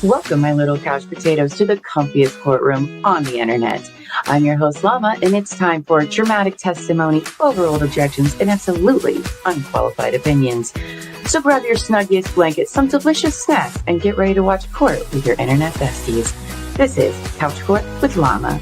Welcome, my little couch potatoes, to the comfiest courtroom on the internet. I'm your host, Llama, and it's time for dramatic testimony, overruled objections, and absolutely unqualified opinions. So grab your snuggiest blanket, some delicious snacks, and get ready to watch court with your internet besties. This is Couch Court with Llama.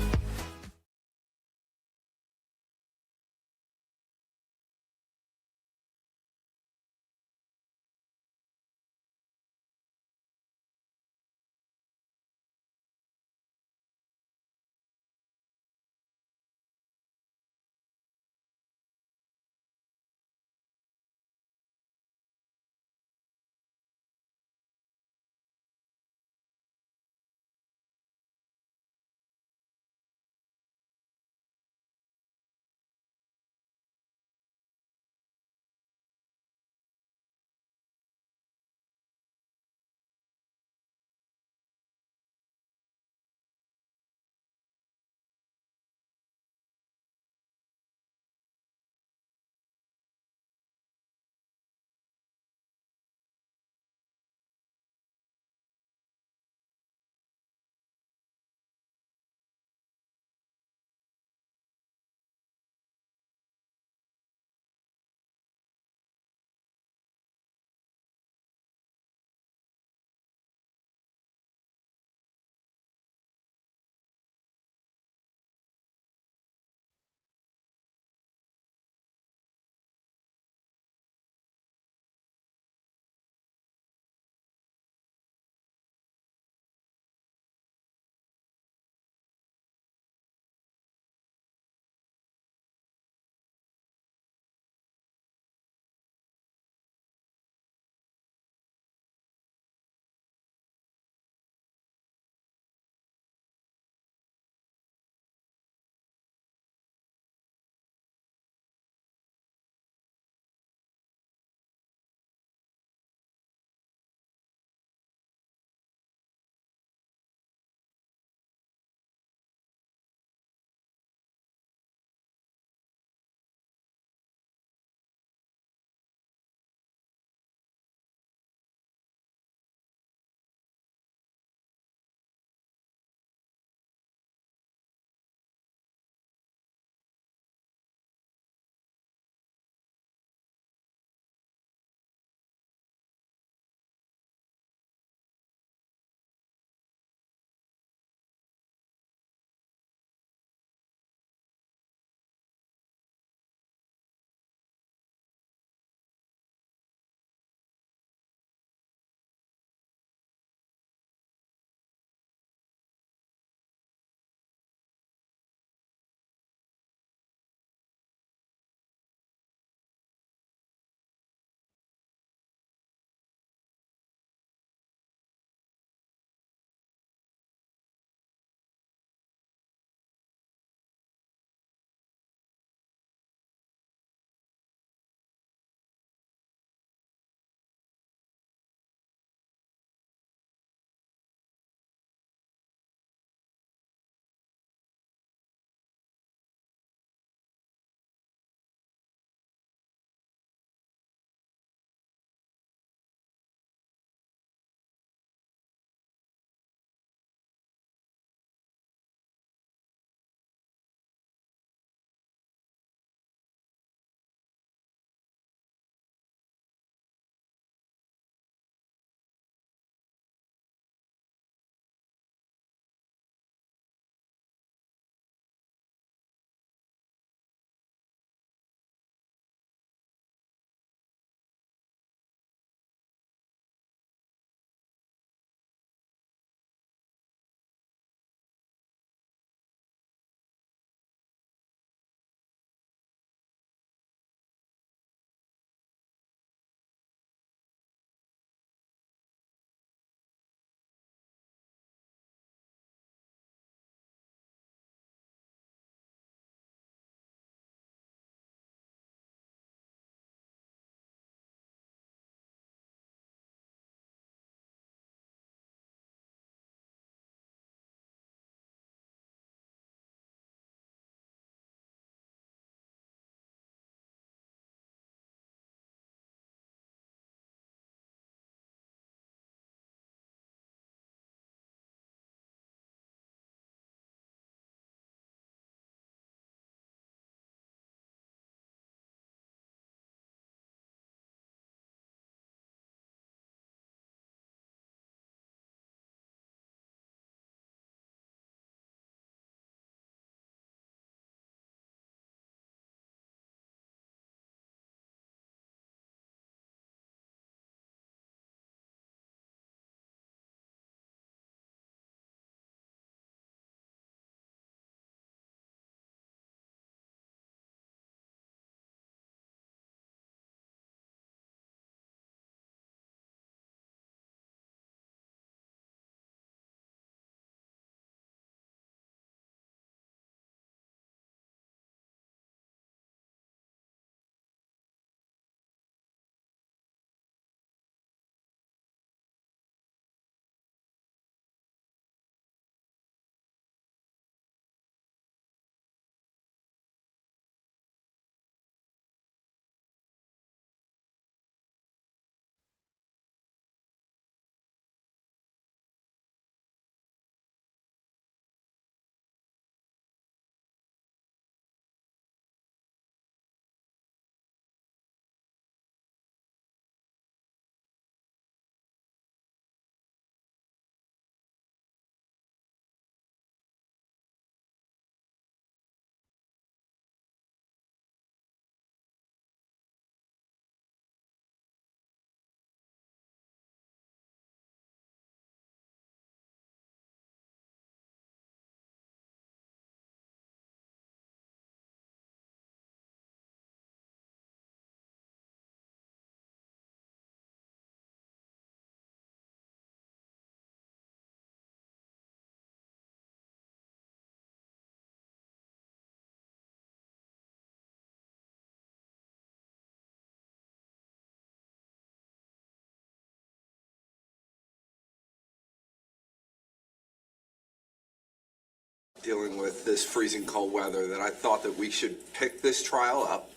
dealing with this freezing cold weather that I thought that we should pick this trial up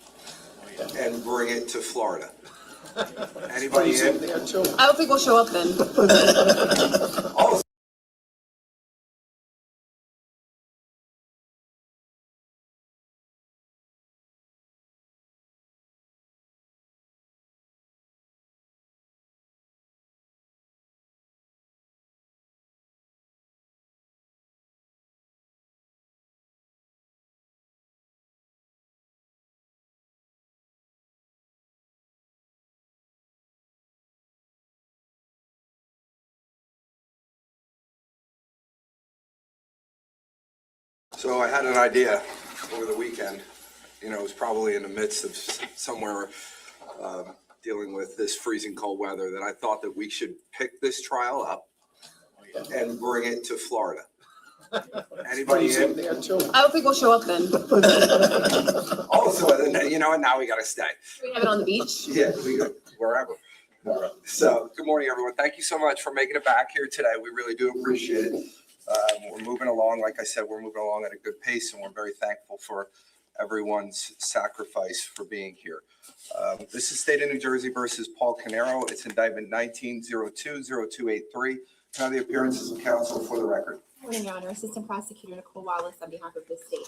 and bring it to Florida. Anybody in? I don't think we'll show up then. Oh, so I had an idea over the weekend. You know, it was probably in the midst of somewhere dealing with this freezing cold weather that I thought that we should pick this trial up and bring it to Florida. Anybody in? I don't think we'll show up then. Oh, so then, you know, and now we got to stay. We have it on the beach. Yeah, we go wherever. So, good morning, everyone. Thank you so much for making it back here today. We really do appreciate it. We're moving along. Like I said, we're moving along at a good pace, and we're very thankful for everyone's sacrifice for being here. This is State of New Jersey versus Paul Caneiro. It's indictment 19-02-0283. Can I have the appearances of counsel for the record? Morning, Your Honor. Assistant Prosecutor Nicole Wallace on behalf of the state.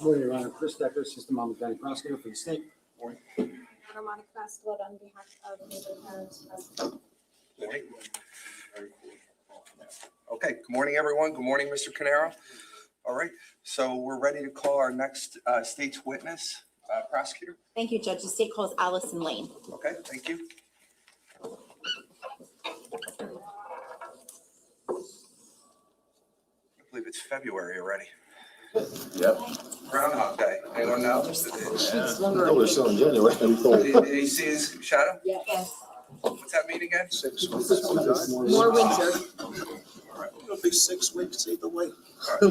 Morning, Your Honor. Chris Decker, Assistant Llama County Prosecutor for the state. Morning. Honor Monica Fastwood on behalf of the parents. Morning. Okay, good morning, everyone. Good morning, Mr. Caneiro. All right, so we're ready to call our next state's witness, prosecutor. Thank you, Judge. The state calls Allison Lane. Okay, thank you. I believe it's February already. Yep. Groundhog Day. Anyone know? No, we're still in January. Did you see his shadow? Yes. What's that mean again? 6 weeks. More winter. It'll be 6 weeks either way. All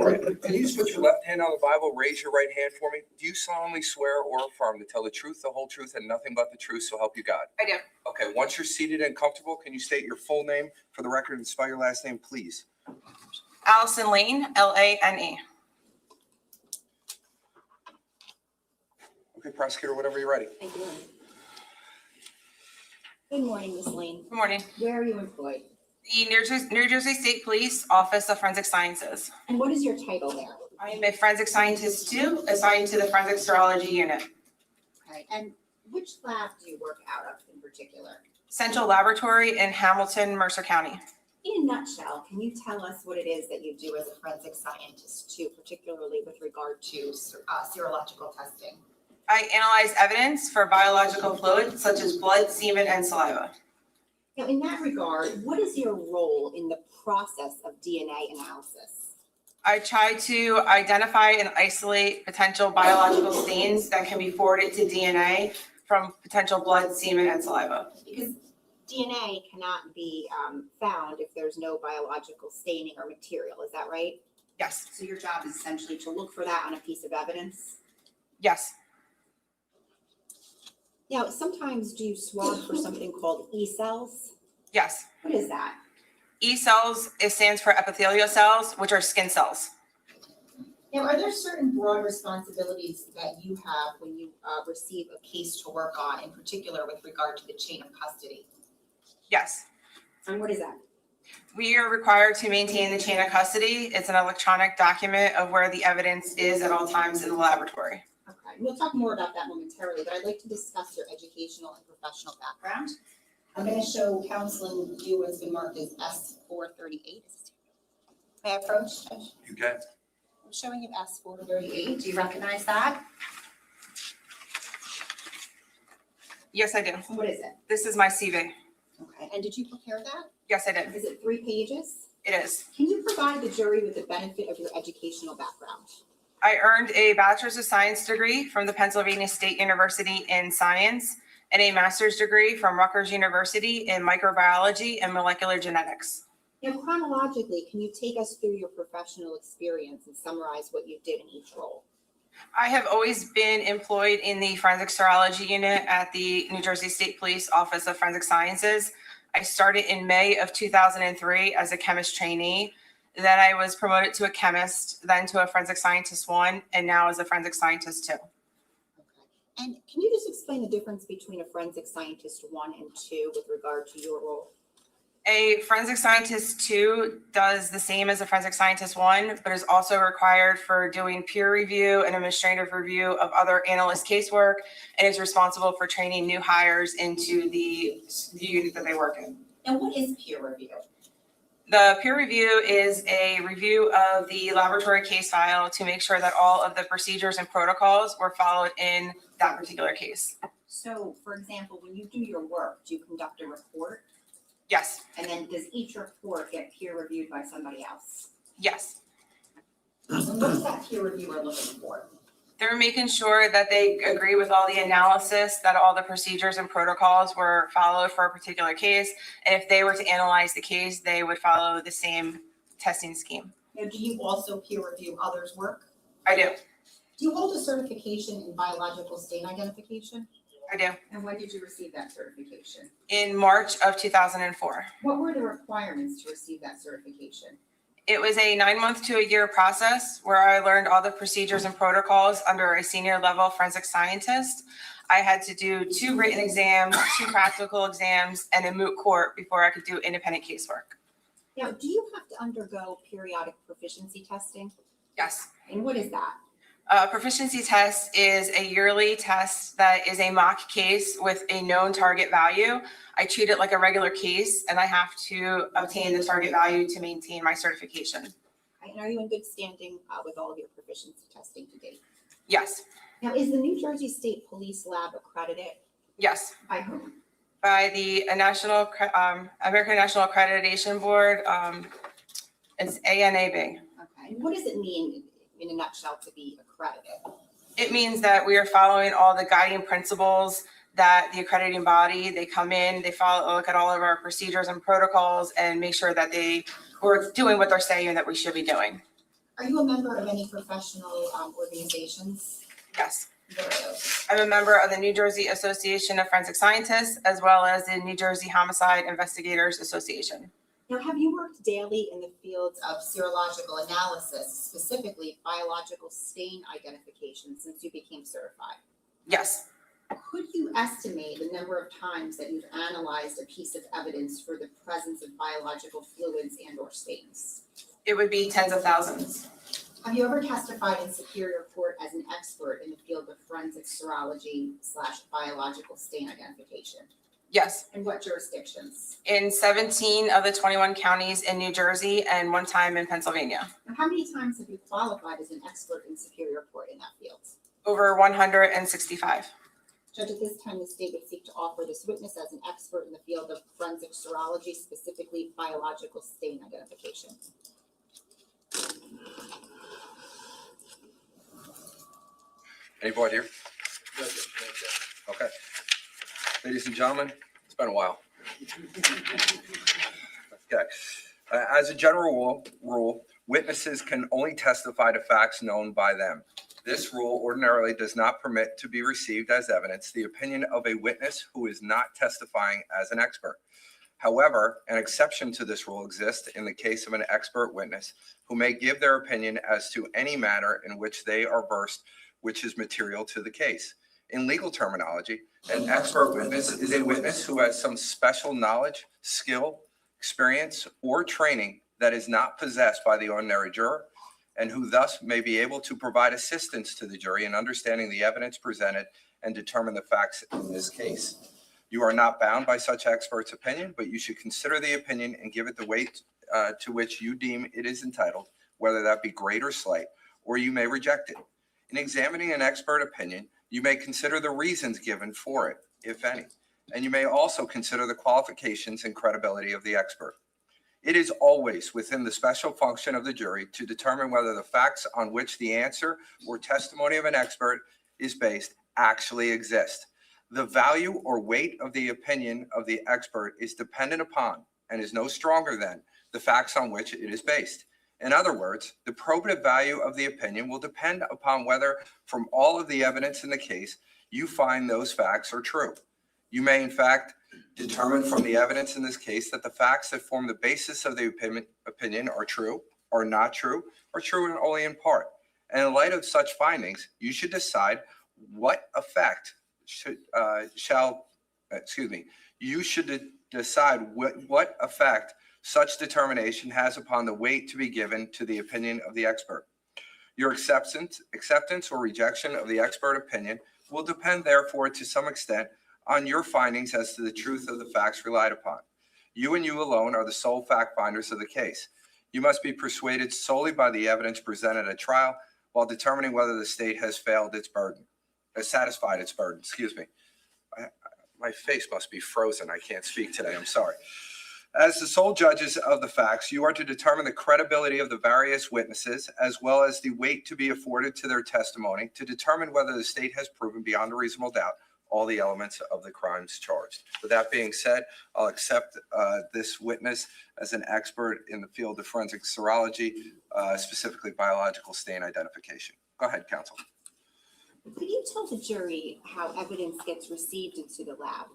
right. Can you just put your left hand on the Bible, raise your right hand for me? Do you solemnly swear or affirm to tell the truth, the whole truth, and nothing but the truth, so help you God? I do. Okay, once you're seated and comfortable, can you state your full name for the record and spell your last name, please? Allison Lane, Lane. Okay, prosecutor, whenever you're ready. Thank you. Good morning, Ms. Lane. Good morning. Where are you employed? The New Jersey State Police Office of Forensic Sciences. And what is your title there? I am a forensic scientist too, assigned to the forensic serology unit. Okay. And which lab do you work out of in particular? Central Laboratory in Hamilton, Mercer County. In a nutshell, can you tell us what it is that you do as a forensic scientist too, particularly with regard to serological testing? I analyze evidence for biological fluids such as blood, semen, and saliva. Now, in that regard, what is your role in the process of DNA analysis? I try to identify and isolate potential biological stains that can be forwarded to DNA from potential blood, semen, and saliva. Because DNA cannot be found if there's no biological staining or material, is that right? Yes, So your job is essentially to look for that on a piece of evidence? yes, Now, sometimes do you swab for something called E cells? yes. What is that? E cells, it stands for epithelial cells, which are skin cells. Now, are there certain broad responsibilities that you have when you receive a case to work on, in particular with regard to the chain of custody? Yes. And what is that? We are required to maintain the chain of custody. It's an electronic document of where the evidence is at all times in the laboratory. Okay, we'll talk more about that momentarily, but I'd like to discuss your educational and professional background. I'm going to show counsel you what's been marked as S438. May I approach, Judge? You can. I'm showing you S438. Do you recognize that? Yes, I do. And what is it? This is my CV. Okay, and did you prepare that? Yes, I did. Is it 3 pages? It is. Can you provide the jury with the benefit of your educational background? I earned a Bachelor's of Science degree from the Pennsylvania State University in Science and a Master's degree from Rutgers University in Microbiology and Molecular Genetics. Now, chronologically, can you take us through your professional experience and summarize what you did in each role? I have always been employed in the Forensic Serology Unit at the New Jersey State Police Office of Forensic Sciences. I started in May of 2003 as a chemist trainee. Then I was promoted to a chemist, then to a forensic scientist 1, and now as a forensic scientist 2. Okay. And can you just explain the difference between a forensic scientist 1 and 2 with regard to your role? A forensic scientist 2 does the same as a forensic scientist 1, but is also required for doing peer review and administrative review of other analyst casework, and is responsible for training new hires into the unit that they work in. And what is peer review? The peer review is a review of the laboratory case file to make sure that all of the procedures and protocols were followed in that particular case. So, for example, when you do your work, do you conduct a report? Yes, And then does each report get peer reviewed by somebody else? yes. And what is that peer reviewer looking for? They're making sure that they agree with all the analysis, that all the procedures and protocols were followed for a particular case. And if they were to analyze the case, they would follow the same testing scheme. Now, do you also peer review others' work? I do, Do you hold a certification in biological stain identification? I do. And when did you receive that certification? In March of 2004. What were the requirements to receive that certification? It was a 9-month to a year process where I learned all the procedures and protocols under a senior level forensic scientist. I had to do 2 written exams, 2 practical exams, and a moot court before I could do independent casework. Now, do you have to undergo periodic proficiency testing? Yes. And what is that? Proficiency test is a yearly test that is a mock case with a known target value. I treat it like a regular case, and I have to obtain the target value to maintain my certification. And are you in good standing with all of your proficiency testing to date? Yes, Now, is the New Jersey State Police Lab accredited? yes. By whom? By the American National Accreditation Board. It's ANAB. Okay. And what does it mean in a nutshell to be accredited? It means that we are following all the guiding principles that the accrediting body, they come in, they look at all of our procedures and protocols and make sure that we're doing what they're saying that we should be doing. Are you a member of any professional organizations? Yes. What are those? I'm a member of the New Jersey Association of Forensic Scientists, as well as the New Jersey Homicide Investigators Association. Now, have you worked daily in the fields of serological analysis, specifically biological stain identification, since you became certified? Yes, Could you estimate the number of times that you've analyzed a piece of evidence for the presence of biological fluids and/or stains? it would be tens of thousands. Have you ever testified in Superior Court as an expert in the field of forensic serology/biological stain identification? Yes, In what jurisdictions? in 17 of the 21 counties in New Jersey and 1 time in Pennsylvania. And how many times have you qualified as an expert in Superior Court in that field? Over 165. Judge, at this time, the state would seek to offer this witness as an expert in the field of forensic serology, specifically biological stain identification. Anybody here? Okay. Ladies and gentlemen, it's been a while. Okay. As a general rule, witnesses can only testify to facts known by them. This rule ordinarily does not permit to be received as evidence the opinion of a witness who is not testifying as an expert. However, an exception to this rule exists in the case of an expert witness who may give their opinion as to any matter in which they are versed, which is material to the case. In legal terminology, an expert witness is a witness who has some special knowledge, skill, experience, or training that is not possessed by the ordinary juror, and who thus may be able to provide assistance to the jury in understanding the evidence presented and determine the facts in this case. You are not bound by such expert's opinion, but you should consider the opinion and give it the weight to which you deem it is entitled, whether that be great or slight, or you may reject it. In examining an expert opinion, you may consider the reasons given for it, if any, and you may also consider the qualifications and credibility of the expert. It is always within the special function of the jury to determine whether the facts on which the answer or testimony of an expert is based actually exist. The value or weight of the opinion of the expert is dependent upon and is no stronger than the facts on which it is based. In other words, the probative value of the opinion will depend upon whether, from all of the evidence in the case, you find those facts are true. You may, in fact, determine from the evidence in this case that the facts that form the basis of the opinion are true, are not true or true and only in part. And in light of such findings, you should decide what effect you should decide what effect such determination has upon the weight to be given to the opinion of the expert. Your acceptance or rejection of the expert opinion will depend, therefore, to some extent on your findings as to the truth of the facts relied upon. You and you alone are the sole fact finders of the case. You must be persuaded solely by the evidence presented at trial while determining whether the state has satisfied its burden. My face must be frozen. I can't speak today. I'm sorry. As the sole judges of the facts, you are to determine the credibility of the various witnesses, as well as the weight to be afforded to their testimony, to determine whether the state has proven beyond a reasonable doubt all the elements of the crimes charged. With that being said, I'll accept this witness as an expert in the field of forensic serology, specifically biological stain identification. Go ahead, counsel. Could you tell the jury how evidence gets received into the lab?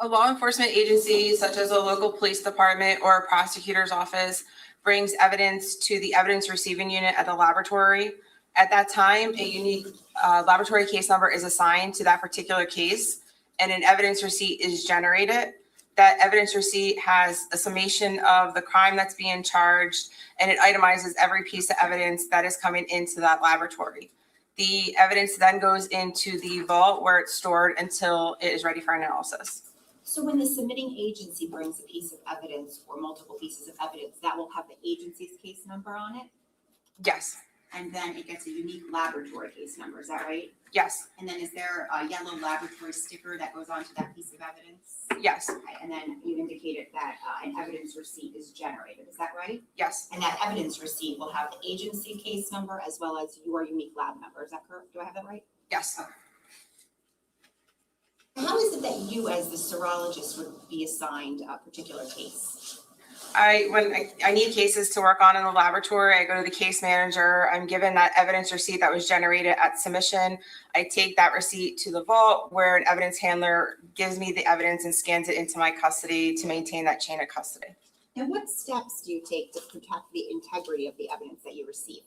A law enforcement agency, such as a local police department or a prosecutor's office, brings evidence to the evidence receiving unit at the laboratory. At that time, a unique laboratory case number is assigned to that particular case, and an evidence receipt is generated. That evidence receipt has a summation of the crime that's being charged, and it itemizes every piece of evidence that is coming into that laboratory. The evidence then goes into the vault where it's stored until it is ready for analysis. So when the submitting agency brings a piece of evidence or multiple pieces of evidence, that will have the agency's case number on it? Yes, And then it gets a unique laboratory case number, is that right? yes, And then is there a yellow laboratory sticker that goes onto that piece of evidence? yes, Okay, and then you indicated that an evidence receipt is generated, is that right? yes, And that evidence receipt will have the agency case number as well as your unique lab number, is that correct? Do I have that right? yes. How is it that you, as the serologist, would be assigned a particular case? When I need cases to work on in the laboratory, I go to the case manager. I'm given that evidence receipt that was generated at submission. I take that receipt to the vault where an evidence handler gives me the evidence and scans it into my custody to maintain that chain of custody. And what steps do you take to protect the integrity of the evidence that you receive?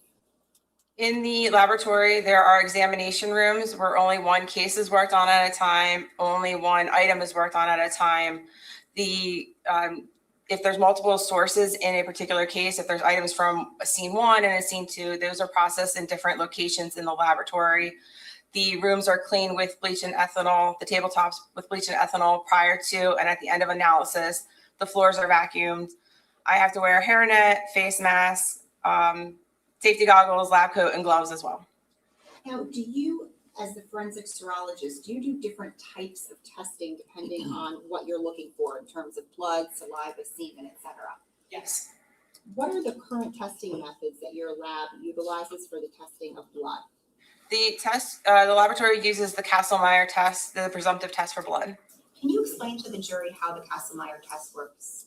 In the laboratory, there are examination rooms where only one case is worked on at a time, only one item is worked on at a time. If there's multiple sources in a particular case, if there's items from a scene 1 and a scene 2, those are processed in different locations in the laboratory. The rooms are cleaned with bleach and ethanol, the tabletops with bleach and ethanol prior to and at the end of analysis. The floors are vacuumed. I have to wear a hairnet, face mask, safety goggles, lab coat, and gloves as well. Now, do you, as the forensic serologist, do you do different types of testing depending on what you're looking for in terms of blood, saliva, semen, et cetera? Yes. What are the current testing methods that your lab utilizes for the testing of blood? The laboratory uses the Kastle-Meyer test, the presumptive test for blood. Can you explain to the jury how the Kastle-Meyer test works?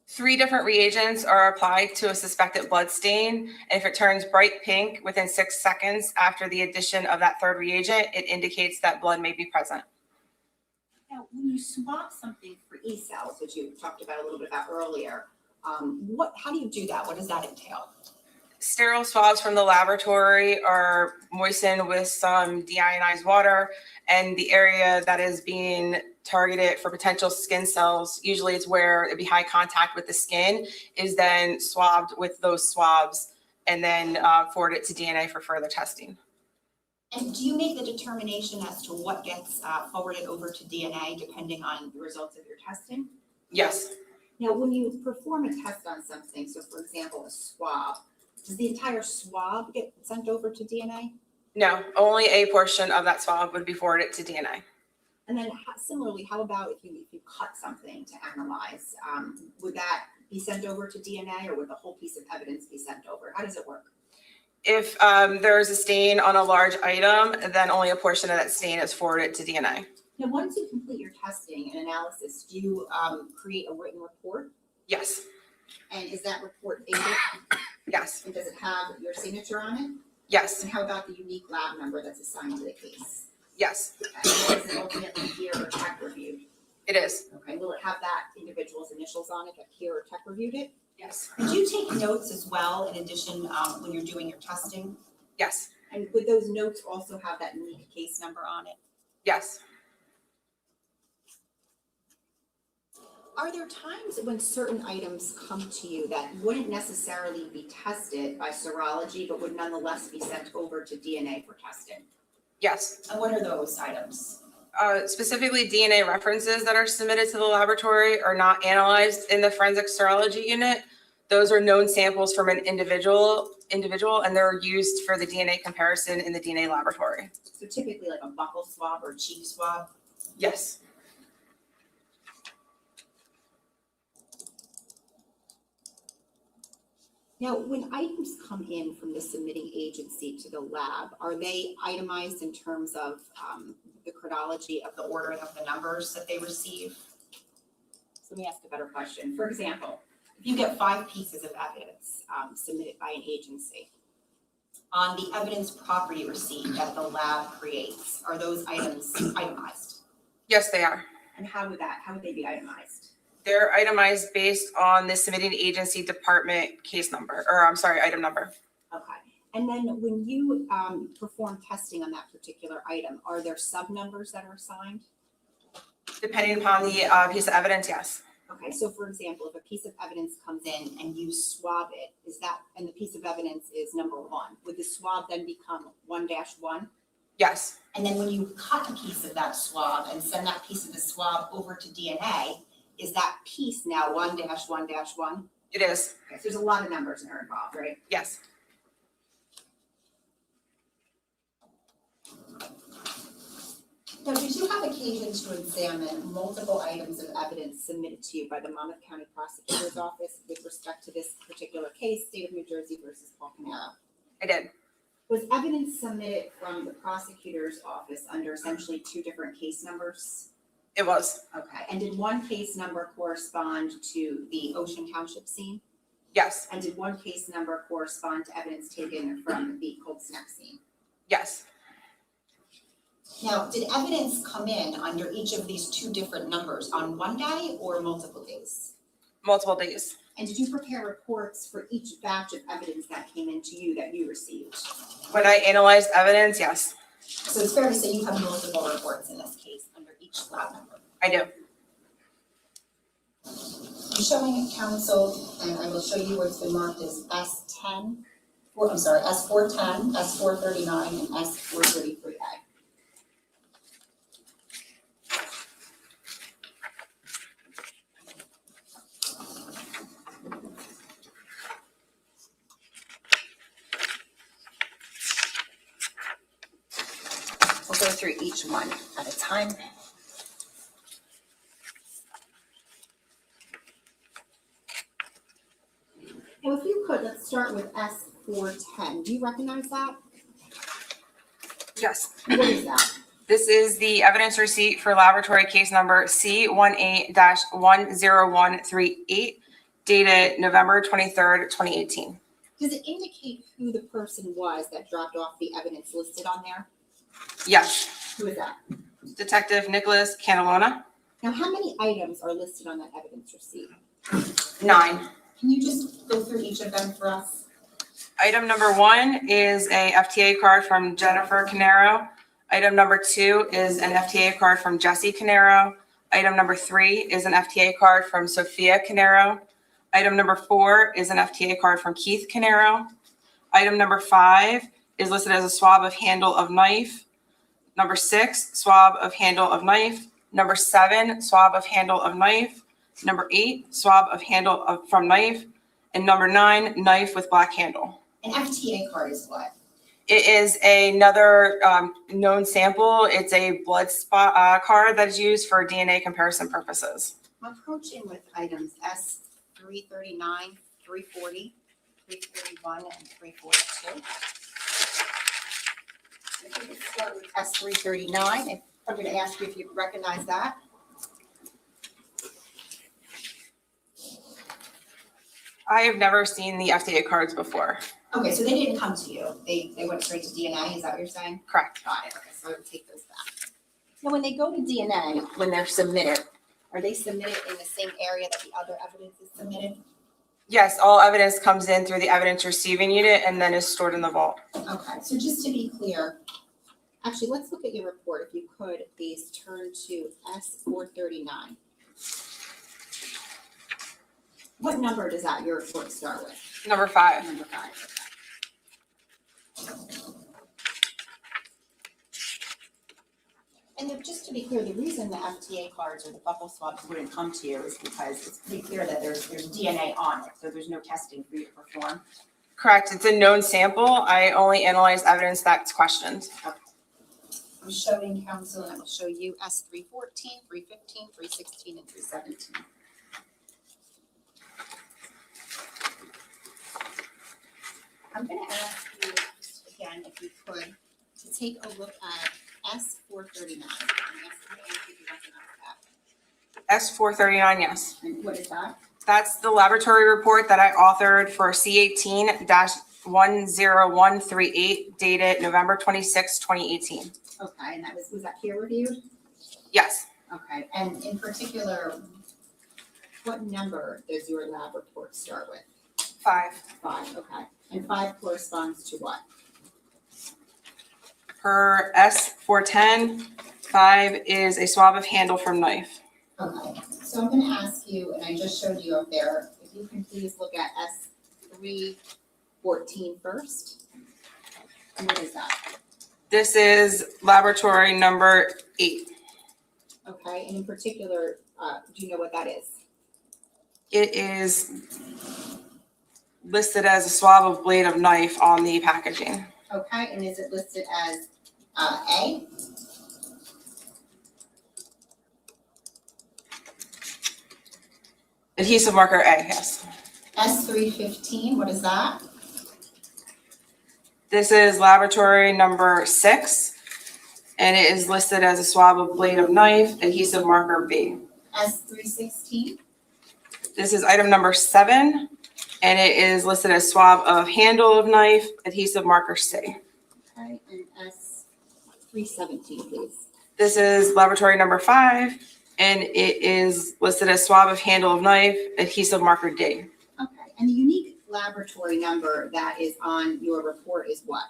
3 different reagents are applied to a suspected blood stain. And if it turns bright pink within 6 seconds after the addition of that 3rd reagent, it indicates that blood may be present. Now, when you swab something for E-cells, which you talked about a little bit about earlier, how do you do that? What does that entail? Sterile swabs from the laboratory are moistened with some deionized water, and the area that is being targeted for potential skin cells, usually it's where it'd be high contact with the skin, is then swabbed with those swabs and then forwarded to DNA for further testing. And do you make the determination as to what gets forwarded over to DNA depending on the results of your testing? Yes. Now, when you perform a test on something, so for example, a swab, does the entire swab get sent over to DNA? No, only a portion of that swab would be forwarded to DNA. And then similarly, how about if you cut something to analyze, would that be sent over to DNA or would the whole piece of evidence be sent over? How does it work? If there is a stain on a large item, then only a portion of that stain is forwarded to DNA. Now, once you complete your testing and analysis, do you create a written report? Yes. And is that report dated? Yes. And does it have your signature on it? Yes. And how about the unique lab number that's assigned to the case? Yes. And is it ultimately peer or tech reviewed? It is. Okay, will it have that individual's initials on it, that peer or tech reviewed it? Yes. Did you take notes as well in addition, when you're doing your testing? Yes. And would those notes also have that unique case number on it? Yes. Are there times when certain items come to you that wouldn't necessarily be tested by serology, but would nonetheless be sent over to DNA for testing? Yes. And what are those items? Specifically, DNA references that are submitted to the laboratory are not analyzed in the forensic serology unit. Those are known samples from an individual, and they're used for the DNA comparison in the DNA laboratory. So typically like a buccal swab or cheek swab? Yes. Now, when items come in from the submitting agency to the lab, are they itemized in terms of the chronology of the ordering of the numbers that they receive? So let me ask a better question. For example, if you get 5 pieces of evidence submitted by an agency, on the evidence property receipt that the lab creates, are those items itemized? Yes, they are. And how would they be itemized? They're itemized based on the submitting agency department case number, item number. Okay. And then when you perform testing on that particular item, are there sub numbers that are assigned? Depending upon the piece of evidence, yes. Okay, so for example, if a piece of evidence comes in and you swab it, and the piece of evidence is number 1, would the swab then become 1-1? Yes. And then when you cut a piece of that swab and send that piece of the swab over to DNA, is that piece now 1-1-1? It is. Okay, so there's a lot of numbers that are involved, right? Yes. Now, did you have occasion to examine multiple items of evidence submitted to you by the Monmouth County Prosecutor's Office with respect to this particular case, State of New Jersey versus Paul Caneiro? I did. Was evidence submitted from the prosecutor's office under essentially 2 different case numbers? It was. Okay, and did one case number correspond to the Ocean Township scene? Yes. And did one case number correspond to evidence taken from the Colts Neck scene? Yes. Now, did evidence come in under each of these 2 different numbers on one day or multiple days? Multiple days. And did you prepare reports for each batch of evidence that came into you that you received? When I analyzed evidence, yes. So it's fair to say you have multiple reports in this case under each lab number? I do. I'm showing counsel, and I will show you where it's been marked as S410, S439, and S433A. We'll go through each one at a time. Now, if you could, let's start with S410. Do you recognize that? Yes. What is that? This is the evidence receipt for laboratory case number C18-10138, dated November 23rd, 2018. Does it indicate who the person was that dropped off the evidence listed on there? Yes. Who is that? Detective Nicholas Canalona. Now, how many items are listed on that evidence receipt? 9. Can you just go through each of them for us? Item number 1 is a FTA card from Jennifer Caneiro. Item number 2 is an FTA card from Jesse Caneiro. Item number 3 is an FTA card from Sophia Caneiro. Item number 4 is an FTA card from Keith Caneiro. Item number 5 is listed as a swab of handle of knife. Number 6, swab of handle of knife. Number 7, swab of handle of knife. Number 8, swab of handle from knife. And number 9, knife with black handle. An FTA card is what? It is another known sample. It's a blood spot card that is used for DNA comparison purposes. I'm approaching with items S339, 340, 341, and 342. If we could start with S339, I'm going to ask you if you recognize that. I have never seen the FDA cards before. Okay, so they didn't come to you. They went straight to DNA, is that what you're saying? Correct. Got it, okay, so I would take those back. Now, when they go to DNA, when they're submitted, are they submitted in the same area that the other evidence is submitted? Yes, all evidence comes in through the evidence receiving unit and then is stored in the vault. Okay, so just to be clear, actually, let's look at your report. If you could, please turn to S439. What number does your report start with? Number 5. Number 5. And then just to be clear, the reason the FTA cards or the buccal swabs wouldn't come to you is because it's pretty clear that there's DNA on it, so there's no testing for you to perform. Correct. It's a known sample. I only analyze evidence that's questioned. I'm showing counsel, and I will show you S314, 315, 316, and 317. I'm going to ask you, just again, if you could, to take a look at S439. S439, yes. And what is that? That's the laboratory report that I authored for C18-10138 dated November 26, 2018. Okay, and was that peer reviewed? Yes. Okay, and in particular, what number does your lab report start with? 5. 5, okay. And 5 corresponds to what? Per S410, 5 is a swab of handle from knife. Okay, so I'm gonna ask you, and I just showed you up there, if you can please look at S314 first. And what is that? This is laboratory number 8. Okay, and in particular, do you know what that is? It is listed as a swab of blade of knife on the packaging. Okay, and is it listed as A? Adhesive marker A, yes. S315, what is that? This is laboratory number 6, and it is listed as a swab of blade of knife, adhesive marker B. S316? This is item number 7, and it is listed as swab of handle of knife, adhesive marker C. Okay, and S317, please. This is laboratory number 5, and it is listed as swab of handle of knife, adhesive marker D. Okay, and the unique laboratory number that is on your report is what?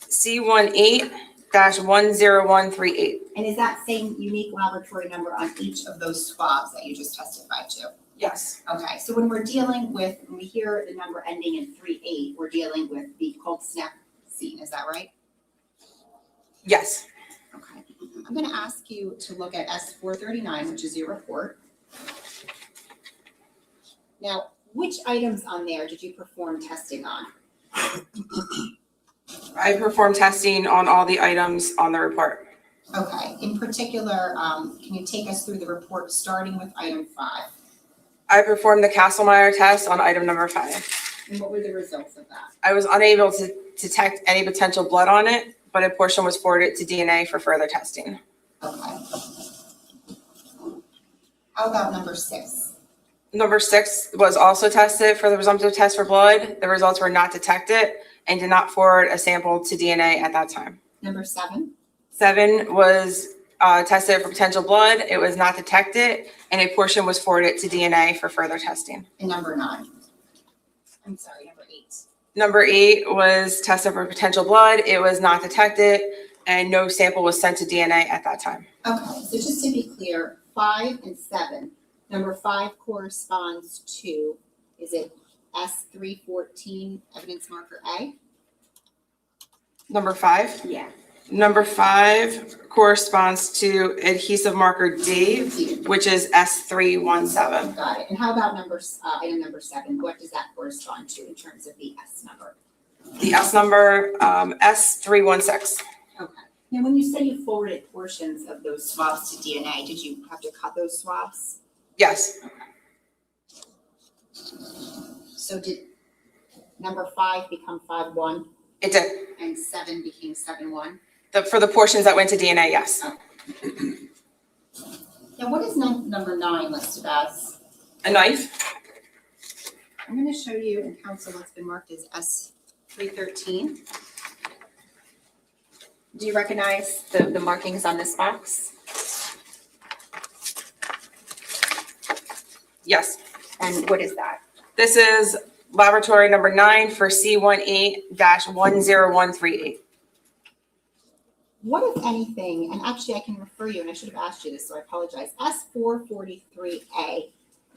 C18-10138. And is that same unique laboratory number on each of those swabs that you just testified to? Yes. Okay, so when we hear the number ending in 38, we're dealing with the Colts Neck scene, is that right? Yes. Okay, I'm gonna ask you to look at S439, which is your report. Now, which items on there did you perform testing on? I performed testing on all the items on the report. Okay, in particular, can you take us through the report starting with item 5? I performed the Castlemeyer test on item number 5. And what were the results of that? I was unable to detect any potential blood on it, but a portion was forwarded to DNA for further testing. Okay. How about number 6? Number 6 was also tested for the presumptive test for blood. The results were not detected and did not forward a sample to DNA at that time. Number 7? 7 was tested for potential blood. It was not detected, and a portion was forwarded to DNA for further testing. And number 9? I'm sorry, number 8. Number 8 was tested for potential blood. It was not detected, and no sample was sent to DNA at that time. Okay, so just to be clear, 5 and 7, number 5 corresponds to, is it S314 evidence marker A? Number 5? Yeah. Number 5 corresponds to adhesive marker D, which is S317. Got it. And how about item number 7? What does that correspond to in terms of the S number? The S number, S316. Okay. Now, when you say you forwarded portions of those swabs to DNA, did you have to cut those swabs? Yes. So did number 5 become 5-1 It did. and 7 became 7-1? For the portions that went to DNA, yes. Now, what is number 9 listed as? A knife? I'm going to show you in council what's been marked as S313. Do you recognize the markings on this box? Yes. And what is that? This is laboratory number 9 for C18-10138. What, if anything, and actually I can refer you, and I should have asked you this, so I apologize, S443A,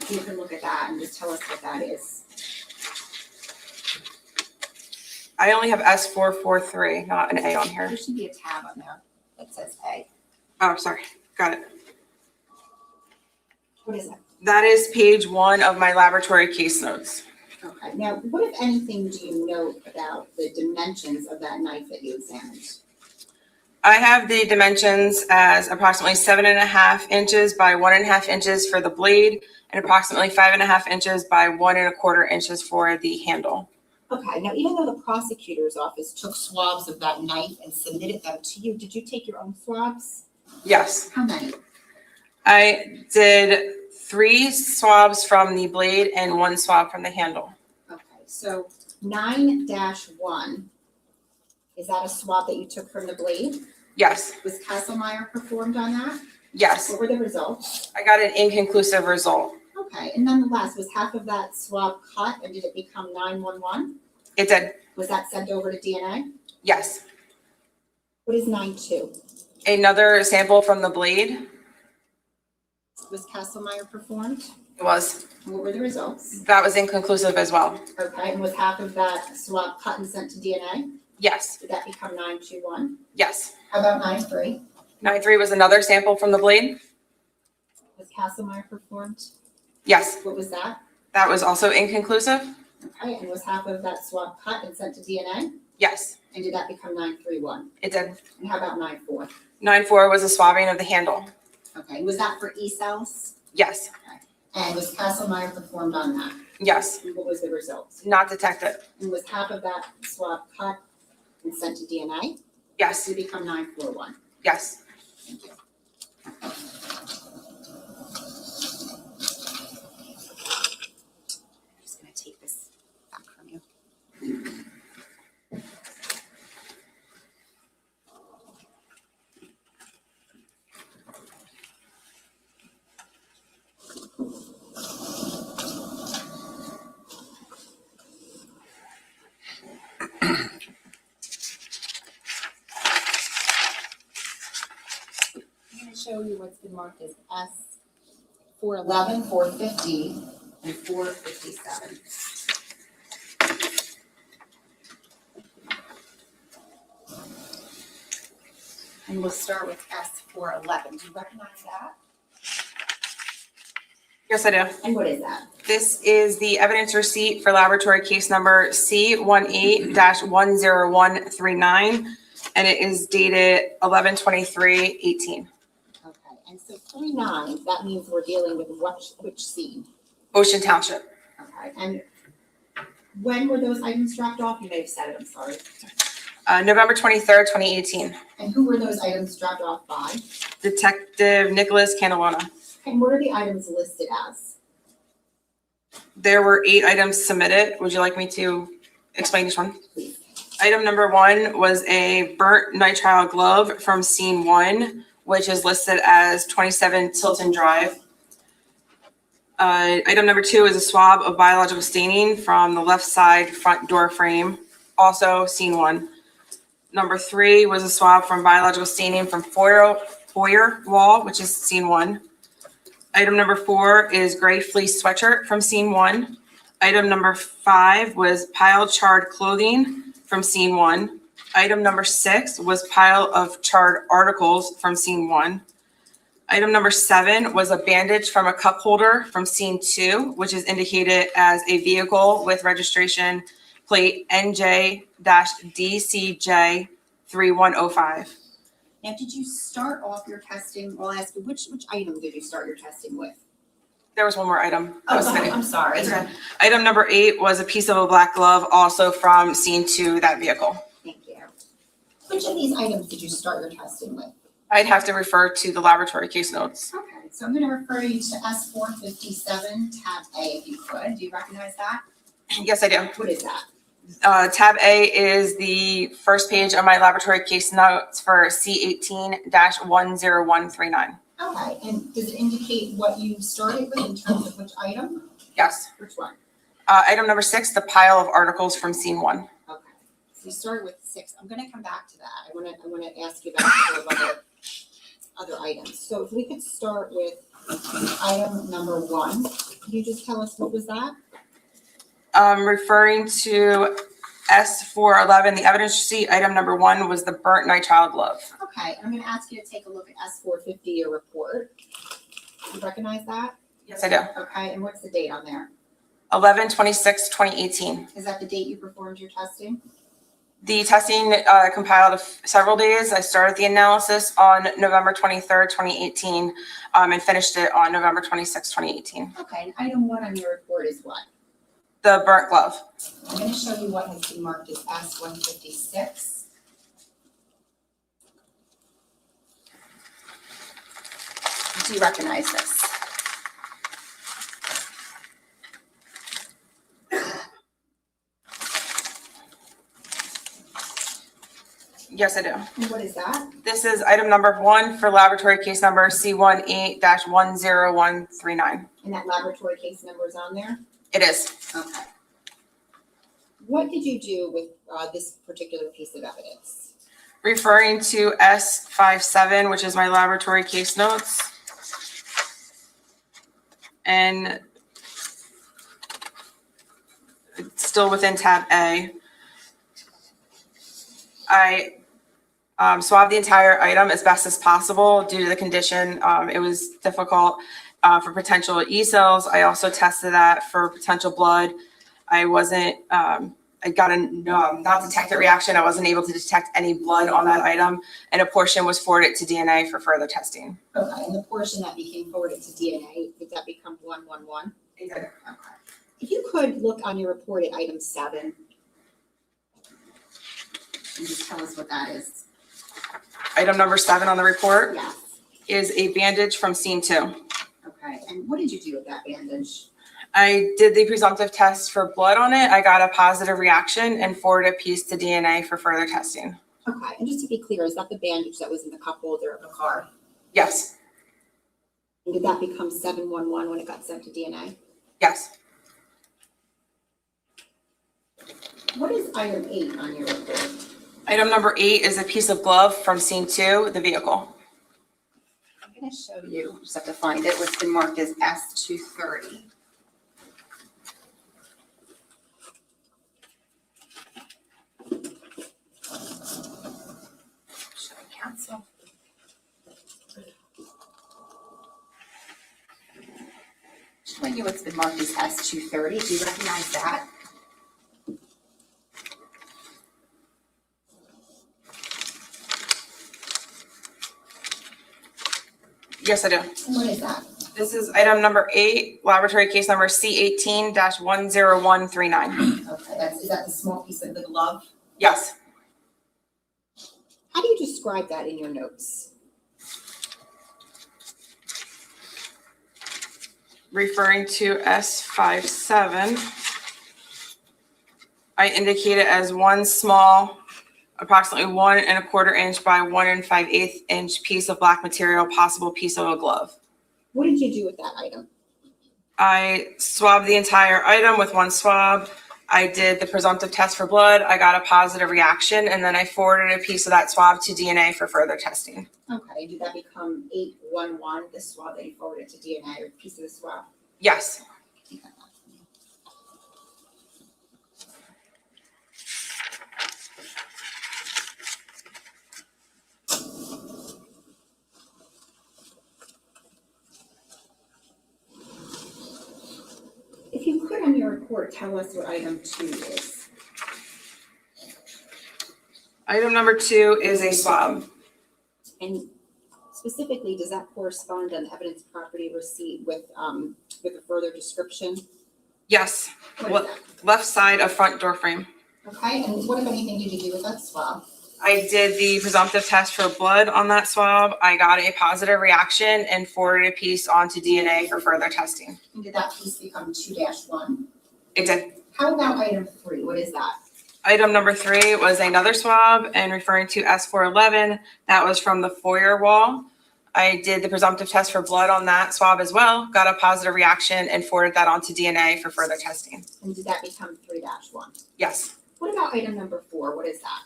if you can look at that and just tell us what that is. I only have S443, not an A on here. There should be a tab on there that says A. Oh, sorry. Got it. What is that? That is page 1 of my laboratory case notes. Okay, now, what, if anything, do you note about the dimensions of that knife that you examined? I have the dimensions as approximately 7.5 inches by 1.5 inches for the blade and approximately 5.5 inches by 1.25 inches for the handle. Okay, now, even though the prosecutor's office took swabs of that knife and submitted them to you, did you take your own swabs? Yes, How many? I did 3 swabs from the blade and 1 swab from the handle. Okay, so 9-1, is that a swab that you took from the blade? Yes, Was Castlemeyer performed on that? yes. What were the results? I got an inconclusive result. Okay, and nonetheless, was half of that swab cut and did it become 911? It did. Was that sent over to DNA? Yes. What is 9-2? Another sample from the blade. Was Castlemeyer performed? It was. And what were the results? That was inconclusive as well. Okay, and was half of that swab cut and sent to DNA? Yes, Did that become 9-1? yes. How about 9-3? 9-3 was another sample from the blade. Was Castlemeyer performed? Yes, What was that? that was also inconclusive. Okay, and was half of that swab cut and sent to DNA? Yes, And did that become 9-3-1? it did. And how about 9-4? 9-4 was a swabbing of the handle. Okay, was that for E-cells? Yes, And was Castlemeyer performed on that? yes, And what was the results? not detected. And was half of that swab cut and sent to DNA? Yes, To become 9-4-1? yes. Thank you. I'm just gonna take this back from you. I'm gonna show you what's been marked as S411, 450, and 457. And we'll start with S411. Do you recognize that? Yes, I do. And what is that? This is the evidence receipt for laboratory case number C18-10139, and it is dated 11/23/18. Okay, and so 39, that means we're dealing with which scene? Ocean Township. Okay, and when were those items dropped off? You may have said it, I'm sorry. November 23rd, 2018. And who were those items dropped off by? Detective Nicholas Canalona. And what are the items listed as? There were 8 items submitted. Would you like me to explain each one? Please. Item number 1 was a burnt nitrile glove from scene 1, which is listed as 27 Tilton Drive. Item number 2 is a swab of biological staining from the left side front door frame, also scene 1. Number 3 was a swab from biological staining from foyer wall, which is scene 1. Item number 4 is gray fleece sweatshirt from scene 1. Item number 5 was piled charred clothing from scene 1. Item number 6 was pile of charred articles from scene 1. Item number 7 was a bandage from a cup holder from scene 2, which is indicated as a vehicle with registration plate NJ-DCJ3105. Now, did you start off your testing, well, I'll ask you, which item did you start your testing with? There was one more item. Oh, was fitting. I'm sorry. It's okay. Item number 8 was a piece of a black glove, also from scene 2, that vehicle. Thank you. Which of these items did you start your testing with? I'd have to refer to the laboratory case notes. Okay, so I'm gonna refer you to S457, tab A, if you could. Do you recognize that? Yes, I do. What is that? Tab A is the first page of my laboratory case notes for C18-10139. Okay, and does it indicate what you started with in terms of which item? Yes. Which one? Item number 6, the pile of articles from scene 1. Okay, so you started with 6. I'm gonna come back to that. I wanna ask you about a couple of other items. So if we could start with item number 1, could you just tell us what was that? Referring to S411, the evidence sheet, item number 1 was the burnt nitrile glove. Okay, I'm gonna ask you to take a look at S450, your report. You recognize that? Yes, I do. Okay, and what's the date on there? 11/26/2018. Is that the date you performed your testing? The testing compiled of several days. I started the analysis on November 23rd, 2018, and finished it on November 26th, 2018. Okay, and item 1 on your report is what? The burnt glove. I'm gonna show you what has been marked as S156. Do you recognize this? Yes, I do. And what is that? This is item number 1 for laboratory case number C18-10139. And that laboratory case number is on there? It is. Okay. What did you do with this particular piece of evidence? Referring to S57, which is my laboratory case notes. And it's still within tab A. I swabbed the entire item as best as possible due to the condition. It was difficult for potential E cells. I also tested that for potential blood. I wasn't, I got a not detected reaction. I wasn't able to detect any blood on that item, and a portion was forwarded to DNA for further testing. Okay, and the portion that became forwarded to DNA, did that become 111? It did. Okay. If you could look on your report at item 7. And just tell us what that is. Item number 7 on the report Yes. is a bandage from scene 2. Okay, and what did you do with that bandage? I did the presumptive test for blood on it. I got a positive reaction and forwarded a piece to DNA for further testing. Okay, and just to be clear, is that the bandage that was in the cup holder of the car? Yes, And did that become 711 when it got sent to DNA? yes. What is item 8 on your report? Item number 8 is a piece of glove from scene 2, the vehicle. I'm going to show you, just have to find it, what's been marked as S230. Should I cancel? Showing you what's been marked as S230. Do you recognize that? Yes, I do. And what is that? This is item number 8, laboratory case number C18-10139. Okay, is that the small piece of the glove? Yes. How do you describe that in your notes? Referring to S57, I indicate it as one small, approximately 1 1/4 inch by 1 5/8 inch piece of black material, possible piece of a glove. What did you do with that item? I swabbed the entire item with one swab. I did the presumptive test for blood. I got a positive reaction, and then I forwarded a piece of that swab to DNA for further testing. Okay, did that become 811, the swab that you forwarded to DNA, or a piece of the swab? Yes. If you could on your report, tell us what item 2 is. Item number 2 is a swab. And specifically, does that correspond on the evidence property receipt with a further description? Yes. What is that? Left side of front door frame. Okay, and what, if anything, did you do with that swab? I did the presumptive test for blood on that swab. I got a positive reaction and forwarded a piece onto DNA for further testing. And did that piece become 2-1? It did. How about item 3? What is that? Item number 3 was another swab, and referring to S411, that was from the foyer wall. I did the presumptive test for blood on that swab as well, got a positive reaction, and forwarded that on to DNA for further testing. And did that become 3-1? Yes. What about item number 4? What is that?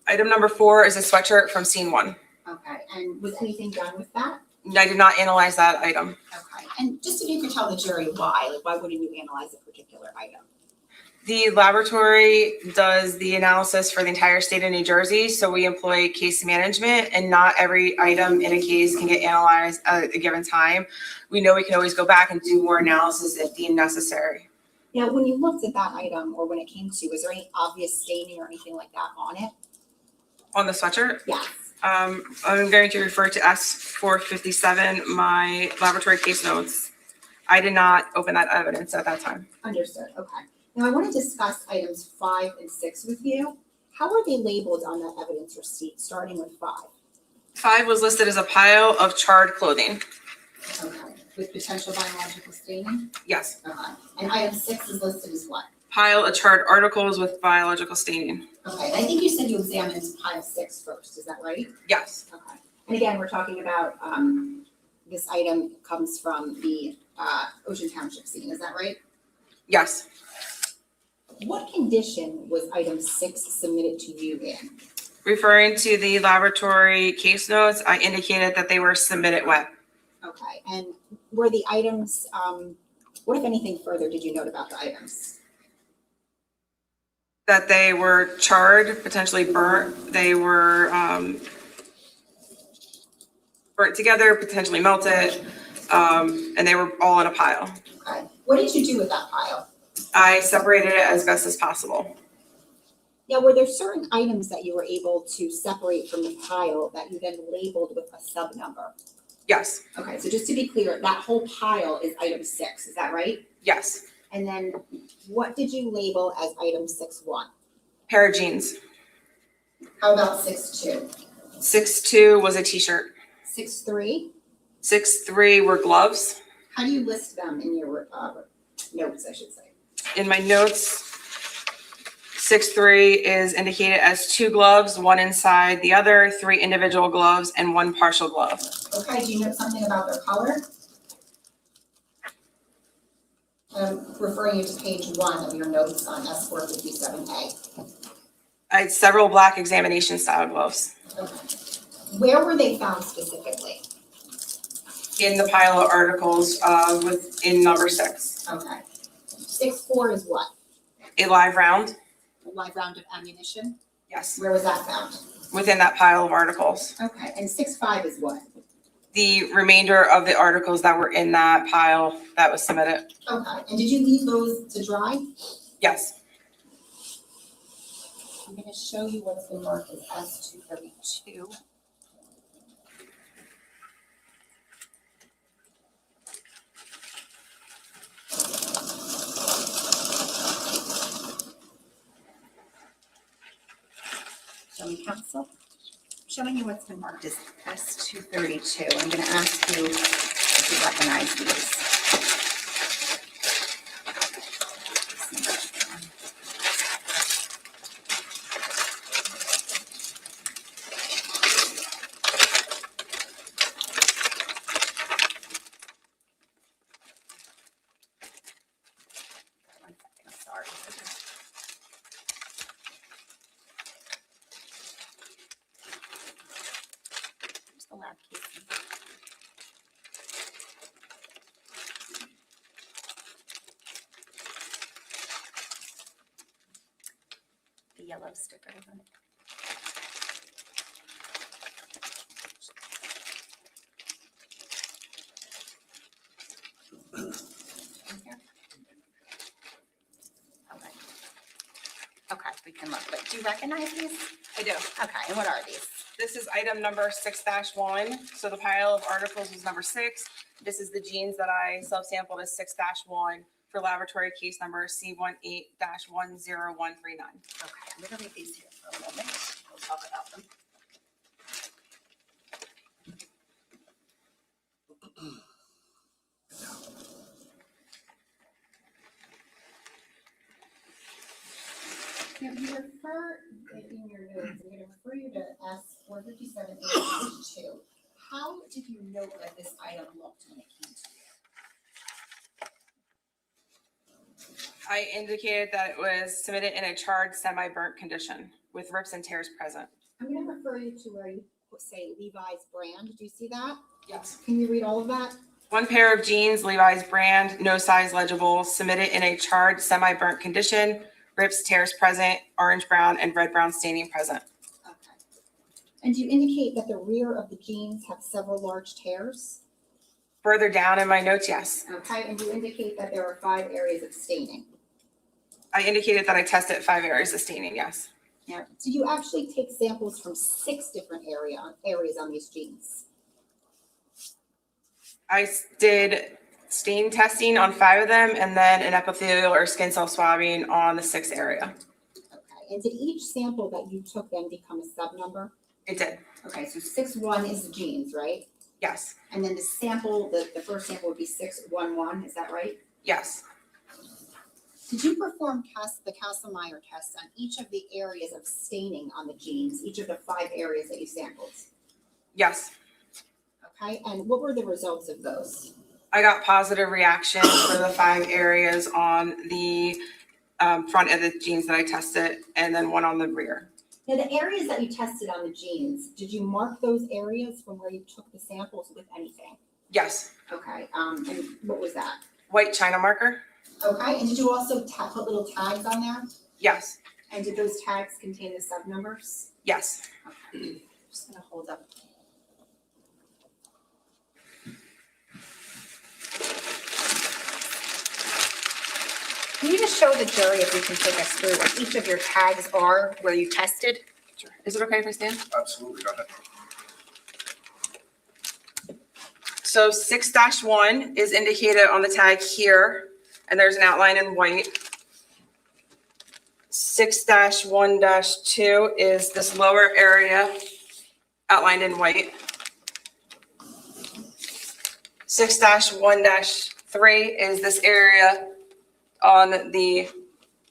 Item number 4 is a sweatshirt from scene 1. Okay, and was anything done with that? I did not analyze that item. Okay, and just if you could tell the jury why, like why wouldn't you analyze a particular item? The laboratory does the analysis for the entire state of New Jersey, so we employ case management, and not every item in a case can get analyzed at a given time. We know we can always go back and do more analysis if deemed necessary. Now, when you looked at that item, or when it came to, was there any obvious staining or anything like that on it? On the sweatshirt, Yes. I'm going to refer to S457, my laboratory case notes. I did not open that evidence at that time. Understood, okay. Now, I want to discuss items 5 and 6 with you. How are they labeled on that evidence receipt, starting with 5? 5 was listed as a pile of charred clothing. Okay, with potential biological staining? Yes. Okay. And item 6 is listed as what? Pile of charred articles with biological staining. Okay, I think you said you examined pile 6 first, is that right? Yes. Okay. And again, we're talking about, this item comes from the Ocean Township scene, is that right? Yes. What condition was item 6 submitted to you in? Referring to the laboratory case notes, I indicated that they were submitted wet. Okay, and were the items, what if anything further did you note about the items? That they were charred, potentially burnt. They were burnt together, potentially melted, and they were all in a pile. Okay, what did you do with that pile? I separated it as best as possible. Now, were there certain items that you were able to separate from the pile that you then labeled with a sub number? Yes. Okay, so just to be clear, that whole pile is item 6, is that right? Yes. And then what did you label as item 6-1? Pair of jeans. How about 6-2? 6-2 was a t-shirt. 6-3? 6-3 were gloves. How do you list them in your notes, I should say? In my notes, 6-3 is indicated as 2 gloves, 1 inside the other, 3 individual gloves, and 1 partial glove. Okay, do you know something about their color? I'm referring you to page 1 of your notes on S457A. I had several black examination style gloves. Okay. Where were they found specifically? In the pile of articles in number 6. Okay. 6-4 is what? A live round? A live round of ammunition? Yes. Where was that found? Within that pile of articles. Okay, and 6-5 is what? The remainder of the articles that were in that pile that was submitted. Okay, and did you leave those to dry? Yes. I'm going to show you what's been marked as S232. Show me, counsel. Showing you what's been marked as S232. I'm going to ask you if you recognize these. The yellow sticker on it. Okay. Okay, we can look, but do you recognize these? I do. Okay, and what are these? This is item number 6-1. So the pile of articles was number 6. This is the genes that I self-sampled as 6-1 for laboratory case number C18-10139. Okay, I'm gonna leave these here for a moment. We'll talk about them. Now, you refer in your notes, I'm gonna refer you to S457A2. How did you note that this item looked when it came to you? I indicated that it was submitted in a charred, semi-burnt condition with rips and tears present. I'm gonna refer you to where you say Levi's brand. Do you see that? Yes. Can you read all of that? One pair of jeans, Levi's brand, no size legible, submitted in a charred, semi-burnt condition, rips, tears present, orange, brown, and red, brown staining present. Okay. And do you indicate that the rear of the jeans have several large tears? Further down in my notes, yes. Okay, and you indicate that there are 5 areas of staining. I indicated that I tested 5 areas of staining, yes. Now, did you actually take samples from 6 different areas on these jeans? I did stain testing on 5 of them and then an epithelial or skin cell swabbing on the 6th area. Okay, and did each sample that you took then become a sub number? It did, Okay, so 6-1 is the jeans, right? yes, And then the sample, the first sample would be 6-1-1, is that right? yes. Did you perform the Kasselmeyer test on each of the areas of staining on the jeans, each of the 5 areas that you sampled? Yes, Okay, and what were the results of those? I got positive reactions for the 5 areas on the front of the jeans that I tested and then one on the rear. Now, the areas that you tested on the jeans, did you mark those areas from where you took the samples with anything? Yes, Okay, and what was that? white china marker, Okay, and did you also put little tags on there? yes, And did those tags contain the sub numbers? yes. Okay, just gonna hold up. Can you just show the jury, if we can take us through what each of your tags are where you tested? Sure. Is it okay if I stand? Absolutely, go ahead. So 6-1 is indicated on the tag here, and there's an outline in white. 6-1-2 is this lower area outlined in white. 6-1-3 is this area on the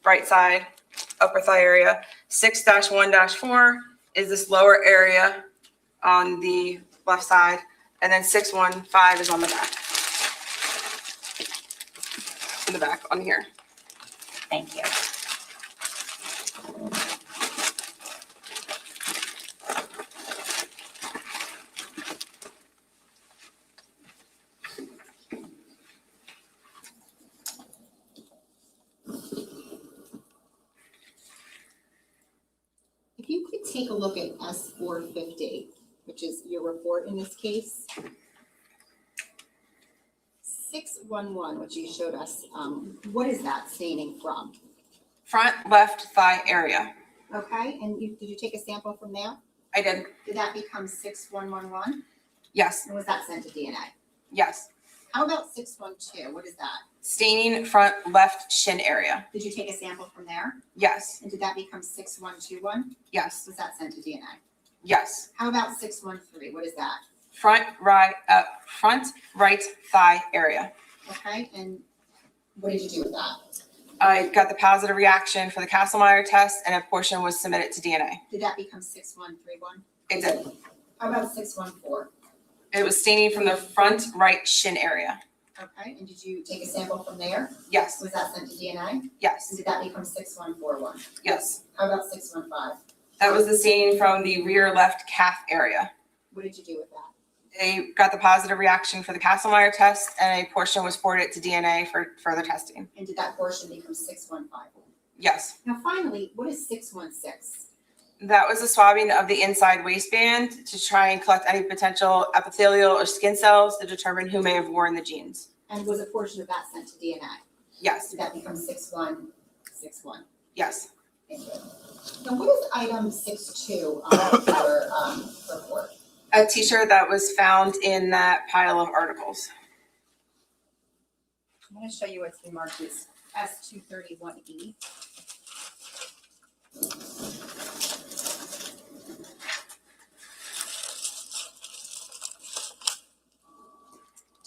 right side, upper thigh area. 6-1-4 is this lower area on the left side. And then 6-1-5 is on the back. In the back, on here. Thank you. If you could take a look at S450, which is your report in this case. 6-1-1, which you showed us, what is that staining from? Front left thigh area. Okay, and did you take a sample from there? I did. Did that become 6-1-1-1? Yes, And was that sent to DNA? yes. How about 6-1-2? What is that? Staining front left shin area. Did you take a sample from there? Yes, And did that become 6-1-2-1? yes, Was that sent to DNA? yes. How about 6-1-3? What is that? Front right thigh area. Okay, and what did you do with that? I got the positive reaction for the Kasselmeyer test, and a portion was submitted to DNA. Did that become 6-1-3-1? It did. How about 6-1-4? It was staining from the front right shin area. Okay, and did you take a sample from there? Yes, Was that sent to DNA? And yes, did that become 6-1-4-1? yes. How about 6-1-5? That was the staining from the rear left calf area. What did you do with that? They got the positive reaction for the Kasselmeyer test, and a portion was forwarded to DNA for further testing. And did that portion become 6-1-5? Yes. Now finally, what is 6-1-6? That was a swabbing of the inside waistband to try and collect any potential epithelial or skin cells to determine who may have worn the jeans. And was a portion of that sent to DNA? Yes, Did that become 6-1-6-1? yes. Thank you. Now what is item 6-2 on your report? A t-shirt that was found in that pile of articles. I'm going to show you what's been marked as S231E.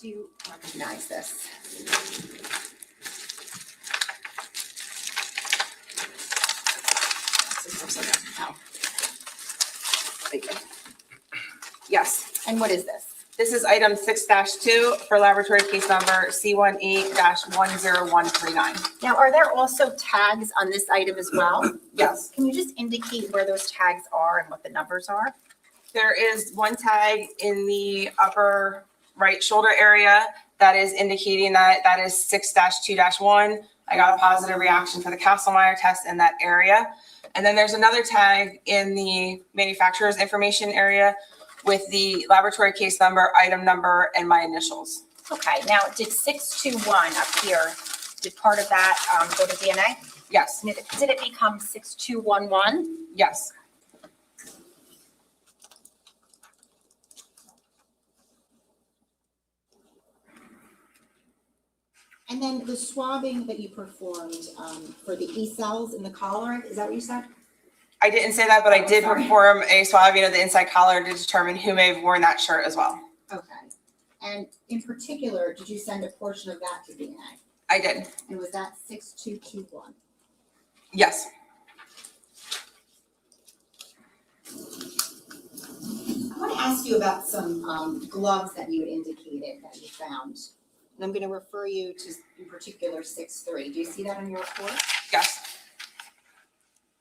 Do you recognize this? Oh. Thank you. Yes, And what is this? This is item 6-2 for laboratory case number C18-10139. Now, are there also tags on this item as well? Yes, Can you just indicate where those tags are and what the numbers are? there is one tag in the upper right shoulder area that is indicating that that is 6-2-1. I got a positive reaction for the Castlemeyer test in that area. And then there's another tag in the manufacturer's information area with the laboratory case number, item number, and my initials. Okay, now did 621 up here, did part of that go to DNA? Yes, Did it become 6211? yes. And then the swabbing that you performed for the E cells in the collar, is that what you said? I didn't say that, but I did Sorry. perform a swabbing of the inside collar to determine who may have worn that shirt as well. Okay. And in particular, did you send a portion of that to DNA? I did, And was that 6221? yes. I want to ask you about some gloves that you had indicated that you found. And I'm going to refer you to, in particular, 6-3. Do you see that on your report? Yes,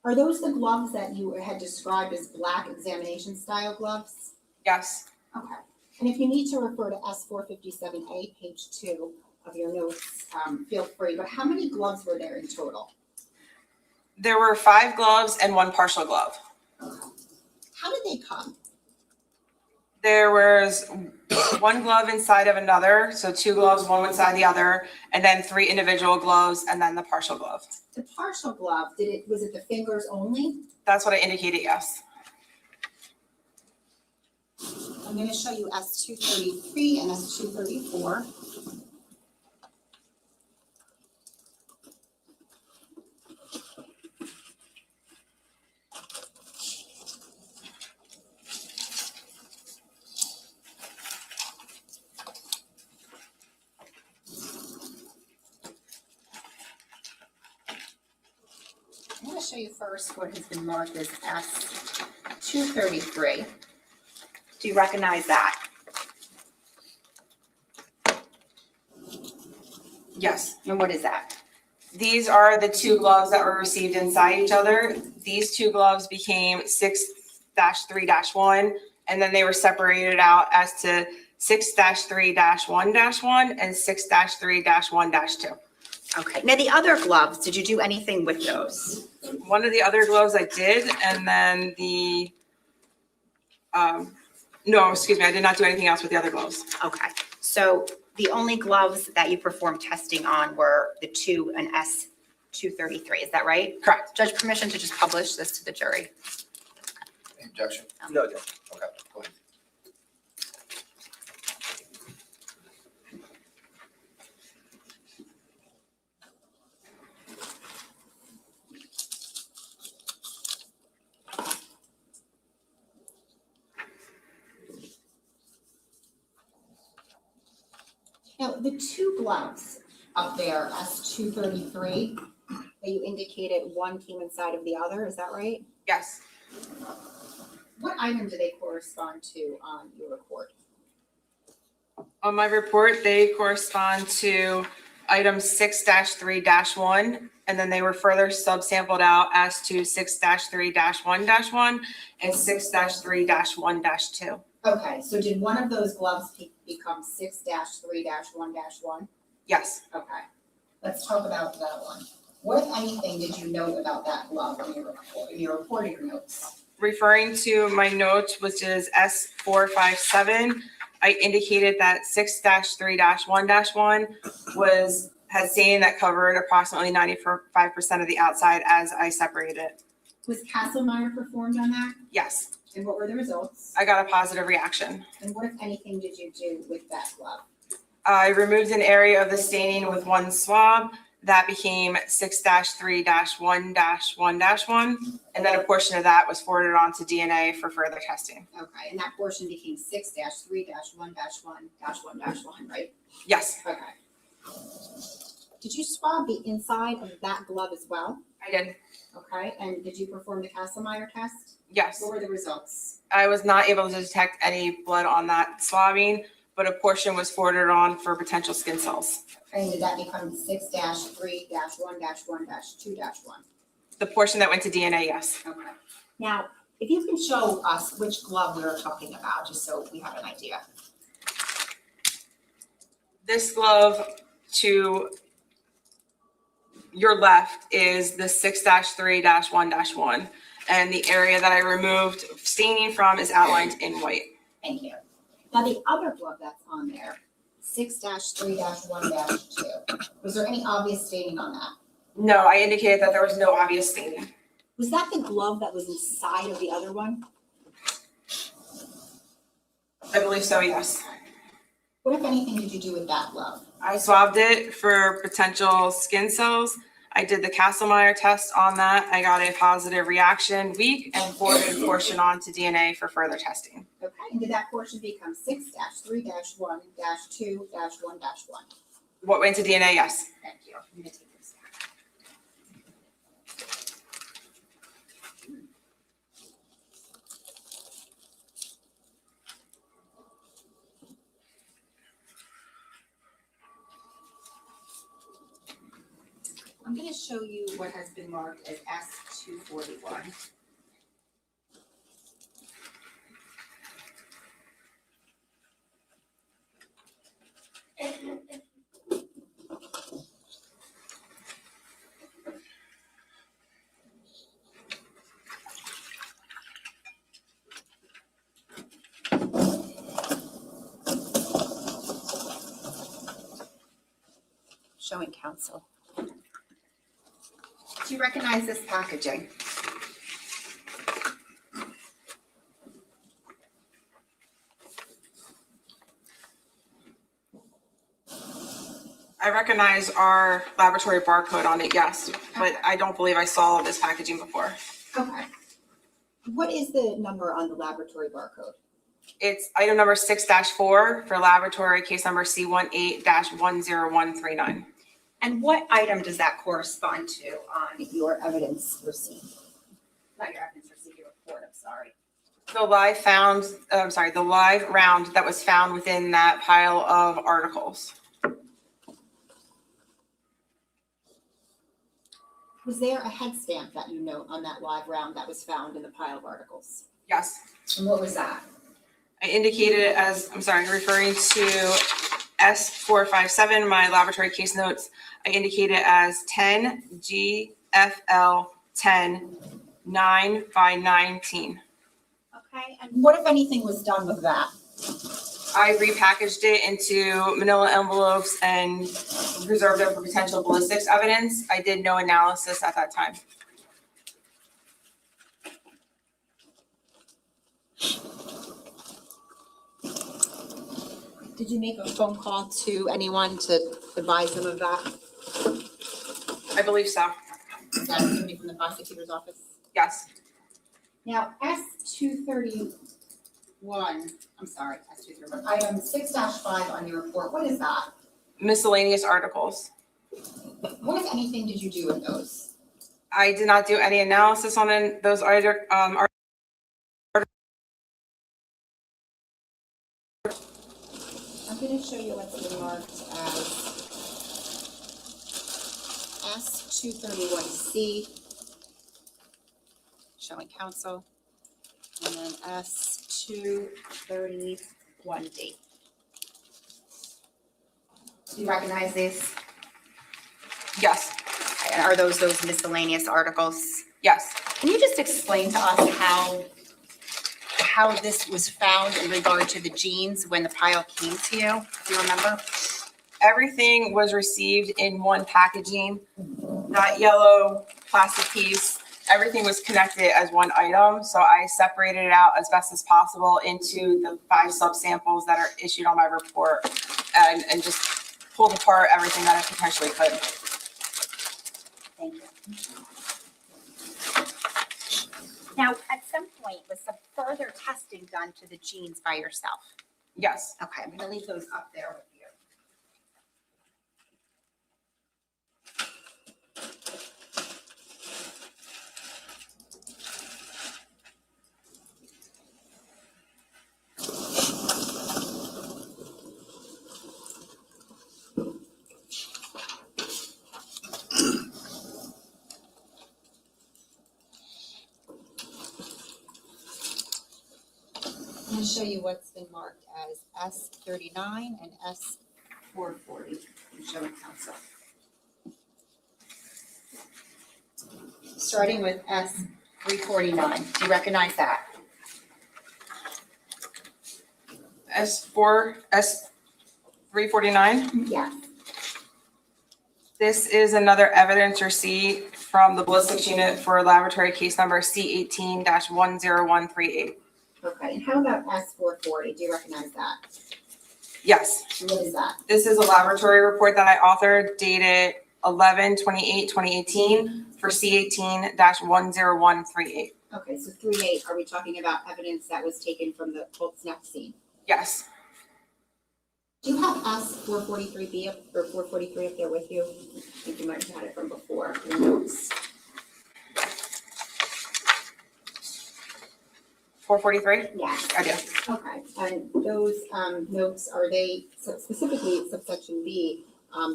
Are those the gloves that you had described as black examination style gloves? yes. Okay. And if you need to refer to S457A, page 2 of your notes, feel free. But how many gloves were there in total? There were 5 gloves and 1 partial glove. Okay. How did they come? There was 1 glove inside of another, so 2 gloves, 1 inside the other, and then 3 individual gloves, and then the partial glove. The partial glove, was it the fingers only? That's what I indicated, yes. I'm going to show you S233 and S234. I'm going to show you first what has been marked as S233. Do you recognize that? Yes. And what is that? These are the 2 gloves that were received inside each other. These 2 gloves became 6-3-1, and then they were separated out as to 6-3-1-1 and 6-3-1-2. Okay. Now the other gloves, did you do anything with those? One of the other gloves I did, and then the, no, excuse me, I did not do anything else with the other gloves. Okay. So the only gloves that you performed testing on were the 2 and S233, is that right? Correct. Judge, permission to just publish this to the jury? Objection? No, okay, go ahead. Now, the 2 gloves up there, S233, that you indicated one came inside of the other, is that right? Yes. What item do they correspond to on your report? On my report, they correspond to item 6-3-1, and then they were further subsampled out as to 6-3-1-1 and 6-3-1-2. Okay, so did one of those gloves become 6-3-1-1? Yes. Okay, let's talk about that one. What, if anything, did you note about that glove in your reporting notes? Referring to my note, which is S457, I indicated that 6-3-1-1 had stain that covered approximately 95% of the outside as I separated it. Was Castlemeyer performed on that? Yes, And what were the results? I got a positive reaction. And what, if anything, did you do with that glove? I removed an area of the staining with 1 swab. That became 6-3-1-1, and then a portion of that was forwarded on to DNA for further testing. Okay, and that portion became 6-3-1-1-1, right? Yes. Okay. Did you swab the inside of that glove as well? I did. Okay, and did you perform the Castlemeyer test? Yes. What were the results? I was not able to detect any blood on that swabbing, but a portion was forwarded on for potential skin cells. And did that become 6-3-1-1-2-1? The portion that went to DNA, yes. Okay. Now, if you can show us which glove we were talking about, just so we have an idea. This glove to your left is the 6-3-1-1, and the area that I removed staining from is outlined in white. Thank you. Now, the other glove that's on there, 6-3-1-2, was there any obvious staining on that? No, I indicated that there was no obvious staining. Was that the glove that was inside of the other one? I believe so, yes. What, if anything, did you do with that glove? I swabbed it for potential skin cells. I did the Castlemeyer test on that. I got a positive reaction week and forwarded a portion on to DNA for further testing. Okay, and did that portion become 6-3-1-2-1-1? What went to DNA? Yes. Thank you. I'm gonna take this back. I'm going to show you what has been marked as S241. Showing counsel. Do you recognize this packaging? I recognize our laboratory barcode on it, yes, but I don't believe I saw this packaging before. Okay. What is the number on the laboratory barcode? It's item number 6-4 for laboratory case number C18-10139. And what item does that correspond to on your evidence receipt? Not your evidence receipt, your report, I'm sorry. The live round that was found within that pile of articles. Was there a head stamp that you note on that live round that was found in the pile of articles? Yes. And what was that? I indicated it as, referring to S457, my laboratory case notes. I indicate it as 10 GFL 10 9 by 19. Okay, and what, if anything, was done with that? I repackaged it into manila envelopes and preserved it for potential ballistics evidence. I did no analysis at that time. Did you make a phone call to anyone to advise them of that? I believe so. Is that somebody from the prosecutor's office? Yes. Now, S231, item 6-5 on your report, what is that? Miscellaneous articles. What, if anything, did you do with those? I did not do any analysis on those articles. I'm going to show you what's been marked as S231C, showing counsel, and then S231D. Do you recognize these? Yes. And are those miscellaneous articles? Yes. Can you just explain to us how this was found in regard to the jeans when the pile came to you? Do you remember? Everything was received in one packaging. That yellow plastic piece, everything was connected as one item. So I separated it out as best as possible into the 5 subsamples that are issued on my report and just pulled apart everything that I potentially could. Thank you. Now, at some point, was some further testing done to the jeans by yourself? Yes. Okay, I'm gonna leave those up there with you. going to show you what's been marked as S39 and S440. I'm showing council. Starting with S349. Do you recognize that? S349. Yes. This is another evidence receipt from the ballistics unit for laboratory case number C18-10138. Okay, and how about S440? Do you recognize that? Yes, What is that? this is a laboratory report that I authored dated 11/28/2018 for C18-10138. Okay, so 38, are we talking about evidence that was taken from the Colts Neck scene? Yes, Do you have S443B or 443 up there with you? I think you might have had it from before, your notes. 443? Yes. I do. Okay, and those notes, are they, specifically subsection B,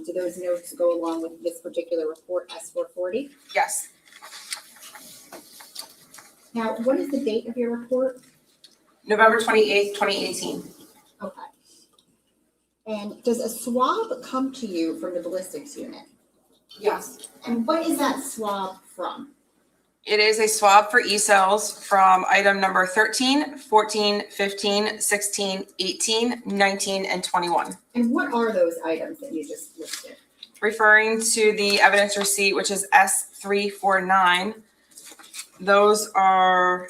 do those notes go along with this particular report, S440? Yes, Now, what is the date of your report? November 28th, 2018. Okay. And does a swab come to you from the ballistics unit? Yes. And what is that swab from? It is a swab for E-cells from item number 13, 14, 15, 16, 18, 19, and 21. And what are those items that you just listed? Referring to the evidence receipt, which is S349, those are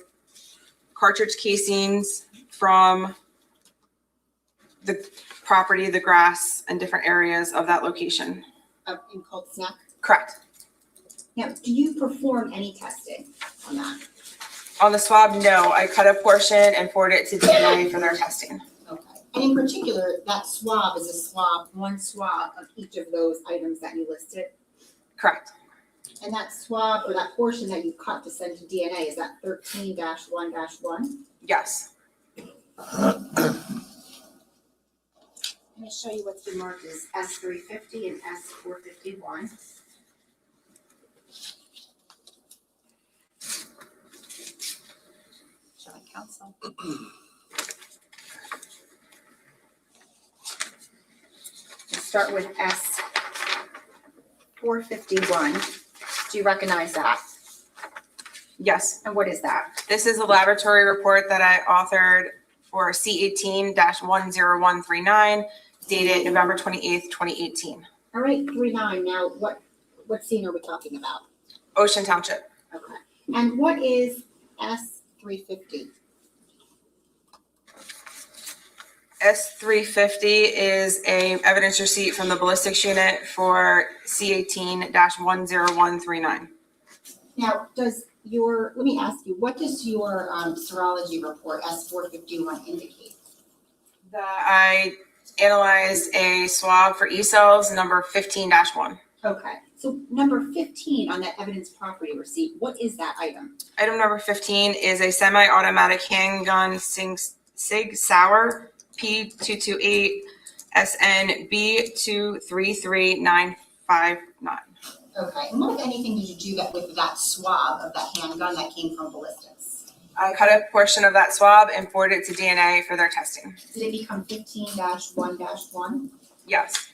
cartridge casings from the property, the grass, and different areas of that location. In Colts Neck? Correct. Now, do you perform any testing on that? On the swab, no. I cut a portion and forwarded it to DNA for their testing. Okay. And in particular, that swab is a swab, one swab of each of those items that you listed? Correct. And that swab or that portion that you cut to send to DNA, is that 13-1-1? Yes. I'm going to show you what's been marked as S350 and S451. Showing council. Let's start with S451. Do you recognize that? Yes. And what is that? This is a laboratory report that I authored for C18-10139, dated November 28th, 2018. All right, 39. Now, what scene are we talking about? Ocean Township. Okay. And what is S350? S350 is a evidence receipt from the ballistics unit for C18-10139. Now, let me ask you, what does your serology report S451 indicate? That I analyzed a swab for E-cells number 15-1. Okay, so number 15 on that evidence property receipt, what is that item? Item number 15 is a semi-automatic handgun Sig Sauer P228 SN B233959. Okay, and what, if anything, did you do with that swab of that handgun that came from ballistics? I cut a portion of that swab and forwarded it to DNA for their testing. Did it become 15-1-1? Yes.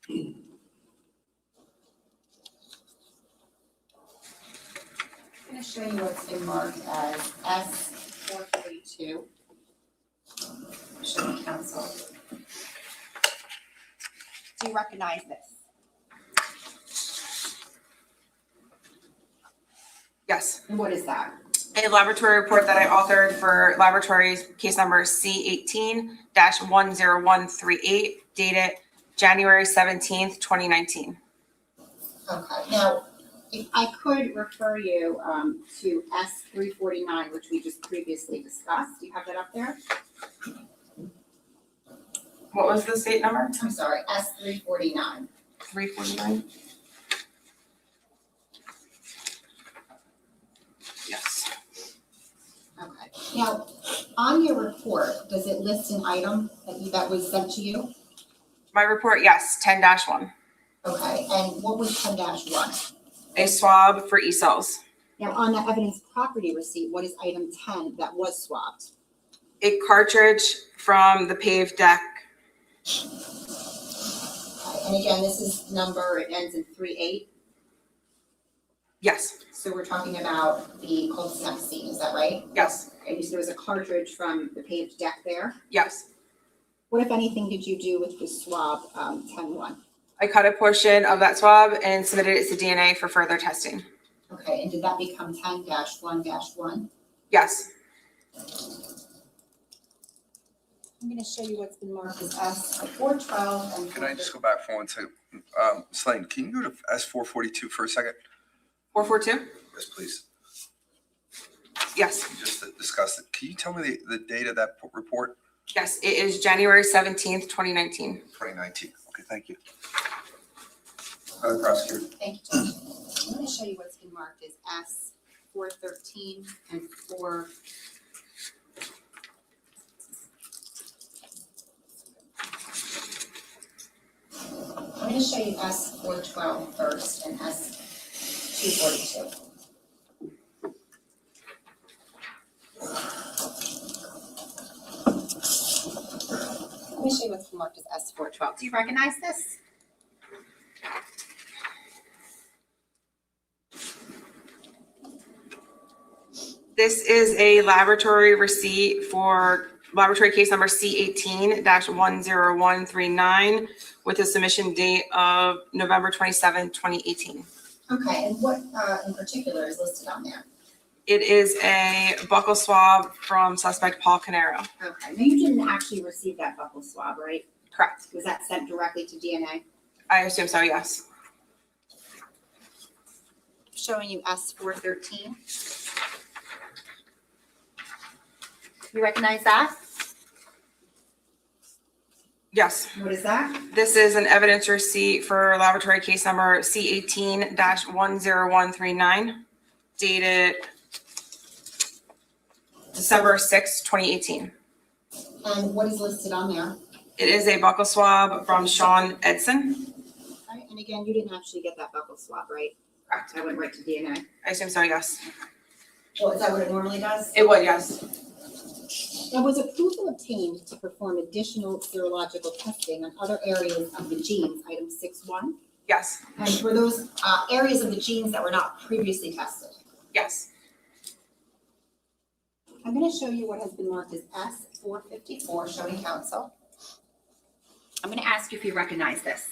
I'm going to show you what's been marked as S432. Showing council. Do you recognize this? Yes. And what is that? A laboratory report that I authored for laboratory case number C18-10138, dated January 17th, 2019. Okay, now, if I could refer you to S349, which we just previously discussed. Do you have that up there? What was the state number? I'm sorry, S349. 349? Yes. Okay, now, on your report, does it list an item that was sent to you? My report, yes, 10-1. Okay, and what was 10-1? A swab for E-cells. Now, on the evidence property receipt, what is item 10 that was swapped? A cartridge from the paved deck. And again, this is number, it ends in 38. Yes, So we're talking about the Colts Neck scene, is that right? yes, And you said there was a cartridge from the paved deck there. yes. What, if anything, did you do with the swab 10-1? I cut a portion of that swab and submitted it to DNA for further testing. Okay, and did that become 10-1-1? Yes. I'm going to show you what's been marked as S412 and. Can I just go back for 1 second? Slane, can you go to S442 for a second? 442? Yes, please. Yes, Just to discuss it. Can you tell me the date of that report? yes. It is January 17th, 2019. 2019. Okay, thank you. Prosecutor. Thank you, Judge. I'm going to show you what's been marked as S413 and 4. I'm going to show you S412 first and S242. Let me show you what's been marked as S412. Do you recognize this? This is a laboratory receipt for laboratory case number C18-10139 with a submission date of November 27, 2018. Okay, and what in particular is listed on there? It is a buccal swab from suspect Paul Caneiro. Okay, now you didn't actually receive that buccal swab, right? Correct. Was that sent directly to DNA? I assume so, yes. Showing you S413. You recognize that? Yes. What is that? This is an evidence receipt for laboratory case number C18-10139 dated December 6, 2018. And what is listed on there? It is a buccal swab from Sean Edson. Okay, and again, you didn't actually get that buccal swab, right? Correct. I went right to DNA. I assume so, yes. Well, is that what it normally does? It would, yes. Now, was approval obtained to perform additional serological testing on other areas of the genes, item 6-1? Yes, And for those areas of the genes that were not previously tested? yes. I'm going to show you what has been marked as S454, showing counsel. I'm going to ask you if you recognize this.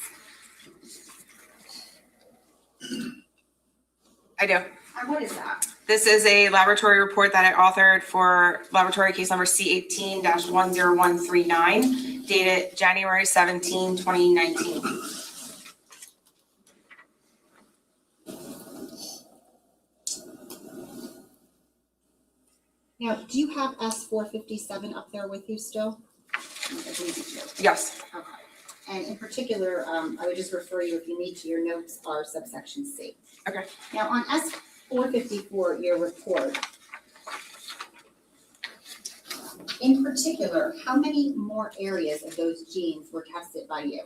I do. And what is that? This is a laboratory report that I authored for laboratory case number C18-10139 dated January 17, 2019. Now, do you have S457 up there with you still? I believe you do. Yes, Okay. And in particular, I would just refer you, if you need to, your notes are subsection C. Okay. Now, on S454, your report, in particular, how many more areas of those genes were tested by you?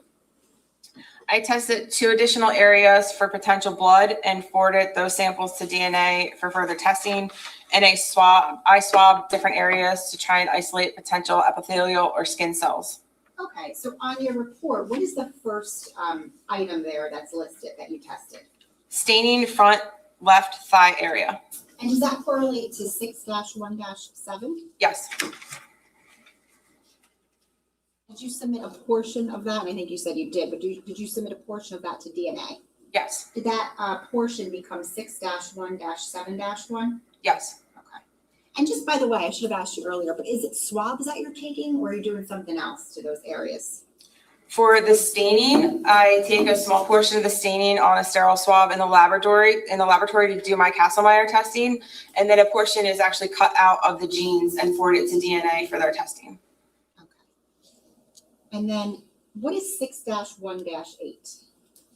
I tested 2 additional areas for potential blood and forwarded those samples to DNA for further testing. And I swabbed different areas to try and isolate potential epithelial or skin cells. Okay, so on your report, what is the first item there that's listed that you tested? Staining front left thigh area. And does that correlate to 6-1-7? Yes, Did you submit a portion of that? And I think you said you did, but did you submit a portion of that to DNA? yes, Did that portion become 6-1-7-1? yes. Okay. And just by the way, I should have asked you earlier, but is it swabs that you're taking or are you doing something else to those areas? For the staining, I take a small portion of the staining on a sterile swab in the laboratory to do my Kastle-Meyer testing. And then a portion is actually cut out of the genes and forwarded to DNA for their testing. Okay. And then what is 6-1-8?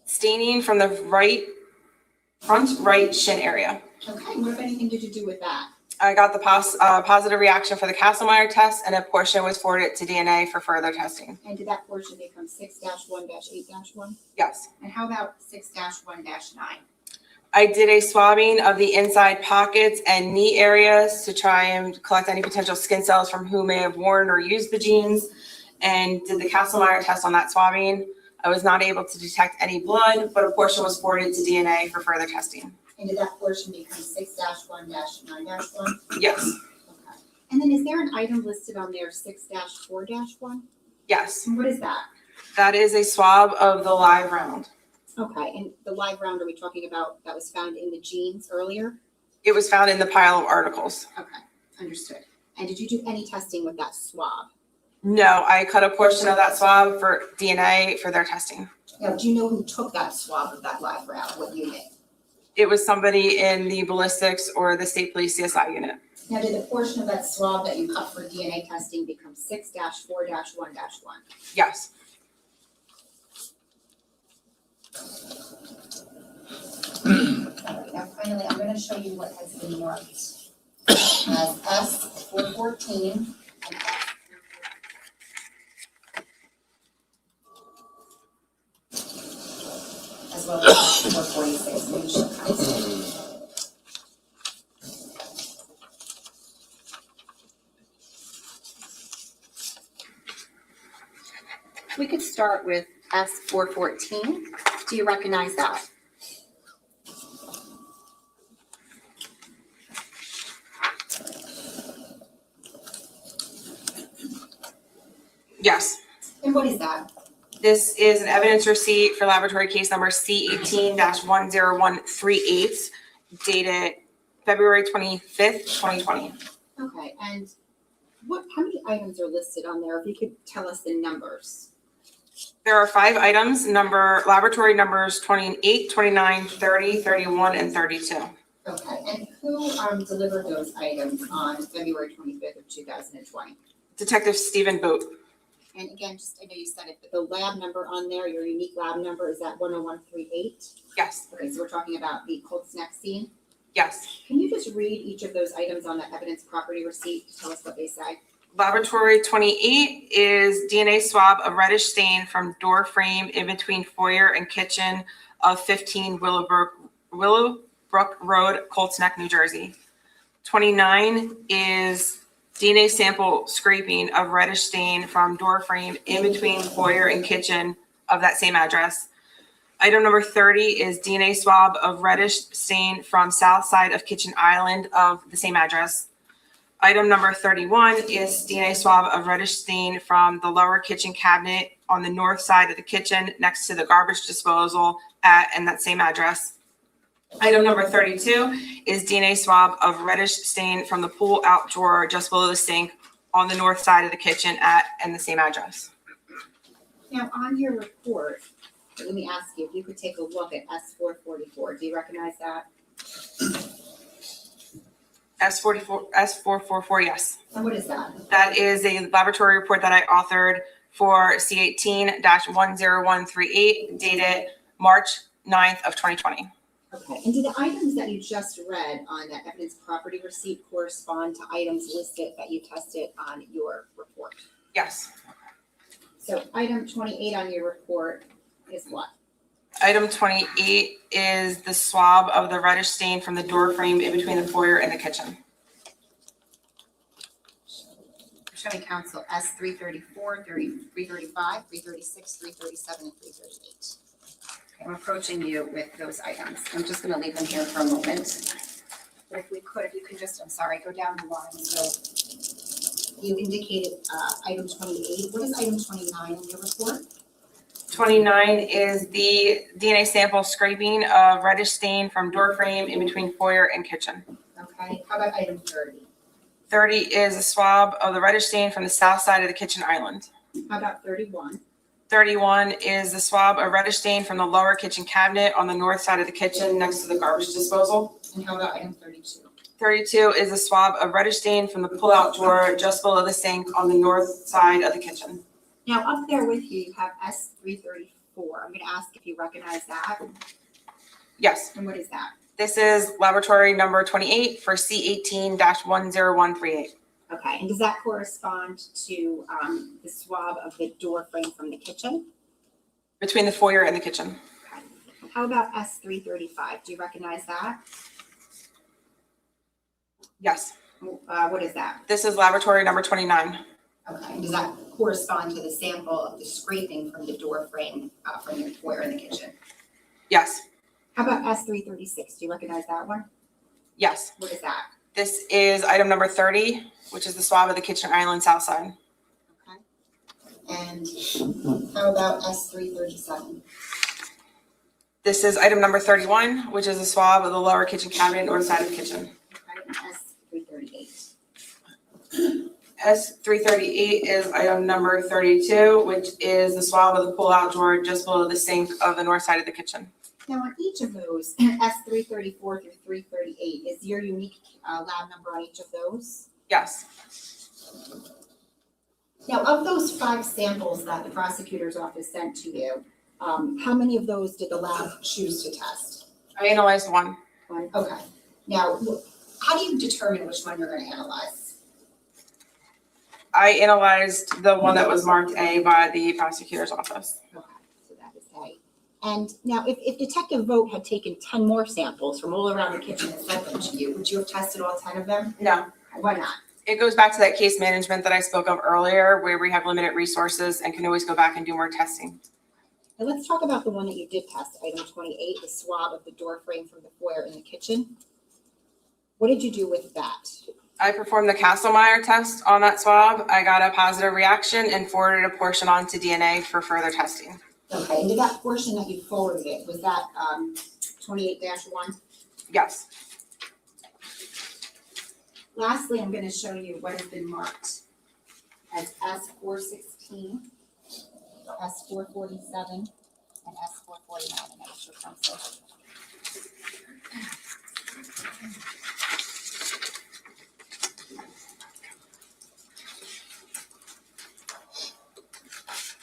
Staining from the front right shin area. Okay, what if anything did you do with that? I got the positive reaction for the Kastle-Meyer test, and a portion was forwarded to DNA for further testing. And did that portion become 6-1-8-1? Yes. And how about 6-1-9? I did a swabbing of the inside pockets and knee areas to try and collect any potential skin cells from who may have worn or used the jeans, and did the Kastle-Meyer test on that swabbing. I was not able to detect any blood, but a portion was forwarded to DNA for further testing. And did that portion become 6-1-9-1? Yes, Okay. And then is there an item listed on there, 6-4-1? yes. And what is that? That is a swab of the live round. Okay, and the live round, are we talking about that was found in the jeans earlier? It was found in the pile of articles. Okay, understood. And did you do any testing with that swab? No, I cut a portion of that swab for DNA for their testing. Now, do you know who took that swab of that live round? What unit? It was somebody in the ballistics or the state police CSI unit. Now, did the portion of that swab that you cut for DNA testing become 6-4-1-1? Yes. Now, finally, I'm gonna show you what has been marked as S-414 and as well as S-446. Let me show you. We could start with S-414. Do you recognize that? Yes. And what is that? This is an evidence receipt for laboratory case number C18-10138, dated February 25th, 2020. Okay, and how many items are listed on there? If you could tell us the numbers. There are 5 items, laboratory numbers 28, 29, 30, 31, and 32. Okay, and who delivered those items on February 25th of 2020? Detective Stephen Boot. And again, just, I know you said it, but the lab number on there, your unique lab number, is that 10138? Yes, Okay, so we're talking about the Colts Neck scene. yes. Can you just read each of those items on the evidence property receipt? Tell us what they say. Laboratory 28 is DNA swab of reddish stain from door frame in between foyer and kitchen of 15 Willowbrook Road, Colts Neck, New Jersey. 29 is DNA sample scraping of reddish stain from door frame in between foyer and kitchen of that same address. Item number 30 is DNA swab of reddish stain from south side of kitchen island of the same address. Item number 31 is DNA swab of reddish stain from the lower kitchen cabinet on the north side of the kitchen next to the garbage disposal and that same address. Item number 32 is DNA swab of reddish stain from the pull out drawer just below the sink on the north side of the kitchen and the same address. Now, on your report, let me ask you, if you could take a look at S-444. Do you recognize that? S444, yes. And what is that? That is a laboratory report that I authored for C18-10138 dated March 9th of 2020. Okay, and do the items that you just read on that evidence property receipt correspond to items listed that you tested on your report? Yes. So item 28 on your report is what? Item 28 is the swab of the reddish stain from the door frame in between the foyer and the kitchen. Show me council S-334, 335, 336, 337, and 338. I'm approaching you with those items. I'm just going to leave them here for a moment. But if you could just, I'm sorry, go down the line. So you indicated item 28. What is item 29 in your report? 29 is the DNA sample scraping of reddish stain from door frame in between foyer and kitchen. Okay, how about item 30? 30 is a swab of the reddish stain from the south side of the kitchen island. How about 31? 31 is the swab of reddish stain from the lower kitchen cabinet on the north side of the kitchen next to the garbage disposal. And how about item 32? 32 is a swab of reddish stain from the pull-out drawer just below the sink on the north side of the kitchen. Now up there with you, you have S-334. I'm going to ask if you recognize that. Yes, And what is that? this is laboratory number 28 for C18-10138. Okay, and does that correspond to the swab of the door frame from the kitchen? Between the foyer and the kitchen. How about S335? Do you recognize that? Yes, What is that? this is laboratory number 29. Okay, and does that correspond to the sample of the scraping from the door frame from the foyer in the kitchen? Yes, How about S336? Do you recognize that one? yes. What is that? This is item number 30, which is the swab of the kitchen island south side. Okay. And how about S337? This is item number 31, which is a swab of the lower kitchen cabinet north side of the kitchen. Okay, and S338. S338 is item number 32, which is the swab of the pull-out drawer just below the sink of the north side of the kitchen. Now, on each of those, S334 through 338, is your unique lab number on each of those? Yes, Now, of those 5 samples that the prosecutor's office sent to you, how many of those did the lab choose to test? I analyzed one. One. Okay. Now, how do you determine which one you're going to analyze? I analyzed the one that was marked A by the prosecutor's office. Okay, so that is A. And now, if Detective Vogt had taken 10 more samples from all around the kitchen and sent them to you, would you have tested all 10 of them? No, Why not? it goes back to that case management that I spoke of earlier, where we have limited resources and can always go back and do more testing. Now, let's talk about the one that you did test, item 28, the swab of the door frame from the foyer in the kitchen. What did you do with that? I performed the Castlemeyer test on that swab. I got a positive reaction and forwarded a portion on to DNA for further testing. Okay, and did that portion that you forwarded it, was that 28-1? Yes. Lastly, I'm going to show you what has been marked as S416, S447, and S449, and that's your counsel.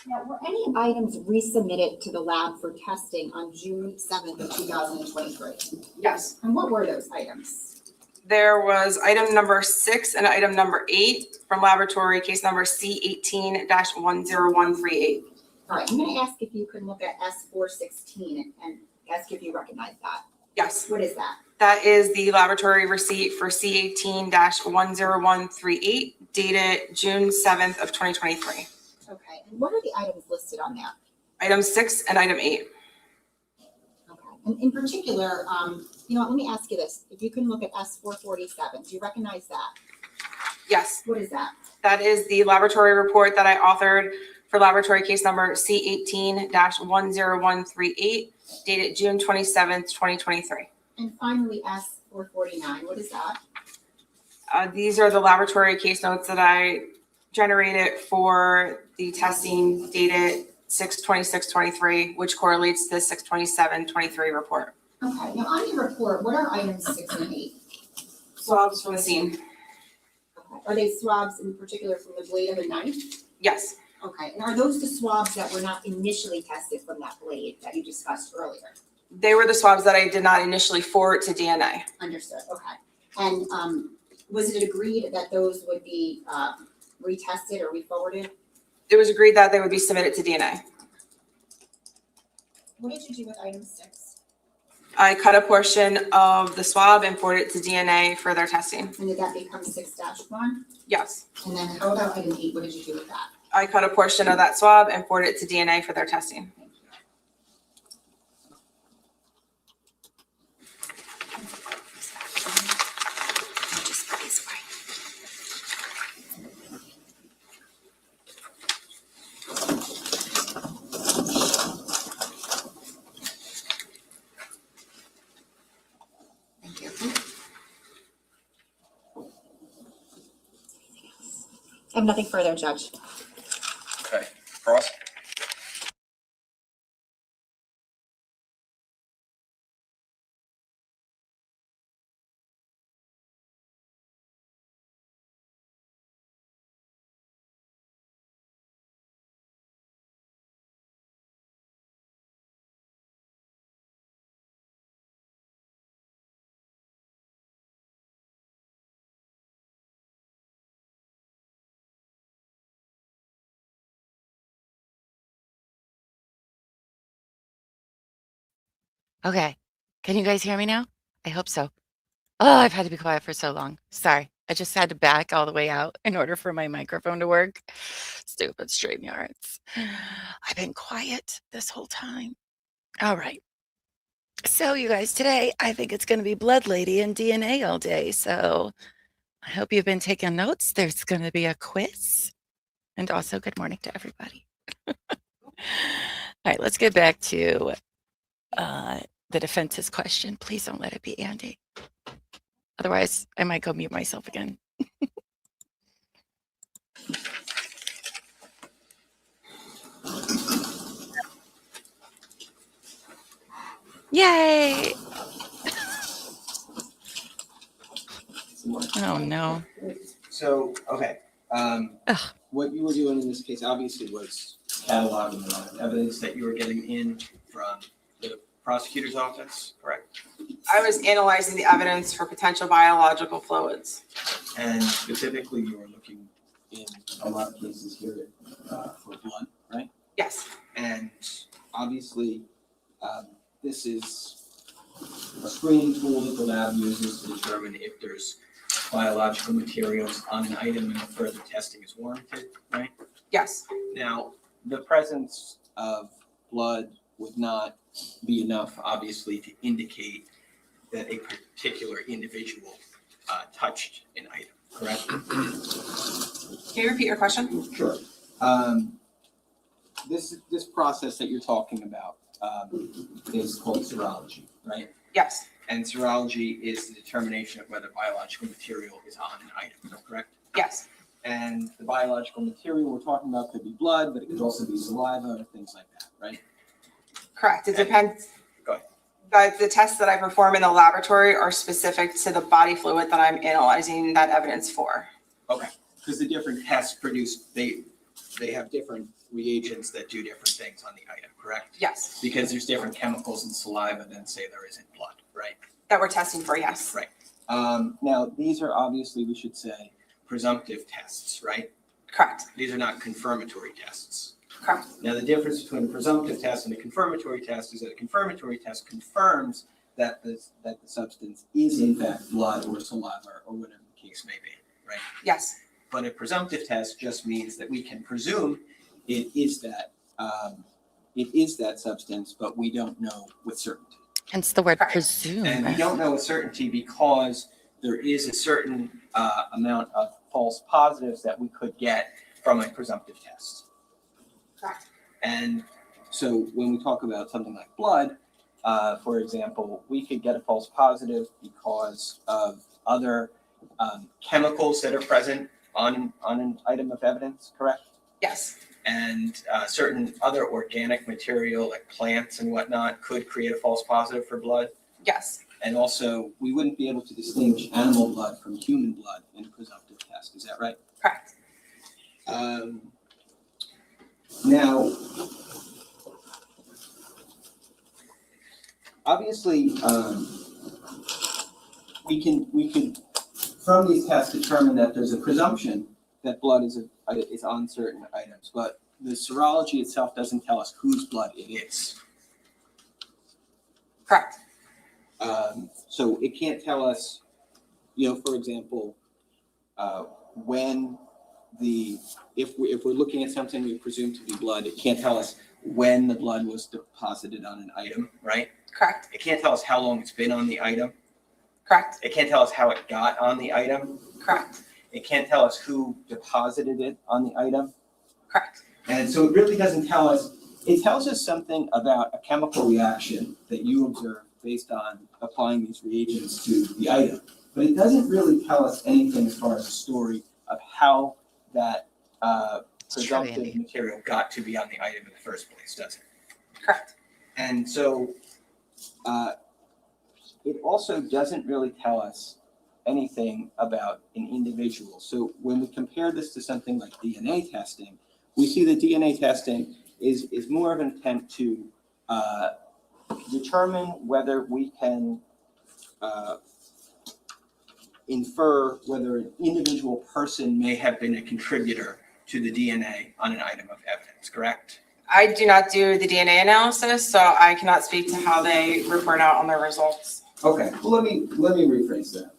Now, were any items resubmitted to the lab for testing on June 7th of 2023? Yes. And what were those items? There was item number 6 and item number 8 from laboratory case number C18-10138. All right, I'm going to ask if you can look at S416 and ask if you recognize that. Yes, What is that? that is the laboratory receipt for C18-10138 dated June 7th of 2023. Okay, and what are the items listed on there? Item 6 and item 8. Okay, and in particular, let me ask you this. If you can look at S447, do you recognize that? Yes, What is that? that is the laboratory report that I authored for laboratory case number C18-10138 dated June 27th, 2023. And finally, S449, what is that? These are the laboratory case notes that I generated for the testing dated 6/26/23, which correlates to the 6/27/23 report. Okay, now on your report, what are items 6 and 8? Swabs from the scene. Okay. Are they swabs in particular from the blade of a knife? Yes, Okay, and are those the swabs that were not initially tested from that blade that you discussed earlier? they were the swabs that I did not initially forward to DNA. Understood, okay. And was it agreed that those would be retested or re-forwarded? It was agreed that they would be submitted to DNA. What did you do with item 6? I cut a portion of the swab and forwarded it to DNA for their testing. And did that become 6-1? Yes, And then how about item 8? What did you do with that? I cut a portion of that swab and forwarded it to DNA for their testing. Thank you. Just put these away. Thank you. I have nothing further, Judge. Okay, Cross? Okay. Can you guys hear me now? I hope so. Oh, I've had to be quiet for so long. Sorry. I just had to back all the way out in order for my microphone to work. Stupid StreamYards. I've been quiet this whole time. All right. So, you guys, today I think it's going to be Blood Lady and DNA all day. So, I hope you've been taking notes. There's going to be a quiz. And also, good morning to everybody. All right, let's get back to the defense's question. Please don't let it be Andy. Otherwise, I might go mute myself again. Yay! Oh, no. So, okay, Ugh. what you were doing in this case obviously was cataloging a lot of evidence that you were getting in from the prosecutor's office, correct? I was analyzing the evidence for potential biological fluids. And specifically, you were looking in a lot of cases here for blood, right? Yes, And obviously, this is a screening tool that the lab uses to determine if there's biological materials on an item and if further testing is warranted, right? yes, Now, the presence of blood would not be enough, obviously, to indicate that a particular individual touched an item, correct? can you repeat your question? Sure. This process that you're talking about is called serology, right? Yes, And serology is the determination of whether biological material is on an item, correct? yes, And the biological material we're talking about could be blood, but it could also be saliva or things like that, right? correct. It depends. Go ahead. But the tests that I perform in the laboratory are specific to the body fluid that I'm analyzing that evidence for. Okay, because the different tests produce, they have different reagents that do different things on the item, correct? Yes, Because there's different chemicals in saliva than say there is in blood, right? that we're testing for, yes. Right. Now, these are obviously, we should say, presumptive tests, right? Correct, These are not confirmatory tests. correct, Now, the difference between a presumptive test and a confirmatory test is that a confirmatory test confirms that the substance is in fact blood or saliva or whatever the case may be, right? yes, But a presumptive test just means that we can presume it is that substance, but we don't know with certainty. Hence the word Correct. presume. And we don't know with certainty because there is a certain amount of false positives that we could get from a presumptive test. correct, And so when we talk about something like blood, for example, we could get a false positive because of other chemicals that are present on an item of evidence, correct? yes, And certain other organic material like plants and whatnot could create a false positive for blood. yes, And also, we wouldn't be able to distinguish animal blood from human blood in a presumptive test. Is that right? correct, Now, obviously, we can from these tests determine that there's a presumption that blood is on certain items, but the serology itself doesn't tell us whose blood it is. correct, So it can't tell us, for example, if we're looking at something we presume to be blood, it can't tell us when the blood was deposited on an item, right? correct, It can't tell us how long it's been on the item. correct, It can't tell us how it got on the item. correct, It can't tell us who deposited it on the item. correct, And so it really doesn't tell us, it tells us something about a chemical reaction that you observe based on applying these reagents to the item. But it doesn't really tell us anything as far as the story of how that presumptive material got to be on the item in the first place, does it? correct, And so it also doesn't really tell us anything about an individual. So when we compare this to something like DNA testing, we see that DNA testing is more of an attempt to determine whether we can infer whether an individual person may have been a contributor to the DNA on an item of evidence, correct? I do not do the DNA analysis, so I cannot speak to how they report out on their results. Okay, well, let me rephrase that.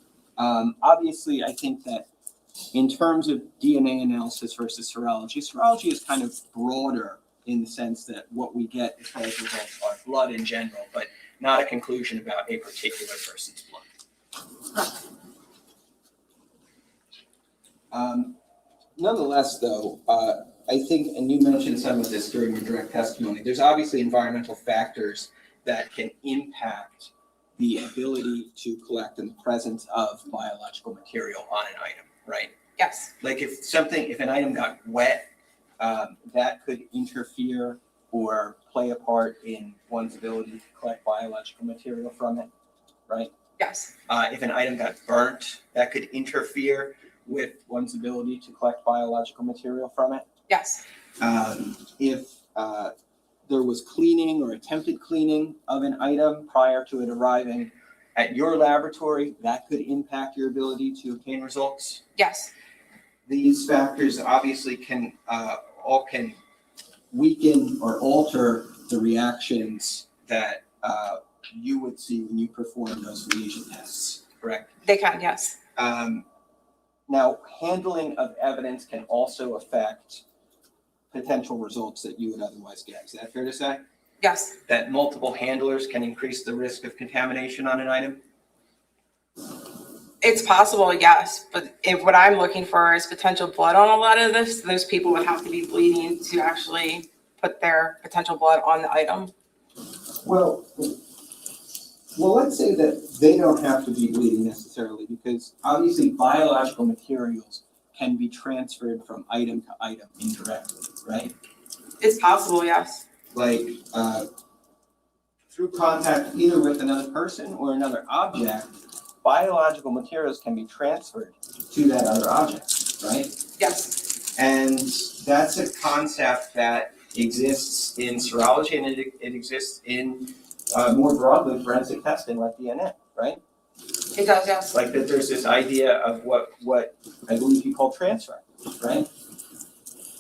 Obviously, I think that in terms of DNA analysis versus serology is kind of broader in the sense that what we get as far as results are blood in general, but not a conclusion about a particular person's blood. Nonetheless, though, I think, and you mentioned some of this during your direct testimony, there's obviously environmental factors that can impact the ability to collect in the presence of biological material on an item, right? Yes, Like if an item got wet, that could interfere or play a part in one's ability to collect biological material from it, right? yes, If an item got burnt, that could interfere with one's ability to collect biological material from it. yes, If there was cleaning or attempted cleaning of an item prior to it arriving at your laboratory, that could impact your ability to obtain results. yes, These factors obviously can weaken or alter the reactions that you would see when you perform those reagent tests, correct? they can, yes, Now, handling of evidence can also affect potential results that you would otherwise get. Is that fair to say? yes. That multiple handlers can increase the risk of contamination on an item? It's possible, yes, but if what I'm looking for is potential blood on a lot of this, those people would have to be bleeding to actually put their potential blood on the item. Well, let's say that they don't have to be bleeding necessarily, because obviously biological materials can be transferred from item to item indirectly, right? It's possible, yes, Like through contact either with another person or another object, biological materials can be transferred to that other object, right? yes, And that's a concept that exists in serology, and it exists in more broadly forensic testing like DNA, right? it does, yes. Like that there's this idea of what I believe you call transfer, right?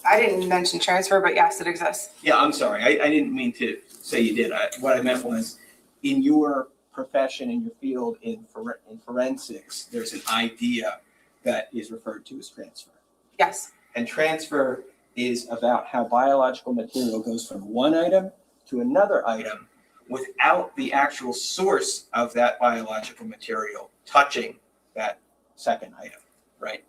I didn't mention transfer, but yes, it exists. Yeah, I'm sorry. I didn't mean to say you did. What I meant was in your profession, in your field, in forensics, there's an idea that is referred to as transfer. Yes, And transfer is about how biological material goes from one item to another item without the actual source of that biological material touching that second item, right?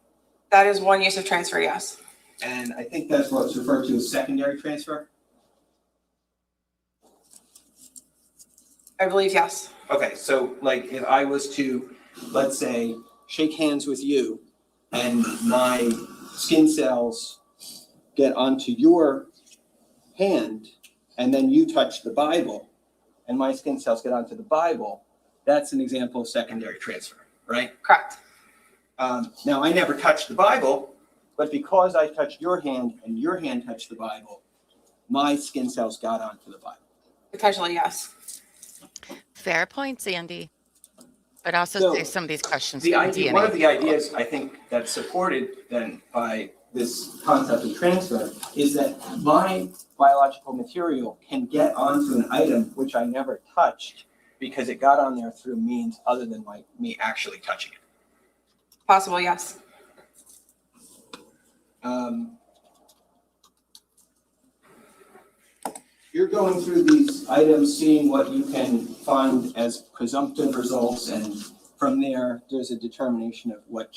that is one use of transfer, yes. And I think that's what's referred to as secondary transfer. I believe, yes, Okay, so like if I was to, let's say, shake hands with you and my skin cells get onto your hand and then you touch the Bible and my skin cells get onto the Bible, that's an example of secondary transfer, right? correct, Now, I never touched the Bible, but because I touched your hand and your hand touched the Bible, my skin cells got onto the Bible. potentially, yes. Fair point, Sandy. But also So, say some of these questions. The from idea, DNA. one of the ideas I think that's supported then by this concept of transfer is that my biological material can get onto an item which I never touched because it got on there through means other than me actually touching it. Possible, yes. You're going through these items, seeing what you can find as presumptive results, and from there, there's a determination of what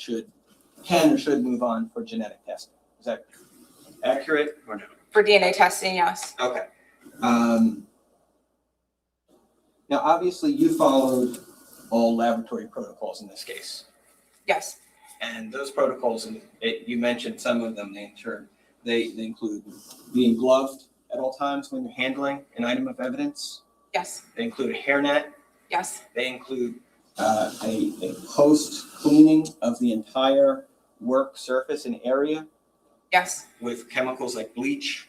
can or should move on for genetic testing. Is that accurate or no? For DNA testing, yes, Okay. Now, obviously, you followed all laboratory protocols in this case. yes, And those protocols, and you mentioned some of them, they include being gloved at all times when you're handling an item of evidence. yes, They include a hairnet. yes, They include a post-cleaning of the entire work surface and area yes, with chemicals like bleach.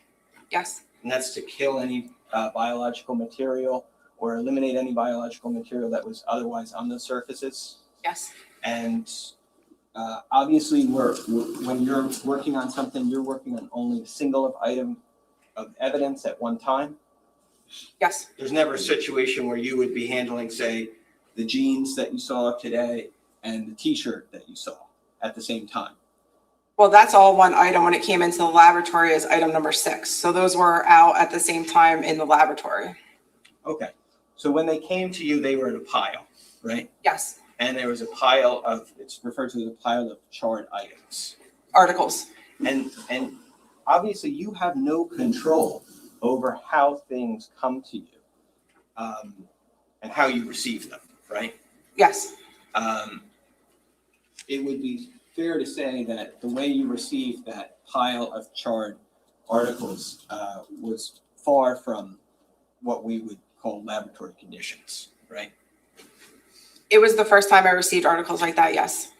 yes, And that's to kill any biological material or eliminate any biological material that was otherwise on those surfaces. yes, And obviously, when you're working on something, you're working on only a single item of evidence at one time? Yes, There's never a situation where you would be handling, say, the jeans that you saw today and the t-shirt that you saw at the same time? well, that's all one item when it came into the laboratory as item number 6. So those were out at the same time in the laboratory. Okay, so when they came to you, they were in a pile, right? Yes, And there was a pile of, it's referred to as a pile of charred items. articles. And obviously you have no control over how things come to you, and how you receive them, right? Yes, It would be fair to say that the way you received that pile of charred articles was far from what we would call laboratory conditions, right? it was the first time I received articles like that, yes.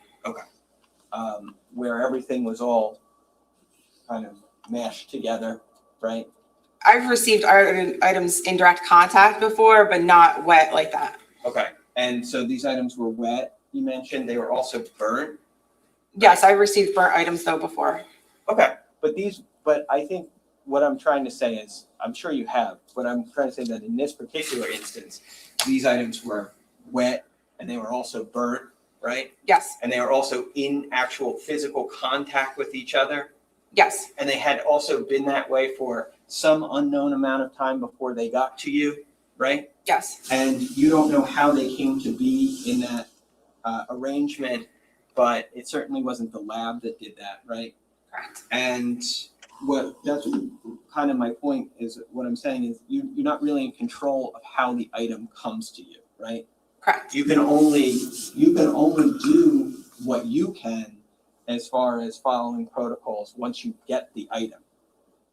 Where everything was all kind of mashed together, right? I've received items in direct contact before, but not wet like that. Okay, and so these items were wet, you mentioned, they were also burnt? Yes, I received burnt items though before. Okay, but I think what I'm trying to say is, I'm sure you have, but I'm trying to say that in this particular instance, these items were wet and they were also burnt, right? Yes, And they were also in actual physical contact with each other. yes, And they had also been that way for some unknown amount of time before they got to you, right? yes, And you don't know how they came to be in that arrangement, but it certainly wasn't the lab that did that, right? correct. And that's kind of my point is, what I'm saying is you're not really in control of how the item comes to you, right? Correct. You can only do what you can as far as following protocols once you get the item,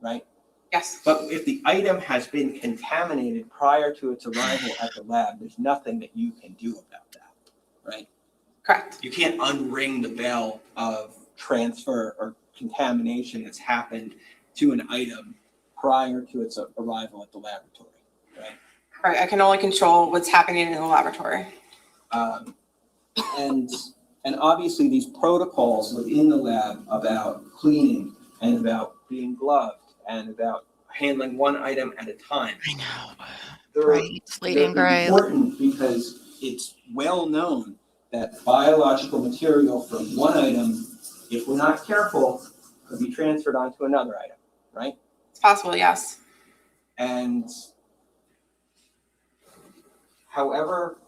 right? Yes, But if the item has been contaminated prior to its arrival at the lab, there's nothing that you can do about that, right? correct. You can't unring the bell of transfer or contamination that's happened to an item prior to its arrival at the laboratory, right? Right, I can only control what's happening in the laboratory. And obviously these protocols within the lab about cleaning and about being gloved and about handling one item at a time. I know. They're, Right, leading they're gray. important because it's well known that biological material from one item, if we're not careful, could be transferred onto another item, right? It's possible, yes. And however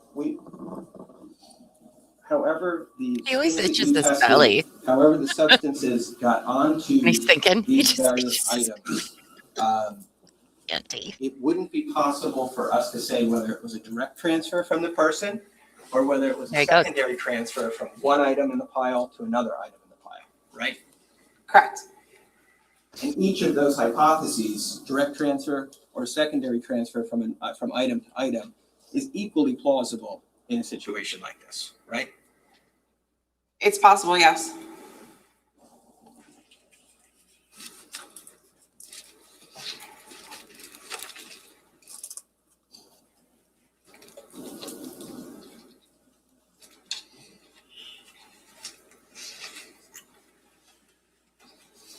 the He always things that itches you his tested, belly. however the substances got onto And he's thinking. He these just various itches his items, empty. it wouldn't be possible for us to say whether it was a direct transfer from the person or whether it was There a you go. secondary transfer from one item in the pile to another item in the pile, right? Correct. And each of those hypotheses, direct transfer or secondary transfer from item to item, is equally plausible in a situation like this, right? It's possible, yes.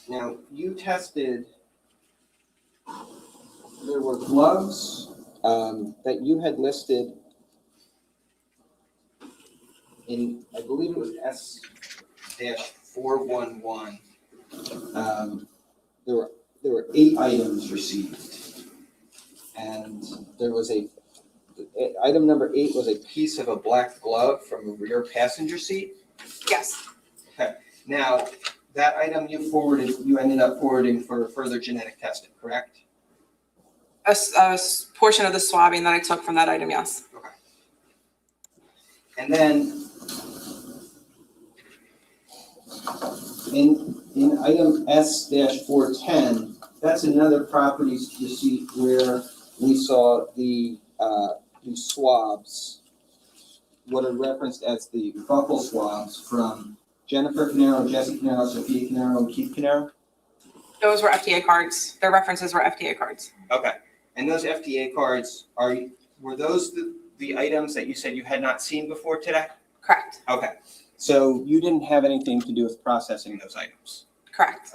Now, you tested, there were gloves that you had listed in, I believe it was S-411. There were 8 items received. And there was item number 8 was a piece of a black glove from a rear passenger seat. Yes, Okay, now, that item you ended up forwarding for further genetic testing, correct? a portion of the swabbing that I took from that item, yes. Okay. And then in item S-410, that's another properties receipt where we saw the swabs, what are referenced as the buccal swabs from Jennifer Caneiro, Jesse Caneiro, Sophia Caneiro, and Keith Caneiro. Those were FDA cards. Their references were FDA cards. Okay, and those FDA cards, were those the items that you said you had not seen before today? Correct, Okay, so you didn't have anything to do with processing those items? correct.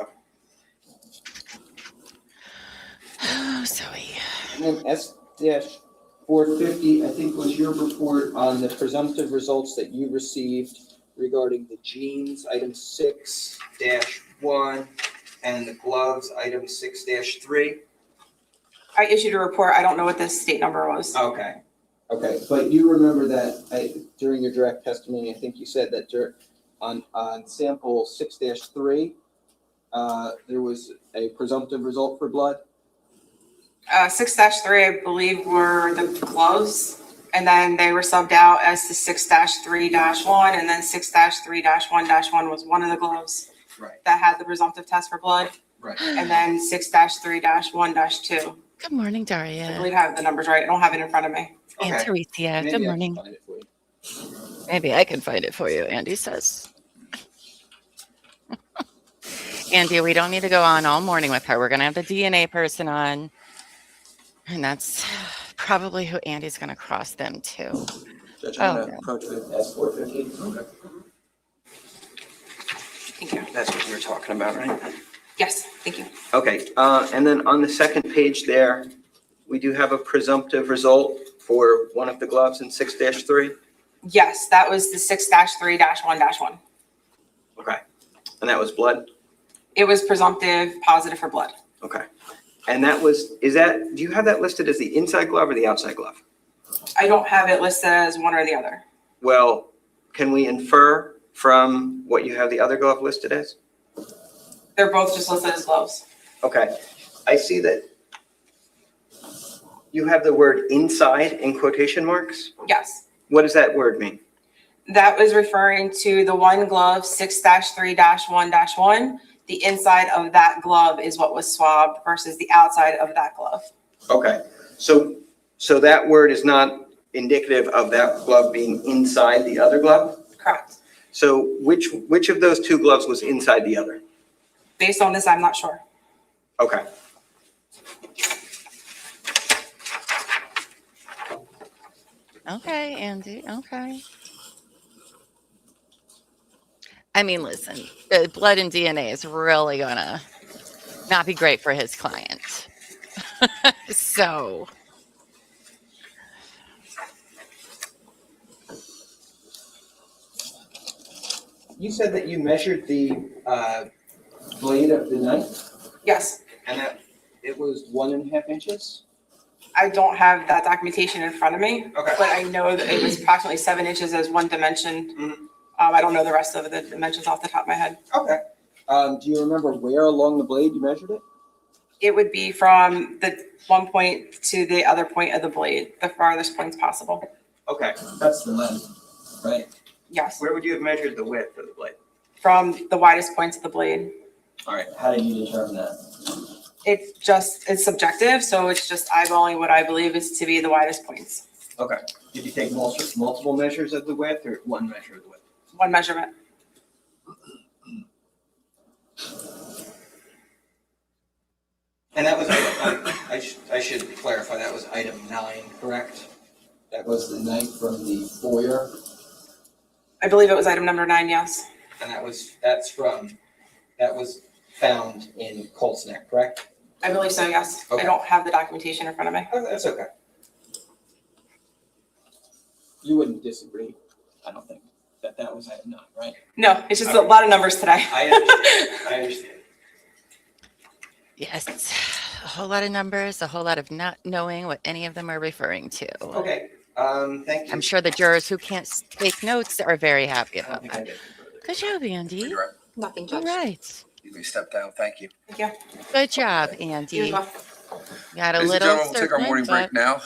Oh, Zoe. And then S-450, I think was your report on the presumptive results that you received regarding the jeans, item 6-1, and the gloves, item 6-3. I issued a report. I don't know what the state number was. Okay. Okay, but you remember that during your direct testimony, I think you said that on sample 6-3, there was a presumptive result for blood? 6-3, I believe, were the gloves, and then they were subbed out as the 6-3-1, and then 6-3-1-1 was one of the gloves Right. that had the presumptive test for blood, Right. and then 6-3-1-2. Good morning, I Daria. believe I have the numbers right. I don't have it in front of me. And Okay. Teresa. Maybe Good I can morning. find it for you. Maybe I can find it for you, Andy says. Andy, we don't need to go on all morning with her. We're going to have the DNA person on. And that's probably who Andy's going to cross them to. Judge, Oh, I'm gonna no. approach with S-450. Okay. Thank you. That's what you were talking about, right? Yes, thank you. Okay, and then on the second page there, we do have a presumptive result for one of the gloves in 6-3. Yes, that was the 6-3-1-1. Okay, and that was blood? It was presumptive positive for blood. Okay. And that was, do you have that listed as the inside glove or the outside glove? I don't have it listed as one or the other. Well, can we infer from what you have the other glove listed as? They're both just listed as gloves. Okay, I see that you have the word inside in quotation marks. Yes. What does that word mean? That was referring to the one glove, 6-3-1-1. The inside of that glove is what was swabbed versus the outside of that glove. Okay, so that word is not indicative of that glove being inside the other glove? Correct. So which of those two gloves was inside the other? Based on this, I'm not sure. Okay. Okay, Andy. Okay. I mean, listen, blood and DNA is really going to not be great for his client. So. You said that you measured the blade of the knife Yes. and that it was 1.5 inches? I don't have that documentation in front of me, Okay. but I know that it was approximately 7 inches as one dimension. Mhm. I don't know the rest of the dimensions off the top of my head. Okay. Do you remember where along the blade you measured it? It would be from the one point to the other point of the blade, the farthest points possible. Okay, that's the length, right? Yes, Where would you have measured the width of the blade? from the widest points of the blade. All right, how did you determine that? It's subjective, so it's just eyeballing what I believe is to be the widest points. Okay. Did you take multiple measures of the width or one measure of the width? One measurement. And that was, I should clarify, that was item 9, correct? That was the knife from the foyer, I believe it was item number 9, yes. and that was found in Colts Neck, correct? I believe so, yes. I Okay. don't have the documentation in front of me. Oh, that's okay. You wouldn't disagree, I don't think, that was item 9, right? No, it's just a lot of numbers today. I understand. Yes, a whole lot of numbers, a whole lot of not knowing what any of them are referring to. Okay, thank you. I'm sure the jurors who can't take notes are very happy I don't about think I that. did further. Good job, Andy. You're right. Nothing, All Judge. right. You may step down. Thank you. Thank you. Good job, You as Andy. well. Got a Ladies and little gentlemen, we'll take our morning serpent, break now.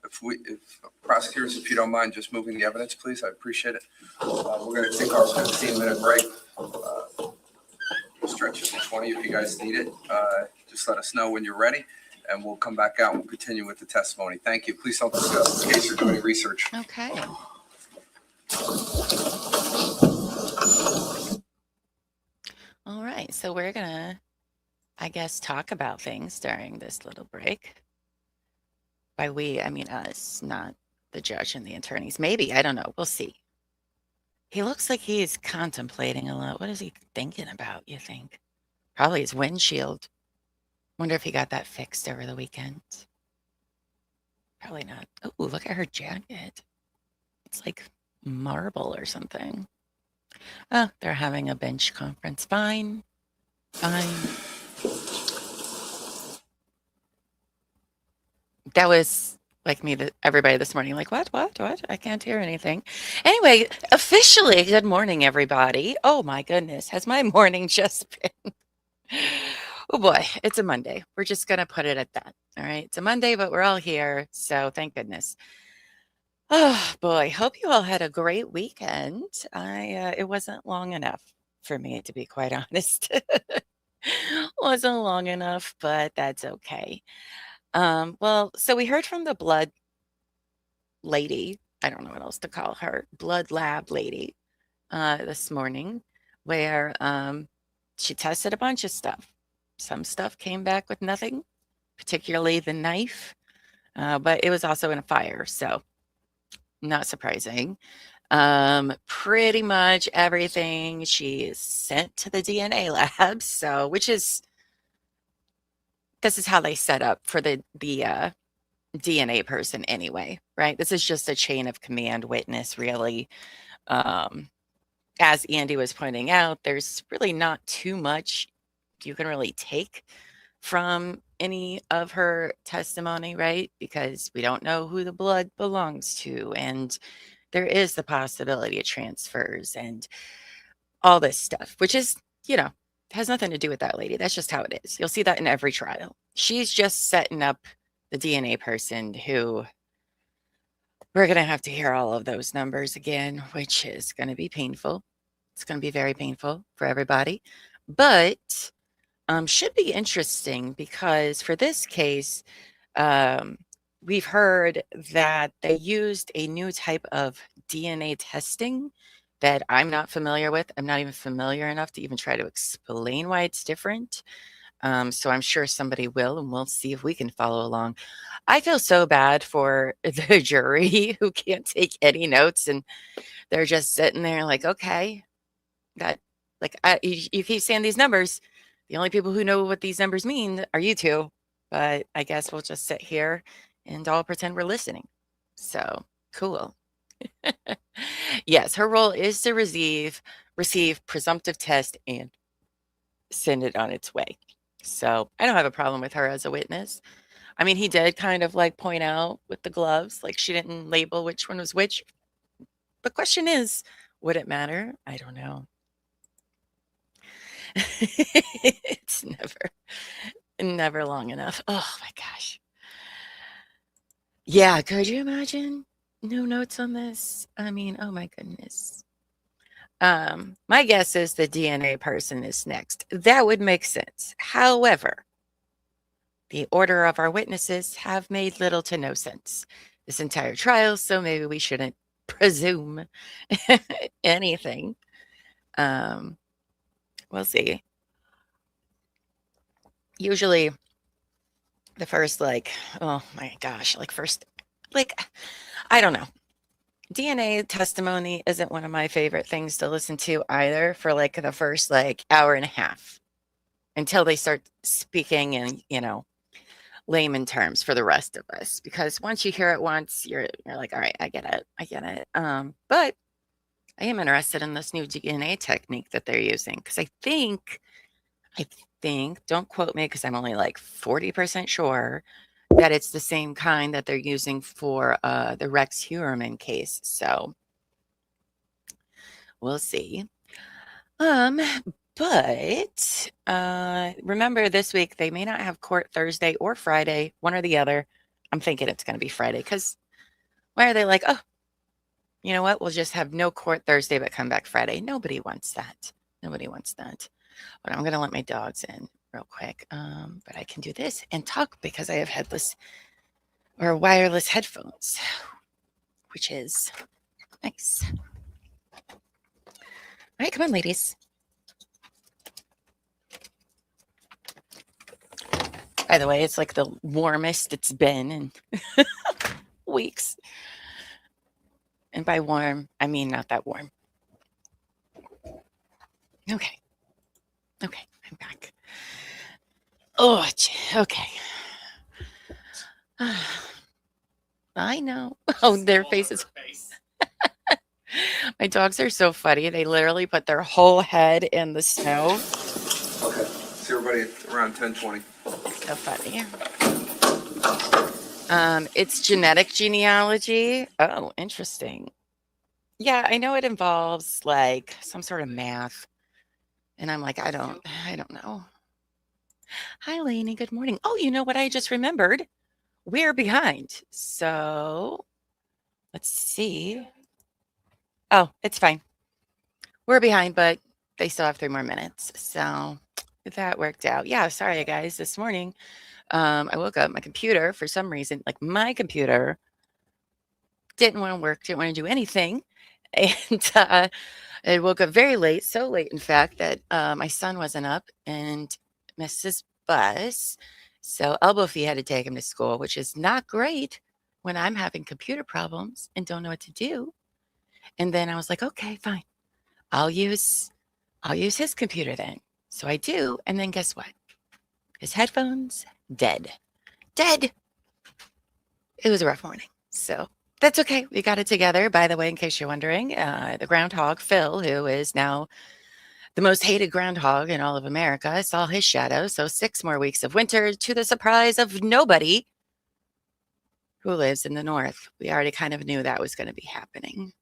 If prosecutors, if you don't mind just moving the evidence, please, I appreciate it. We're going to take our 15-minute break. Stretch it to 20 if you guys need it. Just let us know when you're ready, and we'll come back out and we'll continue with the testimony. Thank you. Please don't discuss in case you're doing research. Okay. All right, so we're gonna, I guess, talk about things during this little break. By we, I mean us, not the judge and the attorneys. Maybe, I don't know. We'll see. He looks like he's contemplating a lot. What is he thinking about, you think? Probably his windshield. Wonder if he got that fixed over the weekend. Probably not. Oh, look at her jacket. It's like marble or something. Oh, they're having a bench conference. Fine. That was like me, everybody this morning, like, what? I can't hear anything. Anyway, officially, good morning, everybody. Oh my goodness, has my morning just been? Oh boy, it's a Monday. We're just going to put it at that. All right. It's a Monday, but we're all here. So thank goodness. Oh boy, hope you all had a great weekend. It wasn't long enough for me, to be quite honest. Wasn't long enough, but that's okay. Well, so we heard from the blood lady. I don't know what else to call her, blood lab lady, this morning, where she tested a bunch of stuff. Some stuff came back with nothing, particularly the knife, but it was also in a fire, so not surprising. Pretty much everything she sent to the DNA lab, so this is how they set up for the DNA person anyway, right? This is just a chain of command witness, really. As Andy was pointing out, there's really not too much you can really take from any of her testimony, right? Because we don't know who the blood belongs to, and there is the possibility of transfers and all this stuff, which is, has nothing to do with that lady. That's just how it is. You'll see that in every trial. She's just setting up the DNA person who we're going to have to hear all of those numbers again, which is going to be painful. It's going to be very painful for everybody, but should be interesting because for this case, we've heard that they used a new type of DNA testing that I'm not familiar with. I'm not even familiar enough to even try to explain why it's different. So I'm sure somebody will, and we'll see if we can follow along. I feel so bad for the jury who can't take any notes, and they're just sitting there like, okay, you keep saying these numbers. The only people who know what these numbers mean are you two, but I guess we'll just sit here and all pretend we're listening. So cool. Yes, her role is to receive presumptive test and send it on its way. So I don't have a problem with her as a witness. I mean, he did kind of like point out with the gloves, like she didn't label which one was which. The question is, would it matter? I don't know. It's never long enough. Oh my gosh. Yeah, could you imagine? No notes on this? I mean, oh my goodness. My guess is the DNA person is next. That would make sense. However, the order of our witnesses have made little to no sense this entire trial, so maybe we shouldn't presume anything. We'll see. Usually the first, oh my gosh, I don't know. DNA testimony isn't one of my favorite things to listen to either for the first hour and a half until they start speaking in, layman terms for the rest of us. Because once you hear it once, you're like, all right, I get it. But I am interested in this new DNA technique that they're using because I think, don't quote me because I'm only 40% sure that it's the same kind that they're using for the Rex Heuermann case. So we'll see. But remember this week, they may not have court Thursday or Friday, one or the other. I'm thinking it's going to be Friday because why are they like, oh, you know what? We'll just have no court Thursday, but come back Friday. Nobody wants that. Nobody wants that. But I'm going to let my dogs in real quick. But I can do this and talk because I have headless or wireless headphones, which is nice. All right, come on, ladies. By the way, it's the warmest it's been in weeks. And by warm, I mean not that warm. Okay, I'm back. Oh, okay. I know. Oh, their faces. My dogs are so funny. They literally put their whole head in the snow. Okay, see everybody at around 10:20. So funny. It's genetic genealogy. Oh, interesting. Yeah, I know it involves like some sort of math. And I'm like, I don't know. Hi, Lainey. Good morning. Oh, you know what I just remembered? We're behind. So let's see. Oh, it's fine. We're behind, but they still have 3 more minutes. So that worked out. Yeah, sorry, guys. This morning, I woke up, my computer, for some reason, like my computer didn't want to work, didn't want to do anything. And I woke up very late, so late, in fact, that my son wasn't up and missed his bus. So elbow fee had to take him to school, which is not great when I'm having computer problems and don't know what to do. And then I was like, okay, fine. I'll use his computer then. So I do, and then guess what? His headphones, dead. Dead. It was a rough morning. So that's okay. We got it together. By the way, in case you're wondering, the groundhog, Phil, who is now the most hated groundhog in all of America, saw his shadow. So 6 more weeks of winter to the surprise of nobody who lives in the north. We already kind of knew that was going to be happening.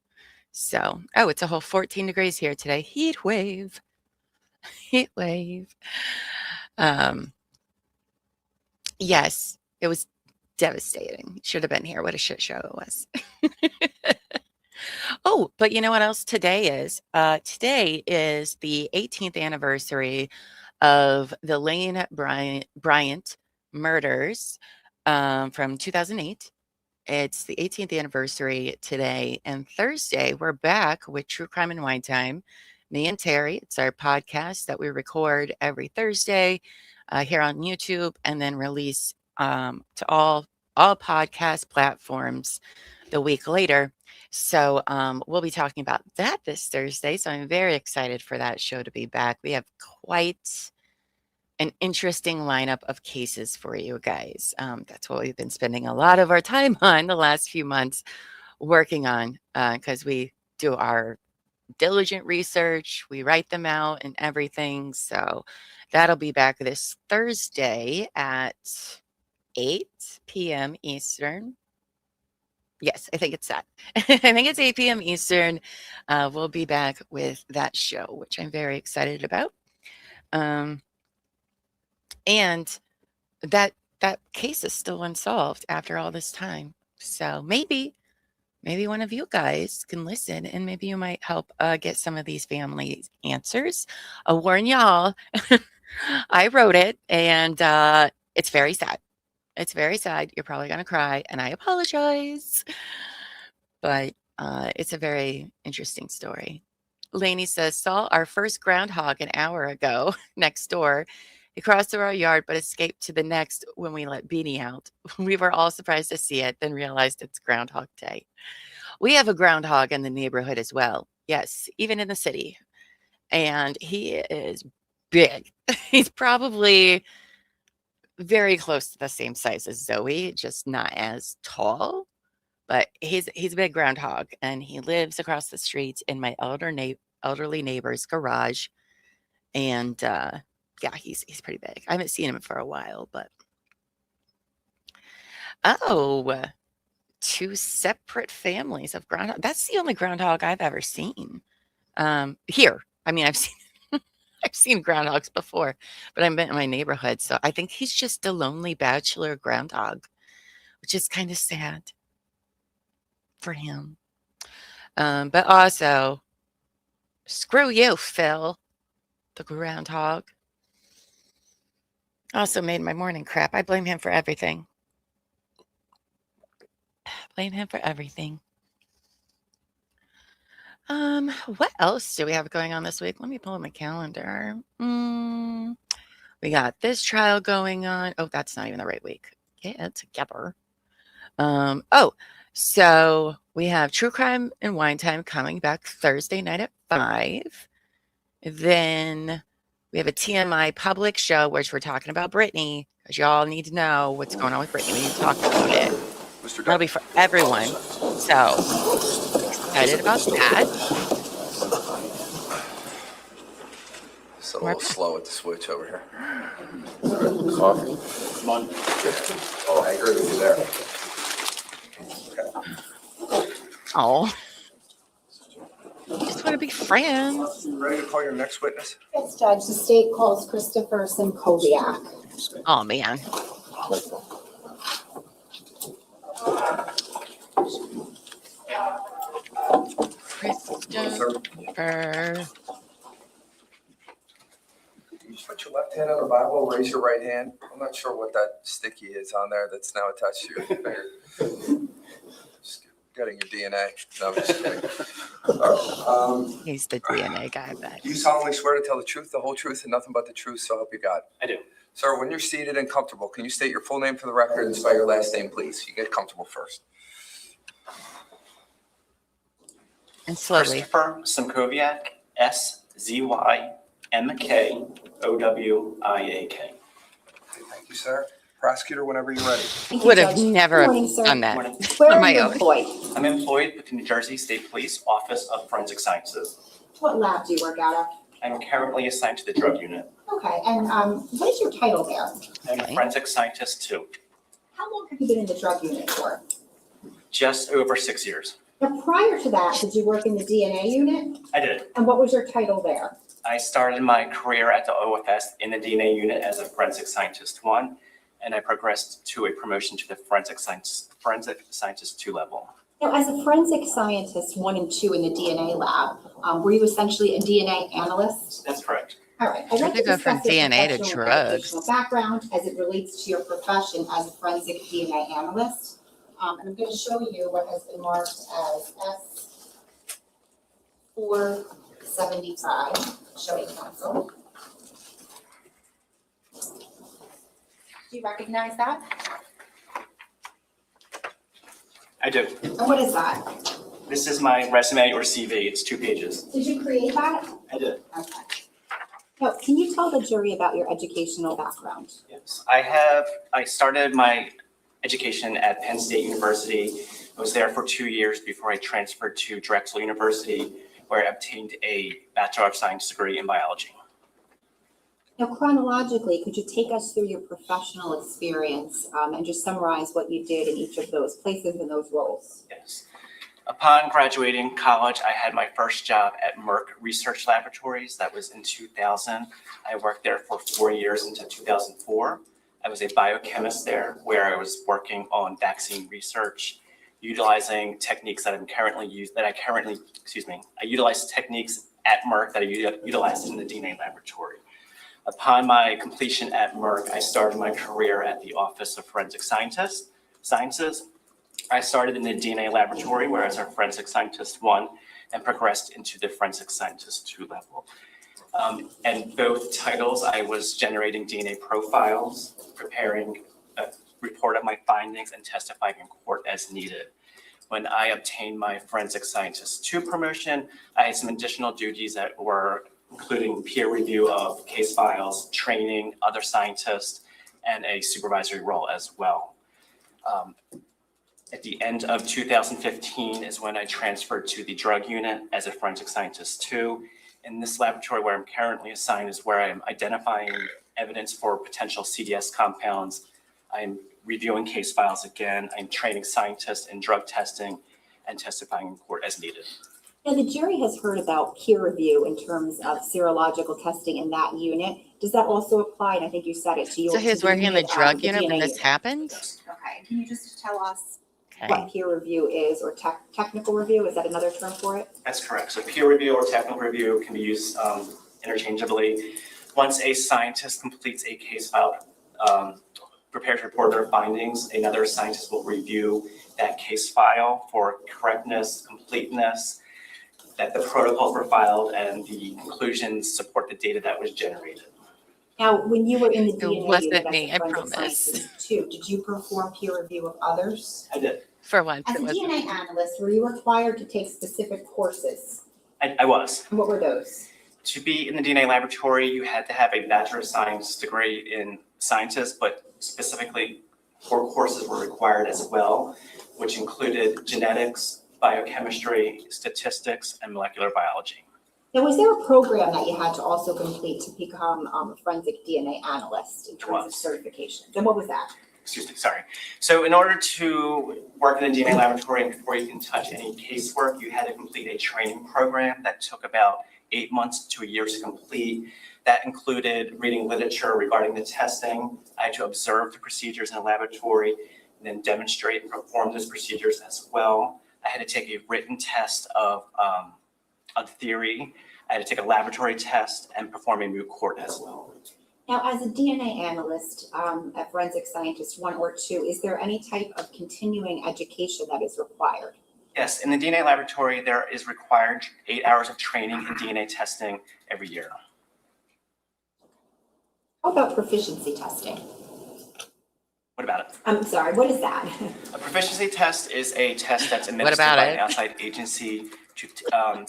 So, oh, it's a whole 14 degrees here today. Heat wave. Heat wave. Yes, it was devastating. Should have been here. What a shit show it was. Oh, but you know what else today is? Today is the 18th anniversary of the Lane Bryant murders from 2008. It's the 18th anniversary today. And Thursday, we're back with True Crime and Wine Time. Me and Terry, it's our podcast that we record every Thursday here on YouTube and then release to all podcast platforms the week later. So we'll be talking about that this Thursday. So I'm very excited for that show to be back. We have quite an interesting lineup of cases for you guys. That's what we've been spending a lot of our time on the last few months working on because we do our diligent research, we write them out and everything. So that'll be back this Thursday at 8 p.m. Eastern. Yes, I think it's that. I think it's 8 p.m. Eastern. We'll be back with that show, which I'm very excited about. And that case is still unsolved after all this time. So maybe one of you guys can listen and maybe you might help get some of these families answers. I'll warn y'all, I wrote it and it's very sad. It's very sad. You're probably going to cry and I apologize. But it's a very interesting story. Lainey says, saw our first groundhog an hour ago next door. He crossed through our yard, but escaped to the next when we let Beanie out. We were all surprised to see it, then realized it's Groundhog Day. We have a groundhog in the neighborhood as well. Yes, even in the city. And he is big. He's probably very close to the same size as Zoe, just not as tall. But he's a big groundhog, and he lives across the street in my elderly neighbor's garage. And yeah, he's pretty big. I haven't seen him for a while, but oh, 2 separate families of groundhog. That's the only groundhog I've ever seen here. I mean, I've seen I've seen groundhogs before, but I've been in my neighborhood, so I think he's just a lonely bachelor groundhog, which is kind of sad for him. But also, screw you, Phil, the groundhog. Also made my morning crap. I blame him for everything. Blame him for everything. What else do we have going on this week? Let me pull up my calendar. We got this trial going on. Oh, that's not even the right week. Get it together. Oh, so we have True Crime and Wine Time coming back Thursday night at 5. Then We have a TMI public show, which we're talking about Brittany, because y'all need to know what's going on with Brittany. We need to talk about it. Mr. That'll be for everyone. So excited about that. It's a little slow at the switch over here. Coffee. Oh, I agree with you there. Okay. Oh, just want to be friends. You ready to call your next witness? Yes, Judge, the state calls Christopher Simkoviak. Oh man. Christopher. You just put your left hand on the Bible, raise your right hand. I'm not sure what that sticky is on there that's now attached to your finger. Just getting your DNA. No, I'm just kidding. He's the DNA guy, but You solemnly swear to tell the truth, the whole truth, and nothing but the truth, so help you God. I do. Sir, when you're seated and comfortable, can you state your full name for the record and spell your last name, please? You get comfortable first. and slowly. Christopher Simkoviak, SZYMKOWIAK. Thank you, sir. Prosecutor, whenever you're ready. Thank you, Would have Judge. never Morning, sir. done that Morning. Where on are my you own. employed? I'm employed with the New Jersey State Police Office of Forensic Sciences. What lab do you work out of? I'm currently assigned to the drug unit. Okay, and what is your title there? I'm a Okay. forensic scientist too. How long have you been in the drug unit for? Just over 6 years. Now, prior to that, did you work in the DNA unit? I did. And what was your title there? I started my career at the OFS in the DNA unit as a forensic scientist 1, and I progressed to a promotion to the forensic scientist 2 level. Now, as a forensic scientist 1 and 2 in the DNA lab, were you essentially a DNA analyst? That's correct. All right. I'd like They to go from discuss your DNA to professional and drugs. educational background as it relates to your profession as a forensic DNA analyst. And I'm going to show you what has been marked as S475, showing counsel. Do you recognize that? I do. And what is that? This is my resume or CV. It's 2 pages. Did you create that? I did. Okay. Now, can you tell the jury about your educational background? Yes, I started my education at Penn State University. I was there for 2 years before I transferred to Drexel University, where I obtained a Bachelor of Science degree in biology. Now, chronologically, could you take us through your professional experience and just summarize what you did in each of those places and those roles? Yes. Upon graduating college, I had my first job at Merck Research Laboratories. That was in 2000. I worked there for 4 years until 2004. I was a biochemist there, where I was working on vaccine research, utilizing techniques that I utilize techniques at Merck that I utilized in the DNA laboratory. Upon my completion at Merck, I started my career at the Office of Forensic Sciences. I started in the DNA laboratory, where I was a forensic scientist 1, and progressed into the forensic scientist 2 level. And both titles, I was generating DNA profiles, preparing a report of my findings, and testifying in court as needed. When I obtained my forensic scientist 2 promotion, I had some additional duties that were including peer review of case files, training other scientists, and a supervisory role as well. At the end of 2015 is when I transferred to the drug unit as a forensic scientist 2. In this laboratory where I'm currently assigned is where I'm identifying evidence for potential CDS compounds. I'm reviewing case files again. I'm training scientists in drug testing and testifying in court as needed. Now, the jury has heard about peer review in terms of serological testing in that unit. Does that also apply? And I think you said it to you. So he was working in the drug unit when DNA this happened? Okay, can you just tell us Okay. what peer review is, or technical review? Is that another term for it? That's correct. So peer review or technical review can be used interchangeably. Once a scientist completes a case file, prepares to report their findings, another scientist will review that case file for correctness, completeness, that the protocols were filed, and the conclusions support the data that was generated. Now, when you were in the It DNA wasn't unit me, as a I forensic promise. scientist too, did you perform peer review of others? I did. For once, As it a wasn't. DNA analyst, were you required to take specific courses? I was. And what were those? To be in the DNA laboratory, you had to have a Bachelor of Science degree in sciences, but specifically 4 courses were required as well, which included genetics, biochemistry, statistics, and molecular biology. Now, was there a program that you had to also complete to become a forensic DNA analyst in terms of certification? Then what was that? Excuse me, sorry. So in order to work in the DNA laboratory and before you can touch any casework, you had to complete a training program that took about 8 months to a year to complete. That included reading literature regarding the testing. I had to observe the procedures in the laboratory and then demonstrate and perform those procedures as well. I had to take a written test of theory. I had to take a laboratory test and perform a moot court as well. Now, as a DNA analyst, a forensic scientist 1 or 2, is there any type of continuing education that is required? Yes, in the DNA laboratory, there is required 8 hours of training in DNA testing every year. How about proficiency testing? What about it? I'm sorry, what is that? A proficiency test is a test that's administered about by it? an outside agency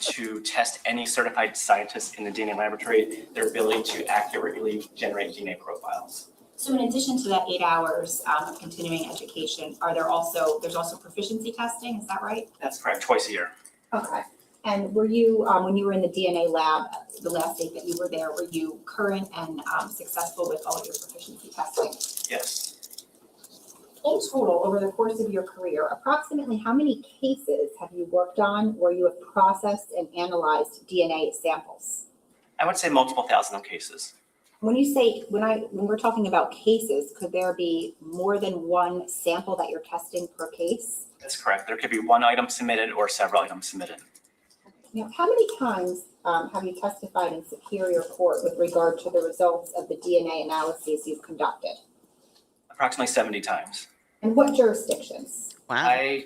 to test any certified scientist in the DNA laboratory, their ability to accurately generate DNA profiles. So in addition to that 8 hours of continuing education, there's also proficiency testing, is that right? That's correct, twice a year. Okay. And were you, when you were in the DNA lab, the last day that you were there, were you current and successful with all of your proficiency testing? Yes. In total, over the course of your career, approximately how many cases have you worked on where you have processed and analyzed DNA samples? I would say multiple thousand of cases. When you say, when we're talking about cases, could there be more than one sample that you're testing per case? That's correct. There could be one item submitted or several items submitted. Now, how many times have you testified in Superior Court with regard to the results of the DNA analyses you've conducted? Approximately 70 times. And what jurisdictions? Wow. I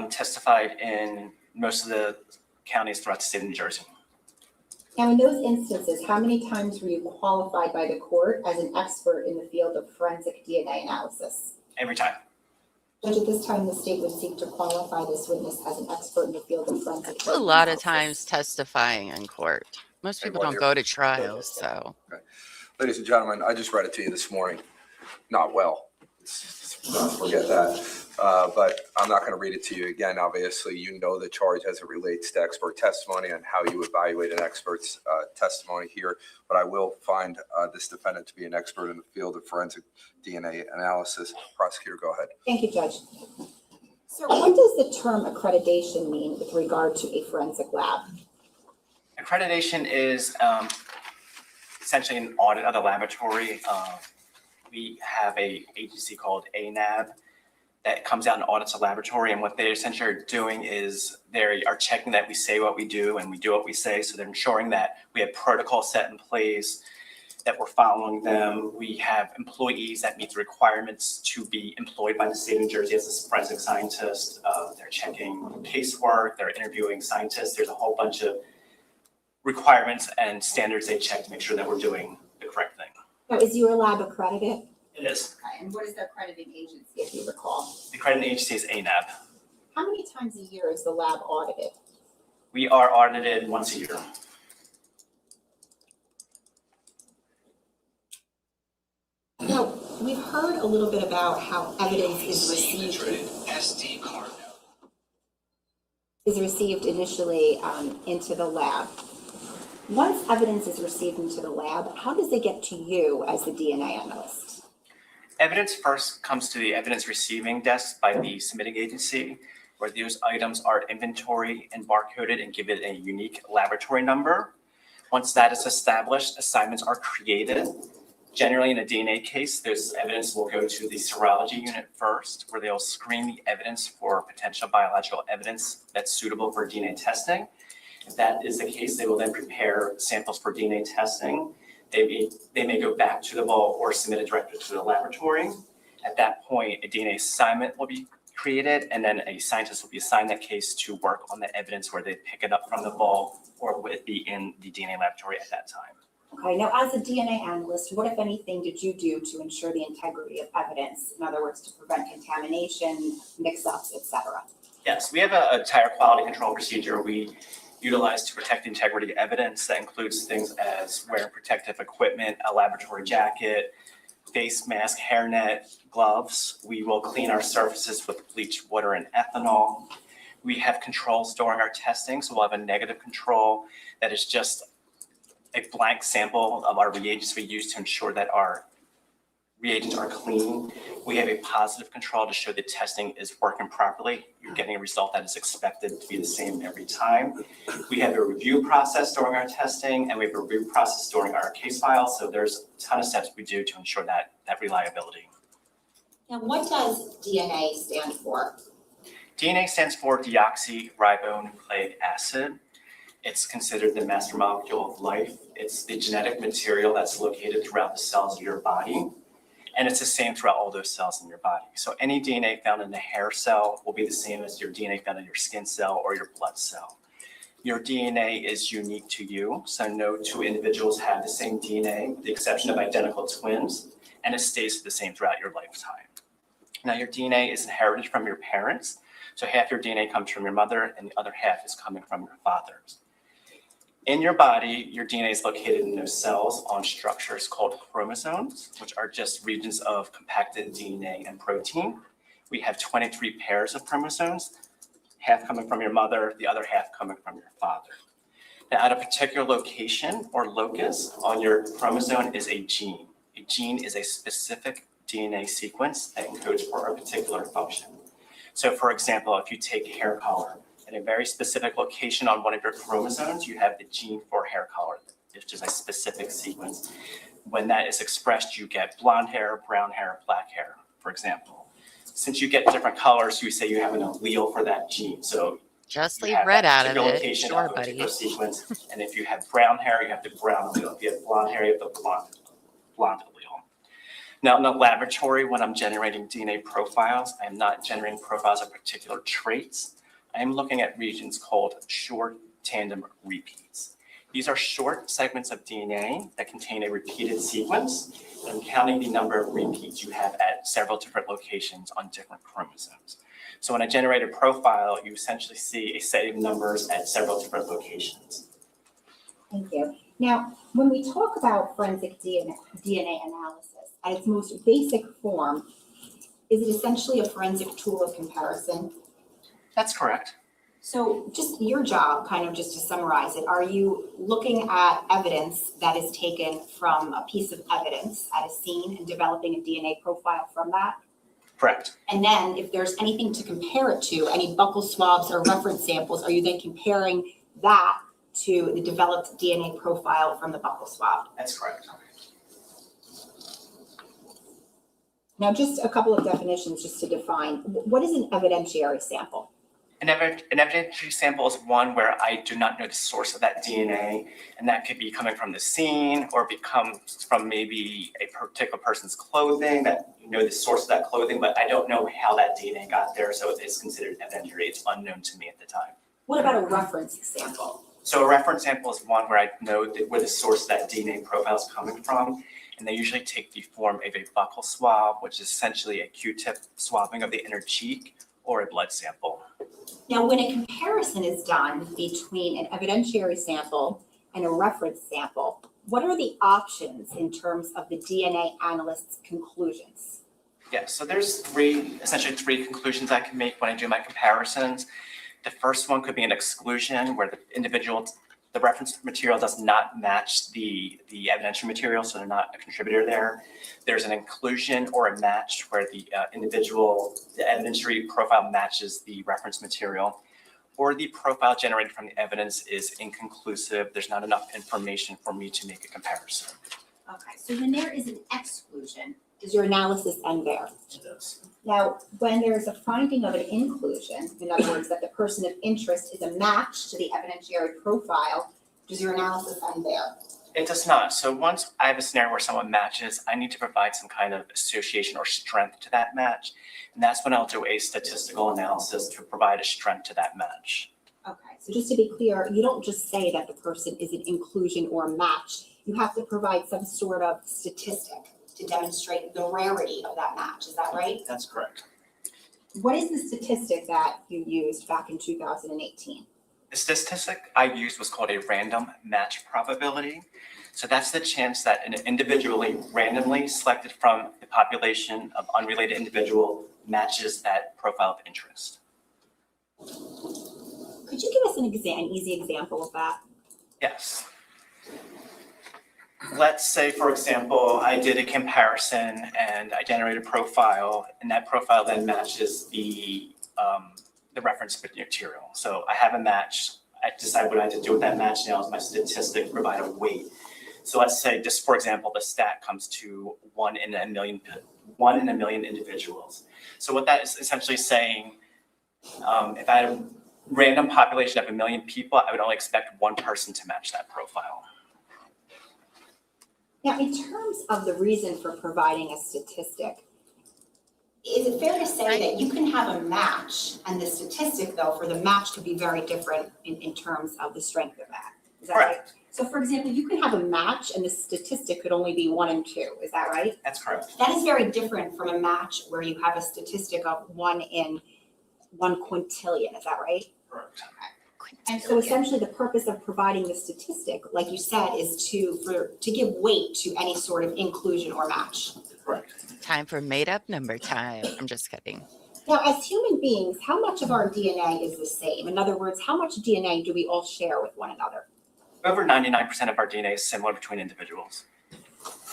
testified in most of the counties throughout the state of New Jersey. Now, in those instances, how many times were you qualified by the court as an expert in the field of forensic DNA analysis? Every time. Judge, at this time, the state would seek to qualify this witness as an expert in the field of forensic DNA A lot of analysis. times testifying in court. Most people one don't year. go to trial, so. Ladies and gentlemen, I just read it to you this morning. Not well. Forget that. But I'm not going to read it to you again. Obviously, you know the charge as it relates to expert testimony and how you evaluate an expert's testimony here. But I will find this defendant to be an expert in the field of forensic DNA analysis. Prosecutor, go ahead. Thank you, Judge. Sir, what does the term accreditation mean with regard to a forensic lab? Accreditation is essentially an audit of the laboratory. We have an agency called ANAB that comes out and audits a laboratory, and what they essentially are doing is they are checking that we say what we do and we do what we say, so they're ensuring that we have protocols set in place, that we're following them. We have employees that meet the requirements to be employed by the state of New Jersey as a forensic scientist. They're checking casework, they're interviewing scientists. There's a whole bunch of requirements and standards they check to make sure that we're doing the correct thing. Now, is your lab accredited? It is. Okay, and what is the accrediting agency, if you recall? The accrediting agency is ANAB. How many times a year is the lab audited? We are audited once a year. Now, we've heard a little bit about how evidence is received initially into the lab. Once evidence is received into the lab, how does it get to you as the DNA analyst? Evidence first comes to the evidence receiving desk by the submitting agency, where those items are inventory and barcoded and given a unique laboratory number. Once that is established, assignments are created. Generally, in a DNA case, this evidence will go to the serology unit first, where they'll screen the evidence for potential biological evidence that's suitable for DNA testing. If that is the case, they will then prepare samples for DNA testing. They may go back to the vault or submit it directly to the laboratory. At that point, a DNA assignment will be created, and then a scientist will be assigned that case to work on the evidence where they pick it up from the vault or would it be in the DNA laboratory at that time. Okay, now as a DNA analyst, what, if anything, did you do to ensure the integrity of evidence? In other words, to prevent contamination, mix-ups, et cetera? Yes, we have a entire quality control procedure. We utilized to protect the integrity of evidence. That includes things as wearing protective equipment, a laboratory jacket, face mask, hairnet, gloves. We will clean our surfaces with bleach, water, and ethanol. We have controls during our testing, so we'll have a negative control that is just a blank sample of our reagents we use to ensure that our reagents are clean. We have a positive control to show the testing is working properly. You're getting a result that is expected to be the same every time. We have a review process during our testing, and we have a review process during our case file. So there's a ton of steps we do to ensure that reliability. Now, what does DNA stand for? DNA stands for deoxyribonucleic acid. It's considered the master molecule of life. It's the genetic material that's located throughout the cells of your body. And it's the same throughout all those cells in your body. So any DNA found in the hair cell will be the same as your DNA found in your skin cell or your blood cell. Your DNA is unique to you. So no two individuals have the same DNA, with the exception of identical twins, and it stays the same throughout your lifetime. Now your DNA is inherited from your parents. So half your DNA comes from your mother and the other half is coming from your father's. In your body, your DNA is located in those cells on structures called chromosomes, which are just regions of compacted DNA and protein. We have 23 pairs of chromosomes, half coming from your mother, the other half coming from your father. Now, at a particular location or locus on your chromosome is a gene. A gene is a specific DNA sequence that encodes for a particular function. So, for example, if you take hair color, in a very specific location on one of your chromosomes, you have the gene for hair color, which is a specific sequence. When that is expressed, you get blonde hair, brown hair, black hair, for example. Since you get different colors, you say you have an allele for that gene. So Just you leave have red that out of particular it. location Sure, of a buddy. particular sequence. And if you have brown hair, you have the brown allele. If you have blonde hair, you have the blonde allele. Now, in the laboratory, when I'm generating DNA profiles, I am not generating profiles of particular traits. I am looking at regions called short tandem repeats. These are short segments of DNA that contain a repeated sequence. And I'm counting the number of repeats you have at several different locations on different chromosomes. So when I generate a profile, you essentially see a set of numbers at several different locations. Thank you. Now, when we talk about forensic DNA analysis, at its most basic form, is it essentially a forensic tool of comparison? That's correct. So just your job, kind of just to summarize it, are you looking at evidence that is taken from a piece of evidence at a scene and developing a DNA profile from that? Correct. And then if there's anything to compare it to, any buccal swabs or reference samples, are you then comparing that to the developed DNA profile from the buccal swab? That's correct. Now, just a couple of definitions just to define. What is an evidentiary sample? An evidentiary sample is one where I do not know the source of that DNA, and that could be coming from the scene or comes from maybe a particular person's clothing, that you know the source of that clothing, but I don't know how that DNA got there, so it's considered evidentiary. It's unknown to me at the time. What about a reference sample? So a reference sample is one where I know where the source of that DNA profile is coming from, and they usually take the form of a buccal swab, which is essentially a Q-tip swabbing of the inner cheek, or a blood sample. Now, when a comparison is done between an evidentiary sample and a reference sample, what are the options in terms of the DNA analyst's conclusions? Yeah, so there's essentially three conclusions I can make when I do my comparisons. The first one could be an exclusion where the reference material does not match the evidentiary material, so they're not a contributor there. There's an inclusion or a match where the evidentiary profile matches the reference material, or the profile generated from the evidence is inconclusive. There's not enough information for me to make a comparison. Okay, so when there is an exclusion, does your analysis end there? It does. Now, when there's a finding of an inclusion, in other words, that the person of interest is a match to the evidentiary profile, does your analysis end there? It does not. So once I have a scenario where someone matches, I need to provide some kind of association or strength to that match. And that's when I'll do a statistical analysis to provide a strength to that match. Okay, so just to be clear, you don't just say that the person is an inclusion or a match. You have to provide some sort of statistic to demonstrate the rarity of that match. Is that right? That's correct. What is the statistic that you used back in 2018? The statistic I used was called a random match probability. So that's the chance that an individually randomly selected from the population of unrelated individual matches that profile of interest. Could you give us an easy example of that? Yes. Let's say, for example, I did a comparison and I generated a profile, and that profile then matches the reference material. So I have a match. I decide what I have to do with that match now as my statistic, provide a weight. So let's say, just for example, the stat comes to 1 in a million individuals. So what that is essentially saying, if I had a random population of 1 million people, I would only expect one person to match that profile. Now, in terms of the reason for providing a statistic, is it fair to say that you can have a match and the statistic, though, for the match could be very different in terms of the strength of that? Is that right? So, for example, you can have a match and the statistic could only be 1 and 2. Is that right? That's correct. That is very different from a match where you have a statistic of 1 in 1 quintillion. Is that right? Correct. And so essentially the purpose of providing the statistic, like you said, is to give weight to any sort of inclusion or match. Correct. Time for made up number time. I'm just kidding. Now, as human beings, how much of our DNA is the same? In other words, how much DNA do we all share with one another? Over 99% of our DNA is similar between individuals.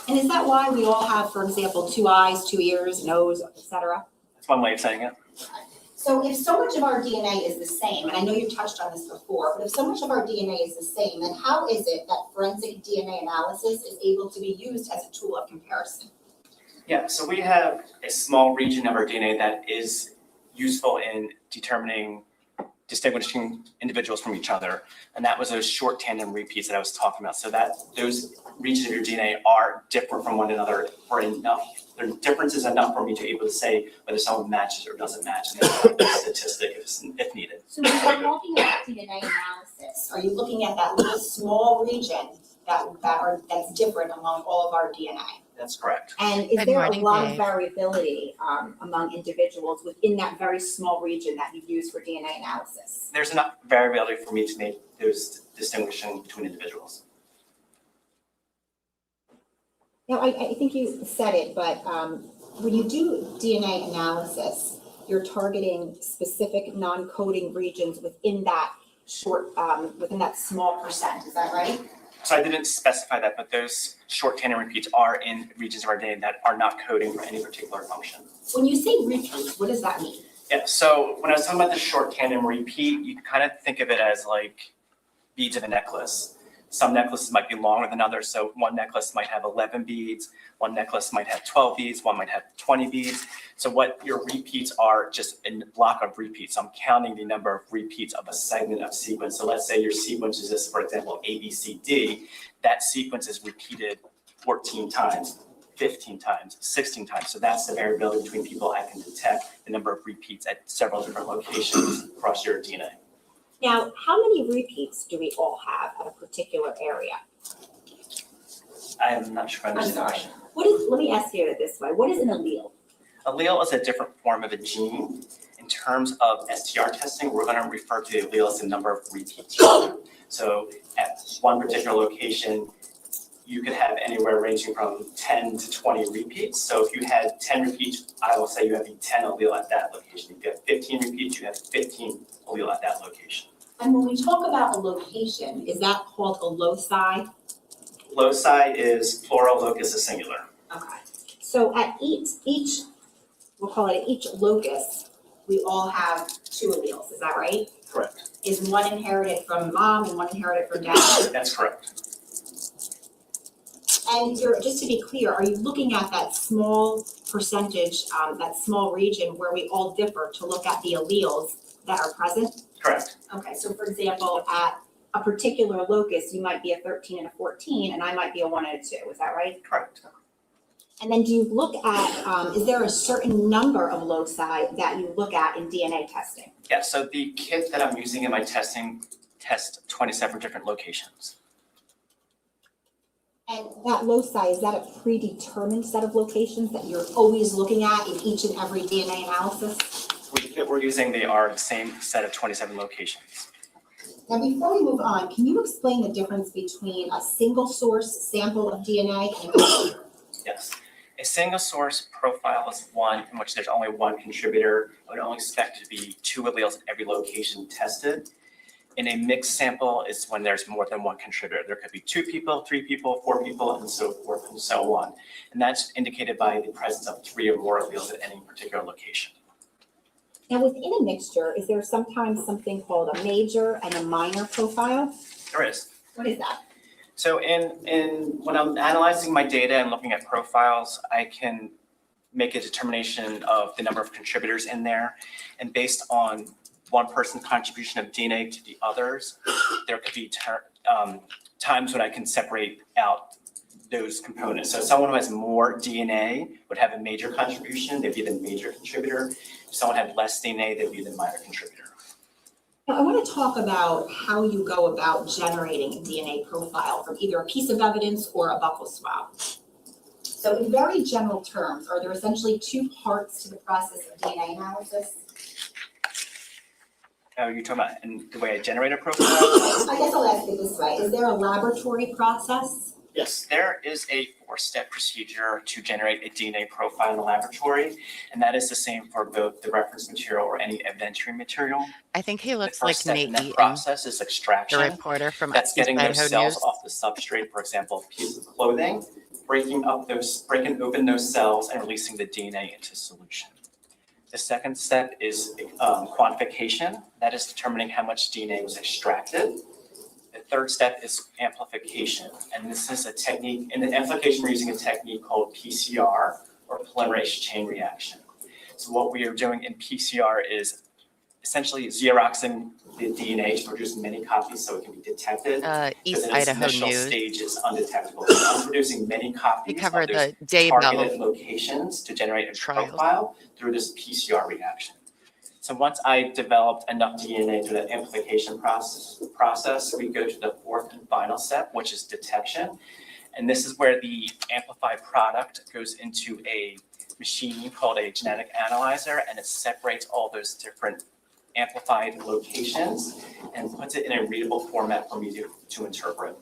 And is that why we all have, for example, 2 eyes, 2 ears, nose, etc.? That's one way of saying it. So if so much of our DNA is the same, and I know you touched on this before, but if so much of our DNA is the same, then how is it that forensic DNA analysis is able to be used as a tool of comparison? Yeah, so we have a small region of our DNA that is useful in distinguishing individuals from each other. And that was those short tandem repeats that I was talking about. So that those regions of your DNA are different from one another for enough. Their difference is enough for me to be able to say whether someone matches or doesn't match, and then a statistic if needed. So when you're looking at DNA analysis, are you looking at that little small region that's different among all of our DNA? That's correct. And is Good there morning, a lot Dave. of variability among individuals within that very small region that you use for DNA analysis? There's enough variability for me to make those distinguishing between individuals. Now, I think you said it, but when you do DNA analysis, you're targeting specific non-coding regions within that within that small percent. Is that right? So I didn't specify that, but those short tandem repeats are in regions of our DNA that are not coding for any particular function. When you say repeats, what does that mean? Yeah, so when I was talking about the short tandem repeat, you can kind of think of it as like beads of a necklace. Some necklaces might be longer than others, so one necklace might have 11 beads, one necklace might have 12 beads, one might have 20 beads. So what your repeats are just a block of repeats. I'm counting the number of repeats of a segment of sequence. So let's say your sequence is this, for example, A, B, C, D. That sequence is repeated 14 times, 15 times, 16 times. So that's the variability between people. I can detect the number of repeats at several different locations across your DNA. Now, how many repeats do we all have at a particular area? I am not sure I understand the question. Let me ask you it this way. What is an allele? Allele is a different form of a gene. In terms of STR testing, we're going to refer to the allele as the number of repeats. So at one particular location, you could have anywhere ranging from 10 to 20 repeats. So if you had 10 repeats, I will say you have a 10 allele at that location. If you have 15 repeats, you have 15 allele at that location. And when we talk about a location, is that called a loci? Loci is plural, locus is singular. Okay. So at each, we'll call it each locus, we all have 2 alleles, is that right? Correct. Is one inherited from mom and one inherited from dad? That's correct. And just to be clear, are you looking at that small percentage, that small region where we all differ to look at the alleles that are present? Correct. Okay, so for example, at a particular locus, you might be a 13 and a 14, and I might be a 1 and a 2, is that right? Correct. And then do you look at, is there a certain number of loci that you look at in DNA testing? Yeah, so the kit that I'm using in my testing tests 27 different locations. And that loci, is that a predetermined set of locations that you're always looking at in each and every DNA analysis? The kit we're using, they are the same set of 27 locations. Now, before we move on, can you explain the difference between a single source sample of DNA and a mixture? Yes. A single source profile is one in which there's only one contributor. I would only expect it to be 2 alleles at every location tested. In a mixed sample is when there's more than one contributor. There could be 2 people, 3 people, 4 people, and so forth and so on. And that's indicated by the presence of 3 or more alleles at any particular location. Now, within a mixture, is there sometimes something called a major and a minor profile? There is. What is that? So when I'm analyzing my data and looking at profiles, I can make a determination of the number of contributors in there. And based on one person's contribution of DNA to the others, there could be times when I can separate out those components. So someone who has more DNA would have a major contribution, they'd be the major contributor. If someone had less DNA, they'd be the minor contributor. Now, I want to talk about how you go about generating a DNA profile from either a piece of evidence or a buccal swab. So in very general terms, are there essentially 2 parts to the process of DNA analysis? Are you talking about in the way I generate a profile? I guess I'll ask it this way. Is there a laboratory process? Yes, there is a 4-step procedure to generate a DNA profile in the laboratory, and that is the same for both the reference material or any evidentiary material. I think he The looks first like step Nate in that Eaton, process is the extraction. reporter from That's getting those Idaho cells News. off the substrate, for example, a piece of clothing, breaking open those cells and releasing the DNA into solution. The second step is quantification. That is determining how much DNA was extracted. The third step is amplification. And this is a technique, in the amplification, we're using a technique called PCR, or polymerase chain reaction. So what we are doing in PCR is essentially xeroxing the DNA to produce many copies so it can be detected. East Because in its Idaho initial News. stage is undetectable. So I'm producing many He copies of covered those the Daybell targeted locations to generate a trials. profile through this PCR reaction. So once I developed enough DNA through that amplification process, we go to the 4th and final step, which is detection. And this is where the amplified product goes into a machine called a genetic analyzer, and it separates all those different amplified locations and puts it in a readable format for me to interpret.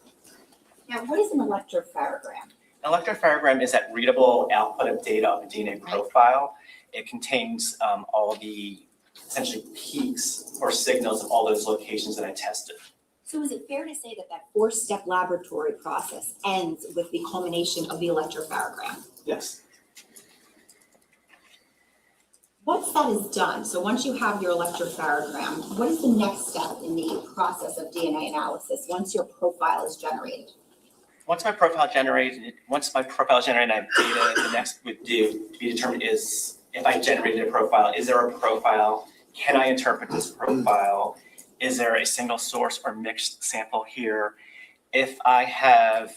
Now, what is an electropharogram? An electropharogram is that readable output of data of a DNA profile. It contains all the essentially peaks or signals of all those locations that I tested. So is it fair to say that that 4-step laboratory process ends with the culmination of the electropharogram? Yes. Once that is done, so once you have your electropharogram, what is the next step in the process of DNA analysis once your profile is generated? Once my profile is generated, and I have data, the next would be determined is, if I generated a profile, is there a profile? Can I interpret this profile? Is there a single source or mixed sample here? If I have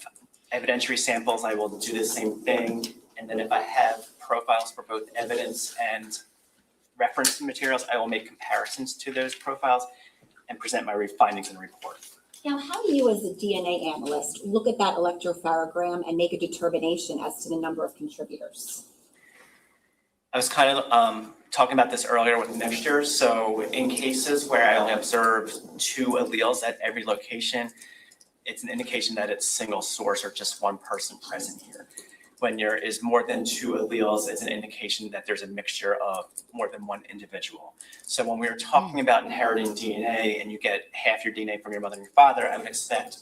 evidentiary samples, I will do the same thing. And then if I have profiles for both evidence and reference materials, I will make comparisons to those profiles and present my findings in a report. Now, how do you as a DNA analyst look at that electropharogram and make a determination as to the number of contributors? I was kind of talking about this earlier with mixtures. So in cases where I only observe 2 alleles at every location, it's an indication that it's single source or just one person present here. When there is more than 2 alleles, it's an indication that there's a mixture of more than one individual. So when we were talking about inheriting DNA and you get half your DNA from your mother and your father, I would expect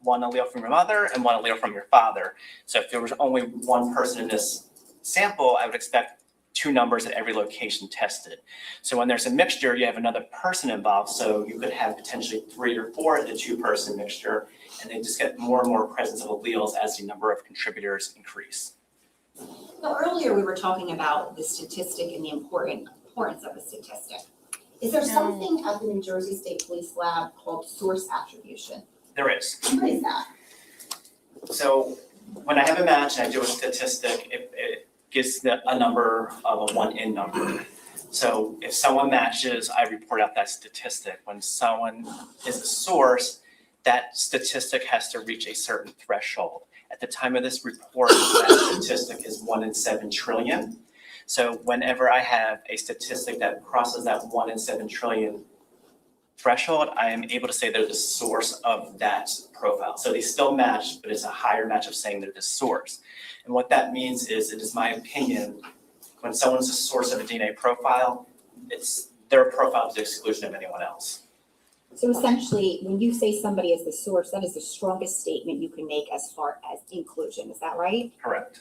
1 allele from your mother and 1 allele from your father. So if there was only 1 person in this sample, I would expect 2 numbers at every location tested. So when there's a mixture, you have another person involved. So you could have potentially 3 or 4 in a 2-person mixture, and they just get more and more presence of alleles as the number of contributors increase. Now, earlier we were talking about the statistic and the importance of the statistic. Is there something at the New Jersey State Police Lab called source attribution? There is. What is that? So when I have a match and I do a statistic, it gives a number of a 1-in number. So if someone matches, I report out that statistic. When someone is a source, that statistic has to reach a certain threshold. At the time of this report, that statistic is 1 in 7 trillion. So whenever I have a statistic that crosses that 1 in 7 trillion threshold, I am able to say they're the source of that profile. So they still match, but it's a higher match of saying they're the source. And what that means is, it is my opinion, when someone's the source of a DNA profile, it's their profile to the exclusion of anyone else. So essentially, when you say somebody is the source, that is the strongest statement you can make as far as inclusion. Is that right? Correct.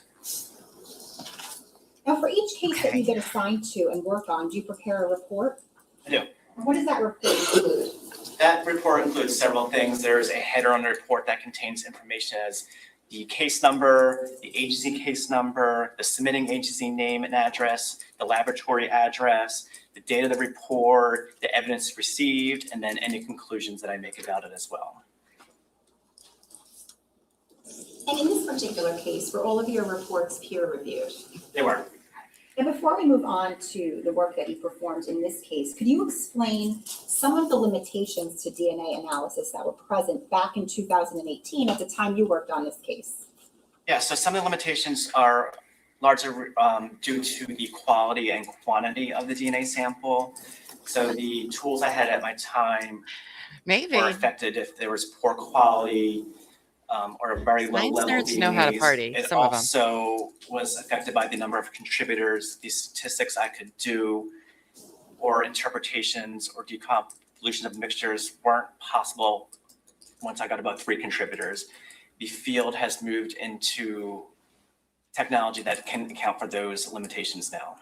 Now, for each case that you get assigned to and work on, do you prepare a report? I do. What does that report include? That report includes several things. There's a header on the report that contains information as the case number, the agency case number, the submitting agency name and address, the laboratory address, the date of the report, the evidence received, and then any conclusions that I make about it as well. And in this particular case, were all of your reports peer reviewed? They were. And before we move on to the work that you performed in this case, could you explain some of the limitations to DNA analysis that were present back in 2018 at the time you worked on this case? Yeah, so some of the limitations are largely due to the quality and quantity of the DNA sample. So the tools I had at my time Maybe. were affected if there was poor quality or a very low Science level nerds DNAs. know how to party, It some of them. also was affected by the number of contributors, the statistics I could do, or interpretations or deconvolution of mixtures weren't possible once I got about 3 contributors. The field has moved into technology that can account for those limitations now.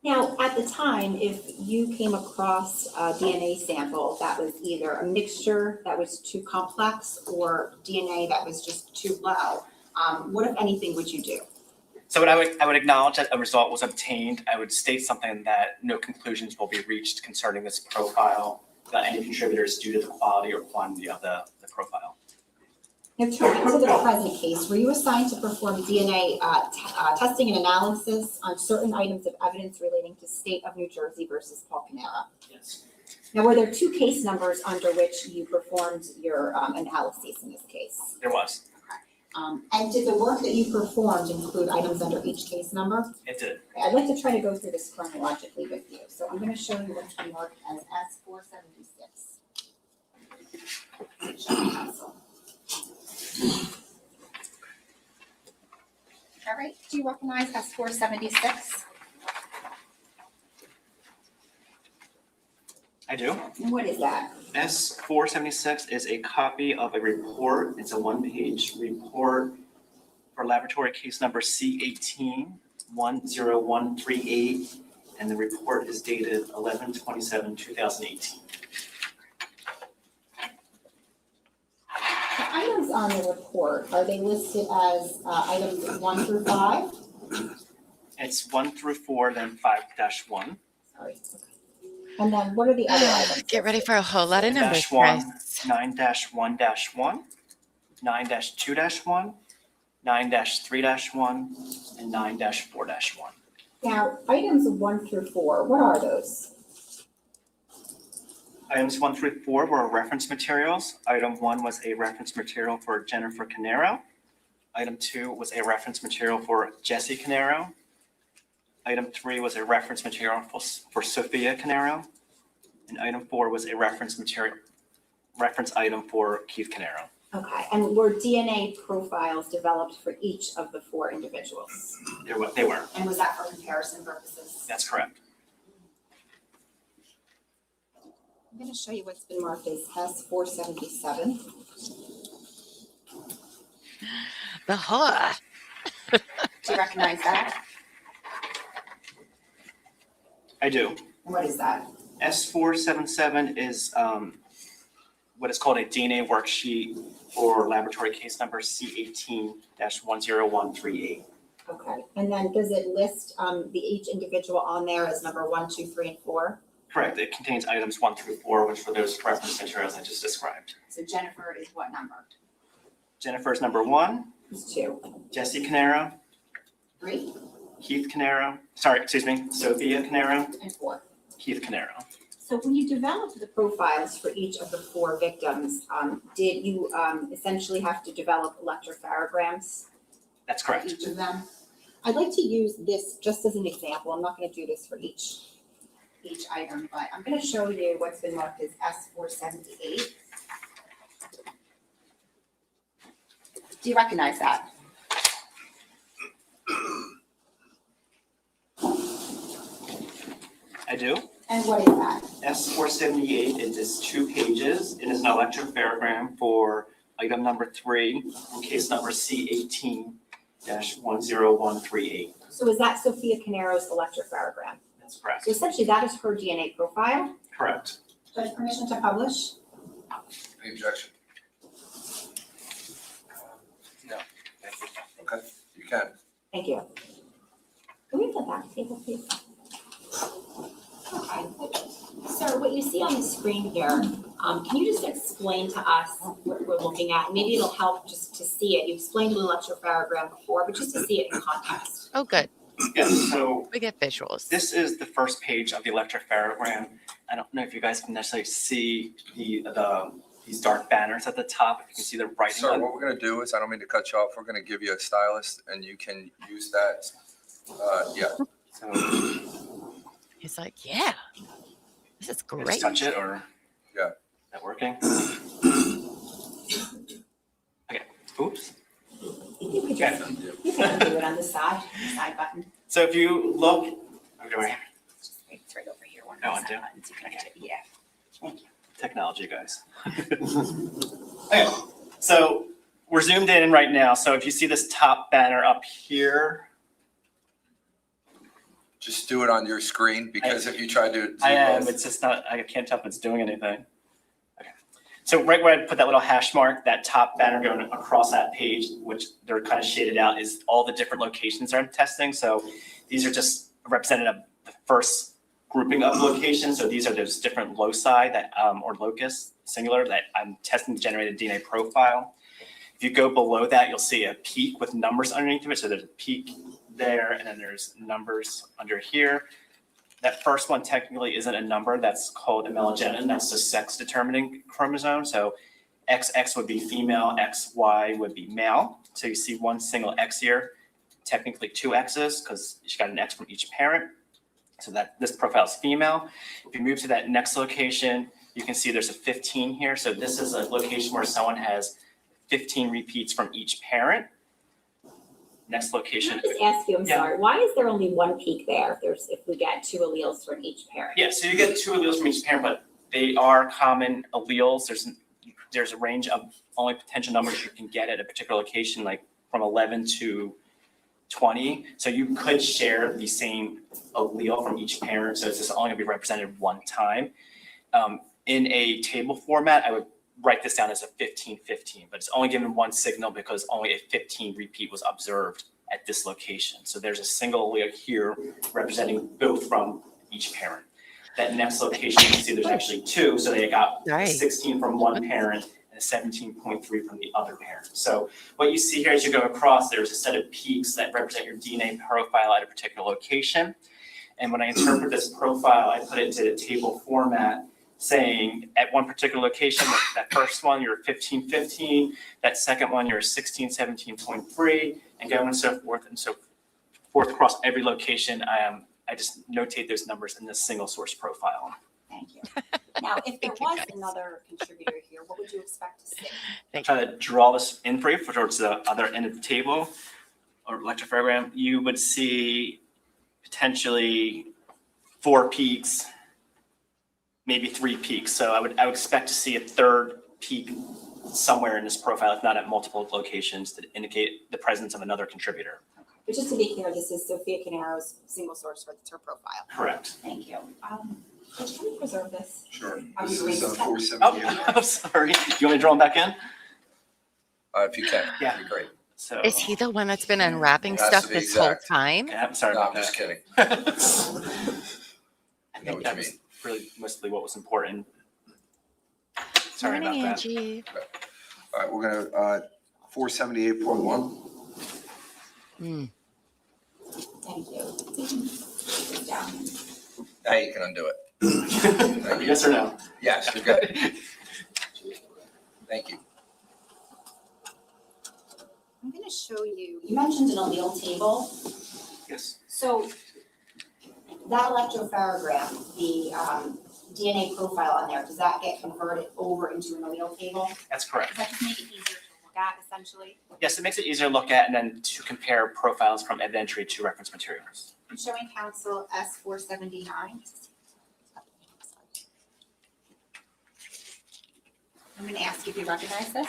Now, at the time, if you came across a DNA sample that was either a mixture that was too complex or DNA that was just too low, what, if anything, would you do? So what I would acknowledge that a result was obtained. I would state something that no conclusions will be reached concerning this profile about any contributors due to the quality or quantity of the profile. Now, turning to the present case, were you assigned to perform DNA testing and analysis on certain items of evidence relating to state of New Jersey versus Paul Caneiro? Yes. Now, were there 2 case numbers under which you performed your analyses in this case? There was. And did the work that you performed include items under each case number? It did. I'd like to try to go through this chronologically with you. So I'm going to show you what's been marked as S476. Show me counsel. All right, do you recognize S476? I do. And what is that? S476 is a copy of a report. It's a 1-page report for laboratory case number C18-10138, and the report is dated 11/27/2018. The items on the report, are they listed as items 1 through 5? It's 1 through 4, then 5-1. Sorry. And then what are the other items? Get ready for a whole lot of numbers, -1, Chris. 9-1-1, 9-2-1, 9-3-1, and 9-4-1. Now, items 1 through 4, what are those? Items 1 through 4 were reference materials. Item 1 was a reference material for Jennifer Caneiro. Item 2 was a reference material for Jesse Caneiro. Item 3 was a reference material for Sophia Caneiro. And item 4 was a reference item for Keith Caneiro. Okay, and were DNA profiles developed for each of the 4 individuals? They were. And was that for comparison purposes? That's correct. I'm going to show you what's been marked as S477. The whore. Do you recognize that? I do. And what is that? S477 is what is called a DNA worksheet for laboratory case number C18-10138. Okay, and then does it list each individual on there as number 1, 2, 3, and 4? Correct. It contains items 1 through 4, which were those reference materials I just described. So Jennifer is what number? Jennifer's number 1, Is 2. Jesse Caneiro, 3 Sophia Caneiro, and 4. Keith Caneiro. So when you developed the profiles for each of the 4 victims, did you essentially have to develop electropharograms That's for correct. each of them? I'd like to use this just as an example. I'm not going to do this for each each item, but I'm gonna show you what's been marked as S478. Do you recognize that? I do. And what is that? S478, it is 2 pages. It is an electropharogram for item number 3, case number C18-10138. So is that Sophia Caneiro's electropharogram? That's correct. So essentially that is her DNA profile. Correct. Do I have permission to publish? Any objection? No. Okay, you can. Thank you. Can we have the back table, please? Okay. So what you see on the screen here, can you just explain to us what we're looking at? Maybe it'll help just to see it. You explained the electropharogram before, but just to see it in context. Oh, good. Yes, so We get visuals. this is the first page of the electropharogram. I don't know if you guys can necessarily see these dark banners at the top, if you can see the writing Sir, on. what we're gonna do is, I don't mean to cut you off, we're gonna give you a stylus and you can use that. Yeah, So He's like, yeah, this is can I just great. touch it or? Yeah. Is that working? Okay, oops. You could just, you can do it on the side button. So if you look, okay, It's right over here. One of Oh, the I do? side buttons. You can get it. Yeah. Thank you. technology, guys. Okay, so we're zoomed in right now. So if you see this top banner up here, just do it on your screen, because if you try to. I am, it's just not, I can't tell if it's doing anything. Okay. So right where I put that little hash mark, that top banner going across that page, which they're kind of shaded out, is all the different locations I'm testing. So these are just representative of the first grouping of locations. So these are those different loci that, or locus, singular, that I'm testing to generate a DNA profile. If you go below that, you'll see a peak with numbers underneath of it. So there's a peak there, and then there's numbers under here. That first one technically isn't a number. That's called a melogenin. That's the sex determining chromosome. So XX would be female, XY would be male. So you see one single X here, technically two X's because she got an X from each parent. So that this profile is female. If you move to that next location, you can see there's a 15 here. So this is a location where someone has 15 repeats from each parent. Next location. Can I just ask you, I'm Yeah. sorry, why is there only one peak there if we get two alleles from each parent? Yeah, so you get two alleles from each parent, but they are common alleles. There's a range of only potential numbers you can get at a particular location, like from 11 to 20. So you could share the same allele from each parent. So it's just only gonna be represented one time. In a table format, I would write this down as a 15-15, but it's only given one signal because only a 15 repeat was observed at this location. So there's a single allele here representing both from each parent. That next location, you can see there's actually two, so they got Right. 16 from one parent and 17.3 from the other parent. So what you see here as you go across, there's a set of peaks that represent your DNA profile at a particular location. And when I interpret this profile, I put it into a table format saying at one particular location, that first one, you're 15-15, that second one, you're 16-17.3, and going and so forth across every location. I just notate those numbers in this single source profile. Thank you. Now, if there Thank you, was guys. another contributor here, what would you expect to see? Try to draw this in for you towards the other end of the table or electropharogram. You would see potentially 4 peaks, maybe 3 peaks. So I would expect to see a third peak somewhere in this profile, if not at multiple locations, to indicate the presence of another contributor. But just to be clear, this is Sophia Caneiro's single source for her profile. Correct. Thank you. Can we preserve this? Sure. Are This you is ready to- 478. Oh, I'm sorry. Do you want me to draw them back in? If you can, Yeah. that'd be great. So. Is he the one that's been unwrapping It has stuff to be this whole exact. time? Yeah, I'm sorry No, about I'm just that. kidding. I I know think what that you was mean. really mostly what was important. Sorry about Morning, that. Angie. All right, we're gonna, 478.1. Mm. Thank you. Down. Now you can undo it. Yes or no? Yes, you're good. Thank you. I'm going to show you, you mentioned an allele table. Yes. So that electropharogram, the DNA profile on there, does that get converted over into an allele table? That's correct. Does that just make it easier to look at essentially? Yes, it makes it easier to look at and then to compare profiles from evidentiary to reference materials. I'm showing council S479. I'm going to ask if you recognize this.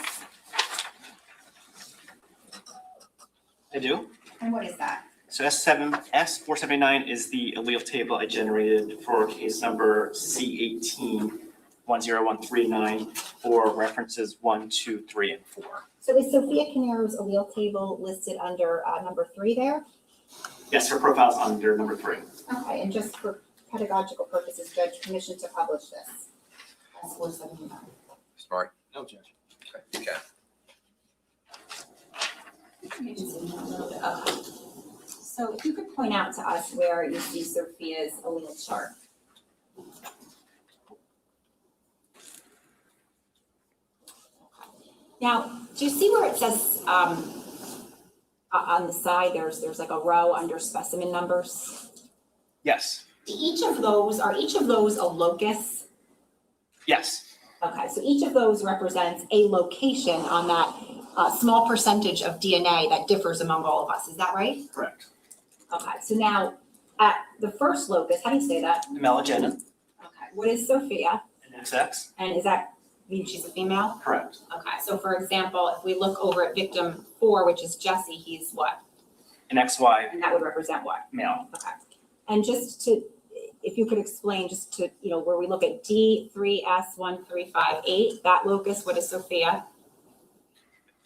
I do. And what is that? So S479 is the allele table I generated for case number C18-10139 for references 1, 2, 3, and 4. So is Sophia Caneiro's allele table listed under number 3 there? Yes, her profile's under number 3. Okay, and just for pedagogical purposes, Judge, permission to publish this. S479. Smart. No, Judge. Okay. Okay. So if you could point out to us where you see Sophia's allele chart. Now, do you see where it says on the side, there's like a row under specimen numbers? Yes. Are each of those a locus? Yes. Okay, so each of those represents a location on that small percentage of DNA that differs among all of us. Is that right? Correct. Okay, so now at the first locus, how do you say that? Melagenic, Okay, what is Sophia? an XX. And is that mean she's a female? Correct. Okay, so for example, if we look over at victim 4, which is Jesse, he's what? An XY, And that would represent what? male. Okay. And just to, if you could explain just to, where we look at D3S1358, that locus, what is Sophia?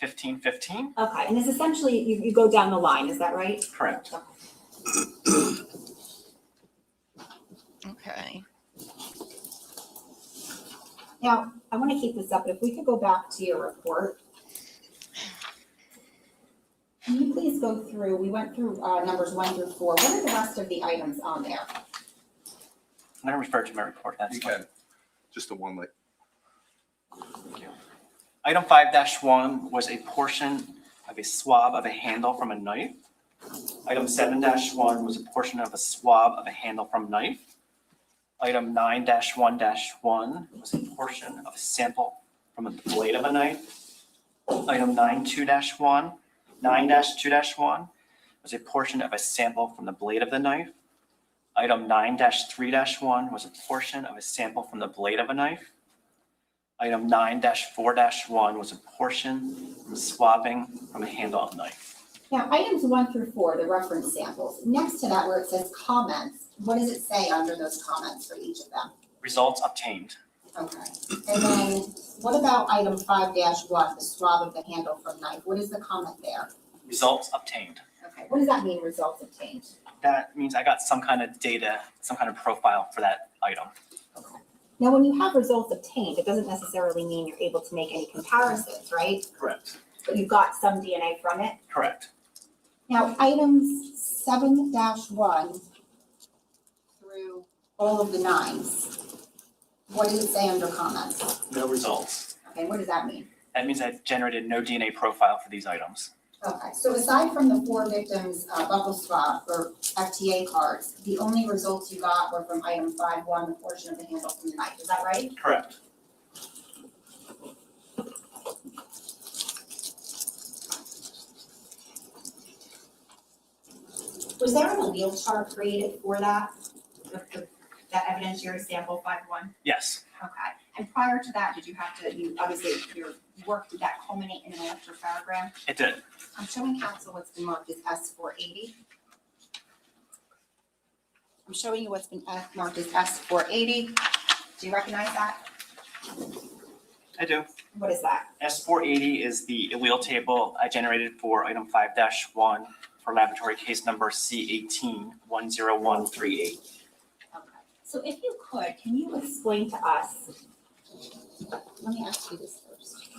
1515. Okay, and it's essentially, you go down the line, is that right? Correct. Okay. Now, I want to keep this up, but if we could go back to your report. Can you please go through, we went through numbers 1 through 4. What are the rest of the items on there? Can I refer to my report? That's You fine. can. Just the one, like, Thank you. Item 5-1 was a portion of a swab of a handle from a knife. Item 7-1 was a portion of a swab of a handle from a knife. Item 9-1-1 was a portion of a sample from the blade of a knife. Item 9-2-1 was a portion of a sample from the blade of the knife. Item 9-3-1 was a portion of a sample from the blade of a knife. Item 9-4-1 was a portion from swabbing from a handle of a knife. Now, items 1 through 4, the reference samples, next to that where it says comments, what does it say under those comments for each of them? Results obtained. Okay. And then what about item 5-1, the swab of the handle from knife? What is the comment there? Results obtained. Okay. What does that mean, results obtained? That means I got some kind of data, some kind of profile for that item. Okay. Now, when you have results obtained, it doesn't necessarily mean you're able to make any comparisons, right? Correct. But you've got some DNA from it. Correct. Now, items 7-1 through all of the 9s, what does it say under comments? No results. Okay, what does that mean? That means I generated no DNA profile for these items. Okay, so aside from the 4 victims' buccal swab or FTA cards, the only results you got were from item 5-1, the portion of the handle from the knife. Is that right? Correct. Was there an allele chart created for that? That evidentiary sample 5-1? Yes. Okay, and prior to that, did you have to, obviously, your work, did that culminate in an electropharogram? It did. I'm showing council what's been marked as S480. I'm showing you what's been marked as S480. Do you recognize that? I do. What is that? S480 is the allele table I generated for item 5-1 for laboratory case number C18-10138. Okay, so if you could, can you explain to us, let me ask you this first.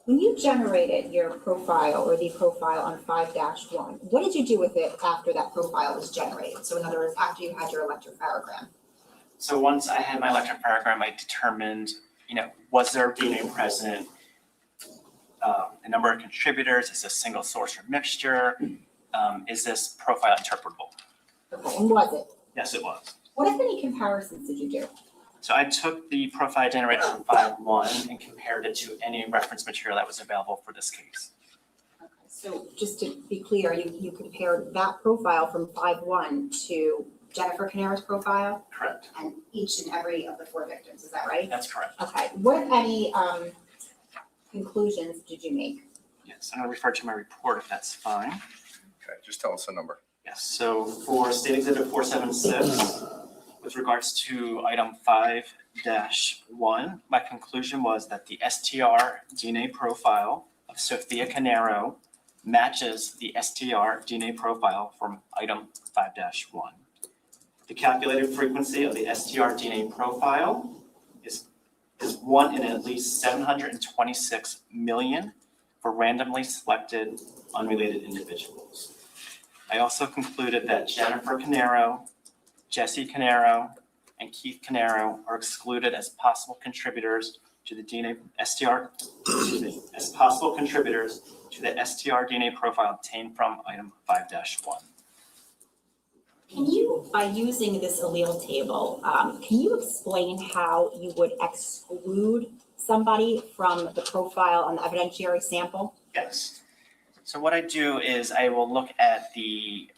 When you generated your profile or the profile on 5-1, what did you do with it after that profile was generated? So in other words, after you had your electropharogram? So once I had my electropharogram, I determined, was there DNA present? the number of contributors, is this single source or mixture? Is this profile interpretable? Okay, and was it? Yes, it was. What, if any, comparisons did you do? So I took the profile generated from 5.1 and compared it to any reference material that was available for this case. Okay, so just to be clear, you compared that profile from 5.1 to Jennifer Caneiro's profile Correct. and each and every of the 4 victims, is that right? That's correct. Okay, what, if any, conclusions did you make? Yes, I'm going to refer to my report if that's fine. Okay, just tell us the number. Yes, so for State Exhibit 476, with regards to item 5-1, my conclusion was that the STR DNA profile of Sophia Caneiro matches the STR DNA profile from item 5-1. The calculated frequency of the STR DNA profile is 1 in at least 726 million for randomly selected unrelated individuals. I also concluded that Jennifer Caneiro, Jesse Caneiro, and Keith Caneiro are excluded as possible contributors to the DNA as possible contributors to the STR DNA profile obtained from item 5-1. Can you, by using this allele table, can you explain how you would exclude somebody from the profile on the evidentiary sample? Yes. So what I do is I will look at the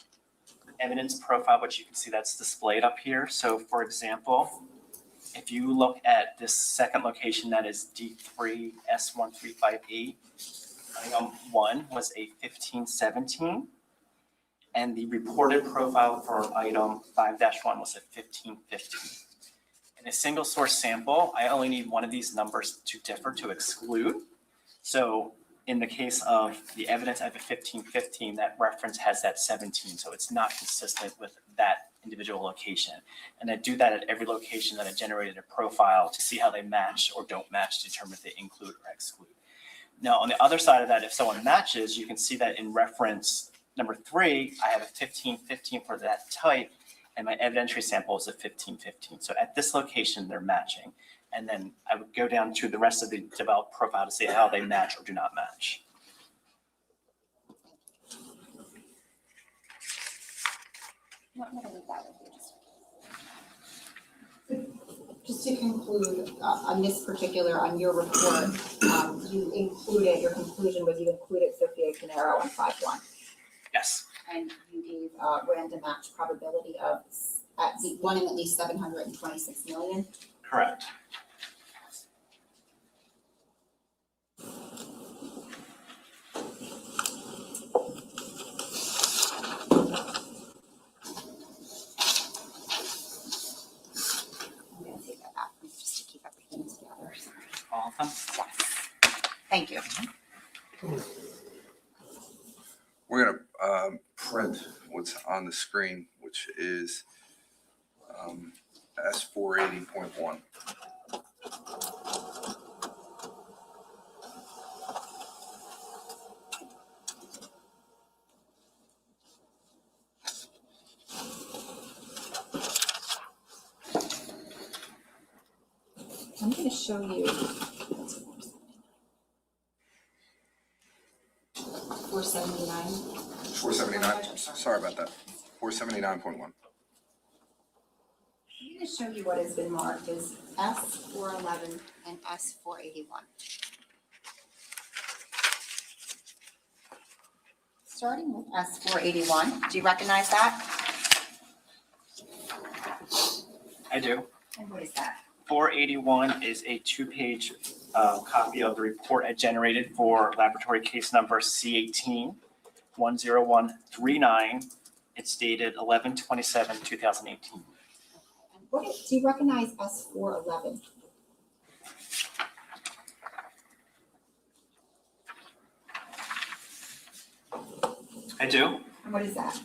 evidence profile, which you can see that's displayed up here. So for example, if you look at this second location that is D3S1358, item 1 was a 1517, and the reported profile for item 5-1 was a 1550. In a single source sample, I only need one of these numbers to differ to exclude. So in the case of the evidence, I have a 1515, that reference has that 17, so it's not consistent with that individual location. And I do that at every location that I generated a profile to see how they match or don't match to determine if they include or exclude. Now, on the other side of that, if someone matches, you can see that in reference number 3, I have a 1515 for that type, and my evidentiary sample is a 1515. So at this location, they're matching. And then I would go down to the rest of the developed profile to see how they match or do not match. I'm gonna leave that with you. Just to conclude, on this particular, on your report, you included, your conclusion was you included Sophia Caneiro on 5-1. Yes, And you gave random match probability of at 1 in at least 726 million. correct. I'm gonna take that back just to keep everything together. All of them? Yes. Thank you. We're going to print what's on the screen, which is S480.1. I'm going to show you. 479. 479, sorry about that. 479.1. I'm going to show you what has been marked as S411 and S481. Starting with S481, do you recognize that? I do. And what is that? 481 is a 2-page copy of the report I generated for laboratory case number C18-10139. It's dated 11/27/2018. And what is, do you recognize S411? I do. And what is that?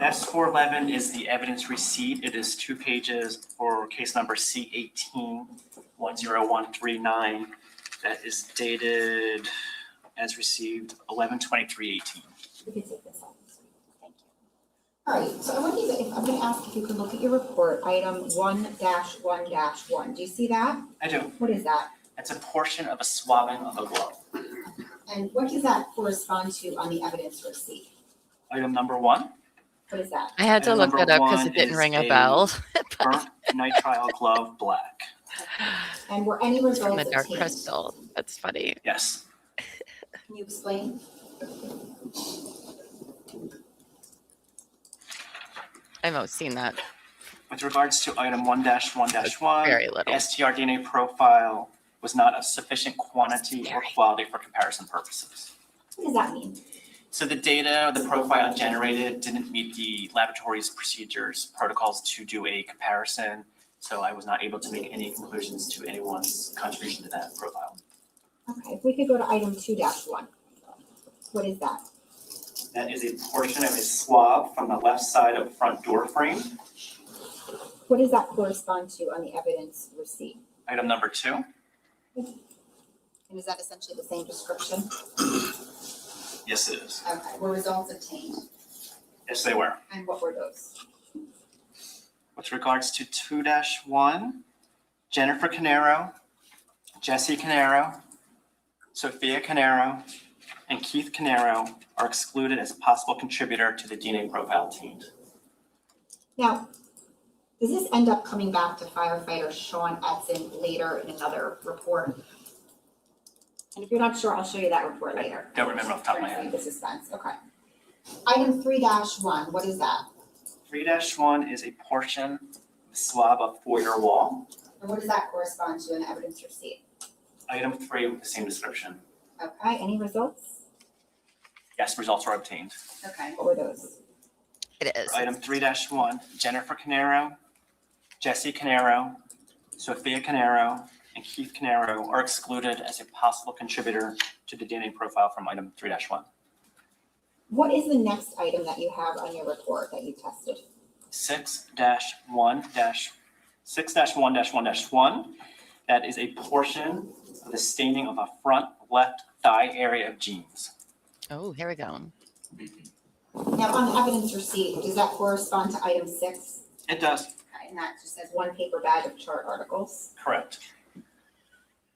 S411 is the evidence receipt. It is 2 pages for case number C18-10139. That is dated as received 11/23/18. We can take this off. Thank you. All right, so I want you to, I'm going to ask if you could look at your report, item 1-1-1. Do you see that? I do. What is that? It's a portion of a swabbing of a glove. And what does that correspond to on the evidence receipt? Item number 1, What is that? I had to Item look that number up because it one didn't is ring a a bell. burnt nitrile glove black. And were any From results the dark obtained? crystal. That's funny. Yes. Can you explain? I've always seen that. With regards to item 1-1-1, Very the little. STR DNA profile was not of sufficient quantity or Scary. quality for comparison purposes. What does that mean? So the data, the profile generated didn't meet the laboratory's procedures, protocols to do a comparison. So I was not able to make any conclusions to anyone's contribution to that profile. Okay, if we could go to item 2-1. What is that? That is a portion of a swab from the left side of front door frame. What does that correspond to on the evidence receipt? Item number 2. And is that essentially the same description? Yes, it is. Okay, were results obtained? Yes, they were. And what were those? With regards to 2-1, Jennifer Caneiro, Jesse Caneiro, Sophia Caneiro, and Keith Caneiro are excluded as a possible contributor to the DNA profile obtained. Now, does this end up coming back to firefighter Sean Edson later in another report? And if you're not sure, I'll show you that report later. Don't remember off the top of my head. The suspense, okay. Item 3-1, what is that? 3-1 is a portion of the swab of foyer wall. And what does that correspond to in the evidence receipt? Item 3 with the same description. Okay, any results? Yes, results were obtained. Okay, what were those? It is. Item 3-1, Jennifer Caneiro, Jesse Caneiro, Sophia Caneiro, and Keith Caneiro are excluded as a possible contributor to the DNA profile from item 3-1. What is the next item that you have on your report that you tested? 6-1-1-1. That is a portion of the staining of a front left thigh area of jeans. Oh, here we go. Now, on the evidence receipt, does that correspond to item 6? It does. Okay, and that just says 1 paper bag of chart articles. Correct.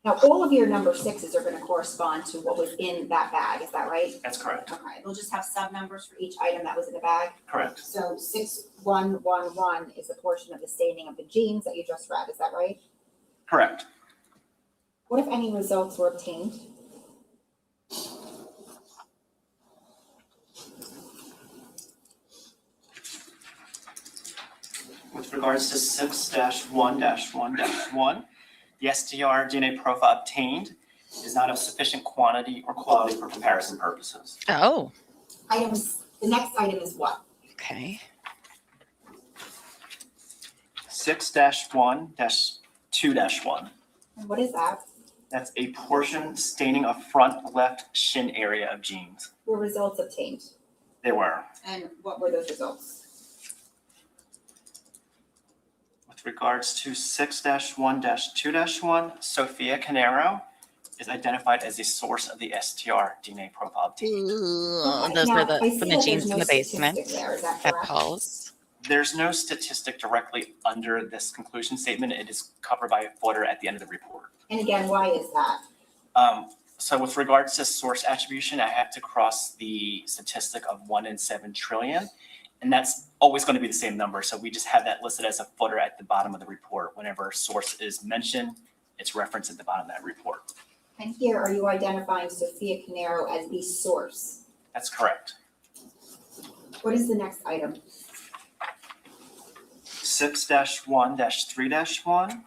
Now, all of your number 6s are going to correspond to what was in that bag, is that right? That's correct. Okay, they'll just have sub numbers for each item that was in the bag. Correct. So 6-1-1-1 is a portion of the staining of the jeans that you just read, is that right? Correct. What if any results were obtained? With regards to 6-1-1-1, the STR DNA profile obtained is not of sufficient quantity or quality for comparison purposes. Oh, The next item is what? okay. 6-1-2-1. And what is that? That's a portion staining of front left shin area of jeans. Were results obtained? They were. And what were those results? With regards to 6-1-2-1, Sophia Caneiro is identified as the source of the STR DNA profile obtained. Ooh, those Now, were I the see from that the jeans there's in no the basement statistic there, is that at correct? Paul's. There's no statistic directly under this conclusion statement. It is covered by a footer at the end of the report. And again, why is that? So with regards to source attribution, I have to cross the statistic of 1 in 7 trillion. And that's always going to be the same number. So we just have that listed as a footer at the bottom of the report. Whenever source is mentioned, it's referenced at the bottom of that report. And here, are you identifying Sophia Caneiro as the source? That's correct. What is the next item? 6-1-3-1,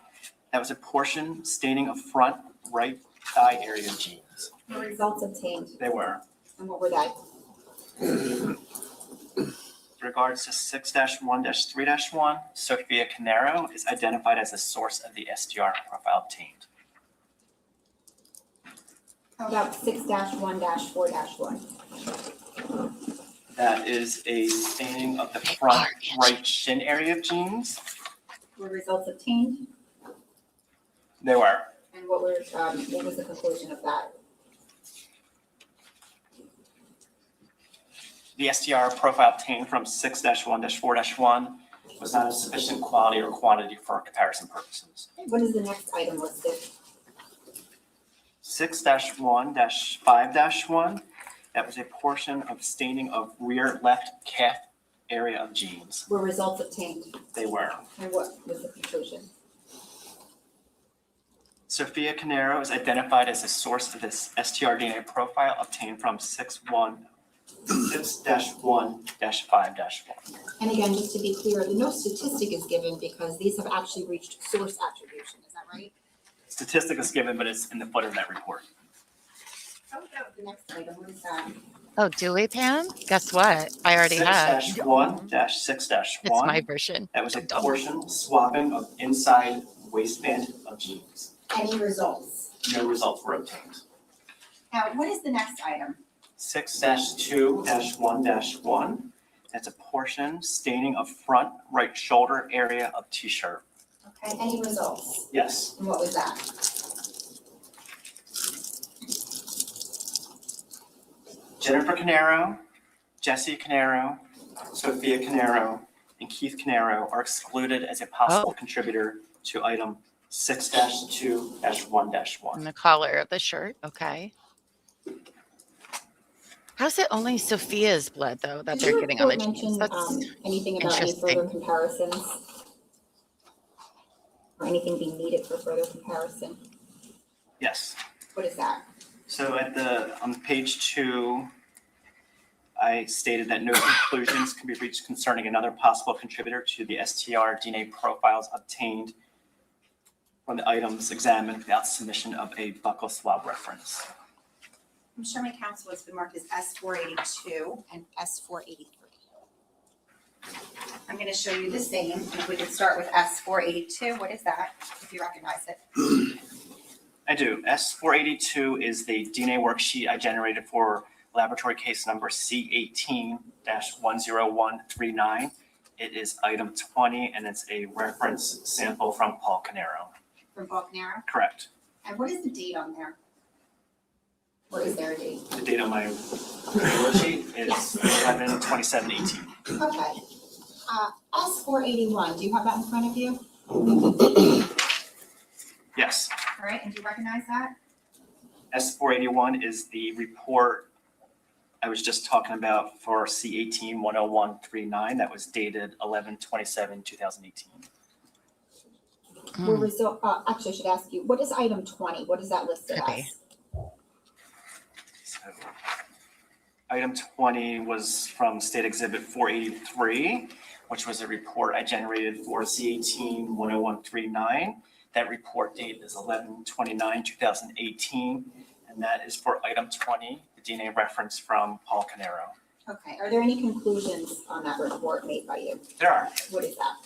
that was a portion staining of front right thigh area of jeans. The results obtained, They were. and what were they? With regards to 6-1-3-1, Sophia Caneiro is identified as the source of the STR profile obtained. How about 6-1-4-1? That is a staining of the front right shin area of jeans. Were results obtained? They were. And what was the conclusion of that? The STR profile obtained from 6-1-4-1 was not of sufficient quality or quantity for comparison purposes. What is the next item listed? 6-1-5-1. That was a portion of staining of rear left calf area of jeans. Were results obtained? They were. And what was the conclusion? Sophia Caneiro is identified as the source of this STR DNA profile obtained from 6-1-5-1. And again, just to be clear, no statistic is given because these have actually reached source attribution, is that right? Statistic is given, but it's in the footer of that report. The next item, what is that? Oh, do we, Pam? Guess what? I already have. 6-1-6-1. It's my version. That was a portion swapping of inside waistband of jeans. Any results? No results were obtained. Now, what is the next item? 6-2-1-1. That's a portion staining of front right shoulder area of t-shirt. Okay, any results? Yes. And what was that? Jennifer Caneiro, Jesse Caneiro, Sophia Caneiro, and Keith Caneiro are excluded as a possible contributor to item 6-2-1-1. And the collar of the shirt. Okay. How's it only Sophia's blood, though, that they're getting on the jeans? Mention That's anything about any interesting. further comparisons? Or anything being needed for further comparison? Yes. What is that? So on page 2, I stated that no conclusions can be reached concerning another possible contributor to the STR DNA profiles obtained from the items examined without submission of a buccal swab reference. I'm showing my counsel it's been marked as S482 and S483. I'm going to show you the same. If we could start with S482, what is that, if you recognize it? I do. S482 is the DNA worksheet I generated for laboratory case number C18-10139. It is item 20, and it's a reference sample from Paul Caneiro. From Paul Caneiro? Correct. And what is the date on there? Or is there a date? The date on my worksheet is 11/27/18. Okay. S481, do you have that in front of you? Yes. All right, and do you recognize that? S481 is the report I was just talking about for C18-10139 that was dated 11/27/2018. Well, actually, I should ask you, what is item 20? What is that listed Okay. as? So, item 20 was from State Exhibit 483, which was a report I generated for C18-10139. That report date is 11/29/2018, and that is for item 20, the DNA reference from Paul Caneiro. Okay, are there any conclusions on that report made by you? There are. What is that?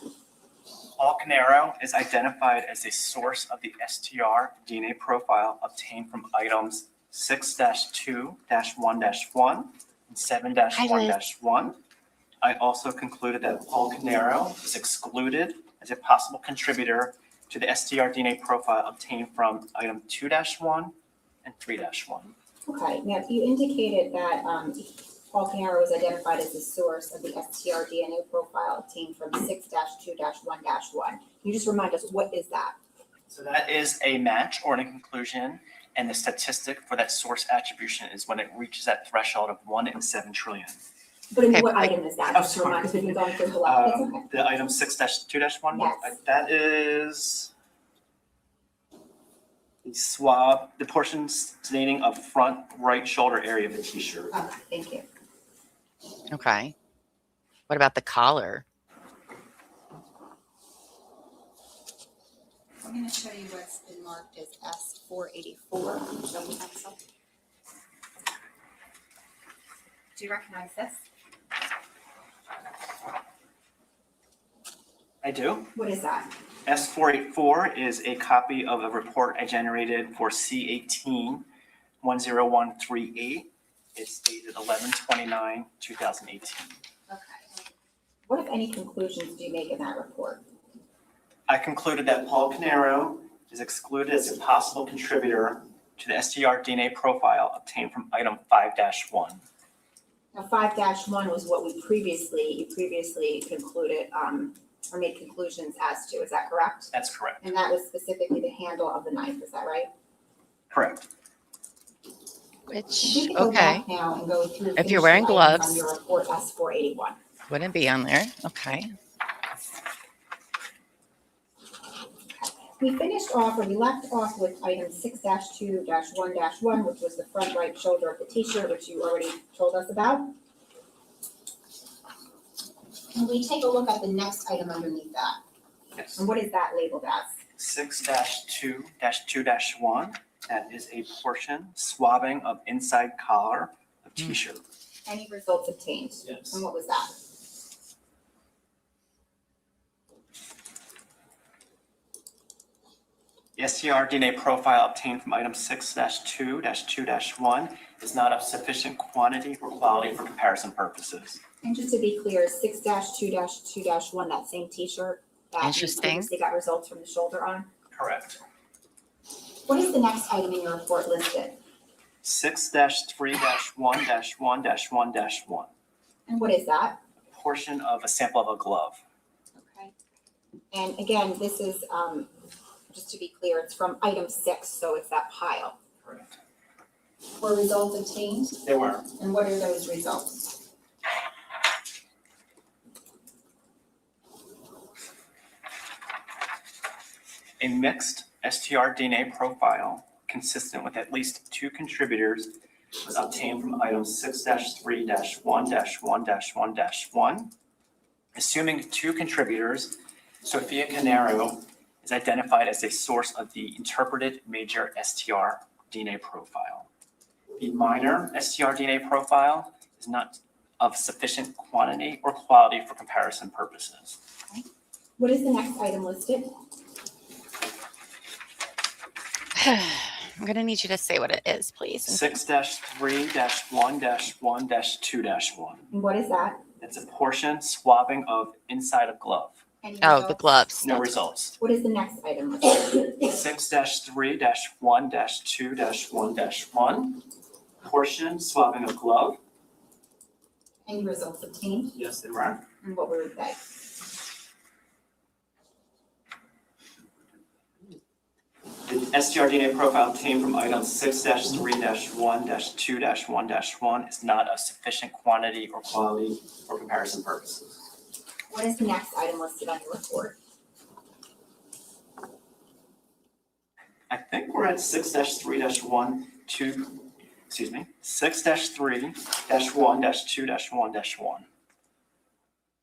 Paul Caneiro is identified as a source of the STR DNA profile obtained from items 6-2-1-1 and 7-1-1. I also concluded that Paul Caneiro is excluded as a possible contributor to the STR DNA profile obtained from item 2-1 and 3-1. Okay, now you indicated that Paul Caneiro was identified as the source of the STR DNA profile obtained from 6-2-1-1. Can you just remind us, what is that? So that is a match or a conclusion, and the statistic for that source attribution is when it reaches that threshold of 1 in 7 trillion. But in Okay, what item is that? Oh, Just to sorry. remind us, we've been going through the lot. It's okay. The item 6-2-1, Yes. that is the swab, the portion staining of front right shoulder area of the t-shirt. Okay, thank you. Okay. What about the collar? I'm going to show you what's been marked as S484. Show me pencil. Do you recognize this? I do. What is that? S484 is a copy of a report I generated for C18-10138. It's dated 11/29/2018. Okay. What, if any, conclusions do you make in that report? I concluded that Paul Caneiro is excluded as a possible contributor to the STR DNA profile obtained from item 5-1. Now, 5-1 was what you previously concluded, or made conclusions as to, is that correct? That's correct. And that was specifically the handle of the knife, is that right? Correct. Which, You can go okay, back now and go through. if you're finish wearing the items gloves, On your report S481. wouldn't be on there. Okay. We finished off, or we left off with item 6-2-1-1, which was the front right shoulder of the t-shirt, which you already told us about. Can we take a look at the next item underneath that? Yes. And what is that labeled as? 6-2-2-1, that is a portion swabbing of inside collar of t-shirt. Any results obtained? Yes. And what was that? The STR DNA profile obtained from item 6-2-2-1 is not of sufficient quantity or quality for comparison purposes. And just to be clear, 6-2-2-1, that same t-shirt that you Interesting. previously got results from the shoulder on. Correct. What is the next item in your report listed? 6-3-1-1-1-1. And what is that? Portion of a sample of a glove. Okay. And again, this is, just to be clear, it's from item 6, so it's that pile. Correct. Were results obtained? There were. And what are those results? A mixed STR DNA profile consistent with at least 2 contributors was obtained from item 6-3-1-1-1-1. Assuming 2 contributors, Sophia Caneiro is identified as a source of the interpreted major STR DNA profile. The minor STR DNA profile is not of sufficient quantity or quality for comparison purposes. What is the next item listed? I'm going to need you to say what it is, please. 6-3-1-1-2-1. And what is that? It's a portion swabbing of inside of glove. Any Oh, the results? gloves. No results. What is the next item listed? 6-3-1-2-1-1. Portion swabbing of glove. Any results obtained? Yes, they were. And what were they? The STR DNA profile obtained from item 6-3-1-2-1-1 is not of sufficient quantity or quality for comparison purposes. What is the next item listed on your report? I think we're at 6-3-1-2, 6-3-1-2-1-1.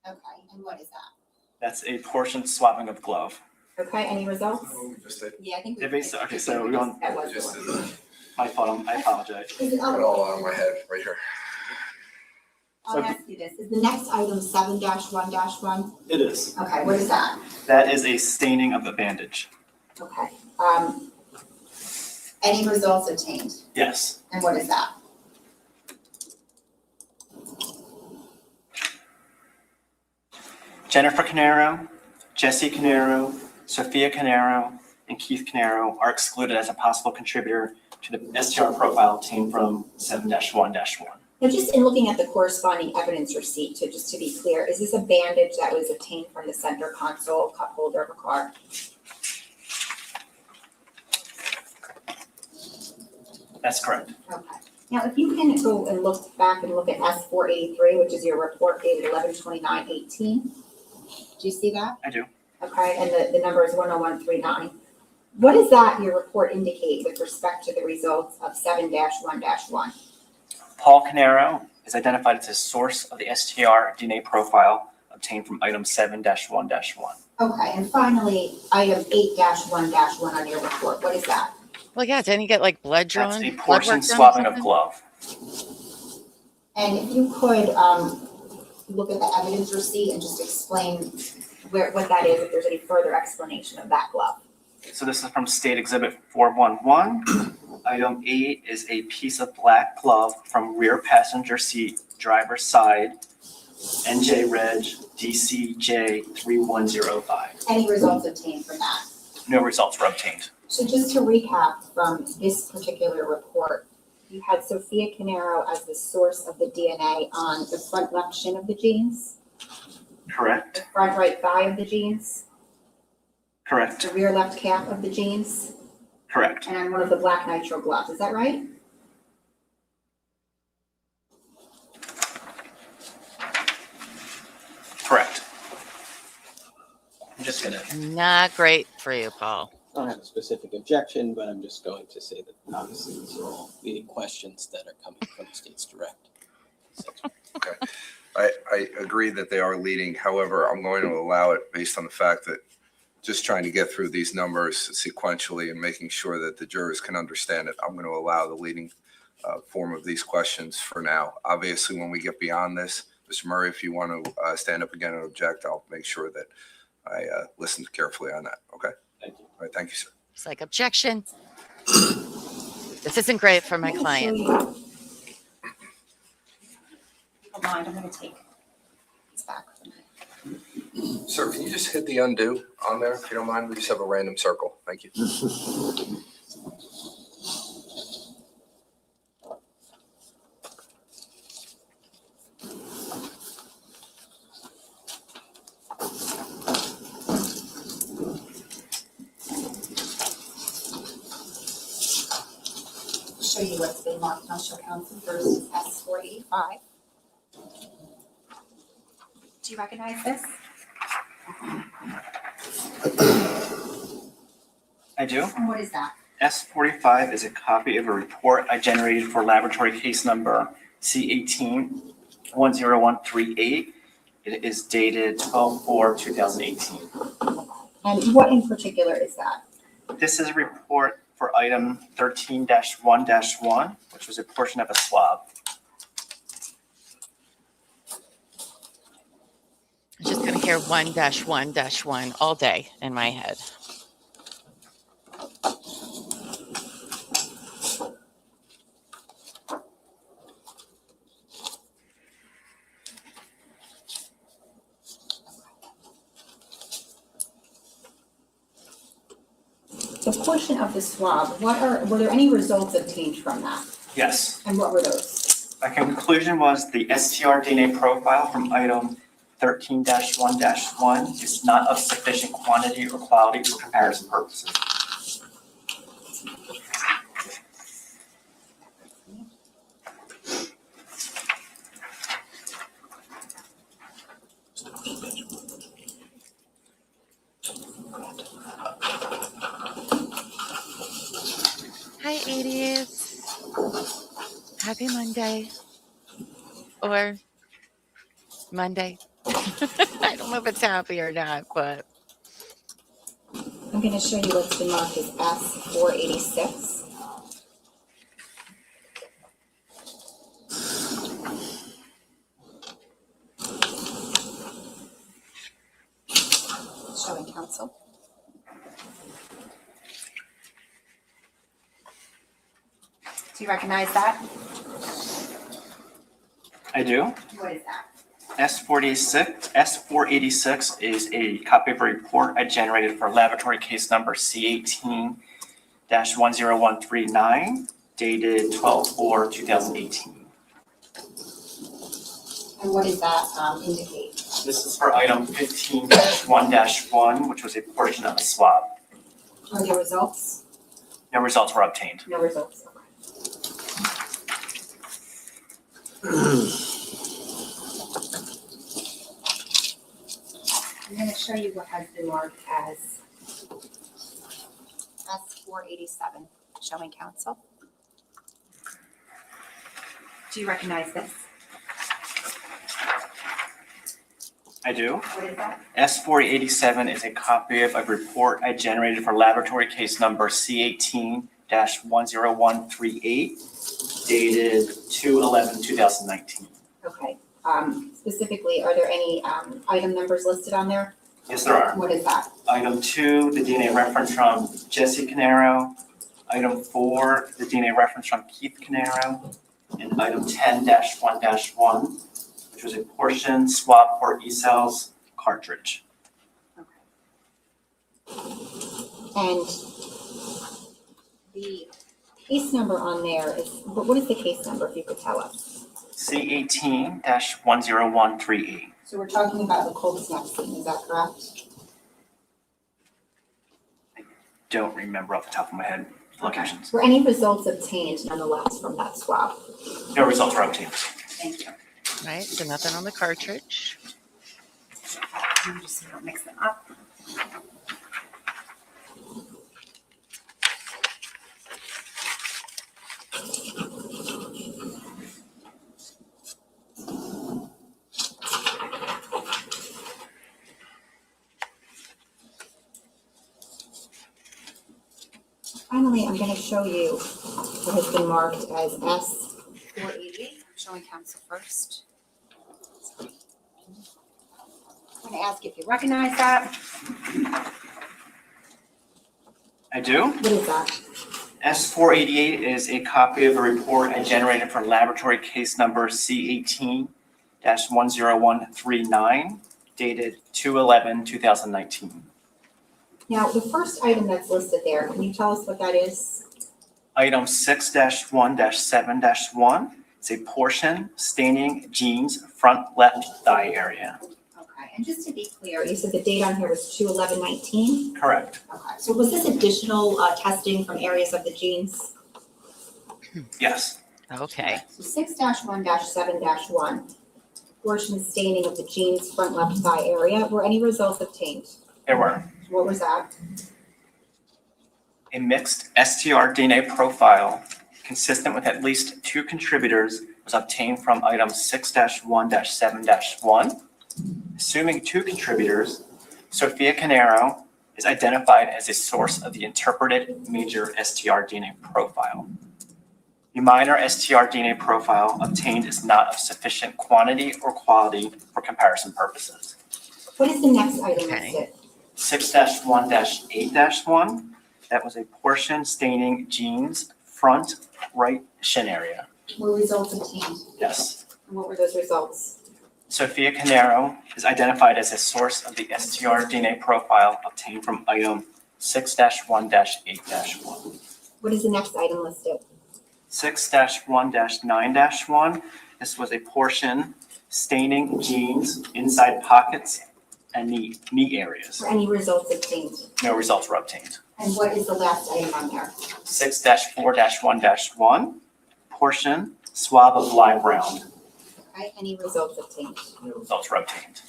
Okay, and what is that? That's a portion swabbing of glove. Okay, any results? Just did. Yeah, I think we. Okay, so we're going, That was Just the did one. that. my fault, I apologize. Is it, Put it all out of my head, right here. I'll ask you this, is the next item 7-1-1? It is. Okay, what is that? That is a staining of the bandage. Okay, any results obtained? Yes. And what is that? Jennifer Caneiro, Jesse Caneiro, Sophia Caneiro, and Keith Caneiro are excluded as a possible contributor to the STR profile obtained from 7-1-1. Now, just in looking at the corresponding evidence receipt, just to be clear, is this a bandage that was obtained from the center console cup holder of a car? That's correct. Okay. Now, if you can go and look back and look at S483, which is your report dated 11/29/18. Do you see that? I do. Okay, and the number is 10139. What does that, your report, indicate with respect to the results of 7-1-1? Paul Caneiro is identified as a source of the STR DNA profile obtained from item 7-1-1. Okay, and finally, item 8-1-1 on your report, what is that? Well, yeah, didn't you get like blood drawn? That's a blood portion work done or swabbing of something? glove. And if you could look at the evidence receipt and just explain what that is, if there's any further explanation of that glove. So this is from State Exhibit 411. Item 8 is a piece of black glove from rear passenger seat, driver's side, NJ Reg DCJ 3105. Any results obtained from that? No results were obtained. So just to recap from this particular report, you had Sophia Caneiro as the source of the DNA on the front left shin of the jeans, the Correct. front right thigh of the jeans, Correct. the rear left calf of the jeans, Correct. and on one of the black nitrile gloves. Is that right? I'm just gonna, Not great for you, Paul. I don't have a specific objection, but I'm just going to say that obviously these are all leading questions that are coming from the state's direct. Okay. I agree that they are leading. However, I'm going to allow it based on the fact that just trying to get through these numbers sequentially and making sure that the jurors can understand it. I'm going to allow the leading form of these questions for now. Obviously, when we get beyond this, Mr. Murray, if you want to stand up again and object, I'll make sure that I listen carefully on that. Okay? Thank you. All right. Thank you, sir. It's like, objection. This isn't great for my client. Hold on, I'm gonna take this back for a minute. Sir, can you just hit the undo on there if you don't mind? We just have a random circle. Thank you. Show you what's been marked. I'll show council first S485. Do you recognize this? I do. And what is that? S45 is a copy of a report I generated for laboratory case number C18-10138. It is dated 12/4/2018. And what in particular is that? This is a report for item 13-1-1, which was a portion of a swab. I'm just going to hear 1-1-1 all day in my head. The portion of the swab, were there any results obtained from that? Yes. And what were those? My conclusion was the STR DNA profile from item 13-1-1 is not of sufficient quantity or quality for comparison purposes. Hi, 80s. Happy Monday. Or Monday. I don't know if it's happy or not, but I'm going to show you what's been marked as S486. Showing counsel. Do you recognize that? I do. What is that? S486 is a copy of a report I generated for laboratory case number C18-10139, dated 12/4/2018. And what does that indicate? This is for item 15-1-1, which was a portion of a swab. Are there results? No results were obtained. No results. I'm going to show you what has been marked as S487, showing counsel. Do you recognize this? I do. What is that? S487 is a copy of a report I generated for laboratory case number C18-10138, dated 2/11/2019. Okay. Specifically, are there any item numbers listed on there? Yes, there are. What is that? Item 2, the DNA reference from Jesse Caneiro. Item 4, the DNA reference from Keith Caneiro. And item 10-1-1, which was a portion swab for E-cells cartridge. And the case number on there is, what is the case number, if you could tell us? C18-10138. So we're talking about the Colts Neck scene, is that correct? Don't remember off the top of my head locations. Were any results obtained nonetheless from that swab? No results were obtained. Thank you. right, so nothing on the cartridge. I'm just going to mix them up. Finally, I'm going to show you what has been marked as S488. I'm showing council first. I'm going to ask if you recognize that. I do. What is that? S488 is a copy of a report I generated for laboratory case number C18-10139, dated 2/11/2019. Now, the first item that's listed there, can you tell us what that is? Item 6-1-7-1 is a portion staining jeans front left thigh area. Okay, and just to be clear, you said the date on here was 2/11/19? Correct. Okay, so was this additional testing from areas of the jeans? Yes. Okay. So 6-1-7-1, portion staining of the jeans front left thigh area, were any results obtained? There were. What was that? A mixed STR DNA profile consistent with at least 2 contributors was obtained from item 6-1-7-1. Assuming 2 contributors, Sophia Caneiro is identified as a source of the interpreted major STR DNA profile. The minor STR DNA profile obtained is not of sufficient quantity or quality for comparison purposes. What is the next item Okay. listed? 6-1-8-1, that was a portion staining jeans front right shin area. Were results obtained? Yes. And what were those results? Sophia Caneiro is identified as a source of the STR DNA profile obtained from item 6-1-8-1. What is the next item listed? 6-1-9-1, this was a portion staining jeans inside pockets and knee areas. Were any results obtained? No results were obtained. And what is the last item on there? 6-4-1-1, portion swab of live round. Okay, any results obtained? No results were obtained.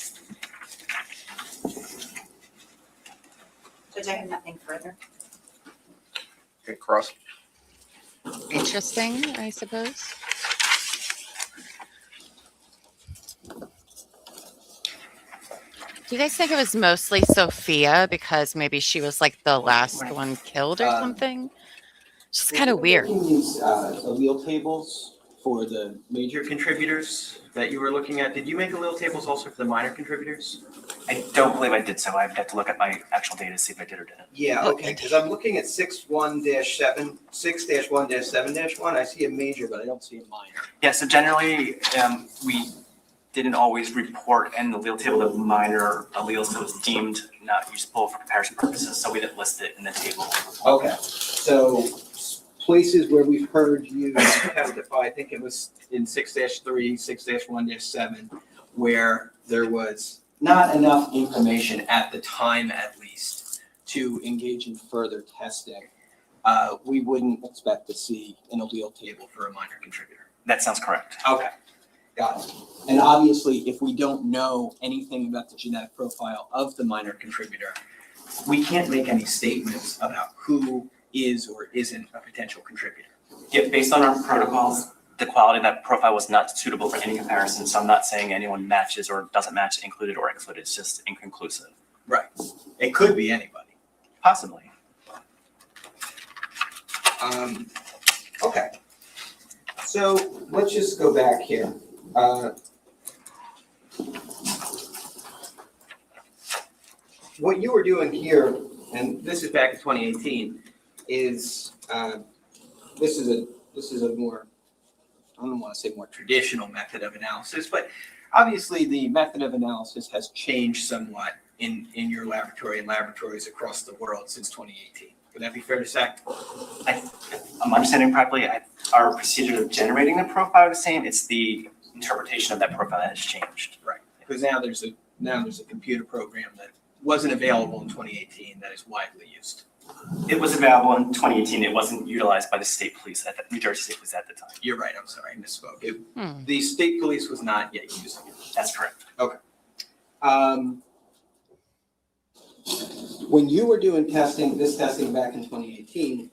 Judge, I have nothing further. Okay, Cross. Interesting, I suppose. Do you guys think it was mostly Sophia because maybe she was like the last one killed or something? Just kind of weird. These allele tables for the major contributors that you were looking at, did you make allele tables also for the minor contributors? I don't believe I did so. I'd have to look at my actual data to see if I did or didn't. Yeah, Oh, okay, because I'm looking at 6-1-7-1, I see a major, but I don't see a minor. Yeah, so generally, we didn't always report in the allele table the minor alleles that was deemed not useful for comparison purposes, so we didn't list it in the table. Okay, so places where we've heard you testify, I think it was in 6-3, 6-1-7, where there was not enough information at the time, at least, to engage in further testing. We wouldn't expect to see an allele table for a minor contributor. That sounds correct. Okay, got it. And obviously, if we don't know anything about the genetic profile of the minor contributor, we can't make any statements about who is or isn't a potential contributor. Yeah, based on our protocols, the quality of that profile was not suitable for any comparison, so I'm not saying anyone matches or doesn't match included or excluded. It's just inconclusive. Right. It could be anybody. Possibly. Okay. So let's just go back here. What you were doing here, and this is back in 2018, is this is a more, I don't want to say more traditional method of analysis, but obviously the method of analysis has changed somewhat in your laboratory and laboratories across the world since 2018. Would that be fair to say? I'm understanding properly. Our procedure of generating the profile is the same. It's the interpretation of that profile that has changed. Right. Because now there's a computer program that wasn't available in 2018 that is widely used. It was available in 2018. It wasn't utilized by the state police at the New Jersey State Police at the time. You're right. I'm sorry. I misspoke. The state police was not yet using it. That's correct. Okay. when you were doing this testing back in 2018,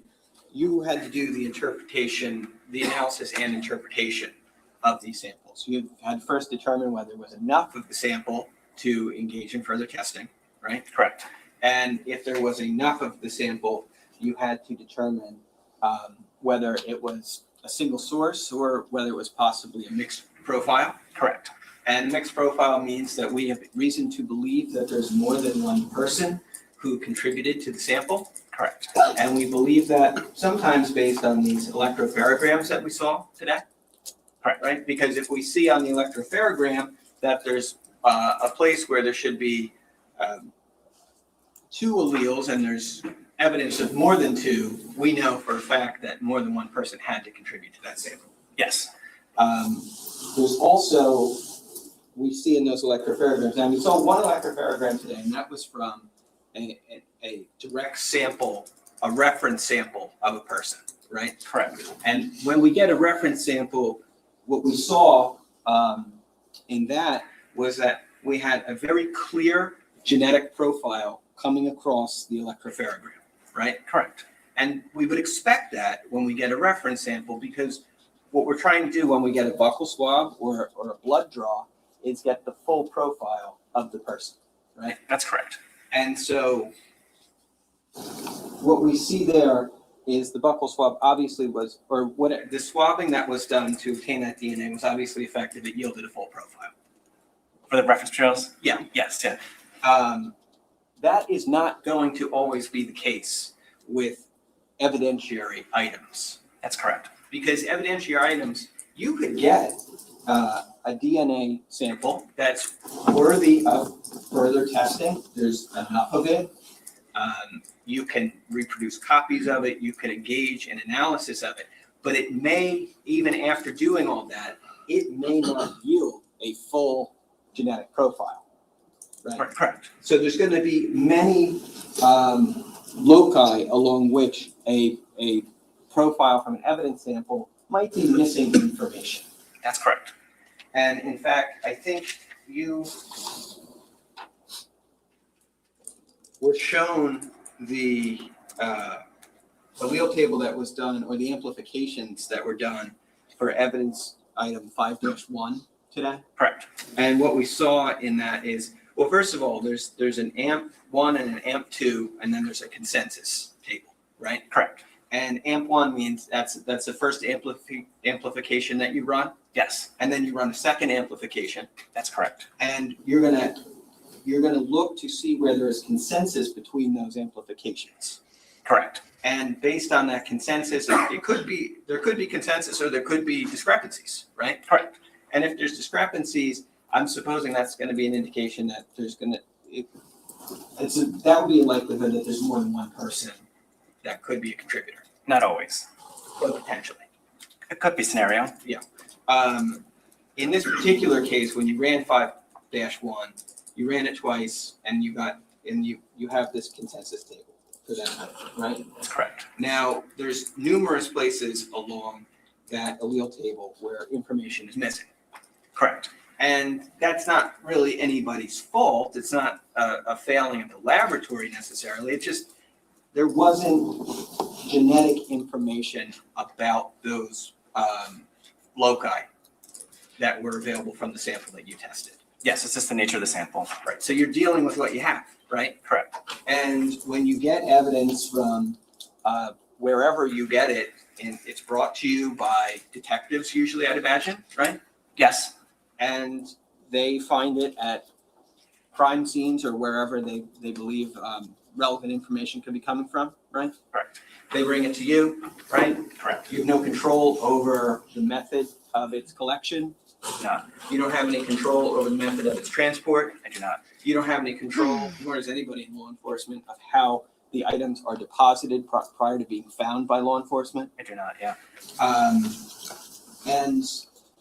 you had to do the analysis and interpretation of these samples. You had first determined whether there was enough of the sample to engage in further testing, right? Correct. And if there was enough of the sample, you had to determine whether it was a single source or whether it was possibly a mixed profile. Correct. And mixed profile means that we have reason to believe that there's more than one person who contributed to the sample. Correct. And we believe that sometimes based on these electropharograms that we saw today. Correct. Right? Because if we see on the electropharogram that there's a place where there should be two alleles and there's evidence of more than two, we know for a fact that more than one person had to contribute to that sample. Yes. There's also, we see in those electropharograms, and we saw one electropharogram today, and that was from a direct sample, a reference sample of a person, right? Correct. And when we get a reference sample, what we saw in that was that we had a very clear genetic profile coming across the electropharogram, right? Correct. And we would expect that when we get a reference sample, because what we're trying to do when we get a buccal swab or a blood draw is get the full profile of the person, right? That's correct. And so what we see there is the buccal swab obviously was, or what the swabbing that was done to obtain that DNA was obviously effective. It yielded a full profile. For the reference materials? Yeah. Yes, yeah. That is not going to always be the case with evidentiary items. That's correct. Because evidentiary items, you could get a DNA sample that's worthy of further testing. There's enough of it. You can reproduce copies of it. You can engage in analysis of it. But it may, even after doing all that, it may not yield a full genetic profile. Right? Correct. So there's going to be many loci along which a profile from an evidence sample might be missing information. That's correct. And in fact, I think you were shown the allele table that was done, or the amplifications that were done for evidence item 5-1 today. Correct. And what we saw in that is, well, first of all, there's an AMP1 and an AMP2, and then there's a consensus table, right? Correct. And AMP1 means that's the first amplification that you run. Yes. And then you run a second amplification. That's correct. And you're gonna look to see where there is consensus between those amplifications. Correct. And based on that consensus, there could be consensus or there could be discrepancies, right? Correct. And if there's discrepancies, I'm supposing that's going to be an indication that there's that would be a likelihood that there's more than one person that could be a contributor. Not always. But potentially. It could be scenario. Yeah. In this particular case, when you ran 5-1, you ran it twice, and you have this consensus table for that, right? That's correct. Now, there's numerous places along that allele table where information is missing. Correct. And that's not really anybody's fault. It's not a failing of the laboratory necessarily. It's just there wasn't genetic information about those loci that were available from the sample that you tested. Yes, it's just the nature of the sample. Right. So you're dealing with what you have, right? Correct. And when you get evidence from wherever you get it, and it's brought to you by detectives usually, I'd imagine, right? Yes. And they find it at crime scenes or wherever they believe relevant information could be coming from, right? Correct. They bring it to you, right? Correct. You have no control over the method of its collection. No, You don't have any control over the method of its transport. I do not. You don't have any control, nor does anybody in law enforcement, of how the items are deposited prior to being found by law enforcement. I do not, yeah. And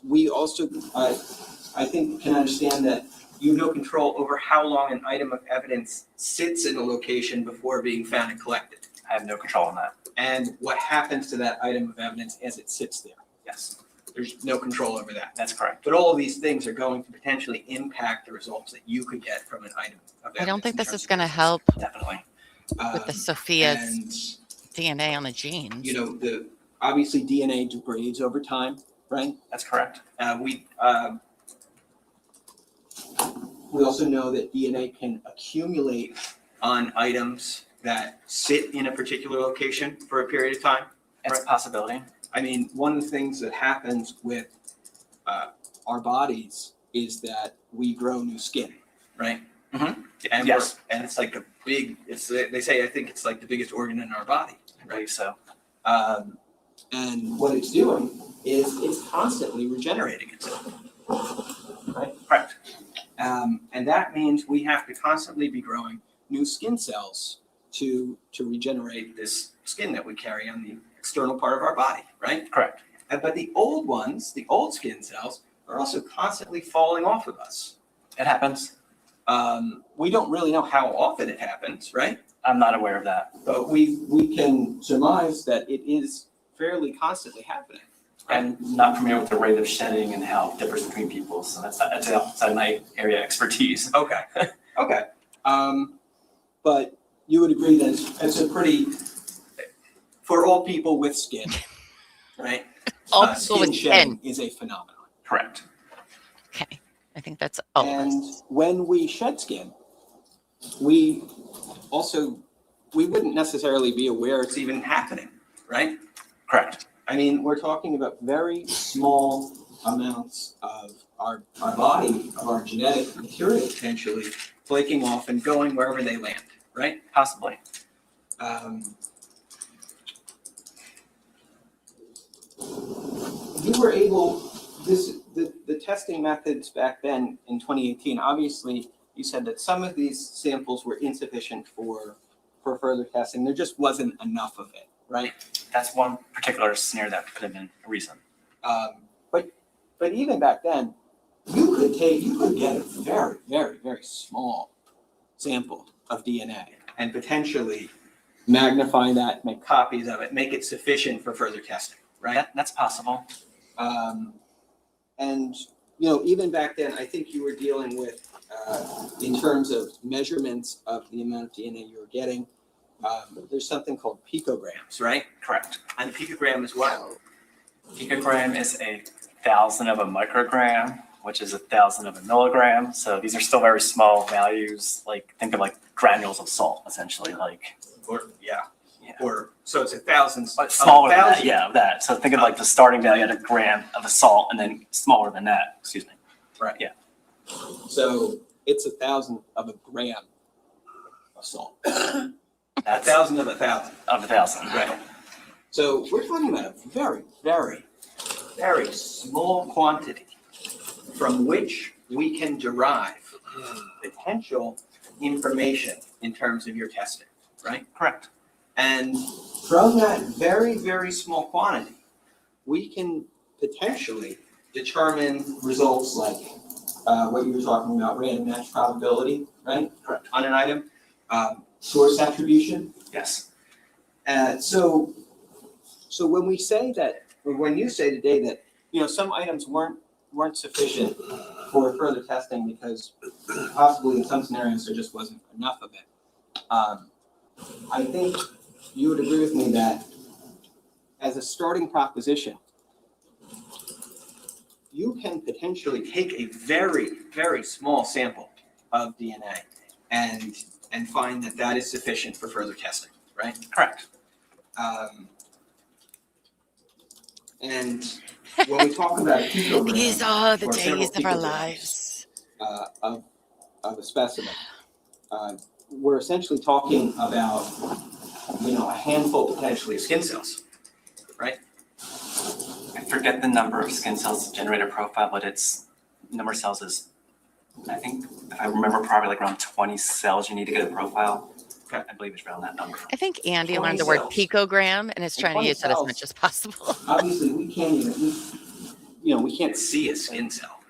we also, I think, can understand that you have no control over how long an item of evidence sits in a location before being found and collected, I have no control on that. and what happens to that item of evidence as it sits there. Yes. There's no control over that. That's correct. But all of these things are going to potentially impact the results that you could get from an item of I don't evidence think in this terms is of going to results. help Definitely. with the Um, Sophia's And, DNA on the genes. you know, obviously DNA degrades over time, right? That's correct. We also know that DNA can accumulate on items that sit in a particular location for a period of time. It's a possibility. I mean, one of the things that happens with our bodies is that we grow new skin, right? Mhm. And Yes. and it's like they say, I think it's like the biggest organ in our body. I believe so. And what it's doing is it's constantly regenerating itself, right? Correct. And that means we have to constantly be growing new skin cells to regenerate this skin that we carry on the external part of our body, right? Correct. But the old ones, the old skin cells, are also constantly falling off of us. It happens. We don't really know how often it happens, right? I'm not aware of that. But we can surmise that it is fairly constantly happening. I'm not familiar with the rate of shedding and how it differs between people, so that's outside my area of expertise. Okay, okay. But you would agree that it's a pretty, for all people with skin, right? All people Skin with shedding skin. is a phenomenon. Correct. Okay. I think that's all of And us. when we shed skin, we wouldn't necessarily be aware it's even happening, right? Correct. I mean, we're talking about very small amounts of our body, of our genetic material potentially flaking off and going wherever they land, right? Possibly. You were able, the testing methods back then in 2018, obviously you said that some of these samples were insufficient for further testing. There just wasn't enough of it, right? That's one particular scenario that could have been a reason. But even back then, you could get a very, very, very small sample of DNA and potentially magnify that, make copies of it, make it sufficient for further testing, right? That's possible. And, you know, even back then, I think you were dealing with, in terms of measurements of the amount of DNA you were getting, there's something called picograms, right? Correct. And picogram is what? Picogram is 1,000 of a microgram, which is 1,000 of a milligram. So these are still very small values. Like think of like granules of salt, essentially. So it's 1,000. But smaller than that, yeah, of that. So think of like the starting value at a gram of the salt, and then smaller than that. Excuse me. Right. Yeah. So it's 1,000 of a gram of salt. That's 1,000 of 1,000. of 1,000. Right. So we're talking about a very, very, very small quantity from which we can derive potential information in terms of your testing, right? Correct. And from that very, very small quantity, we can potentially determine results like what you were talking about, random match probability, right? Correct. On an item, source attribution. Yes. So when we say that, or when you say today that, you know, some items weren't sufficient for further testing because possibly in some scenarios there just wasn't enough of it. I think you would agree with me that as a starting proposition, you can potentially take a very, very small sample of DNA and find that that is sufficient for further testing, right? Correct. And when we talk about picogram, These are the or several days of our picograms, lives. of a specimen, we're essentially talking about, you know, a handful potentially of skin cells, right? I forget the number of skin cells to generate a profile, but it's number of cells is, I think, if I remember properly, like around 20 cells you need to get a profile. Okay. I believe it's around that number. I think Andy 20 learned the word cells. picogram and is And trying to 20 use that as cells. much as possible. Obviously, we can't see a skin cell.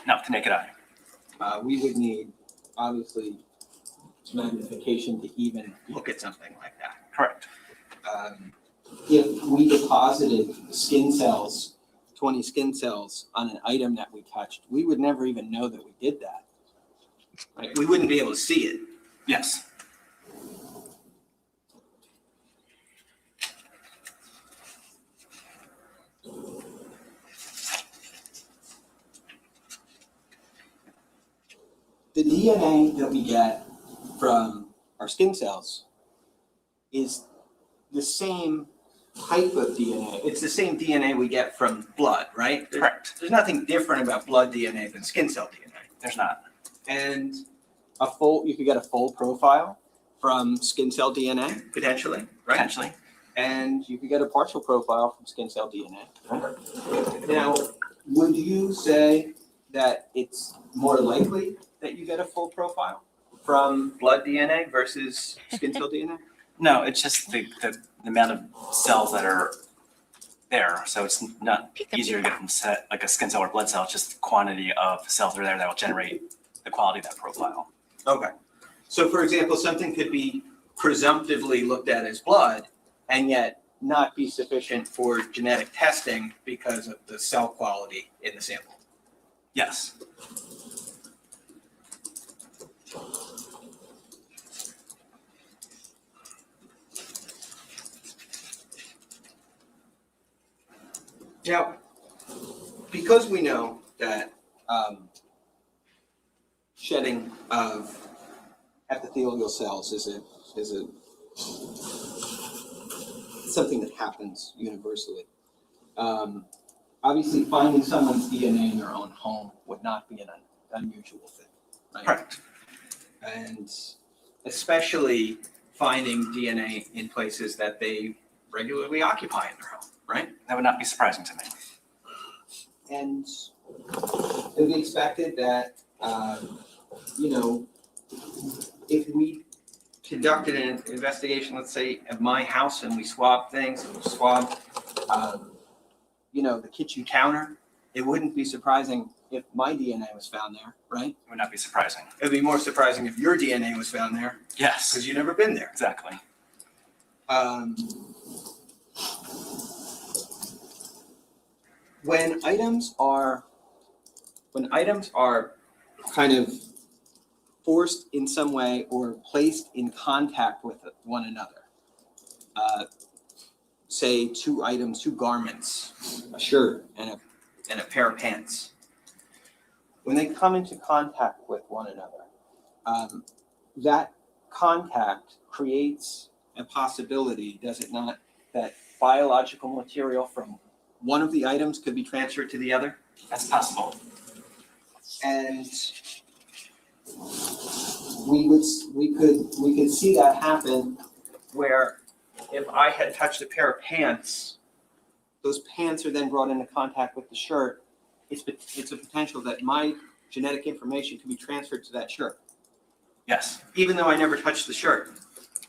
No, to naked eye. We would need, obviously, magnification to even look at something like that. Correct. If we deposited skin cells 20 skin cells on an item that we touched, we would never even know that we did that. Right? We wouldn't be able to see it. Yes. The DNA that we get from our skin cells is the same type of DNA. It's the same DNA we get from blood, right? Correct. There's nothing different about blood DNA than skin cell DNA. There's not. And you could get a full profile from skin cell DNA, potentially, right? Potentially. And you could get a partial profile from skin cell DNA. Now, would you say that it's more likely that you get a full profile from blood DNA versus skin cell DNA? No, it's just the amount of cells that are there. So it's not easier to get from like a skin cell or blood cell. It's just the quantity of cells that are there that will generate the quality of that profile. Okay. So for example, something could be presumptively looked at as blood and yet not be sufficient for genetic testing because of the cell quality in the sample. Yes. Now, because we know that shedding of epithelial cells is something that happens universally. Obviously, finding someone's DNA in their own home would not be an unusual thing, right? Correct. And especially finding DNA in places that they regularly occupy in their home, right? That would not be surprising to me. And it would be expected that, if we conducted an investigation, let's say, at my house and we swabbed things, and we swabbed, the kitchen counter, it wouldn't be surprising if my DNA was found there, right? It would not be surprising. It would be more surprising if your DNA was found there Yes. because you've never been there. Exactly. When items are kind of forced in some way or placed in contact with one another, say two garments, a shirt and a pair of pants, when they come into contact with one another, that contact creates a possibility, does it not, that biological material from one of the items could be transferred to the other? That's possible. And we could see that happen where if I had touched a pair of pants, those pants are then brought into contact with the shirt. It's a potential that my genetic information can be transferred to that shirt, Yes. even though I never touched the shirt.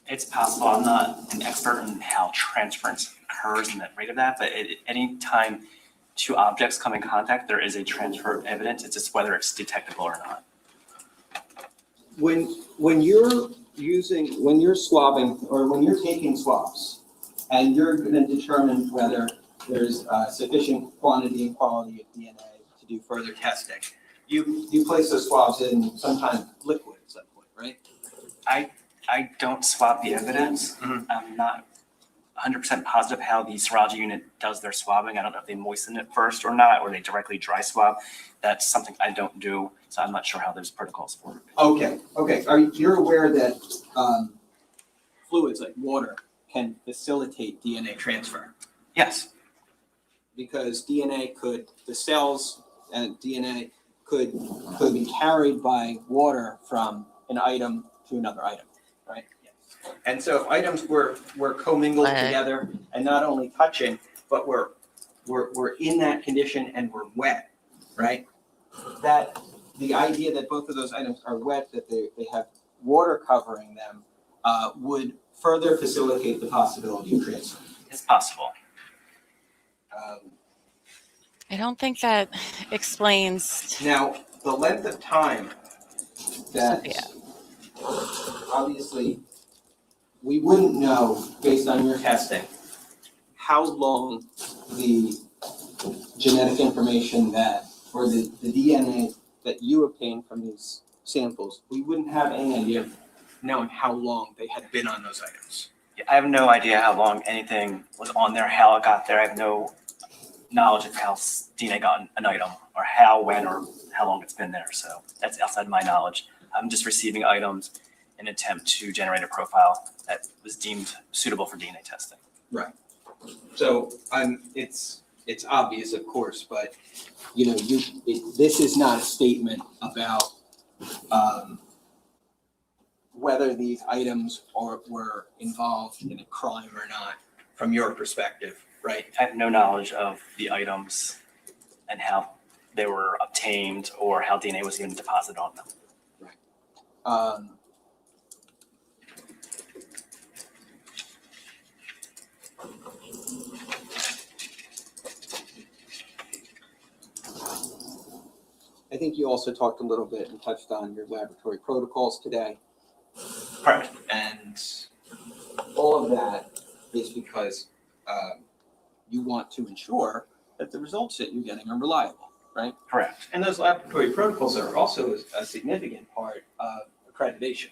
It's possible. I'm not an expert in how transference occurs and the rate of that, but any time two objects come in contact, there is a transfer of evidence. It's just whether it's detectable or not. When you're swabbing or when you're taking swabs and you're going to determine whether there's sufficient quantity and quality of DNA to do further testing, you place those swabs in some kind of liquid at some point, right? I don't swab the evidence. Mhm. I'm not 100% positive how the serology unit does their swabbing. I don't know if they moisten it first or not, or they directly dry swab. That's something I don't do, so I'm not sure how those protocols work. Okay. You're aware that fluids like water can facilitate DNA transfer? Yes. Because the cells and DNA could be carried by water from an item to another item, right? Yes. And so if items were commingled together and not only touching, but were in that condition and were wet, right? That the idea that both of those items are wet, that they have water covering them, would further facilitate the possibility of transfer. It's possible. I don't think that explains. Now, the length of time that Sophia. obviously we wouldn't know based on your testing how long the genetic information that, or the DNA that you obtained from these samples, we wouldn't have any idea of knowing how long they had been on those items. Yeah, I have no idea how long anything was on there, how it got there. I have no knowledge of how DNA got an item, or how, when, or how long it's been there. So that's outside my knowledge. I'm just receiving items in an attempt to generate a profile that was deemed suitable for DNA testing. Right. So it's obvious, of course, but this is not a statement about whether these items were involved in a crime or not, from your perspective, right? I have no knowledge of the items and how they were obtained or how DNA was even deposited on them. I think you also talked a little bit and touched on your laboratory protocols today. Correct. And all of that is because you want to ensure that the results that you're getting are reliable, right? Correct. And those laboratory protocols are also a significant part of accreditation.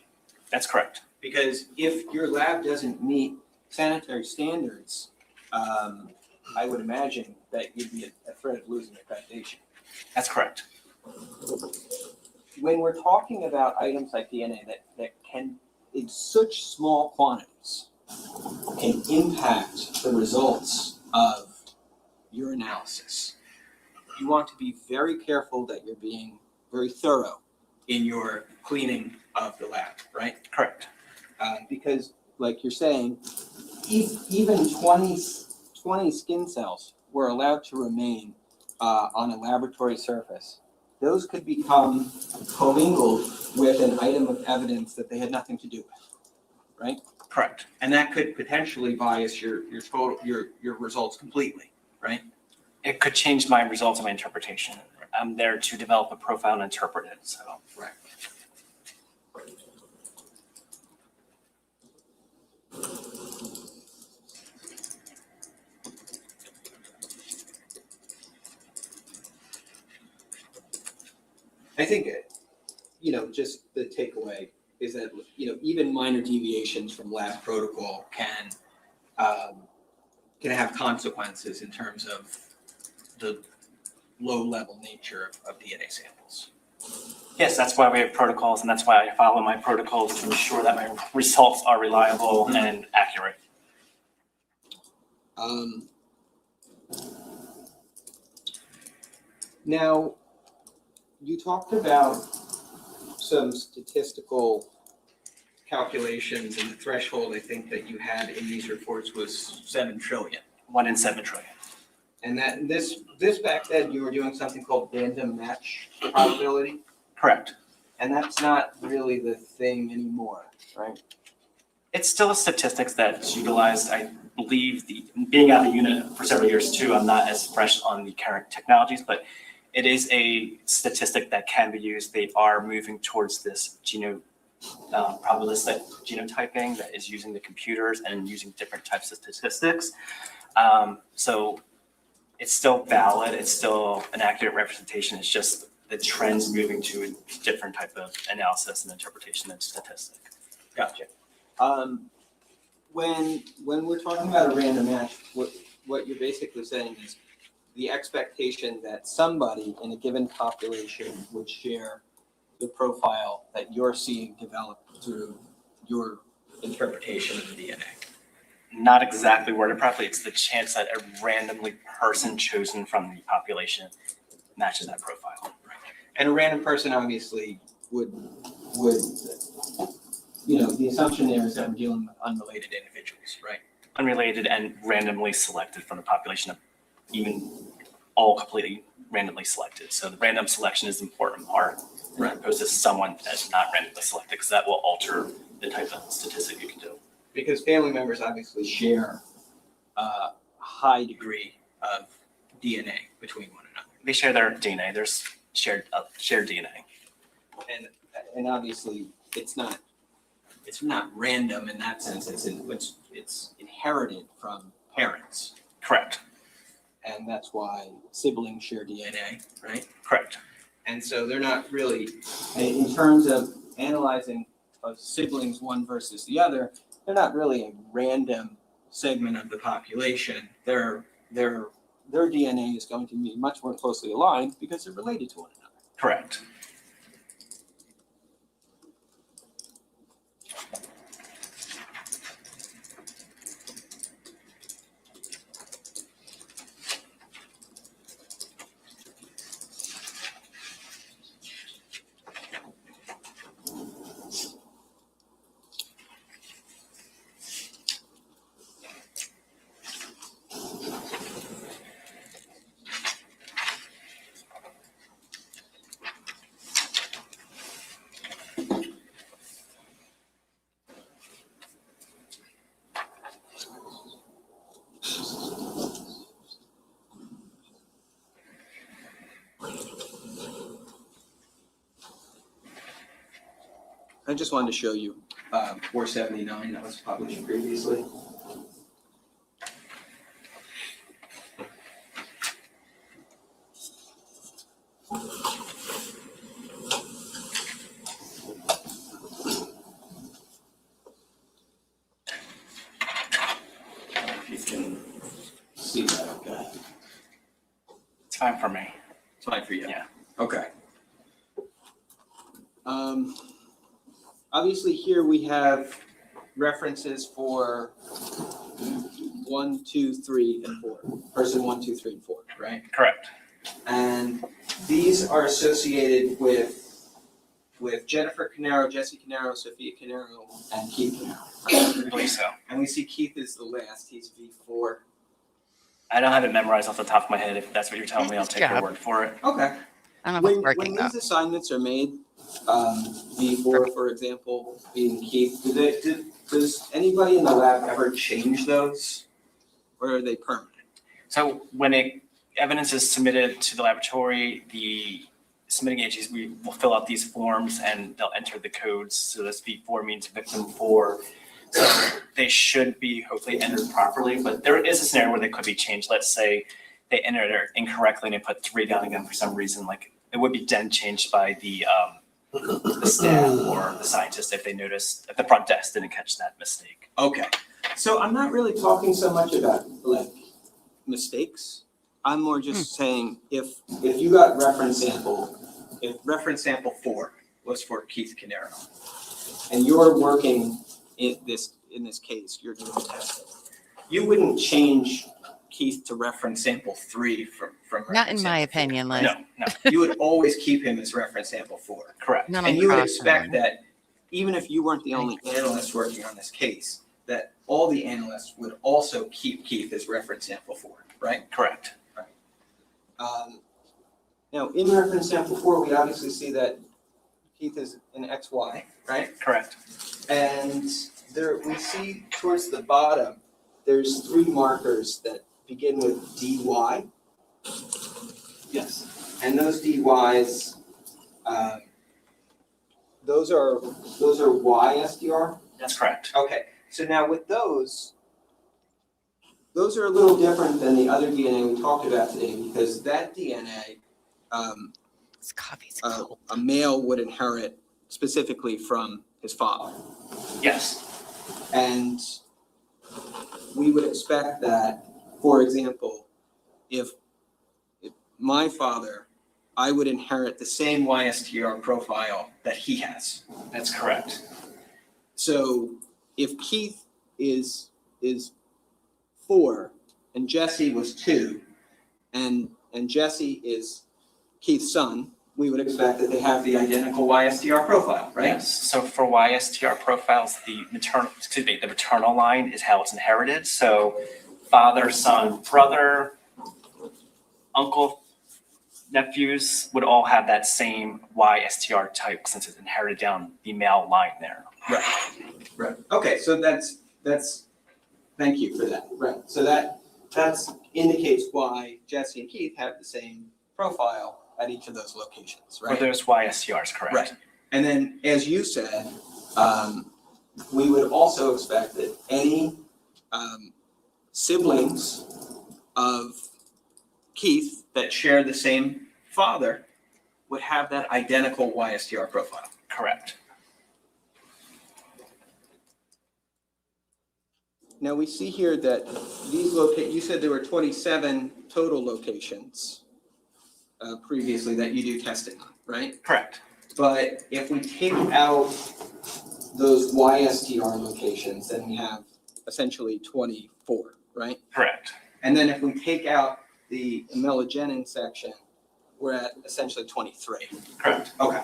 That's correct. Because if your lab doesn't meet sanitary standards, I would imagine that you'd be at threat of losing accreditation. That's correct. When we're talking about items like DNA that can, in such small quantities, can impact the results of your analysis, you want to be very careful that you're being very thorough in your cleaning of the lab, right? Correct. Because, like you're saying, even 20 skin cells were allowed to remain on a laboratory surface. Those could become commingled with an item of evidence that they had nothing to do with, right? Correct. And that could potentially bias your results completely, right? It could change my results and my interpretation. I'm there to develop a profile and interpret it. So. Right. I think, just the takeaway is that, even minor deviations from lab protocol can have consequences in terms of the low-level nature of DNA samples. Yes, that's why we have protocols, and that's why I follow my protocols to ensure that my results are reliable and accurate. Now, you talked about some statistical calculations, and the threshold I think that you had in these reports was 7 trillion. 1 in 7 trillion. And that this back then you were doing something called random match probability, Correct. and that's not really the thing anymore, right? It's still a statistics that's utilized. I believe being out of the unit for several years too, I'm not as fresh on the current technologies, but it is a statistic that can be used. They are moving towards this probabilistic genotyping that is using the computers and using different types of statistics. So it's still valid. It's still an accurate representation. It's just the trends moving to a different type of analysis and interpretation and statistic. Gotcha. When we're talking about a random match, what you're basically saying is the expectation that somebody in a given population would share the profile that you're seeing develop through your interpretation of the DNA. Not exactly worded properly. It's the chance that a randomly person chosen from the population matches that profile. Right. And a random person obviously would the assumption there is that we're dealing with unrelated individuals, right? Unrelated and randomly selected from the population of even all completely randomly selected. So the random selection is the important part, Right. as opposed to someone that's not randomly selected, because that will alter the type of statistic you can do. Because family members obviously share a high degree of DNA between one another. They share their DNA. There's shared DNA. And obviously it's not random in that sense. It's inherited from parents. Correct. And and that's why siblings share DNA, right? Correct. And so they're not really, in terms of analyzing of siblings one versus the other, they're not really a random segment of the population. Their DNA is going to be much more closely aligned because they're related to one another. Correct. I just wanted to show you 479 that was published previously. If you can see that, okay. It's fine for me. It's fine for you? Yeah. Okay. Obviously here we have references for 1, 2, 3, and 4. Person 1, 2, 3, and 4, right? Correct. And these are associated with Jennifer Caneiro, Jesse Caneiro, Sophia Caneiro, and Keith Caneiro. I believe so. And we see Keith is the last. He's V4. I don't have it memorized off the top of my head. If that's what you're telling me, I'll take your word for it. Okay. I don't know if it's working When though. these assignments are made, V4, for example, being Keith, does anybody in the lab ever change those? Or are they permanent? So when evidence is submitted to the laboratory, the submitting agencies, we will fill out these forms and they'll enter the codes. So this V4 means victim 4. So they should be hopefully entered properly, but there is a scenario where they could be changed. Let's say they entered it incorrectly and they put 3 down again for some reason, like it would be then changed by the staff or the scientist if they noticed at the front desk didn't catch that mistake. Okay. So I'm not really talking so much about like mistakes. I'm more just saying if you got if reference sample 4 was for Keith Caneiro and you're working in this case, you're doing testing, you wouldn't change Keith to reference sample 3 from Not in reference my sample 4, opinion, right? Liz. No, You would always keep him as reference sample 4. correct. Not And on you would cross expect one. that even if you weren't the only analyst working on this case, that all the analysts would also keep Keith as reference sample 4, right? Correct. Now, in reference sample 4, we obviously see that Keith is an XY, right? Correct. And there we see towards the bottom, there's 3 markers that begin with DY. Yes. And those DYs, those are YSDR? That's correct. Okay, so now with those are a little different than the other DNA we talked about today because that DNA, This coffee's cold. a male would inherit specifically from his father. Yes. And we would expect that, for example, if my father, I would inherit the same YSTR profile that he has. That's correct. So if Keith is 4 and Jesse was 2 and Jesse is Keith's son, we would expect that they have the identical YSTR profile, right? Yes. So for YSTR profiles, the maternal line is how it's inherited. So father, son, brother, uncle, nephews would all have that same YSTR type since it's inherited down the male line there. Right. Okay, so that's thank you for that. Right. So that indicates why Jesse and Keith have the same profile at each of those locations, For right? those YSTRs, correct? Right. And then, as you said, we would also expect that any siblings of Keith that share the same father would have that identical YSTR profile. Correct. Now we see here that these you said there were 27 total locations previously that you do testing on, right? Correct. But if we take out those YSTR locations, then we have essentially 24, right? Correct. And then if we take out the melanogenin section, we're at essentially 23. Correct. Okay.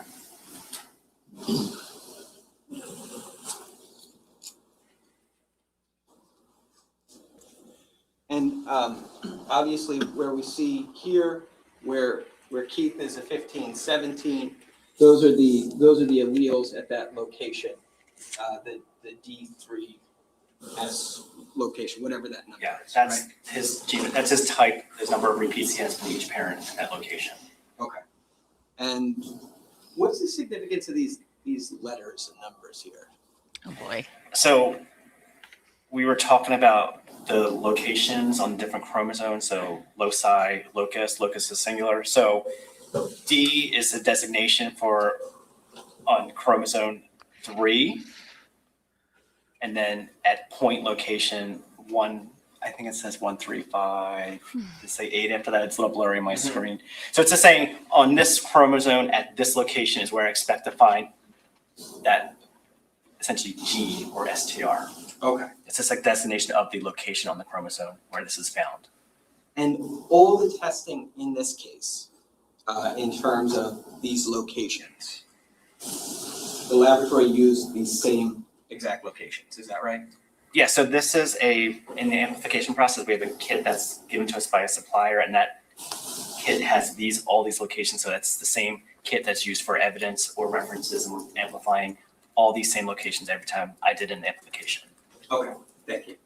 And obviously where we see here, where Keith is a 15, 17, those are the alleles at that location, the D3S location, whatever that number Yeah, is. that's right? his gene. That's his type. His number of repeats he has from each parent at that location. Okay. And what's the significance of these letters and numbers here? Oh boy. So we were talking about the locations on different chromosomes. So loci, locus is singular. So D is the designation for on chromosome 3. And then at point location 1, I think it says 135. They say 8 after that. It's a little blurry on my screen. So it's just saying on this chromosome at this location is where I expect to find that essentially G or STR. Okay. It's just like designation of the location on the chromosome where this is found. And all the testing in this case, in terms of these locations, the laboratory used these same exact locations, is that right? Yeah, so this is in the amplification process, we have a kit that's given to us by a supplier, and that kit has all these locations. So that's the same kit that's used for evidence or references and amplifying all these same locations every time I did an amplification. Okay, thank you.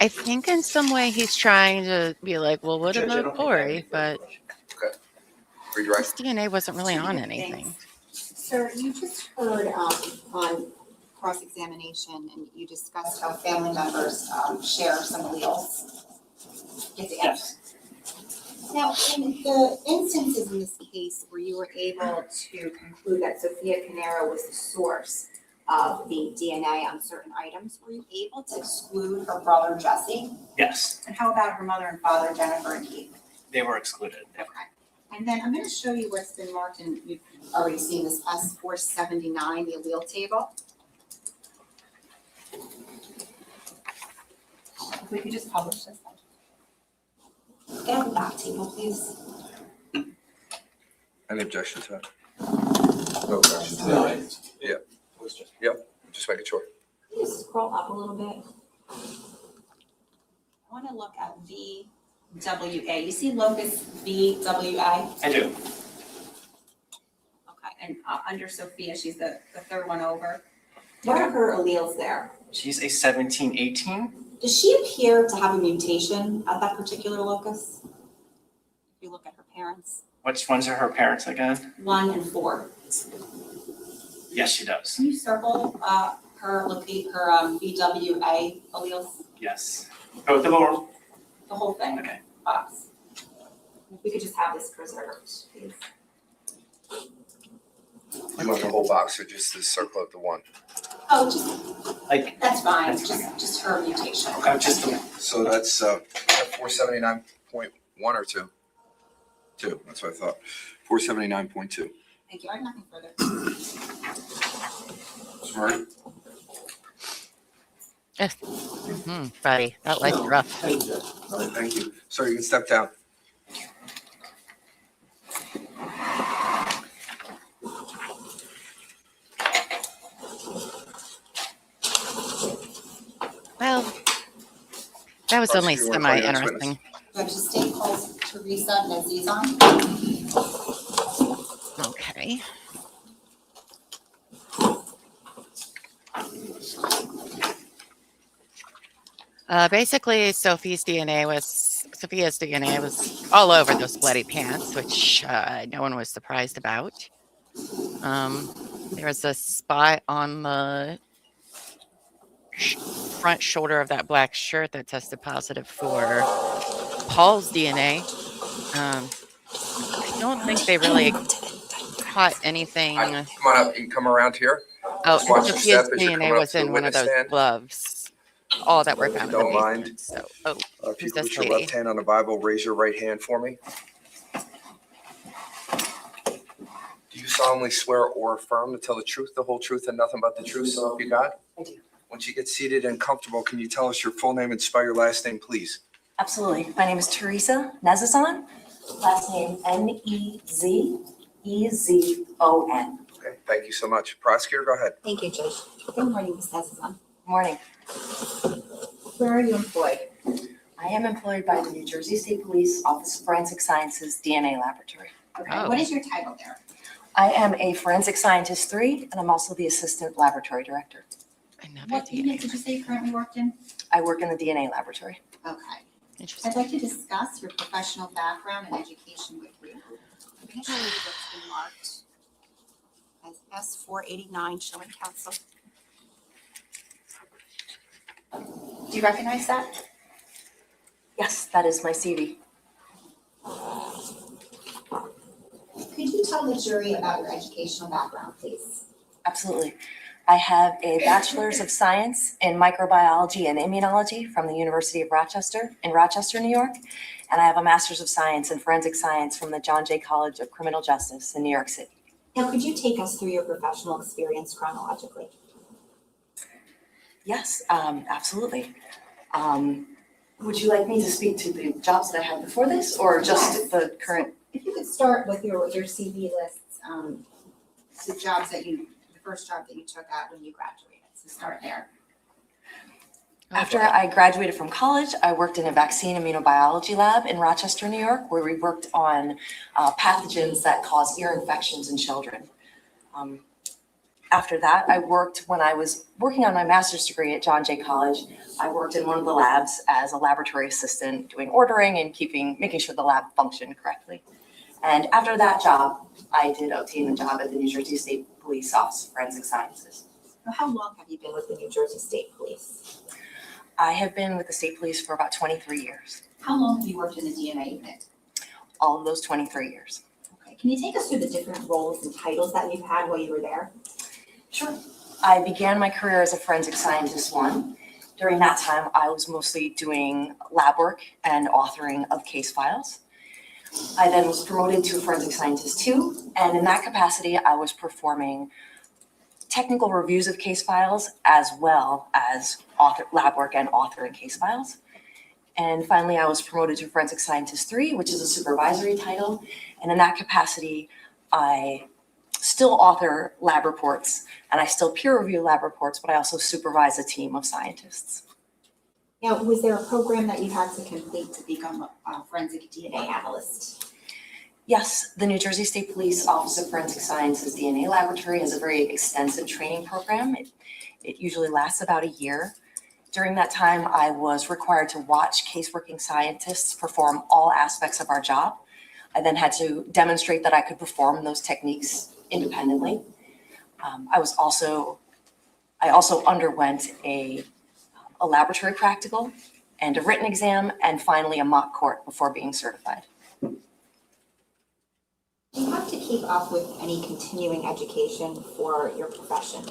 I think in some way he's trying to be like, well, what Judge, I about don't think I have any Corey? further But questions. Redirect. his DNA wasn't really on anything. Sir, you just heard on cross-examination, and you discussed how family members share some alleles. Get the answer. Now, in the instances in this case where you were able to conclude that Sophia Caneiro was the source of the DNA on certain items, were you able to exclude her brother Jesse? Yes, And how about her mother and father Jennifer and Keith? they were excluded. Okay. And then I'm going to show you what's been marked, and you've already seen this S479, the allele table. If we could just publish this. Get on the back table, please. Any objection to that? No objection to No, that. Yeah. Just making sure. Can you scroll up a little bit? I want to look at VWA. You see locus VWA? I do. Okay, and under Sophia, she's the third one over. What are her alleles there? She's a 17-18. Does she appear to have a mutation at that particular locus? If you look at her parents, Which ones are her parents again? 1 and 4. Yes, she does. Can you circle her VWA alleles, Yes. Both of them. the whole thing? Okay. Box. If we could just have this preserved, please. You want the whole box or just the circle of the one? Oh, just, Like, that's fine, That's fine. just her mutation. Okay, just the- So that's 479.1 or 2? 2, that's what I thought. 479.2. Thank you, I have nothing further. Smart. Buddy, that life's rough. Thank you, Judge. All right, thank you. Sir, you can step down. Well, that was only Prosecutor, wanna call your next semi-interesting. Judge, the state calls Teresa Nazizon. Okay. DNA. Basically, Sophia's DNA was all over those bloody pants, which no one was surprised about. There was a spot on the front shoulder of that black shirt that tested positive for Paul's DNA. I don't think they really caught anything. Come on up. You can come around here. Oh, Just watch your Sophia's step as you're DNA coming up was to the in one of witness those stand. gloves. All that were If you found in the don't mind. basement. So, If you who's could this put your lady? left hand on the Bible, raise your right hand for me. Do you solemnly swear or affirm to tell the truth, the whole truth, and nothing but the truth, so help you God? I do. Once you get seated and comfortable, can you tell us your full name and spell your last name, please? Absolutely. My name is Teresa Nezazon. Last name Nezezon. Okay, thank you so much. Prosecutor, go ahead. Thank you, Judge. Good morning, Ms. Nezazon. Morning. Where are you employed? I am employed by the New Jersey State Police Office of Forensic Sciences DNA Laboratory. Okay, Oh. what is your title there? I am a Forensic Scientist 3, and I'm also the Assistant Laboratory Director. Another What unit DNA. did you say you currently worked in? I work in the DNA Laboratory. Okay. Interesting. I'd like to discuss your professional background and education with you. I'm going to show you what's been marked as S489 showing counsel. Do you recognize that? Yes, that is my CV. Could you tell the jury about your educational background, please? Absolutely. I have a Bachelor's of Science in Microbiology and Immunology from the University of Rochester in Rochester, New York. And I have a Master's of Science in Forensic Science from the John Jay College of Criminal Justice in New York City. Now, could you take us through your professional experience chronologically? Yes, absolutely. Would you like me to speak to the jobs that I had before this, or just the current? If you could start with your CV lists, the jobs that the first job that you took out when you graduated. So start there. After I graduated from college, I worked in a vaccine immunobiology lab in Rochester, New York, where we worked on pathogens that cause ear infections in children. After that, when I was working on my master's degree at John Jay College, I worked in one of the labs as a laboratory assistant, doing ordering and making sure the lab functioned correctly. And after that job, I did obtain a job at the New Jersey State Police Office of Forensic Sciences. Now, how long have you been with the New Jersey State Police? I have been with the state police for about 23 years, How long have you worked in the DNA unit? all of those 23 years. Okay, can you take us through the different roles and titles that you've had while you were there? Sure. I began my career as a Forensic Scientist 1. During that time, I was mostly doing lab work and authoring of case files. I then was promoted to Forensic Scientist 2, and in that capacity, I was performing technical reviews of case files as well as lab work and authoring case files. And finally, I was promoted to Forensic Scientist 3, which is a supervisory title. And in that capacity, I still author lab reports and I still peer review lab reports, but I also supervise a team of scientists. Now, was there a program that you had to complete to become a forensic DNA analyst? Yes, the New Jersey State Police Office of Forensic Sciences DNA Laboratory has a very extensive training program. It usually lasts about a year. During that time, I was required to watch caseworking scientists perform all aspects of our job. I then had to demonstrate that I could perform those techniques independently. I also underwent a laboratory practical and a written exam, and finally a mock court before being certified. Do you have to keep up with any continuing education for your profession?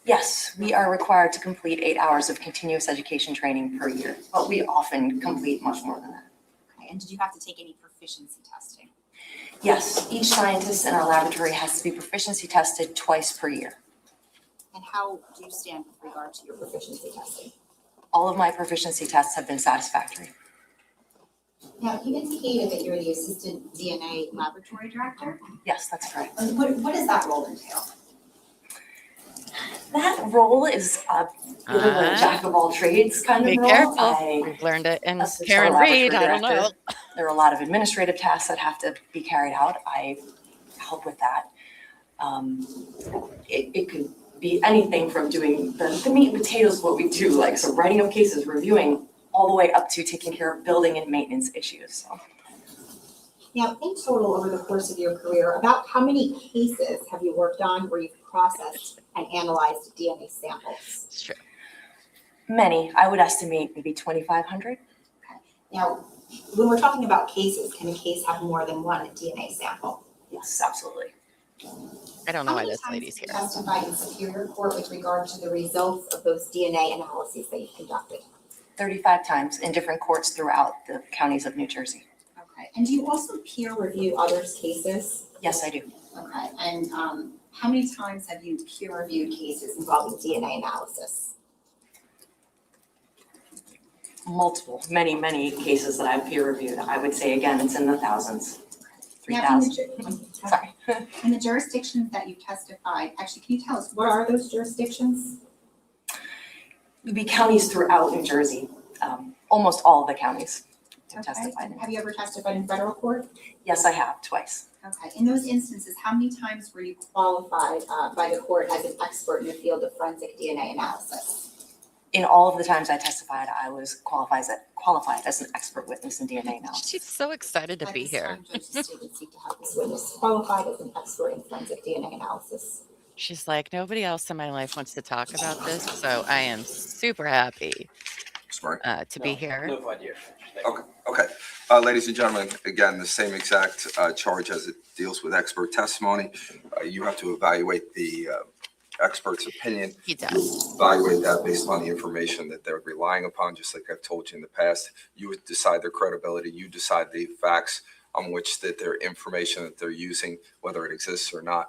Yes, we are required to complete 8 hours of continuous education training per year, but we often complete much more than that. Okay, and did you have to take any proficiency testing? Yes, each scientist in our laboratory has to be proficiency tested twice per year. And how do you stand with regard to your proficiency testing? All of my proficiency tests have been satisfactory. Now, you indicated that you're the assistant DNA laboratory director. Yes, that's correct. And what does that role entail? That role is a really like jack of all trades kind of Be role. careful. We've learned it in assist Karen our Reed. laboratory I don't know. director. There are a lot of administrative tasks that have to be carried out. I help with that. It could be anything from doing the meat and potatoes of what we do, like so writing up cases, reviewing, all the way up to taking care of building and maintenance issues. So. Now, in total, over the course of your career, about how many cases have you worked on where you've processed and analyzed DNA samples? It's true. Many, I would estimate maybe 2,500. Now, when we're talking about cases, can a case have more than one DNA sample? Yes, absolutely. I don't know why this lady's here. How many times have you testified in Superior Court with regard to the results of those DNA analyses that you conducted? 35 times in different courts throughout the counties of New Jersey. Okay, and do you also peer review others' cases? Yes, I do. Okay, and how many times have you peer reviewed cases involving DNA analysis? Multiple, many cases that I've peer reviewed. I would say, again, it's in the thousands. Now, 3,000. Sorry. In the jurisdictions that you testified, actually, can you tell us, what are those jurisdictions? It would be counties throughout New Jersey, almost all of the counties have Okay. testified in. Have you ever testified in federal court? Yes, I have, twice. Okay, in those instances, how many times were you qualified by the court as an expert in the field of forensic DNA analysis? In all of the times I testified, I was qualified as an expert witness in DNA analysis. She's so excited to At be this here. time, judges would seek to have this witness qualified as an expert in forensic DNA analysis. She's like, nobody else in my life wants to talk about this, so I am super happy Smart. to be here. No idea. Okay. Ladies and gentlemen, again, the same exact charge as it deals with expert testimony. You have to evaluate the expert's opinion. He does. Evaluate that based on the information that they're relying upon, just like I've told you in the past. You would decide their credibility. You decide the facts on which that their information that they're using, whether it exists or not.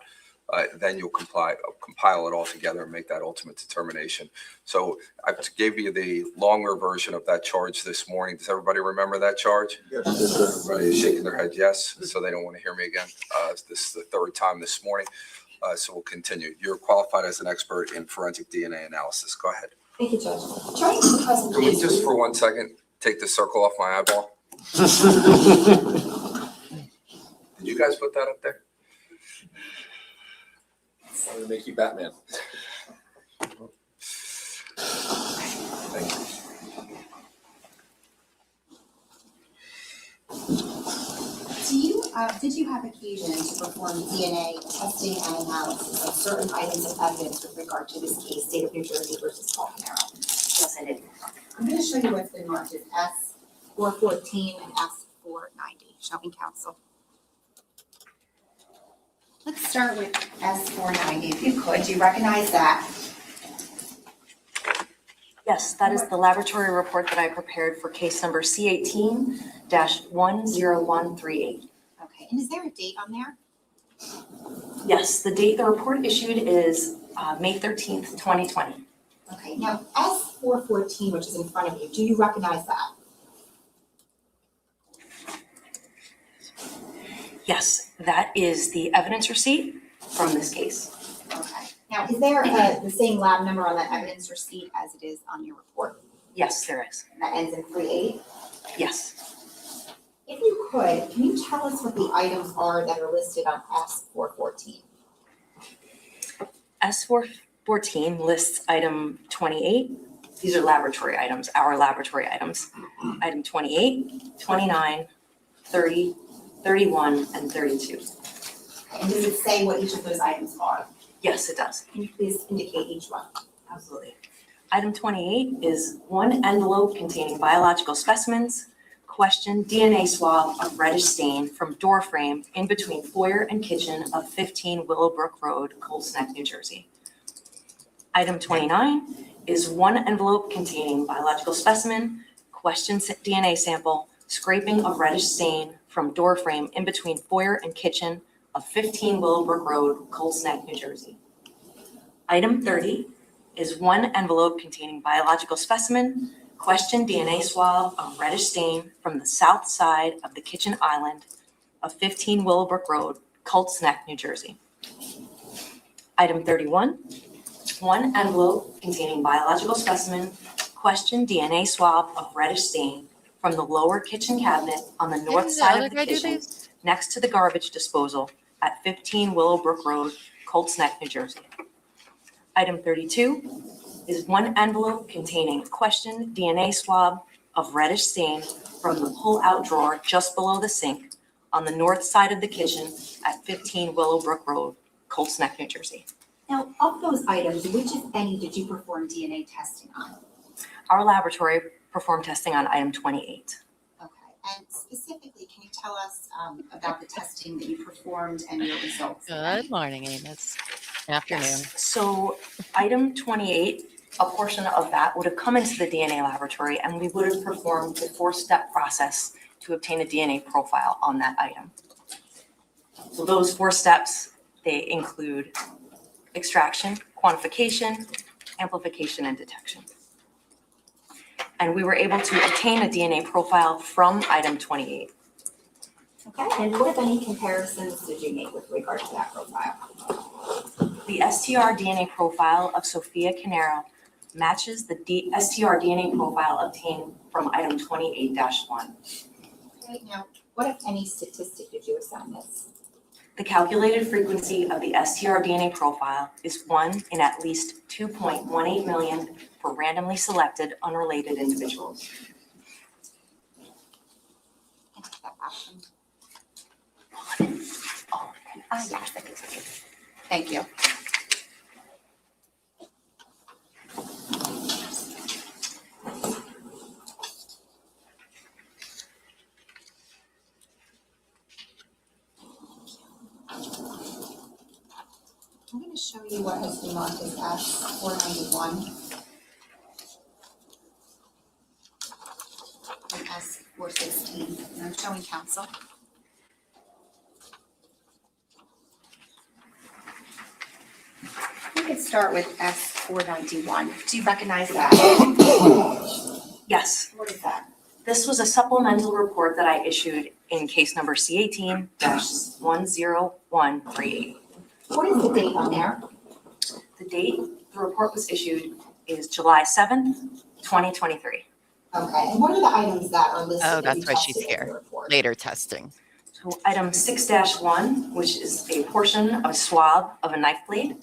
Then you'll compile it all together and make that ultimate determination. So I gave you the longer version of that charge this morning. Does everybody remember that charge? Yes. Everybody is shaking their head yes, so they don't want to hear me again. This is the third time this morning. So we'll continue. You're qualified as an expert in forensic DNA analysis. Go ahead. Thank you, Judge. Turning to the present Can we case. just for 1 second take the circle off my eyeball? Did you guys put that up there? I'm gonna make you Batman. Thank you. Did you have occasion to perform DNA testing and analysis of certain items of evidence with regard to this case, State of New Jersey versus Paul Caneiro? Yes, I did. I'm going to show you what's been marked as S414 and S490, showing counsel. Let's start with S490, if you could. Do you recognize that? Yes, that is the laboratory report that I prepared for case number C18-10138. Okay, and is there a date on there? Yes, the date the report issued is May 13th, 2020. Okay, now S414, which is in front of you, do you recognize that? Yes, that is the evidence receipt from this case. Okay. Now, is there the same lab number on that evidence receipt as it is on your report? Yes, there is. That ends in 38? Yes. If you could, can you tell us what the items are that are listed on S414? S414 lists item 28. These are laboratory items, our laboratory items. Item 28, 29, 30, 31, and 32. And does it say what each of those items are? Yes, it does. Can you please indicate each one? Absolutely. Item 28 is one envelope containing biological specimens, question DNA swab of reddish stain from door frame in between foyer and kitchen of 15 Willowbrook Road, Colts Neck, New Jersey. Item 29 is one envelope containing biological specimen, question DNA sample, scraping of reddish stain from door frame in between foyer and kitchen of 15 Willowbrook Road, Colts Neck, New Jersey. Item 30 is one envelope containing biological specimen, question DNA swab of reddish stain from the south side of the kitchen island of 15 Willowbrook Road, Colts Neck, New Jersey. Item 31, one envelope containing biological specimen, question DNA swab of reddish stain from the lower kitchen cabinet on the north side of the kitchen next to the garbage disposal at 15 Willowbrook Road, Colts Neck, New Jersey. Item 32 is one envelope containing questioned DNA swab of reddish stain from the pull-out drawer just below the sink on the north side of the kitchen at 15 Willowbrook Road, Colts Neck, New Jersey. Now, of those items, which, if any, did you perform DNA testing on? Our laboratory performed testing on item 28. Okay, and specifically, can you tell us about the testing that you performed and your results? Good morning, Amos. Afternoon. Yes. So item 28, a portion of that would have come into the DNA laboratory and we would have performed the 4-step process to obtain a DNA profile on that item. So those 4 steps, they include extraction, quantification, amplification, and detection. And we were able to obtain a DNA profile from item 28. Okay, and what, if any, comparisons did you make with regard to that profile? The STR DNA profile of Sophia Caneiro matches the STR DNA profile obtained from item 28-1. Okay, now, what, if any, statistic did you assign this? The calculated frequency of the STR DNA profile is 1 in at least 2.18 million for randomly selected unrelated individuals. Can I take that back from- Oh, yes, I can take it. Thank you. I'm going to show you what has been marked as S491 and S416, and I'm showing counsel. We could start with S491. Do you recognize that? yes. What is that? This was a supplemental report that I issued in case number C18-10138. What is the date on there? The date the report was issued is July 7th, 2023. Okay, and what are the items that are listed? Oh, that that's you why she's tested in here. the report? Later testing. So item 6-1, which is a portion of a swab of a knife blade,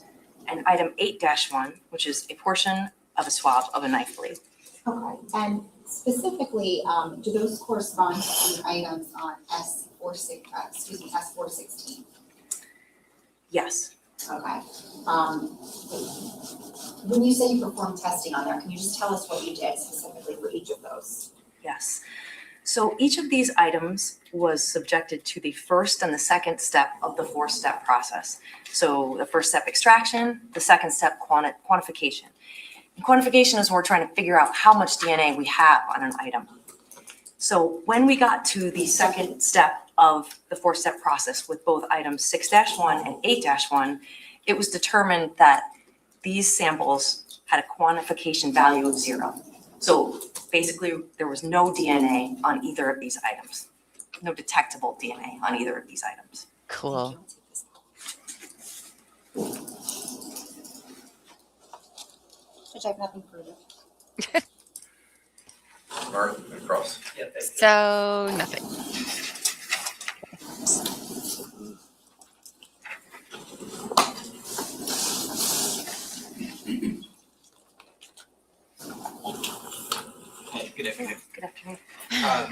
and item 8-1, which is a portion of a swab of a knife blade. Okay, and specifically, do those correspond to the items on S416? Yes. Okay. When you say you performed testing on there, can you just tell us what you did specifically for each of those? Yes. So each of these items was subjected to the first and the second step of the 4-step process. So the first step, extraction, the second step, quantification. And quantification is when we're trying to figure out how much DNA we have on an item. So when we got to the second step of the 4-step process with both items 6-1 and 8-1, it was determined that these samples had a quantification value of 0. So basically, there was no DNA on either of these items, no detectable DNA on either of these items. Cool. Judge, I have nothing further. Mark, across. So nothing. Hey, good afternoon. Good afternoon.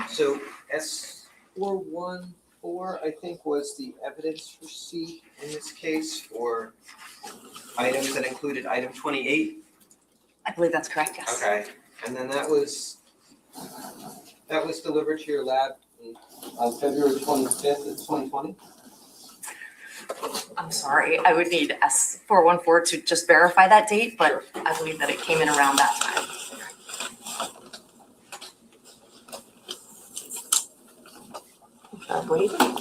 So S414, I think, was the evidence receipt in this case for items that included item 28. I believe that's correct, yes. Okay, and then that was delivered to your lab on February 25th of 2020? I'm sorry, I would need S414 to just verify that date, but I believe that it came in around that time. What do you think?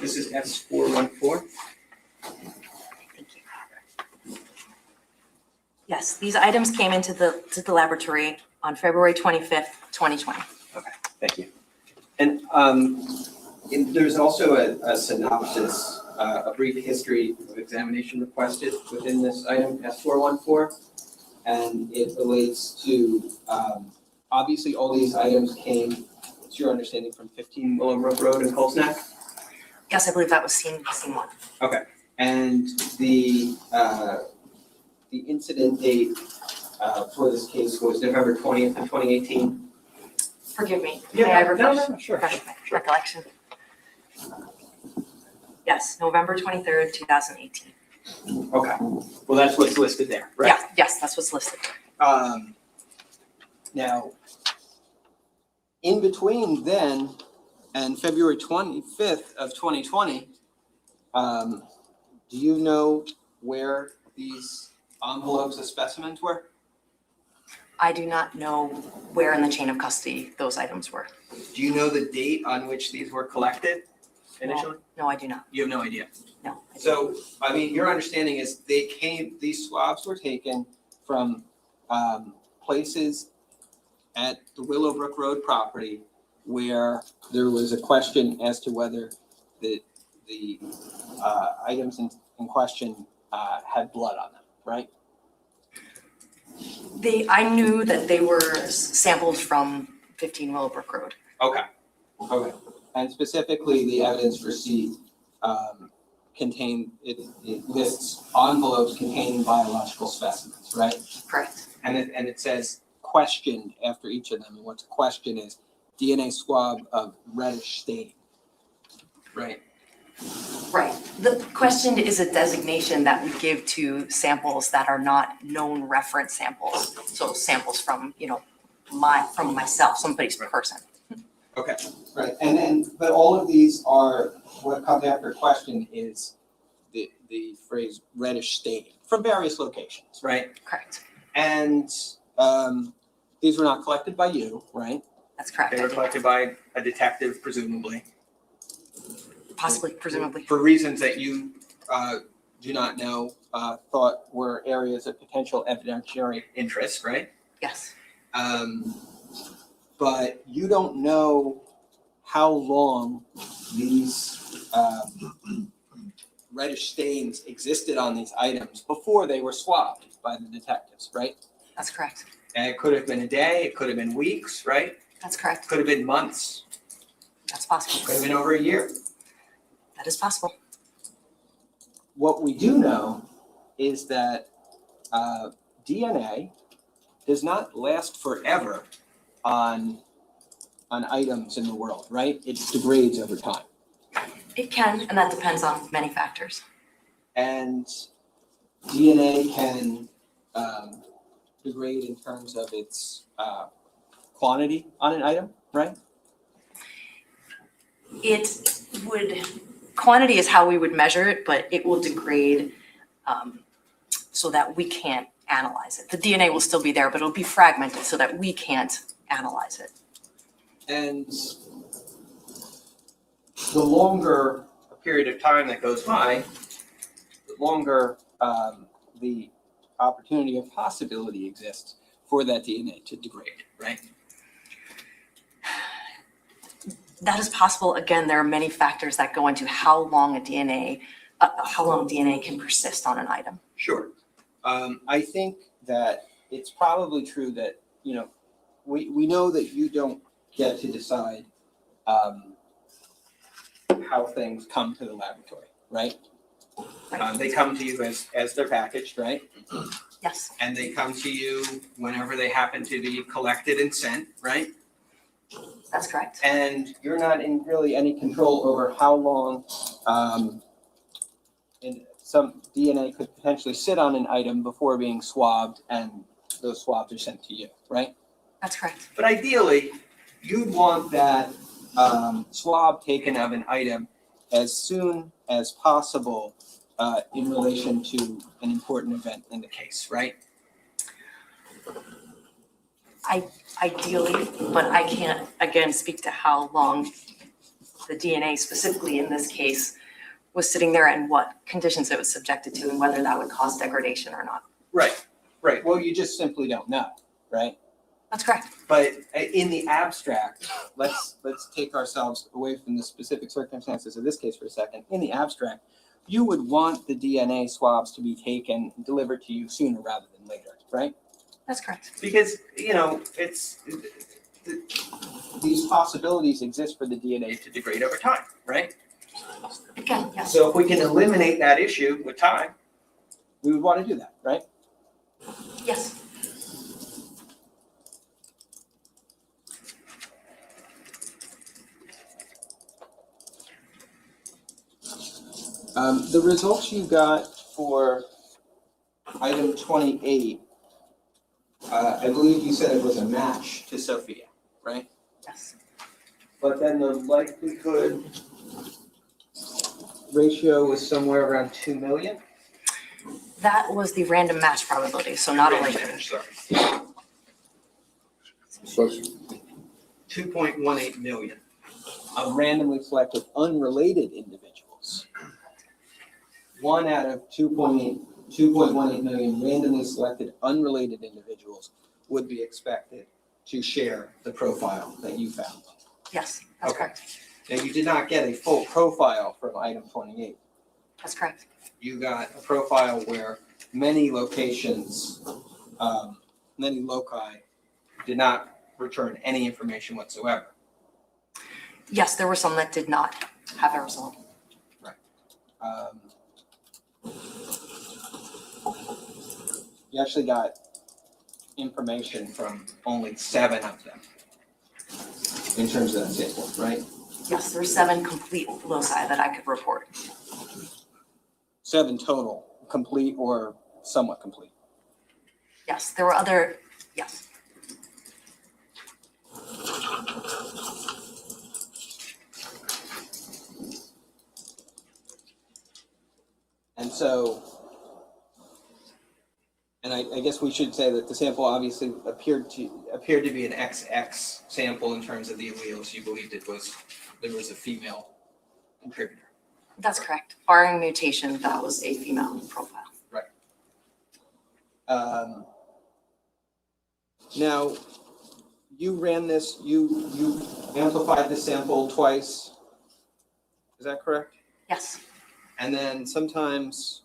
This is S414? Thank you. Yes, these items came into the laboratory on February 25th, 2020. Thank you. And there's also a synopsis, a brief history of examination requested within this item, S414. And it relates to obviously all these items came, it's your understanding, from 15 Willowbrook Road in Colts Neck? Yes, I believe that was scene one. Okay. And the incident date for this case was November 20th of 2018? Forgive me. Yeah, May I no, refresh? no, sure, refresh my sure. recollection? Yes, November 23rd, 2018. Okay. Well, that's what's listed there, right? Yeah, yes, that's what's listed. Now, in between then and February 25th of 2020, do you know where these envelopes of specimens were? I do not know where in the chain of custody those items were. Do you know the date on which these were collected initially? No, I do not. You have no idea. No. I do So, I mean, your understanding is these swabs were taken from places at the Willowbrook Road property where there was a question as to whether the items in question had blood on them, right? I knew that they were samples from 15 Willowbrook Road. Okay. And specifically, the evidence received it lists envelopes containing biological specimens, right? Correct. And it says questioned after each of them. And what's a question is DNA swab of reddish stain, right? Right. The question is a designation that we give to samples that are not known reference samples. So samples from, from myself, somebody's person. Okay, right. And then, but all of these are, what comes after question is the phrase reddish stain from various locations, right? Correct. And these were not collected by you, right? That's correct. They were collected by a detective, presumably. Possibly, presumably. For reasons that you do not know, thought were areas of potential evidentiary interest, right? Yes. But you don't know how long these reddish stains existed on these items before they were swabbed by the detectives, right? That's correct. And it could have been a day, it could have been weeks, right? That's correct. Could have been months, That's possible. could have been over a year. That is possible. What we do know is that DNA does not last forever on items in the world, right? It degrades over time. It can, and that depends on many factors. And DNA can degrade in terms of its quantity on an item, right? Quantity is how we would measure it, but it will degrade so that we can't analyze it. The DNA will still be there, but it'll be fragmented so that we can't analyze it. And the longer a period of time that goes by, the longer the opportunity or possibility exists for that DNA to degrade, right? That is possible. Again, there are many factors that go into how long DNA can persist on an item. Sure. I think that it's probably true that, we know that you don't get to decide how things come to the laboratory, right? They come to you as they're packaged, right? Yes. And they come to you whenever they happen to be collected and sent, right? That's correct. And you're not in really any control over how long and some DNA could potentially sit on an item before being swabbed, and those swabs are sent to you, right? That's correct. But ideally, you'd want that swab taken of an item as soon as possible in relation to an important event in the case, right? Ideally, but I can't, again, speak to how long the DNA specifically in this case was sitting there and what conditions it was subjected to and whether that would cause degradation or not. Right. Well, you just simply don't know, right? That's correct. But in the abstract, let's take ourselves away from the specific circumstances of this case for a second. In the abstract, you would want the DNA swabs to be taken and delivered to you sooner rather than later, right? That's correct. Because, these possibilities exist for the DNA to degrade over time, right? Again, yes. So if we can eliminate that issue with time, we would want to do that, right? Yes. The results you got for item 28, I believe you said it was a match to Sophia, right? Yes. But then the likelihood ratio was somewhere around 2 million? That was the random match probability, so not a likelihood. Sorry. 2.18 million of randomly selected unrelated individuals. 1 out of 2.18 million randomly selected unrelated individuals would be expected to share the profile that you found. Yes, that's Okay. correct. Now, you did not get a full profile from item 28. That's correct. You got a profile where many locations, many loci did not return any information whatsoever. Yes, there were some that did not have a result. You actually got information from only 7 of them in terms of that sample, right? Yes, there were 7 complete loci that I could report. 7 total, complete or somewhat complete. Yes, there were other, yes. And so, and I guess we should say that the sample obviously appeared to be an XX sample in terms of the alleles. You believed there was a female contributor. That's correct. Barring mutation, that was a female profile. Right. Now, you ran this, you amplified the sample twice. Is that correct? Yes. And then sometimes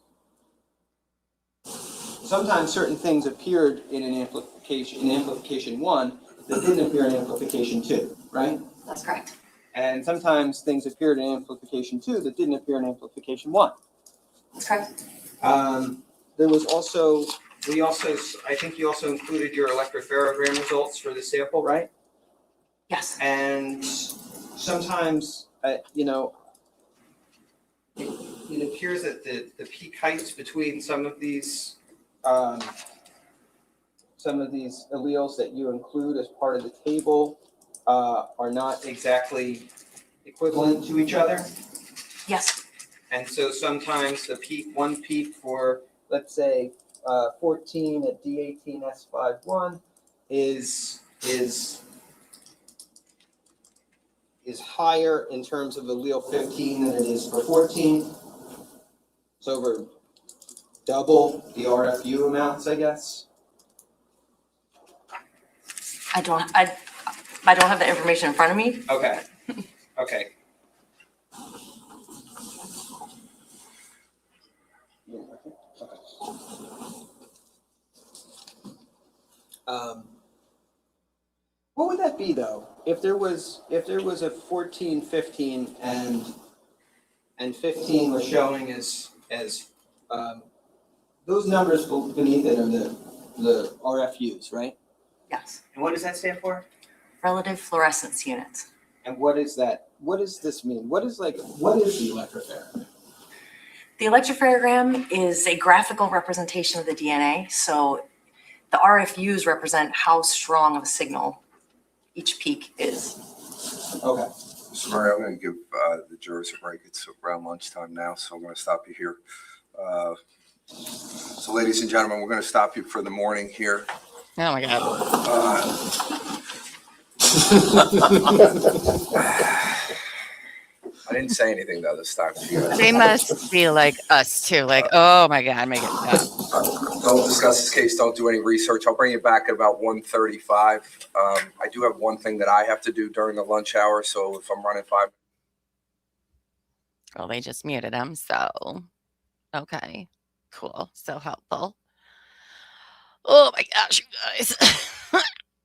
certain things appeared in amplification 1 that didn't appear in amplification 2, right? That's correct. And sometimes things appeared in amplification 2 that didn't appear in amplification 1. That's correct. There was also, I think you also included your electropherogram results for the sample, right? Yes. And sometimes, it appears that the peak heights between some of these alleles that you include as part of the table are not exactly equivalent to each other. Yes. And so sometimes one peak for, let's say, 14 at D18S51 is higher in terms of allele 15 than it is for 14. It's over double the RFU amounts, I guess. I don't have the information in front of me. Okay. What would that be though? If there was a 14, 15 and 15 was showing as those numbers beneath it are the RFUs, right? Yes. And what does that stand for? Relative fluorescence units. And what is that? What does this mean? What is the electropherogram? The electropherogram is a graphical representation of the DNA. So the RFUs represent how strong of a signal each peak is. Okay. Sorry, I'm going to give the jurors a break. It's around lunchtime now, so I'm going to stop you here. So ladies and gentlemen, we're going to stop you for the morning here. Oh my God. I didn't say anything though this time. They must be like us too. Like, oh my God, make it stop. Don't discuss this case. Don't do any research. I'll bring you back at about 1:35. I do have one thing that I have to do during the lunch hour. So if I'm running 5. Well, they just muted him. So, okay, cool. So helpful. Oh my gosh, you guys.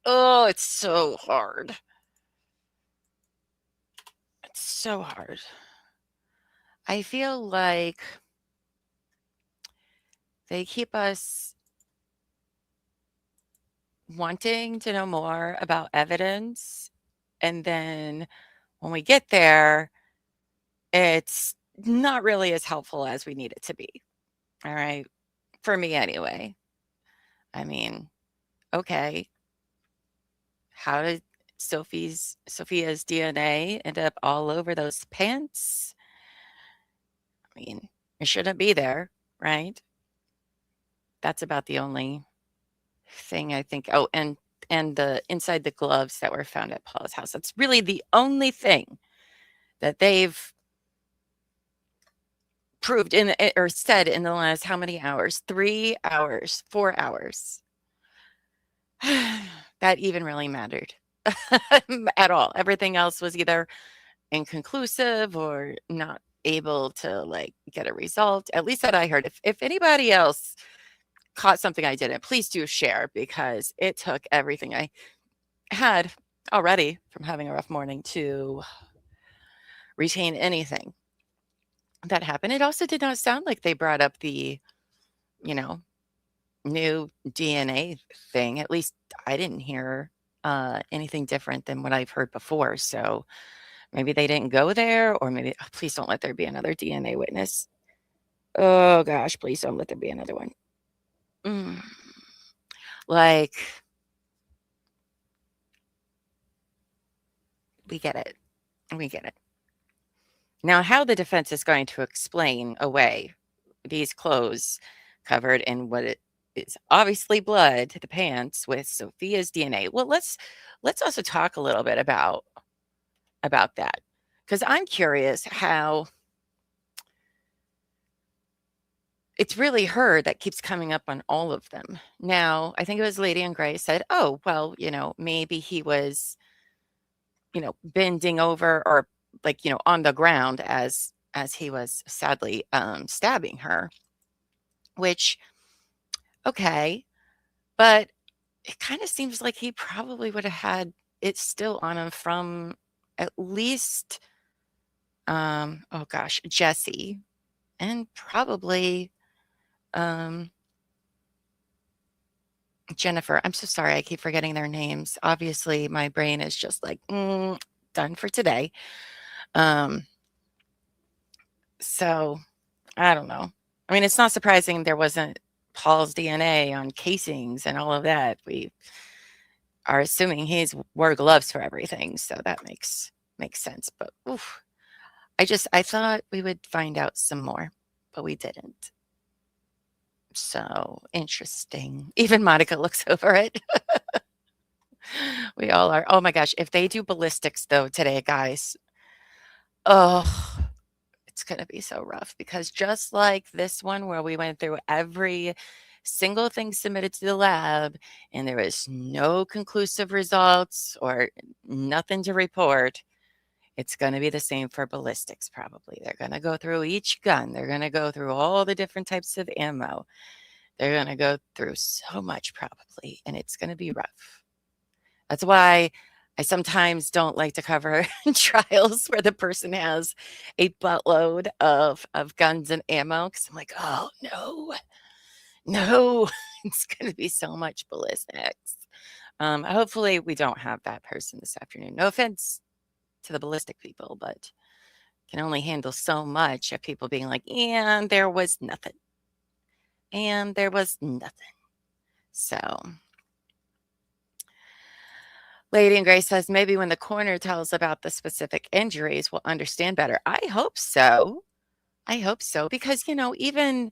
Oh, it's so hard. It's so hard. I feel like they keep us wanting to know more about evidence. And then when we get there, it's not really as helpful as we need it to be. All right. For me, anyway. I mean, okay. How did Sophia's DNA end up all over those pants? I mean, it shouldn't be there, right? That's about the only thing I think. Oh, and the inside the gloves that were found at Paul's house. That's really the only thing that they've proved in or said in the last how many hours? 3 hours, 4 hours. That even really mattered at all. Everything else was either inconclusive or not able to like get a result. At least that I heard. If anybody else caught something I didn't, please do share because it took everything I had already from having a rough morning to retain anything that happened. It also did not sound like they brought up the, new DNA thing. At least I didn't hear anything different than what I've heard before. So maybe they didn't go there, or maybe, please don't let there be another DNA witness. Oh gosh, please don't let there be another one. Like, we get it. We get it. Now, how the defense is going to explain away these clothes covered in what it is obviously blood, the pants with Sophia's DNA. Well, let's also talk a little bit about that, because I'm curious how it's really her that keeps coming up on all of them. Now, I think it was Lady in Gray said, oh, well, maybe he was, bending over or like, on the ground as he was sadly stabbing her, which, okay, but it kind of seems like he probably would have had it still on him from at least, oh gosh, Jesse, and probably Jennifer. I'm so sorry. I keep forgetting their names. Obviously, my brain is just like, done for today. So I don't know. I mean, it's not surprising there wasn't Paul's DNA on casings and all of that. We are assuming he's wore gloves for everything, so that makes sense. But oof, I thought we would find out some more, but we didn't. So interesting. Even Monica looks over it. We all are. Oh my gosh, if they do ballistics though today, guys, oh, it's going to be so rough because just like this one where we went through every single thing submitted to the lab and there was no conclusive results or nothing to report, it's going to be the same for ballistics probably. They're going to go through each gun. They're going to go through all the different types of ammo. They're going to go through so much probably, and it's going to be rough. That's why I sometimes don't like to cover trials where the person has a buttload of guns and ammo because I'm like, oh, no, it's going to be so much ballistics. Hopefully we don't have that person this afternoon. No offense to the ballistic people, but can only handle so much of people being like, and there was nothing. And there was nothing. So Lady in Gray says, maybe when the coroner tells about the specific injuries, we'll understand better. I hope so. I hope so. Because, even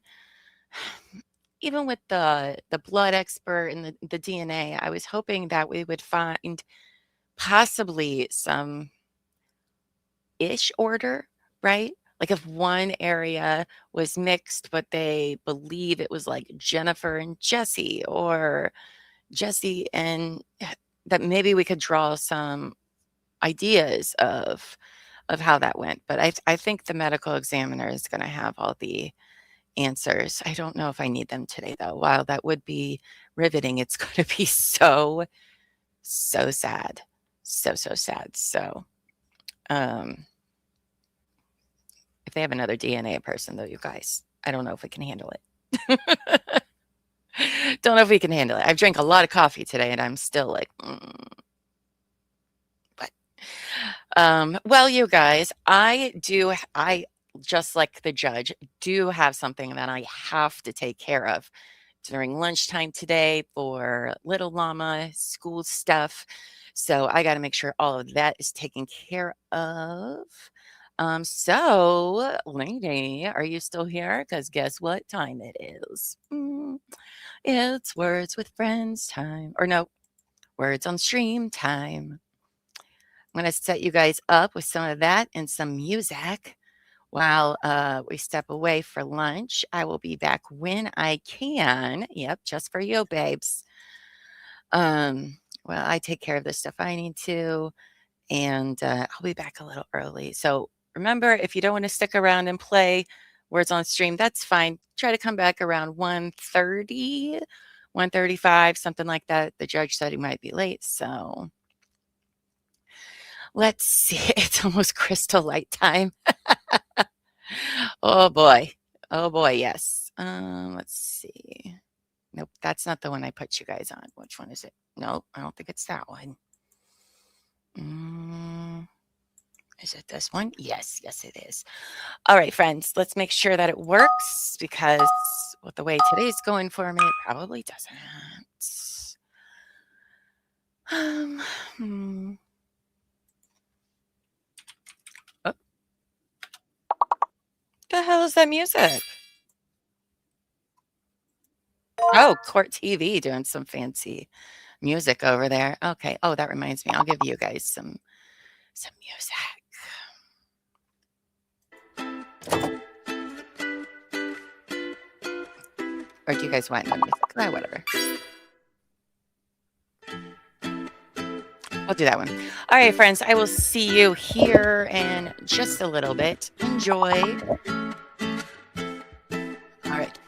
with the blood expert and the DNA, I was hoping that we would find possibly some ish order, right? Like if one area was mixed, but they believe it was like Jennifer and Jesse or Jesse and that maybe we could draw some ideas of how that went. But I think the medical examiner is going to have all the answers. I don't know if I need them today, though. While that would be riveting, it's going to be so sad. So sad. So, if they have another DNA person, though, you guys, I don't know if we can handle it. Don't know if we can handle it. I've drank a lot of coffee today, and I'm still like, but, well, you guys, I just like the judge, do have something that I have to take care of during lunchtime today for little Llama school stuff. So I got to make sure all of that is taken care of. So, lady, are you still here? Because guess what time it is? It's Words with Friends time. Or no, Words on Stream time. I'm going to set you guys up with some of that and some music while we step away for lunch. I will be back when I can. Yep, just for you, babes. Well, I take care of the stuff I need to, and I'll be back a little early. So remember, if you don't want to stick around and play Words on Stream, that's fine. Try to come back around 1:30, 1:35, something like that. The judge said he might be late, so let's see. It's almost crystal light time. Oh boy. Oh boy, yes. Let's see. Nope, that's not the one I put you guys on. Which one is it? Nope, I don't think it's that one. Is it this one? Yes, it is. All right, friends, let's make sure that it works because with the way today's going for me, it probably doesn't. Oh. The hell is that music? Oh, Court TV doing some fancy music over there. Okay. Oh, that reminds me. I'll give you guys some music. Or do you guys want no music? Oh, whatever. I'll do that one. All right, friends. I will see you here in just a little bit. Enjoy. All right.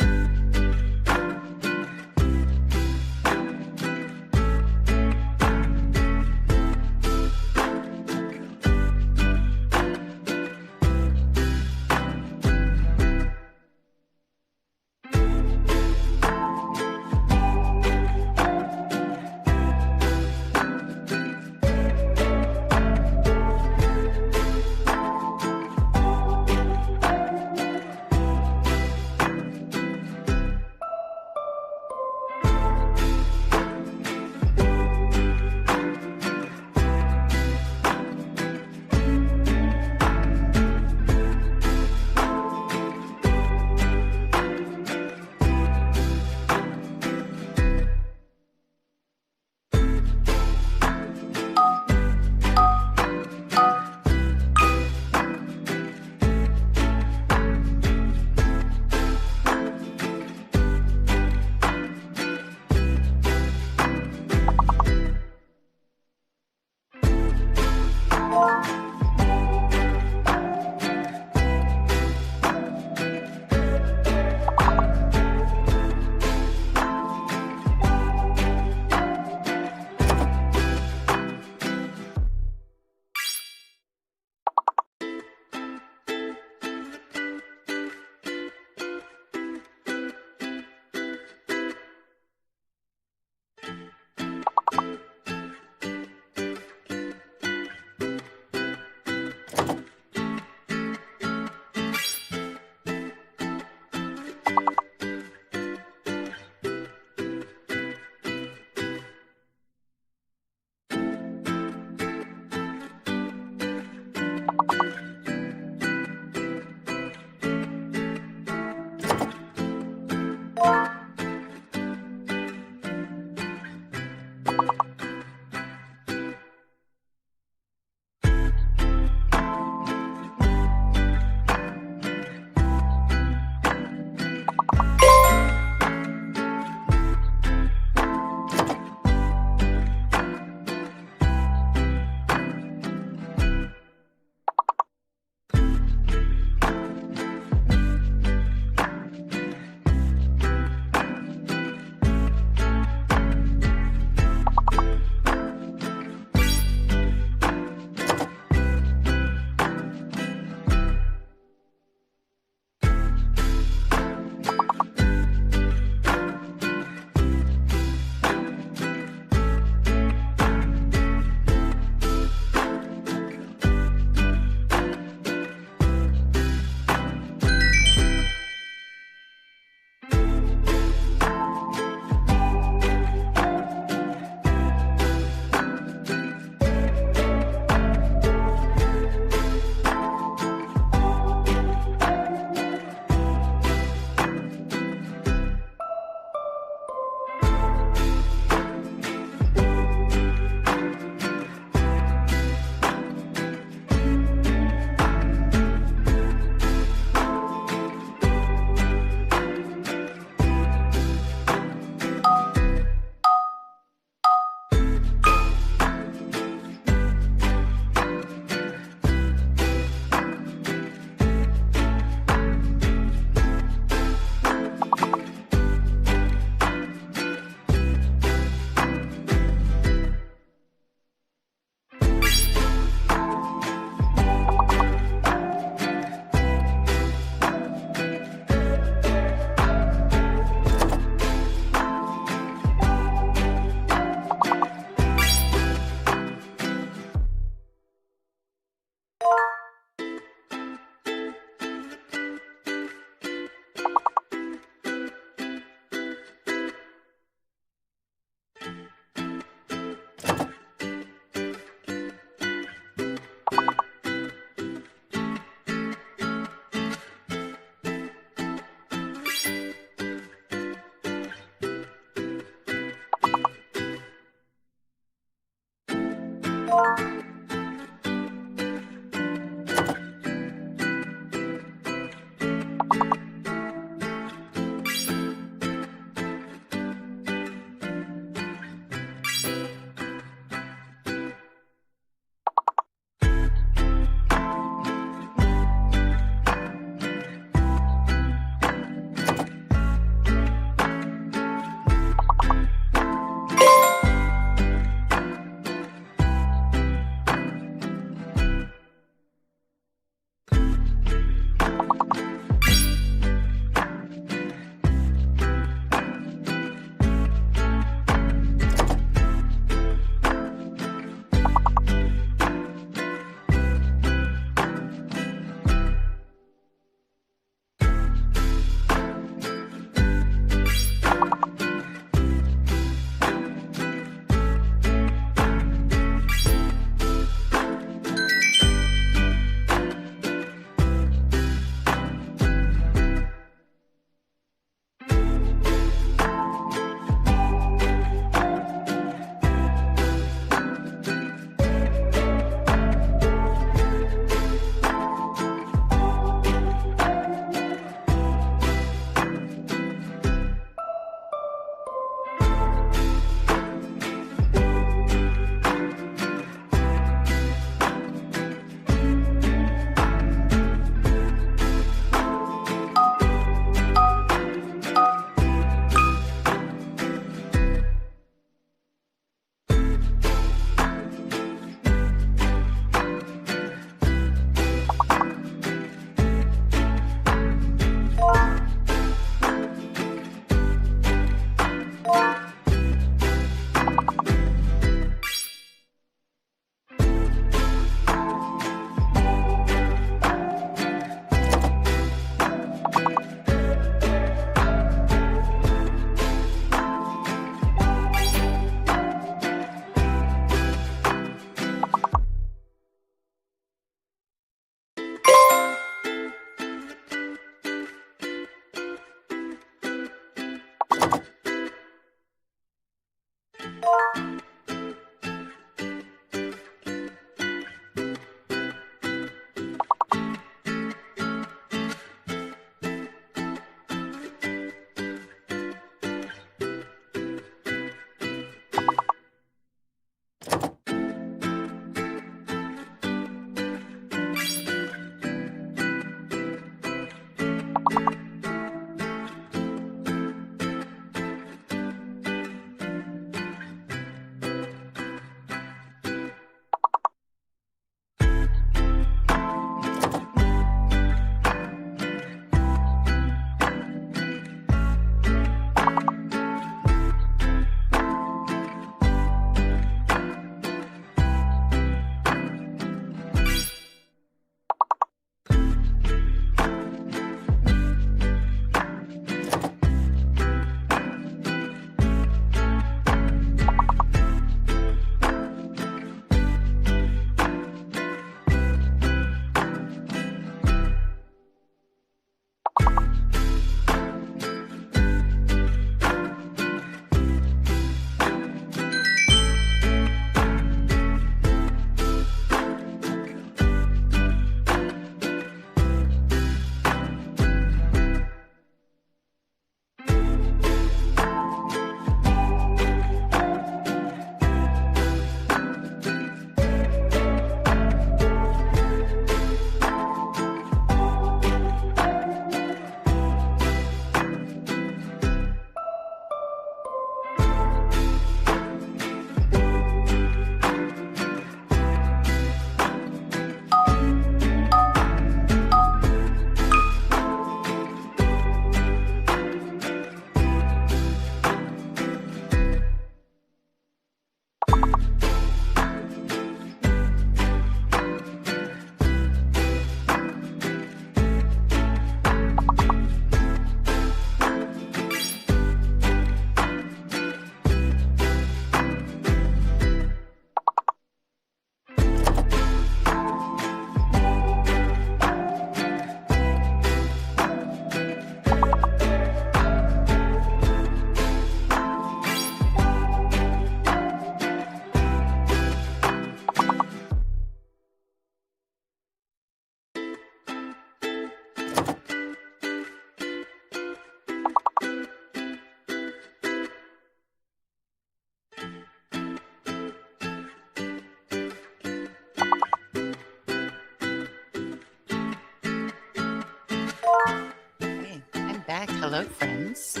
hello, friends.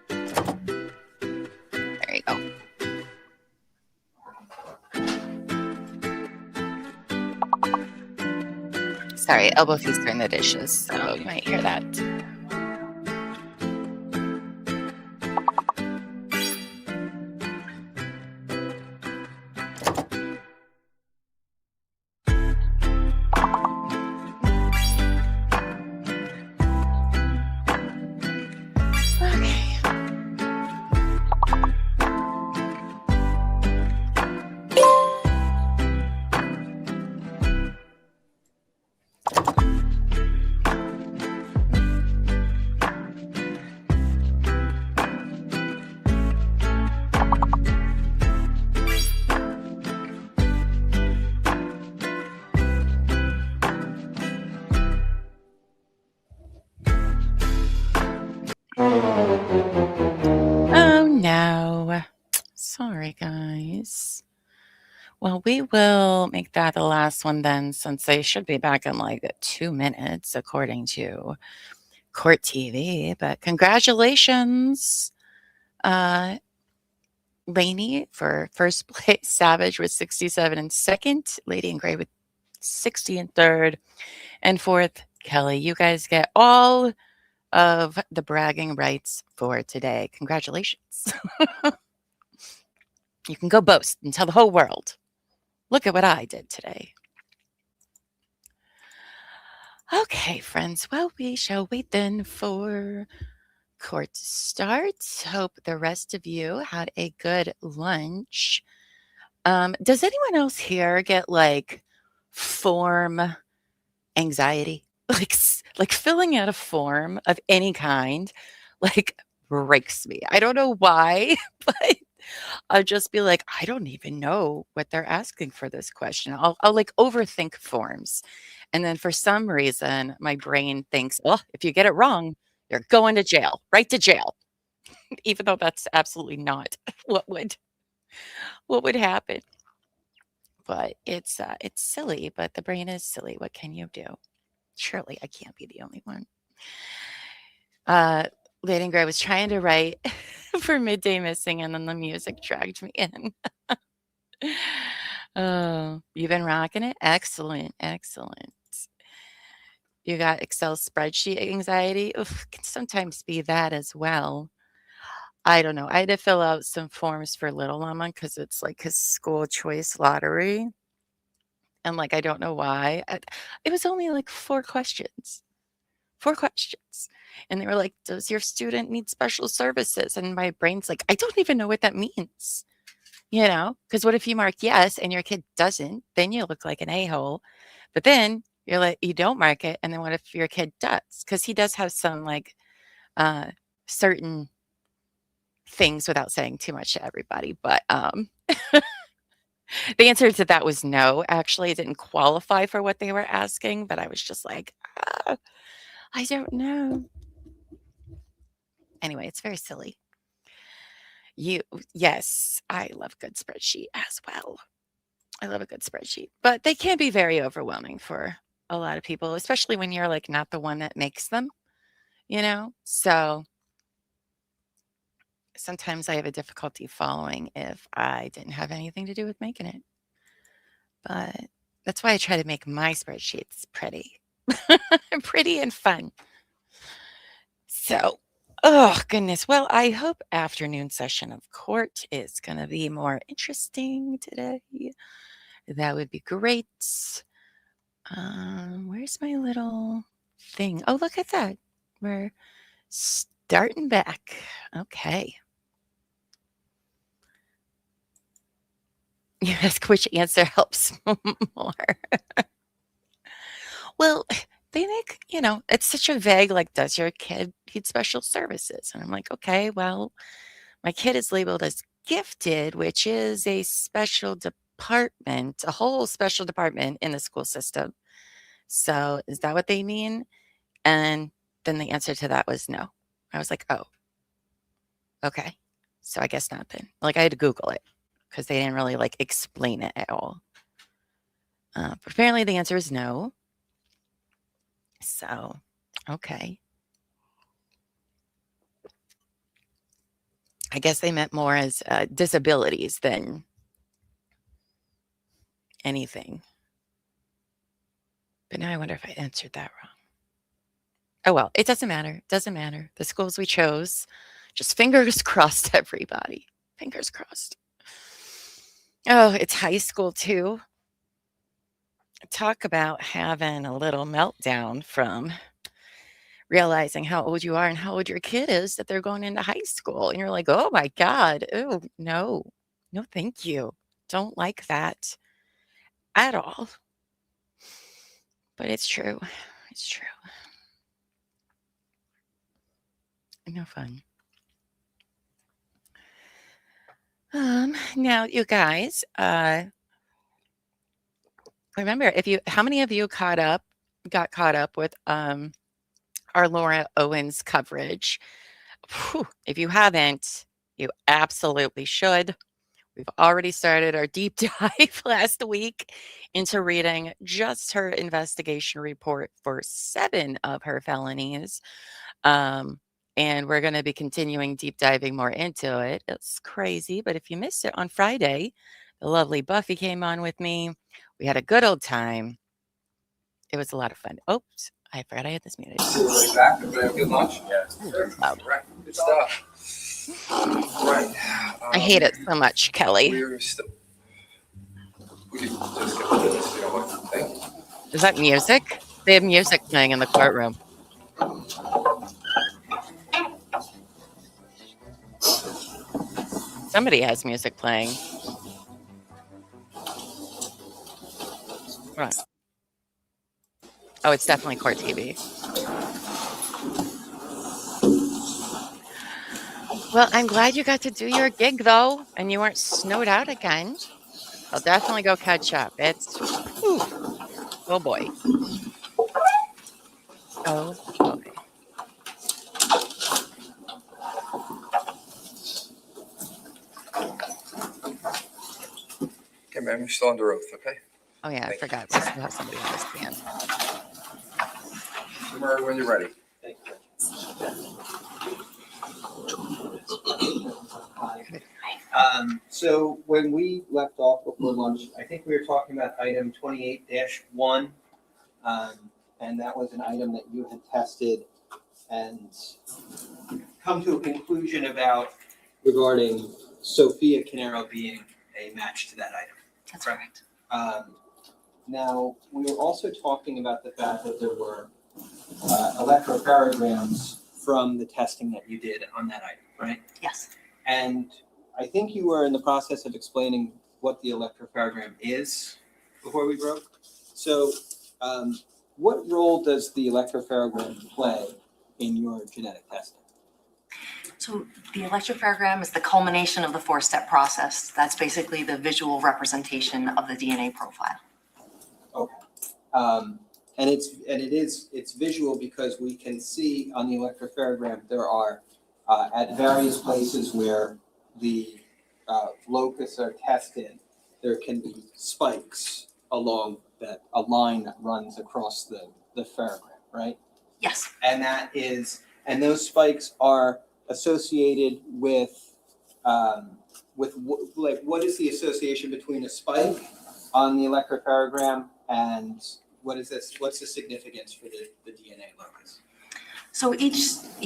There you go. Sorry, elbow feast doing the dishes, so you might hear that. Oh no. Sorry, guys. Well, we will make that the last one then, since they should be back in like 2 minutes, according to Court TV. But congratulations, Lainey for first place, Savage with 67 in second, Lady in Gray with 60 in third, and fourth, Kelly. You guys get all of the bragging rights for today. Congratulations. You can go boast and tell the whole world. Look at what I did today. Okay, friends. Well, we shall wait then for court to start. Hope the rest of you had a good lunch. Does anyone else here get like form anxiety? Like filling out a form of any kind, like breaks me. I don't know why, but I'll just be like, I don't even know what they're asking for this question. I'll like overthink forms. And then for some reason, my brain thinks, well, if you get it wrong, you're going to jail, right to jail, even though that's absolutely not what would happen. But it's silly, but the brain is silly. What can you do? Surely I can't be the only one. Lady in Gray was trying to write for Midday Missing, and then the music dragged me in. Oh, you've been rocking it? Excellent, excellent. You got Excel spreadsheet anxiety? Oof, can sometimes be that as well. I don't know. I had to fill out some forms for Little Llama because it's like his school choice lottery. And like, I don't know why. It was only like 4 questions. 4 questions. And they were like, does your student need special services? And my brain's like, I don't even know what that means. You know, because what if you mark yes and your kid doesn't? Then you look like an a-hole. But then you're like, you don't mark it. And then what if your kid does? Because he does have some like certain things without saying too much to everybody. But the answer to that was no. Actually, it didn't qualify for what they were asking, but I was just like, I don't know. Anyway, it's very silly. Yes, I love good spreadsheet as well. I love a good spreadsheet, but they can be very overwhelming for a lot of people, especially when you're like not the one that makes them, you know? So sometimes I have a difficulty following if I didn't have anything to do with making it. But that's why I try to make my spreadsheets pretty, pretty and fun. So, oh goodness. Well, I hope afternoon session of court is going to be more interesting today. That would be great. Where's my little thing? Oh, look at that. We're starting back. Okay. You ask which answer helps more. Well, they make, it's such a vague, like, does your kid need special services? And I'm like, okay, well, my kid is labeled as gifted, which is a special department, a whole special department in the school system. So is that what they mean? And then the answer to that was no. I was like, oh, okay. So I guess not then. Like I had to Google it because they didn't really like explain it at all. But apparently the answer is no. So, okay. I guess they meant more as disabilities than anything. But now I wonder if I answered that wrong. Oh, well, it doesn't matter. It doesn't matter. The schools we chose, just fingers crossed, everybody. Fingers crossed. Oh, it's high school too. Talk about having a little meltdown from realizing how old you are and how old your kid is that they're going into high school. And you're like, oh my God. Oh, no. No, thank you. Don't like that at all. But it's true. It's true. No fun. Now you guys, remember how many of you got caught up with our Laura Owens coverage? Whew, if you haven't, you absolutely should. We've already started our deep dive last week into reading just her investigation report for 7 of her felonies. And we're going to be continuing deep diving more into it. It's crazy, but if you missed it on Friday, the lovely Buffy came on with me. We had a good old time. It was a lot of fun. Oops, I forgot I had this muted. Right back. Everybody have a good lunch? Yeah. Loud. Right. Good stuff. Right. I hate it so much, Kelly. We can just get rid of this if you don't want to. Thank you. Is that music? They have music playing in the courtroom. Somebody has music playing. Right. Oh, it's definitely court TV. Well, I'm glad you got to do your gig, though, and you weren't snowed out again. I'll definitely go catch up. It's... Whew. Oh, boy. Oh, boy. Okay, ma'am, you're still under oath, okay? Oh, yeah, I forgot. We still have somebody on the stand. Murray, when you're ready. Thank you. So when we left off before lunch, I think we were talking about item 28-1. And that was an item that you had tested and come to a conclusion about regarding Sophia Caneiro being a match to that item. That's correct. Now, we were also talking about the fact that there were electrocardiograms from the testing that you did on that item, right? Yes. And I think you were in the process of explaining what the electrocardiogram is before we broke. So what role does the electrocardiogram play in your genetic testing? So the electropharogram is the culmination of the 4-step process. That's basically the visual representation of the DNA profile. Okay. And it's visual because we can see on the electropharogram there are at various places where the locus are tested, there can be spikes along that a line that runs across the pharogram, right? Yes. And those spikes are associated with what is the association between a spike on the electropharogram and what's the significance for the DNA locus? So each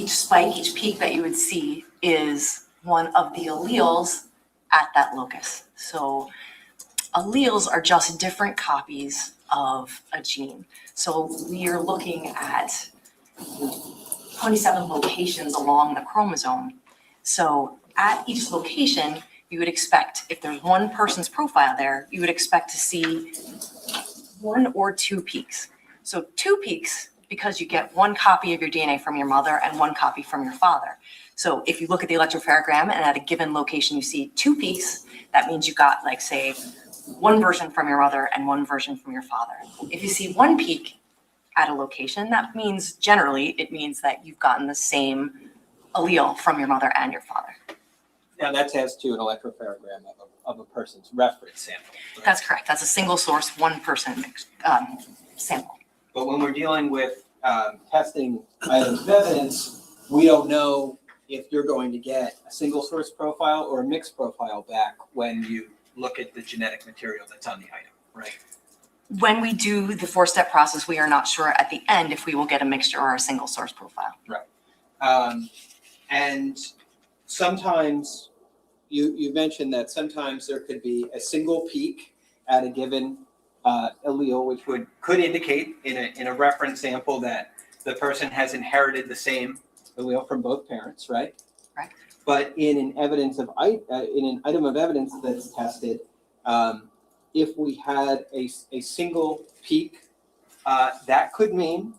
spike, each peak that you would see is one of the alleles at that locus. So alleles are just different copies of a gene. So we are looking at 27 locations along the chromosome. So at each location, you would expect, if there's one person's profile there, you would expect to see 1 or 2 peaks. So 2 peaks because you get 1 copy of your DNA from your mother and 1 copy from your father. So if you look at the electropharogram and at a given location you see 2 peaks, that means you got, like, say, 1 version from your mother and 1 version from your father. If you see 1 peak at a location, that means generally it means that you've gotten the same allele from your mother and your father. Now that's as to an electropharogram of a person's reference sample. Right? That's correct. That's a single source, 1 person sample. But when we're dealing with testing items of evidence, we don't know if you're going to get a single source profile or a mixed profile back when you look at the genetic material that's on the item, right? When we do the 4-step process, we are not sure at the end if we will get a mixture or a single source profile. And sometimes you mentioned that sometimes there could be a single peak at a given allele, which could indicate in a reference sample that the person has inherited the same allele from both parents, right? Right. But in an item of evidence that's tested, if we had a single peak, that could mean,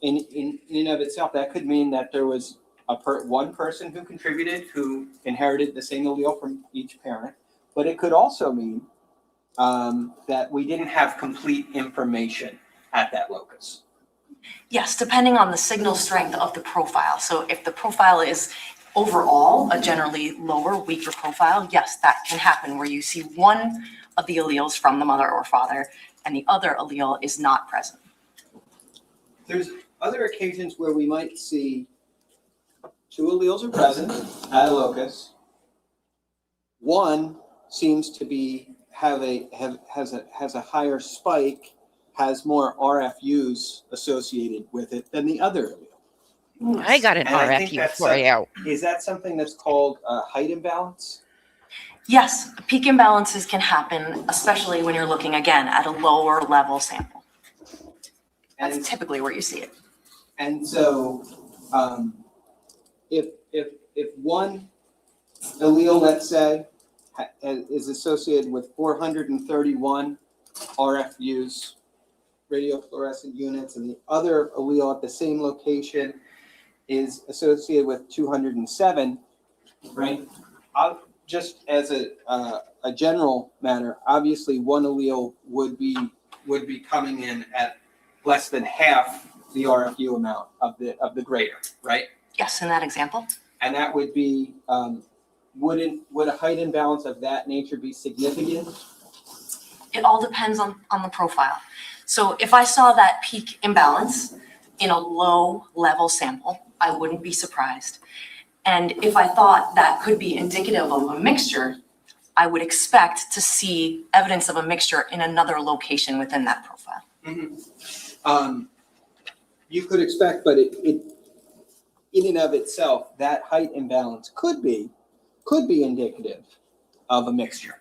in and of itself, that could mean that there was one person who contributed who inherited the same allele from each parent. But it could also mean that we didn't have complete information at that locus. Yes, depending on the signal strength of the profile. So if the profile is overall a generally lower, weaker profile, yes, that can happen where you see one of the alleles from the mother or father and the other allele is not present. There's other occasions where we might see two alleles are present at a locus. One seems to has a higher spike, has more RFUs associated with it than the other allele. I got an And I think RFU that's for you. Is that something that's called height imbalance? Yes, peak imbalances can happen, especially when you're looking again at a lower level sample. That's And typically where you see it. And so, if one allele, let's say, is associated with 431 RFUs, radiofluorescent units, and the other allele at the same location is associated with 207, right? Just as a general matter, obviously one allele would be coming in at less than half the RFU amount of the greater, right? Yes, in that example. And that would be, would a height imbalance of that nature be significant? It all depends on the profile. So if I saw that peak imbalance in a low level sample, I wouldn't be surprised. And if I thought that could be indicative of a mixture, I would expect to see evidence of a mixture in another location within that profile. Mm-hmm. You could expect, but it in and of itself, that height imbalance could be indicative of a mixture.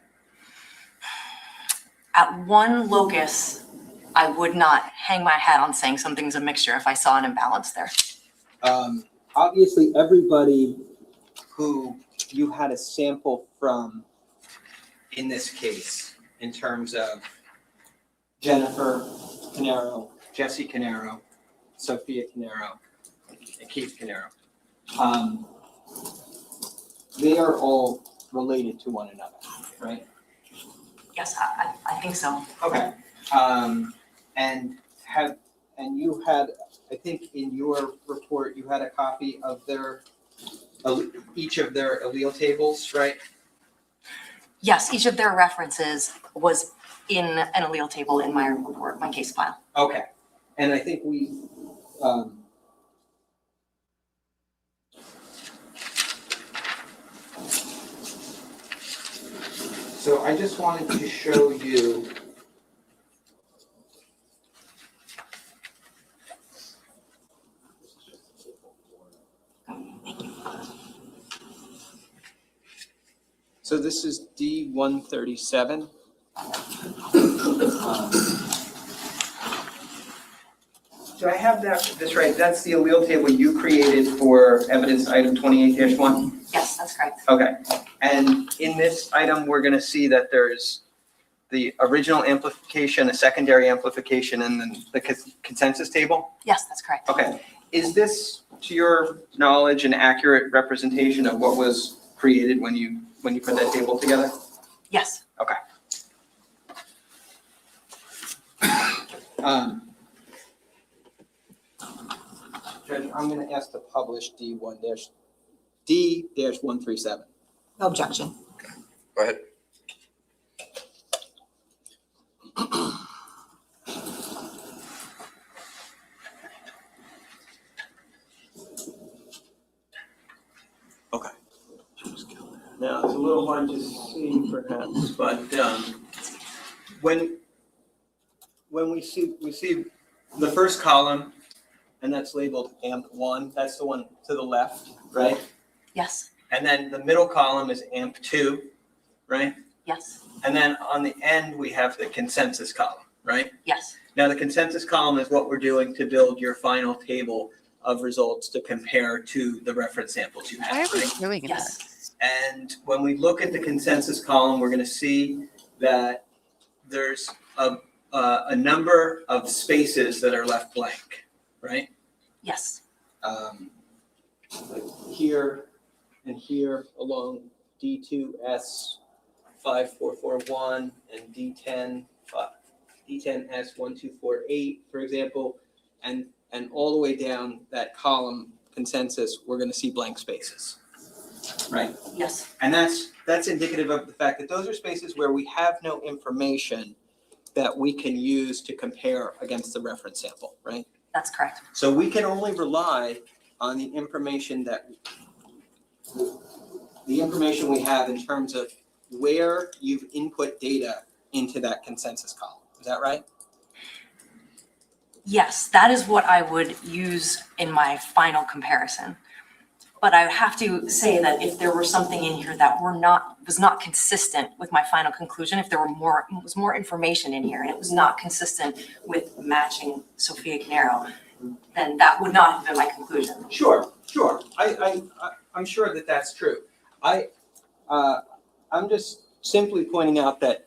At one locus, I would not hang my hat on saying something's a mixture if I saw an imbalance there. Obviously, everybody who you had a sample from, in this case, in terms of Jennifer Caneiro, Jesse Caneiro, Sophia Caneiro, and Keith Caneiro, they are all related to one another, right? Yes, I think so. Okay. And you had, I think in your report, you had a copy of each of their allele tables, right? Yes, each of their references was in an allele table in my report, my case file. Okay. And I think so I just wanted to show you so this is D137. Do I have this right? That's the allele table you created for evidence item 28-1? Yes, that's correct. Okay. And in this item, we're going to see that there's the original amplification, a secondary amplification, and then the consensus table? Yes, that's correct. Okay. Is this, to your knowledge, an accurate representation of what was created when you put that table together? Yes. Okay. Judge, I'm going to ask to publish D-137. No objection. Go ahead. Now, it's a little hard to see perhaps, but when we see the first column, and that's labeled AMP1, that's the one to the left, right? Yes, And then the middle column is AMP2, right? yes, And then on the end, we have the consensus column, right? yes, Now, the consensus column is what we're doing to build your final table of results to compare to the reference samples you Why have, are we right? doing yes, this? And when we look at the consensus column, we're going to see that there's a number of spaces that are left blank, right? yes, Like here and here along D2S 5441 and D10S1248, for example, and all the way down that column consensus, we're going to see blank spaces, right? yes, And that's indicative of the fact that those are spaces where we have no information that we can use to compare against the reference sample, right? that's correct. So we can only rely on the information we have in terms of where you've input data into that consensus column. Is that right? Yes, that is what I would use in my final comparison. But I have to say that if there were something in here that was not consistent with my final conclusion, if there was more information in here and it was not consistent with matching Sophia Caneiro, then that would not have been my conclusion. Sure. I'm sure that that's true. I'm just simply pointing out that,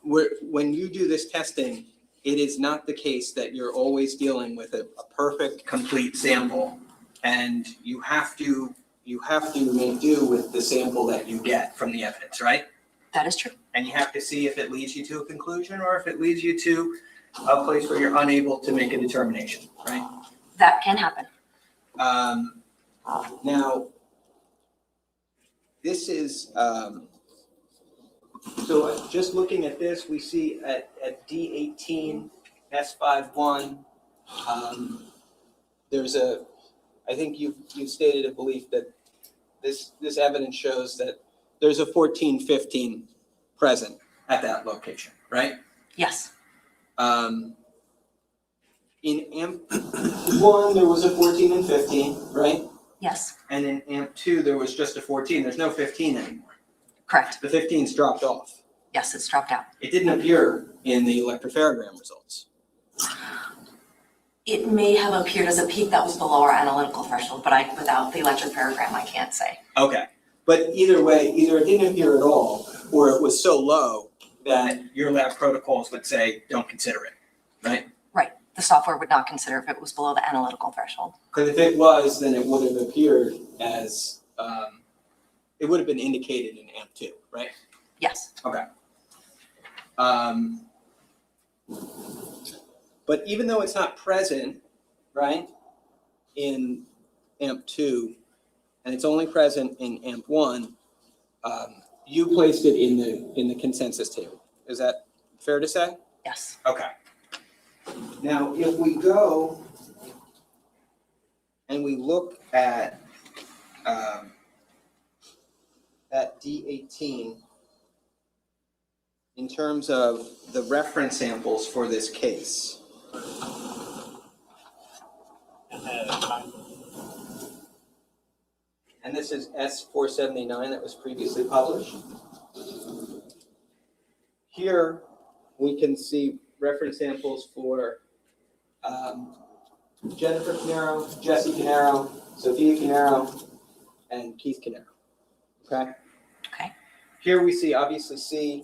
when you do this testing, it is not the case that you're always dealing with a perfect, complete sample, and you have to make do with the sample that you get from the evidence, right? That is true. And you have to see if it leads you to a conclusion or if it leads you to a place where you're unable to make a determination, right? That can happen. Now, this is, so just looking at this, we see at D18, S51, I think you've stated a belief that this evidence shows that there's a 1415 present at that location, right? Yes, In AMP1, there was a 14 and 15, right? yes, And in AMP2, there was just a 14. There's no 15 anymore. correct. The 15's dropped off. Yes, it's dropped out. It didn't appear in the electropharogram results. It may have appeared as a peak that was below our analytical threshold, but without the electropharogram, I can't say. Okay. But either way, either it didn't appear at all, or it was so low that your lab protocols would say, don't consider it, right? Right. The software would not consider if it was below the analytical threshold. Because if it was, then it would have appeared as, it would have been indicated in AMP2, right? Yes, Okay. But even though it's not present, right, in AMP2, and it's only present in AMP1, you placed it in the consensus table. Is that fair to say? yes, Okay. Now, if we go and we look at D18 in terms of the reference samples for this case. And this is S479 that was previously published. Here we can see reference samples for Jennifer Caneiro, Jesse Caneiro, Sophia Caneiro, and Keith Caneiro. Okay? okay, Here we obviously see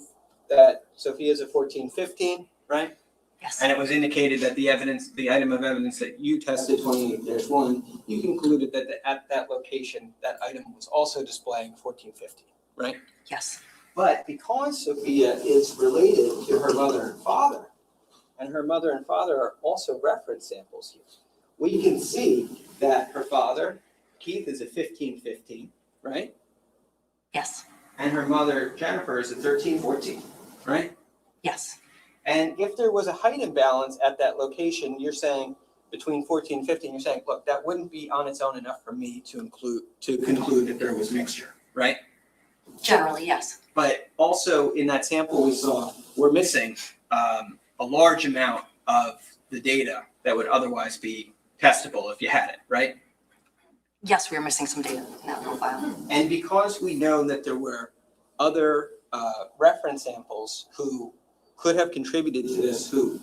that Sophia is a 1415, right? yes, And it was indicated that the item of evidence that you tested, 28-1, you concluded that at that location, that item was also displaying 1415, right? yes, But because Sophia is related to her mother and father, and her mother and father are also reference samples here, we can see that her father, Keith, is a 1515, right? yes, And her mother, Jennifer, is a 1314, right? yes, And if there was a height imbalance at that location, you're saying between 14 and 15, you're saying, look, that wouldn't be on its own enough for me to conclude that there was mixture, right? Generally, yes. But also in that sample we saw, we're missing a large amount of the data that would otherwise be testable if you had it, right? Yes, we are missing some data in that profile. And because we know that there were other reference samples who could have contributed to this, who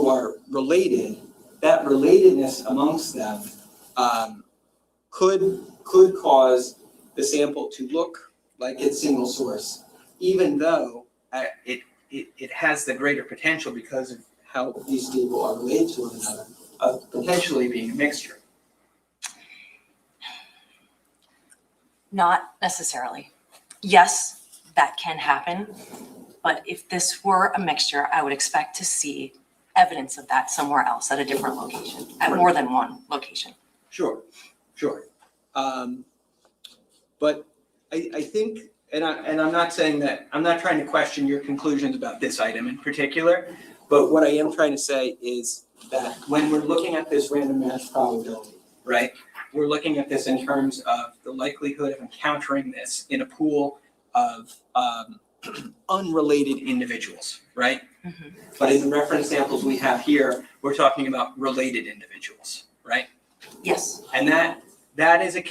are related, that relatedness amongst them could cause the sample to look like it's single source, even though it has the greater potential because of how these people are related to one another, of potentially being a mixture. Not necessarily. Yes, that can happen, but if this were a mixture, I would expect to see evidence of that somewhere else at a different location, at more than one location. Sure. But I think, and I'm not saying that, I'm not trying to question your conclusions about this item in particular, but what I am trying to say is that when we're looking at this random match probability, right, we're looking at this in terms of the likelihood of encountering this in a pool of unrelated individuals, right? Mhm. But in the reference samples we have here, we're talking about related individuals, right? Yes. And that is a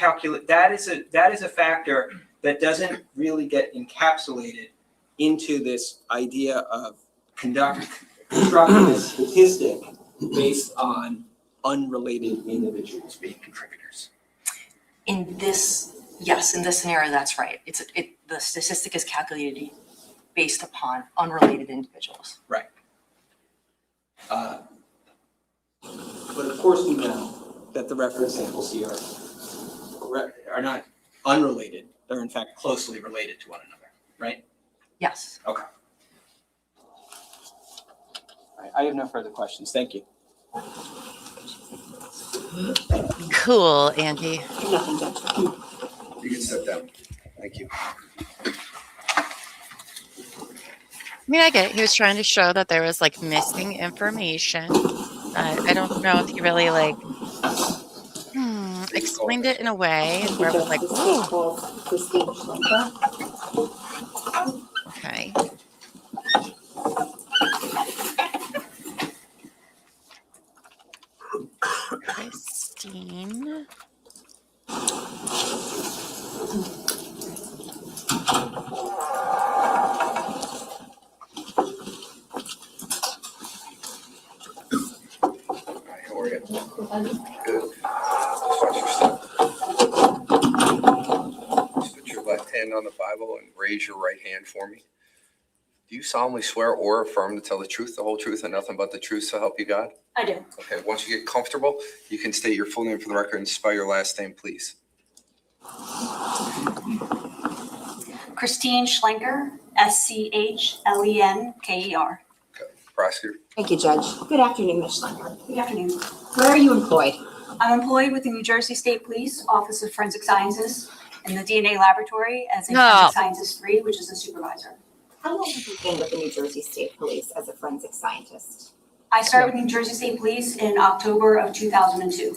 factor that doesn't really get encapsulated into this idea of constructing a statistic based on unrelated individuals being contributors. In this scenario, that's right. The statistic is calculated based upon unrelated individuals. Right. But of course we know that the reference samples here are not unrelated. They're in fact closely related to one another, right? Yes. Okay. I have no further questions. Thank you. Cool, Andy. Nothing, Judge. You can sit down. Thank you. I mean, I get it. He was trying to show that there was like missing information. I don't know if he really like explained it in a way where it was like, ooh, Christine Schlenker. okay. Christine. Hi, how are you? Good. Watch your step. Just put your left hand on the Bible and raise your right hand for me. Do you solemnly swear or affirm to tell the truth, the whole truth, and nothing but the truth, so help you God? I do. Okay, once you get comfortable, you can state your full name for the record and spell your last name, please. Christine Schlenker, Schlenker. Okay, prosecutor. Thank you, Judge. Good afternoon, Ms. Schlenker. Good afternoon. Where are you employed? I'm employed with the New Jersey State Police Office of Forensic Sciences in the DNA laboratory as a Forensic Scientist 3, which is a supervisor. How long have you been with the New Jersey State Police as a forensic scientist? I started with New Jersey State Police in October of 2002.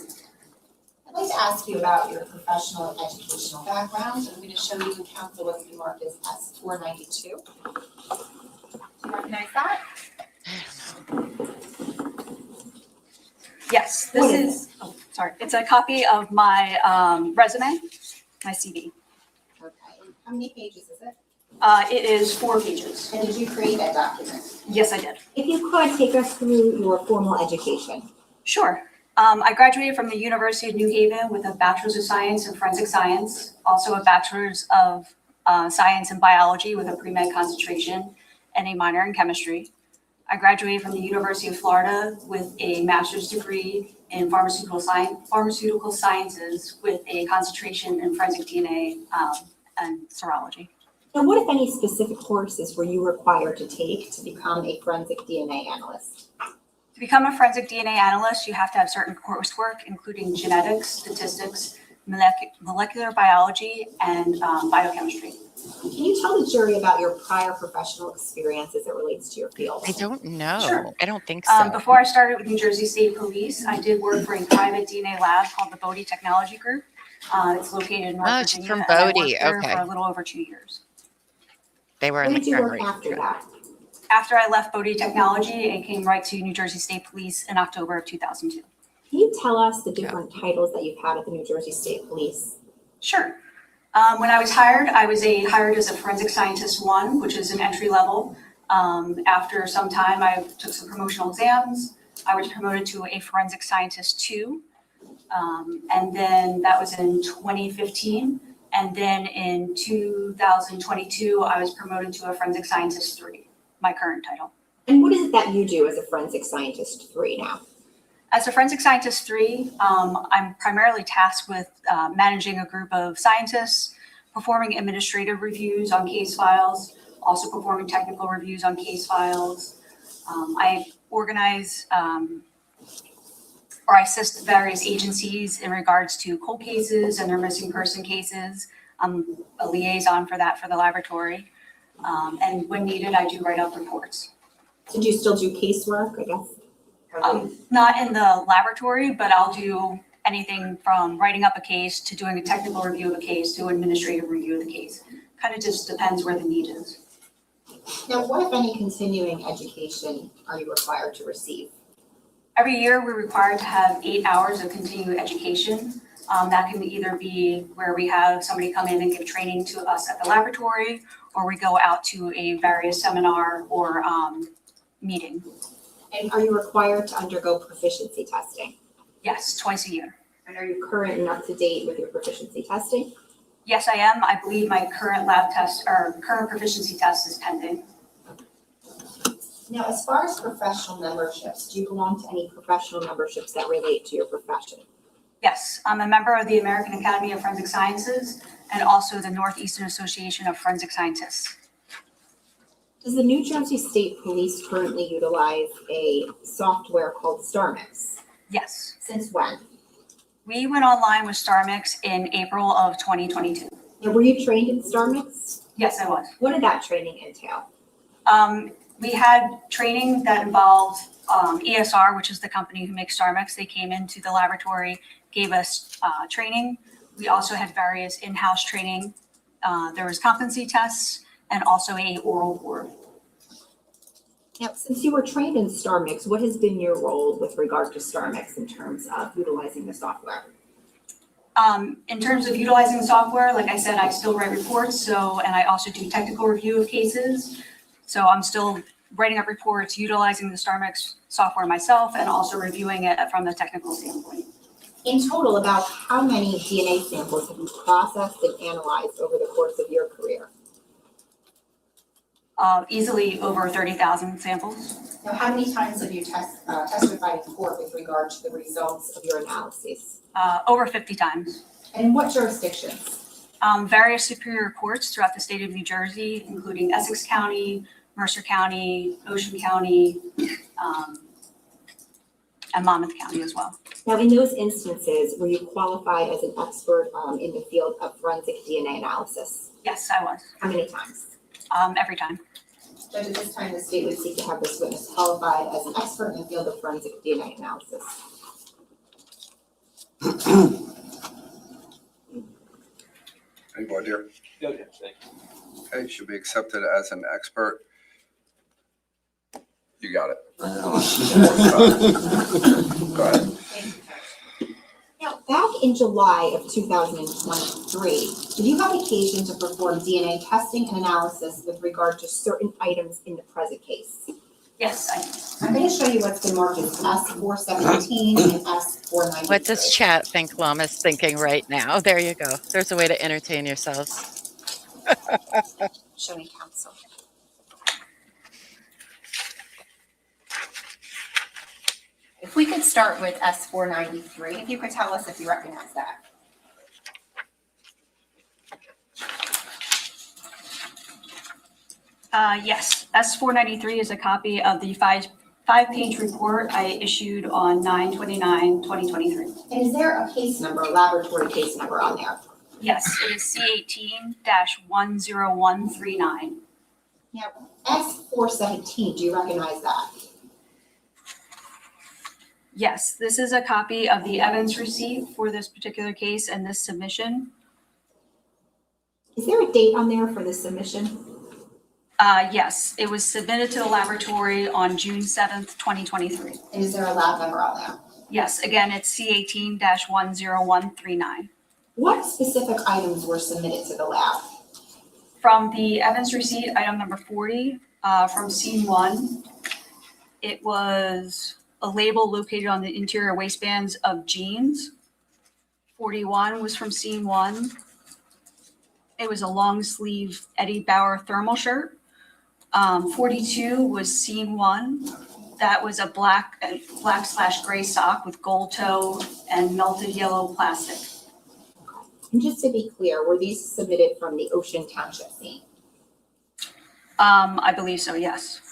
I'd like to ask you about your professional and educational background. I'm going to show you in counsel what's been marked as S492. Do you recognize that? Yes, this is, it's a copy of my resume, my CV. Okay. And how many pages is it? It is 4 pages. And did you create that document? Yes, I did. If you could, take us through your formal education. Sure. I graduated from the University of New Haven with a Bachelor's of Science in Forensic Science, also a Bachelor's of Science in Biology with a pre-med concentration and a minor in Chemistry. I graduated from the University of Florida with a master's degree in pharmaceutical sciences with a concentration in forensic DNA and serology. And what, if any, specific courses were you required to take to become a forensic DNA analyst? To become a forensic DNA analyst, you have to have certain coursework, including genetics, statistics, molecular biology, and biochemistry. Can you tell the jury about your prior professional experience as it relates to your field? I don't know. Sure. I don't think so. Before I started with New Jersey State Police, I did work for a private DNA lab called the Bodie Technology Group. It's located in North Oh, she's Virginia. from and I Bodie. worked there Okay. for a little over 2 years. They were Where in the did you work memory. after that? After I left Bodie Technology and came right to New Jersey State Police in October of 2002. Can you tell us the different titles that you've had at the New Jersey State Police? Sure. When I was hired hired as a forensic scientist 1, which is an entry level. After some time, I took some promotional exams. I was promoted to a forensic scientist 2. And then that was in 2015. And then in 2022, I was promoted to a forensic scientist 3, my current title. And what is it that you do as a forensic scientist 3 now? As a forensic scientist 3, I'm primarily tasked with managing a group of scientists, performing administrative reviews on case files, also performing technical reviews on case files. I organize or I assist various agencies in regards to cold cases and their missing person cases. I'm a liaison for that for the laboratory. And when needed, I do write up reports. Did you still do casework, I guess? Not in the laboratory, but I'll do anything from writing up a case to doing a technical review of a case to administrative review of the case. Kind of just depends where the need is. Now, what, if any, continuing education are you required to receive? Every year, we're required to have 8 hours of continuing education. That can either be where we have somebody come in and give training to us at the laboratory, or we go out to a various seminar or meeting. And are you required to undergo proficiency testing? Yes, twice a year. And are you current and up to date with your proficiency testing? Yes, I am. I believe my current lab test or current proficiency test is pending. Now, as far as professional memberships, do you belong to any professional memberships that relate to your profession? Yes, I'm a member of the American Academy of Forensic Sciences and also the Northeastern Association of Forensic Scientists. Does the New Jersey State Police currently utilize a software called StarMix? Yes. Since when? We went online with StarMix in April of 2022. Now, were you trained in StarMix? Yes, I was. What did that training entail? We had training that involved ESR, which is the company who makes StarMix. They came into the laboratory, gave us training. We also had various in-house training. There was competency tests and also a oral board. Now, since you were trained in StarMix, what has been your role with regard to StarMix in terms of utilizing the software? In terms of utilizing the software, like I said, I still write reports. And I also do technical review of cases. So I'm still writing up reports, utilizing the StarMix software myself, and also reviewing it from the technical standpoint. In total, about how many DNA samples have you processed and analyzed over the course of your career? Easily over 30,000 samples. Now, how many times have you testified in court with regard to the results of your analyses? Over 50 times. And in what jurisdictions? Various superior courts throughout the state of New Jersey, including Essex County, Mercer County, Ocean County, and Monmouth County as well. Now, in those instances, were you qualified as an expert in the field of forensic DNA analysis? Yes, I was. How many times? Every time. Judge, at this time, the state would seek to have this witness qualified as an expert in the field of forensic DNA analysis. Anybody here? Okay, should be accepted as an expert. You got it. Go ahead. Now, back in July of 2023, did you have occasion to perform DNA testing and analysis with regard to certain items in the present case? Yes, I did. I'm going to show you what's been marked as S417 and S493. What does chat think Llama's thinking right now? There you go. There's a way to entertain yourselves. Showing counsel. If we could start with S493, if you could tell us if you recognize that. Yes, S493 is a copy of the five-page report I issued on 9/29/2023. And is there a case number, a laboratory case number on there? Yes, it is C18-10139. Now, S417, do you recognize that? Yes, this is a copy of the evidence receipt for this particular case and this submission. Is there a date on there for the submission? Yes, it was submitted to the laboratory on June 7th, 2023. And is there a lab number on there? Yes, again, it's C18-10139. What specific items were submitted to the lab? From the evidence receipt, item number 40, from scene 1, it was a label located on the interior waistbands of jeans. 41 was from scene 1. It was a long sleeve Eddie Bauer thermal shirt. 42 was scene 1. That was a black/gray sock with gold toe and melted yellow plastic. And just to be clear, were these submitted from the Ocean Township scene? I believe so, yes.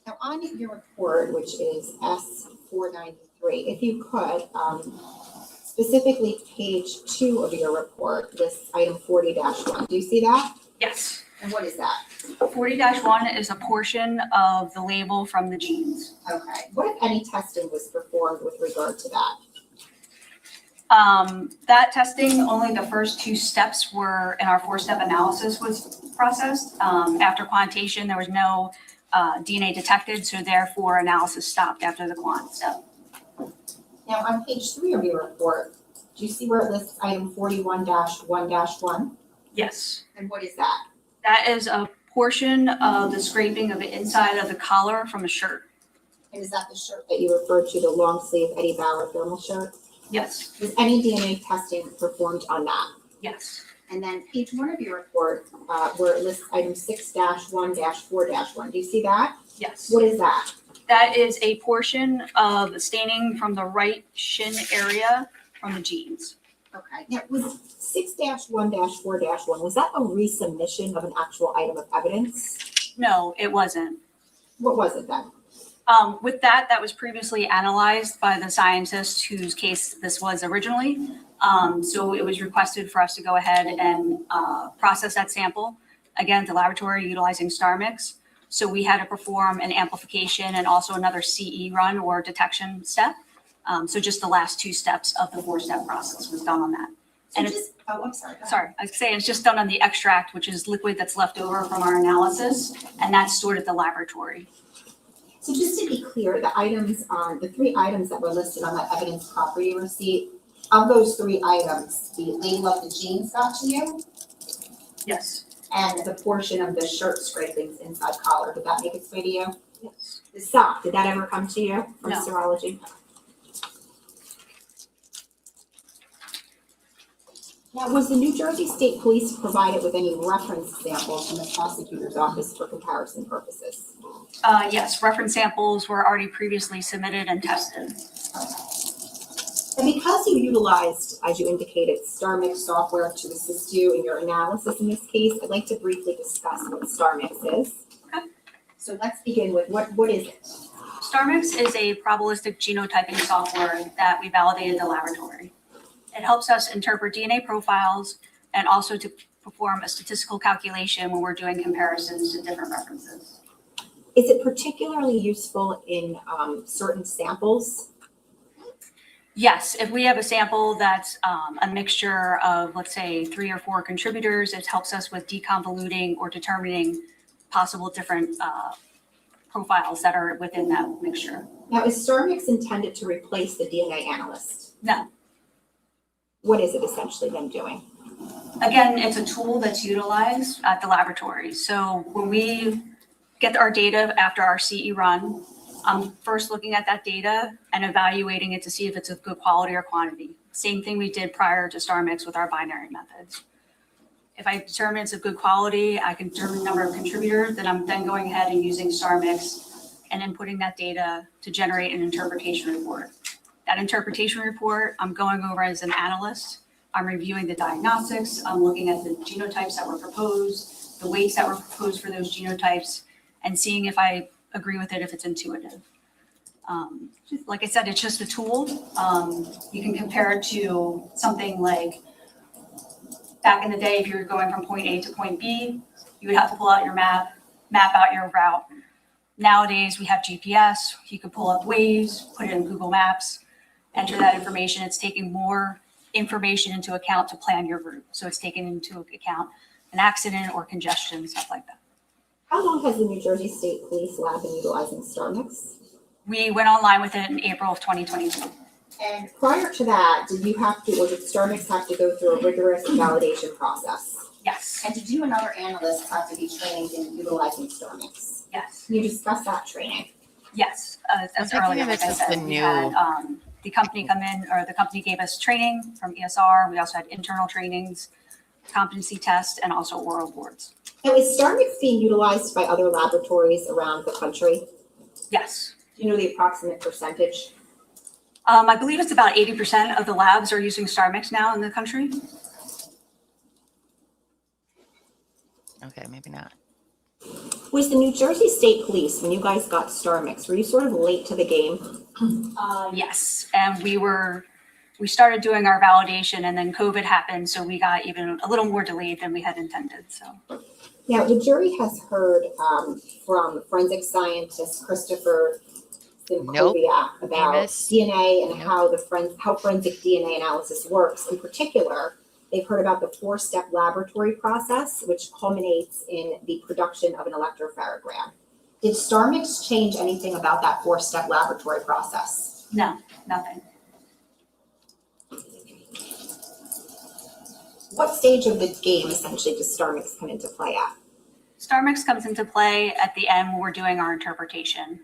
Now, on your report, which is S493, if you could, specifically page 2 of your report, this item 40-1, do you see that? Yes. And what is that? 40-1 is a portion of the label from the jeans. Okay. What, if any, testing was performed with regard to that? That testing, only the first 2 steps were in our 4-step analysis was processed. After quantitation, there was no DNA detected, so therefore analysis stopped after the quant step. Now, on page 3 of your report, do you see where it lists item 41-1-1? Yes. And what is that? That is a portion of the scraping of the inside of the collar from a shirt. And is that the shirt that you referred to, the long sleeve Eddie Bauer thermal shirt? Yes. Was any DNA testing performed on that? Yes. And then page 1 of your report, where it lists item 6-1-4-1, do you see that? Yes. What is that? That is a portion of the staining from the right shin area from the jeans. Okay. Now, was 6-1-4-1, was that a resubmission of an actual item of evidence? No, it wasn't. What was it then? With that was previously analyzed by the scientist whose case this was originally. So it was requested for us to go ahead and process that sample, again, at the laboratory utilizing StarMix. So we had to perform an amplification and also another CE run or detection step. So just the last 2 steps of the 4-step process was done on that. So And I'm sorry. Go ahead. sorry, I was saying it's just done on the extract, which is liquid that's left over from our analysis, and that's stored at the laboratory. So just to be clear, the items on the 3 items that were listed on that evidence property receipt, of those 3 items, the label of the jeans got to you, Yes. and the portion of the shirt scrapings inside collar, did that make its way to you? Yes. The sock, did that ever come to you from No. serology? Now, was the New Jersey State Police provided with any reference samples from the prosecutor's office for comparison purposes? Yes, reference samples were already previously submitted and tested. And because you utilized, as you indicated, StarMix software to assist you in your analysis in this case, I'd like to briefly discuss what StarMix is. Okay. So let's begin with what is it? StarMix is a probabilistic genotyping software that we validated at the laboratory. It helps us interpret DNA profiles and also to perform a statistical calculation when we're doing comparisons to different references. Is it particularly useful in certain samples? Yes, if we have a sample that's a mixture of, let's say, 3 or 4 contributors, it helps us with deconvoluting or determining possible different profiles that are within that mixture. Now, is StarMix intended to replace the DNA analyst? No. What is it essentially then doing? Again, it's a tool that's utilized at the laboratory. So when we get our data after our CE run, I'm first looking at that data and evaluating it to see if it's of good quality or quantity. Same thing we did prior to StarMix with our binary methods. If I determine it's of good quality, I can determine the number of contributors, then I'm then going ahead and using StarMix and inputting that data to generate an interpretation report. That interpretation report, I'm going over as an analyst. I'm reviewing the diagnostics. I'm looking at the genotypes that were proposed, the weights that were proposed for those genotypes, and seeing if I agree with it, if it's intuitive. Like I said, it's just a tool. You can compare it to something like back in the day, if you were going from point A to point B, you would have to pull out your map out your route. Nowadays, we have GPS. You can pull up Waze, put it in Google Maps, enter that information. It's taking more information into account to plan your route. So it's taking into account an accident or congestion, stuff like that. How long has the New Jersey State Police Lab been utilizing StarMix? We went online with it in April of 2022. And prior to that, did StarMix have to go through a rigorous validation process? Yes, And did you and other analysts have to be trained in utilizing StarMix? yes, Can you discuss that training? yes. As thinking earlier, of like it I as said, the we new- had the company come in, or the company gave us training from ESR. We also had internal trainings, competency tests, and also oral boards. Now, is StarMix being utilized by other laboratories around the country? Yes. Do you know the approximate percentage? I believe it's about 80% of the labs are using StarMix now in the country. Okay, maybe not. Was the New Jersey State Police, when you guys got StarMix, were you sort of late to the game? Yes, and we started doing our validation and then COVID happened, so we got even a little more delayed than we had intended, so. Now, the jury has heard from forensic scientist Christopher Sophia about Amos. DNA and Nope. how forensic DNA analysis works. In particular, they've heard about the 4-step laboratory process, which culminates in the production of an electropharogram. Did StarMix change anything about that 4-step laboratory process? No, nothing. What stage of the game essentially does StarMix come into play at? StarMix comes into play at the end when we're doing our interpretation.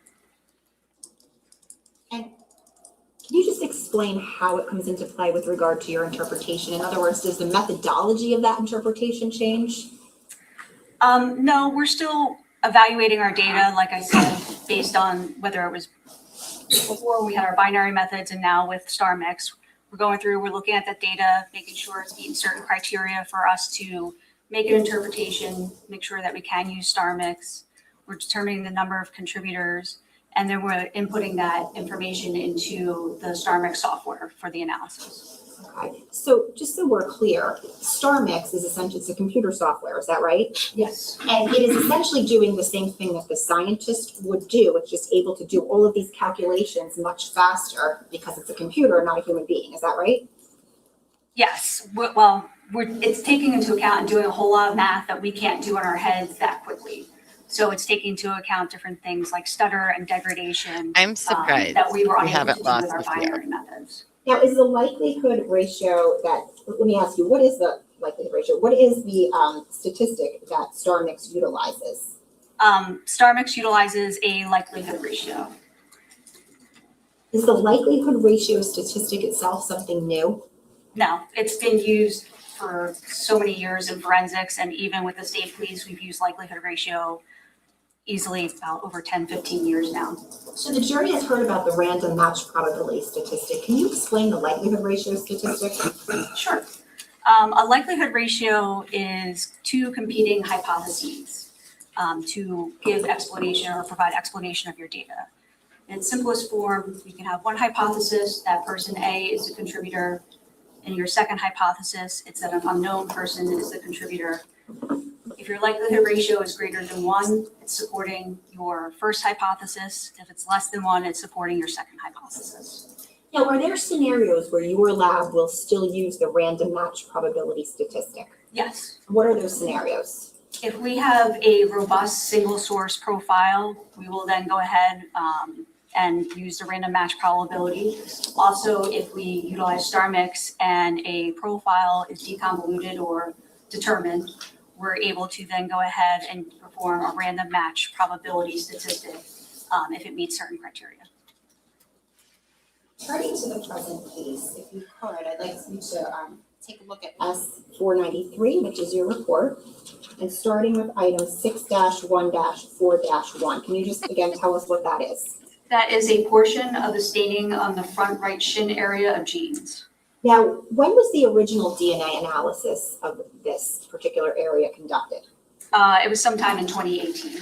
And can you just explain how it comes into play with regard to your interpretation? In other words, does the methodology of that interpretation change? No, we're still evaluating our data, like I said, based on whether it was before we had our binary methods and now with StarMix. We're going through, we're looking at that data, making sure it's meeting certain criteria for us to make an interpretation, make sure that we can use StarMix. We're determining the number of contributors, and then we're inputting that information into the StarMix software for the analysis. Okay, so just so we're clear, StarMix is essentially, it's a computer software, is that right? Yes. And it is essentially doing the same thing that the scientist would do. It's just able to do all of these calculations much faster because it's a computer, not a human being. Is that right? Yes, it's taking into account and doing a whole lot of math that we can't do in our heads that quickly. So it's taking into account different things like stutter and degradation. I'm surprised that we were we unable haven't to do lost with our Sophia. binary methods. Now, is the likelihood ratio let me ask you, what is the likelihood ratio? What is the statistic that StarMix utilizes? StarMix utilizes a likelihood ratio. Is the likelihood ratio statistic itself something new? No, it's been used for so many years in forensics, and even with the state police, we've used likelihood ratio easily about over 10, 15 years now. So the jury has heard about the random match probability statistic. Can you explain the likelihood ratio statistic? Sure. A likelihood ratio is two competing hypotheses to give explanation or provide explanation of your data. In simplest form, you can have one hypothesis that person A is the contributor. In your second hypothesis, it's that an unknown person is the contributor. If your likelihood ratio is greater than 1, it's supporting your first hypothesis. If it's less than 1, it's supporting your second hypothesis. Now, are there scenarios where your lab will still use the random match probability statistic? Yes. What are those scenarios? If we have a robust single source profile, we will then go ahead and use the random match probability. Also, if we utilize StarMix and a profile is deconvoluted or determined, we're able to then go ahead and perform a random match probability statistic if it meets certain criteria. Turning to the present case, if you could, I'd like you to take a look at S493, which is your report, and starting with item 6-1-4-1. Can you just again tell us what that is? That is a portion of the staining on the front right shin area of jeans. Now, when was the original DNA analysis of this particular area conducted? It was sometime in 2018. When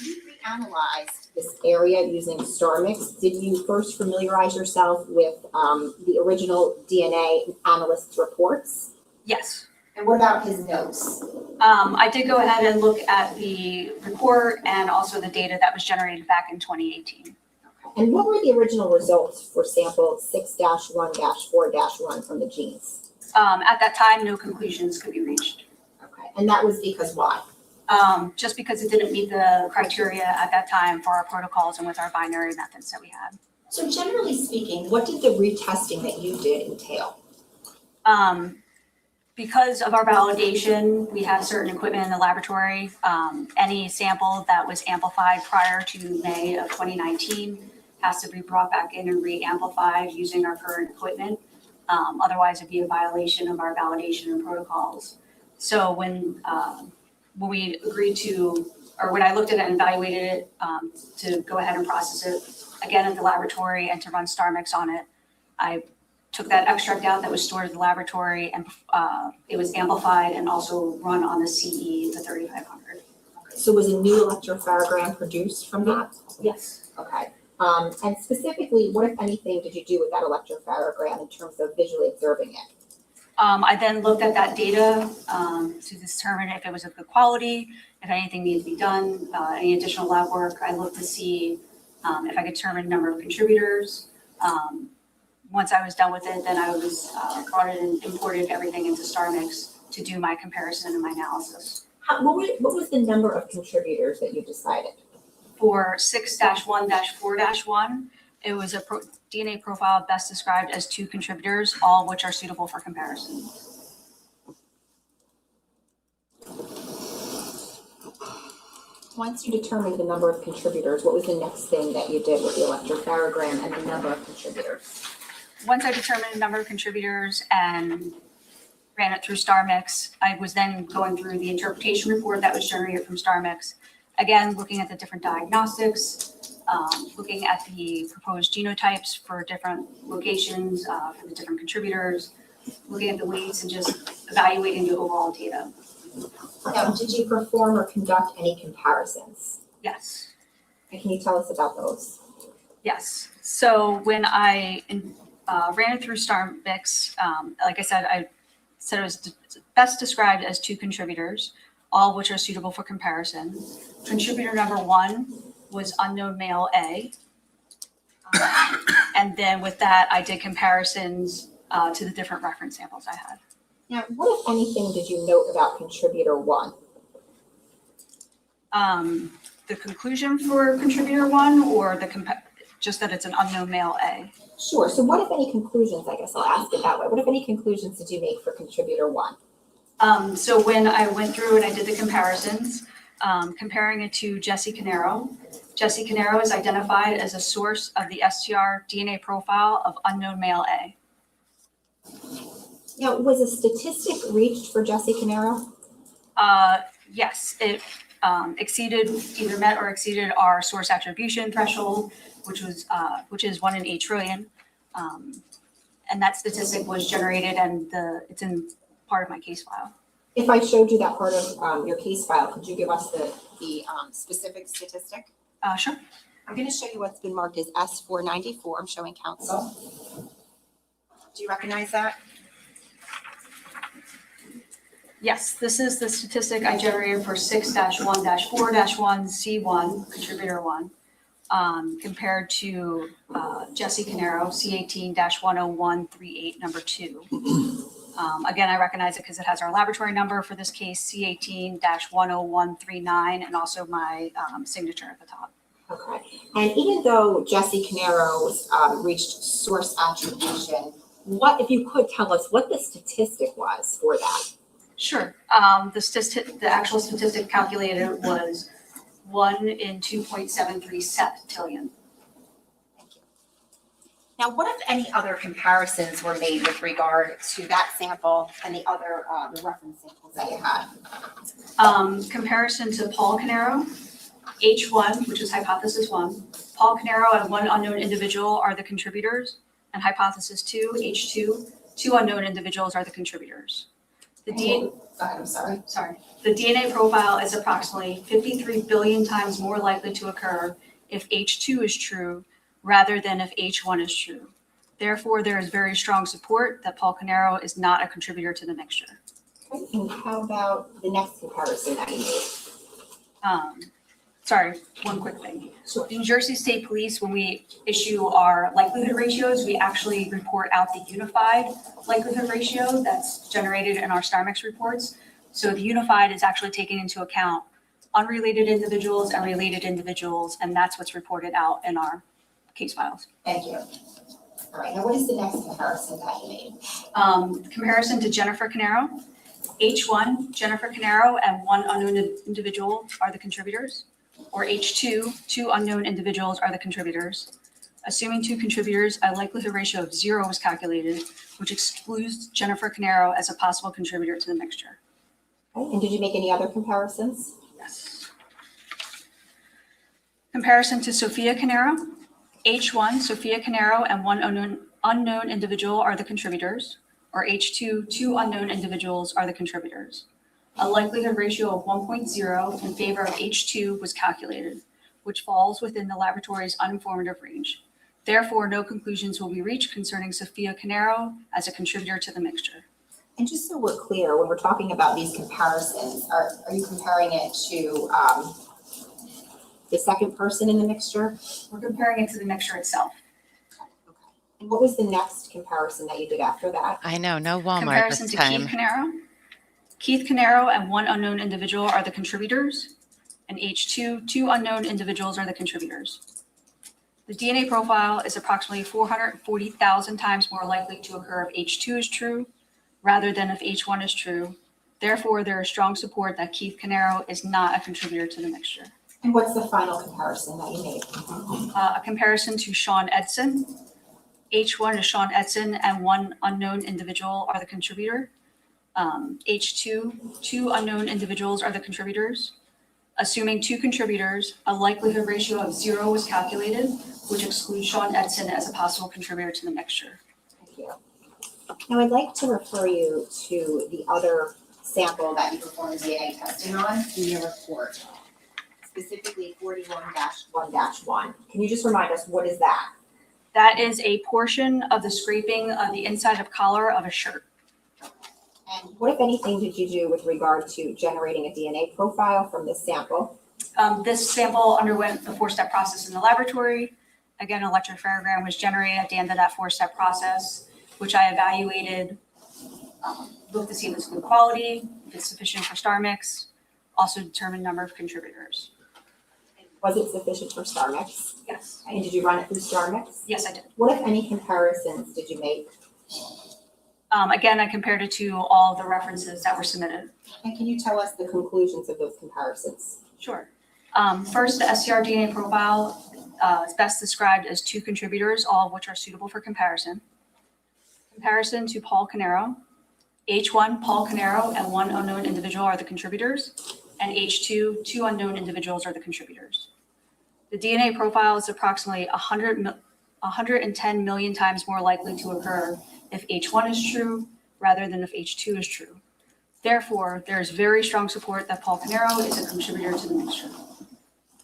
you reanalyzed this area using StarMix, did you first familiarize yourself with the original DNA analyst's reports? Yes. And what about his notes? I did go ahead and look at the report and also the data that was generated back in 2018. And what were the original results for sample 6-1-4-1 from the genes? At that time, no conclusions could be reached. Okay, and that was because why? Just because it didn't meet the criteria at that time for our protocols and with our binary methods that we had. So generally speaking, what did the retesting that you did entail? Because of our validation, we have certain equipment in the laboratory. Any sample that was amplified prior to May of 2019 has to be brought back in and re-amplified using our current equipment. Otherwise, it'd be a violation of our validation and protocols. So when we agreed to, or when I looked at it and evaluated it to go ahead and process it again at the laboratory and to run StarMix on it, I took that extract out that was stored in the laboratory and it was amplified and also run on the CE, the 3500. So was a new electropharogram produced from that? Yes. Okay. And specifically, what, if anything, did you do with that electropharogram in terms of visually observing it? I then looked at that data to determine if it was of good quality, if anything needed to be done, any additional lab work. I looked to see if I could determine the number of contributors. Once I was done with it, then I was brought in and imported everything into StarMix to do my comparison and my analysis. What was the number of contributors that you decided? For 6-1-4-1, it was a DNA profile best described as 2 contributors, all of which are suitable for comparison. Once you determined the number of contributors, what was the next thing that you did with the electropharogram and the number of contributors? Once I determined the number of contributors and ran it through StarMix, I was then going through the interpretation report that was generated from StarMix. Again, looking at the different diagnostics, looking at the proposed genotypes for different locations, for the different contributors, looking at the weights and just evaluating the overall data. Now, did you perform or conduct any comparisons? Yes. And can you tell us about those? Yes. So when I ran it through StarMix, like I said it was best described as 2 contributors, all of which are suitable for comparison. Contributor number 1 was unknown male A. And then with that, I did comparisons to the different reference samples I had. Now, what, if anything, did you note about contributor 1? The conclusion for contributor 1 or just that it's an unknown male A? Sure. So what, if any, conclusions, I guess I'll ask it that way. What, if any, conclusions did you make for contributor 1? So when I went through and I did the comparisons, comparing it to Jesse Caneiro is identified as a source of the STR DNA profile of unknown male A. Now, was a statistic reached for Jesse Caneiro? Yes, it either met or exceeded our source attribution threshold, which is 1 in 8 trillion. And that statistic was generated and it's in part of my case file. If I showed you that part of your case file, could you give us the specific statistic? Sure. I'm going to show you what's been marked as S494. I'm showing counsel. Do you recognize that? Yes, this is the statistic I generated for 6-1-4-1 C1, contributor 1, compared to Jesse Caneiro, C18-10138, number 2. Again, I recognize it because it has our laboratory number for this case, C18-10139, and also my signature at the top. Okay. And even though Jesse Caneiro reached source attribution, what, if you could tell us what the statistic was for that? Sure. The actual statistic calculated was 1 in 2.73 septillion. Thank you. Now, what, if any, other comparisons were made with regard to that sample and the other the reference samples that you had? Comparison to Paul Caneiro, H1, which is hypothesis 1. Paul Caneiro and 1 unknown individual are the contributors, and hypothesis 2, H2, 2 unknown individuals are the contributors. The DNA profile is approximately 53 billion times more likely to occur if H2 is true rather than if H1 is true. Therefore, there is very strong support that Paul Caneiro is not a contributor to the mixture. And how about the next comparison that you made? Sorry, one quick thing. So in New Jersey State Police, when we issue our likelihood ratios, we actually report out the unified likelihood ratio that's generated in our StarMix reports. So the unified is actually taking into account unrelated individuals and related individuals, and that's what's reported out in our case files. Thank you. All right, now what is the next comparison that you made? Comparison to Jennifer Caneiro. H1, Jennifer Caneiro and one unknown individual are the contributors. Or H2, two unknown individuals are the contributors. Assuming two contributors, a likelihood ratio of 0 was calculated, which excludes Jennifer Caneiro as a possible contributor to the mixture. Okay, and did you make any other comparisons? Yes. Comparison to Sophia Caneiro. H1, Sophia Caneiro and one unknown individual are the contributors. Or H2, two unknown individuals are the contributors. A likelihood ratio of 1.0 in favor of H2 was calculated, which falls within the laboratory's uninformative range. Therefore, no conclusions will be reached concerning Sophia Caneiro as a contributor to the mixture. And just so we're clear, when we're talking about these comparisons, are you comparing it to the second person in the mixture? We're comparing it to the mixture itself. Okay. And what was the next comparison that you did after that? I know, no Walmart Comparison this to time. Keith Caneiro. Keith Caneiro and one unknown individual are the contributors, and H2, two unknown individuals are the contributors. The DNA profile is approximately 440,000 times more likely to occur if H2 is true rather than if H1 is true. Therefore, there is strong support that Keith Caneiro is not a contributor to the mixture. And what's the final comparison that you made? A comparison to Sean Edson. H1 is Sean Edson and one unknown individual are the contributor. H2, two unknown individuals are the contributors. Assuming two contributors, a likelihood ratio of 0 was calculated, which excludes Sean Edson as a possible contributor to the mixture. Thank you. Now I'd like to refer you to the other sample that you performed DNA testing on in your report, specifically 41-1-1. Can you just remind us, what is that? That is a portion of the scraping of the inside of collar of a shirt. And what, if anything, did you do with regard to generating a DNA profile from this sample? This sample underwent the 4-step process in the laboratory. Again, an electrophoregram was generated at the end of that 4-step process, which I evaluated, looked to see if it's good quality, if it's sufficient for StarMix, also determined number of contributors. Was it sufficient for StarMix? Yes. And did you run it through StarMix? Yes, I did. What, if any, comparisons did you make? Again, I compared it to all the references that were submitted. And can you tell us the conclusions of those comparisons? Sure. First, the SCR DNA profile is best described as two contributors, all of which are suitable for comparison. Comparison to Paul Caneiro. H1, Paul Caneiro and one unknown individual are the contributors, and H2, two unknown individuals are the contributors. The DNA profile is approximately 110 million times more likely to occur if H1 is true rather than if H2 is true. Therefore, there is very strong support that Paul Caneiro is a contributor to the mixture.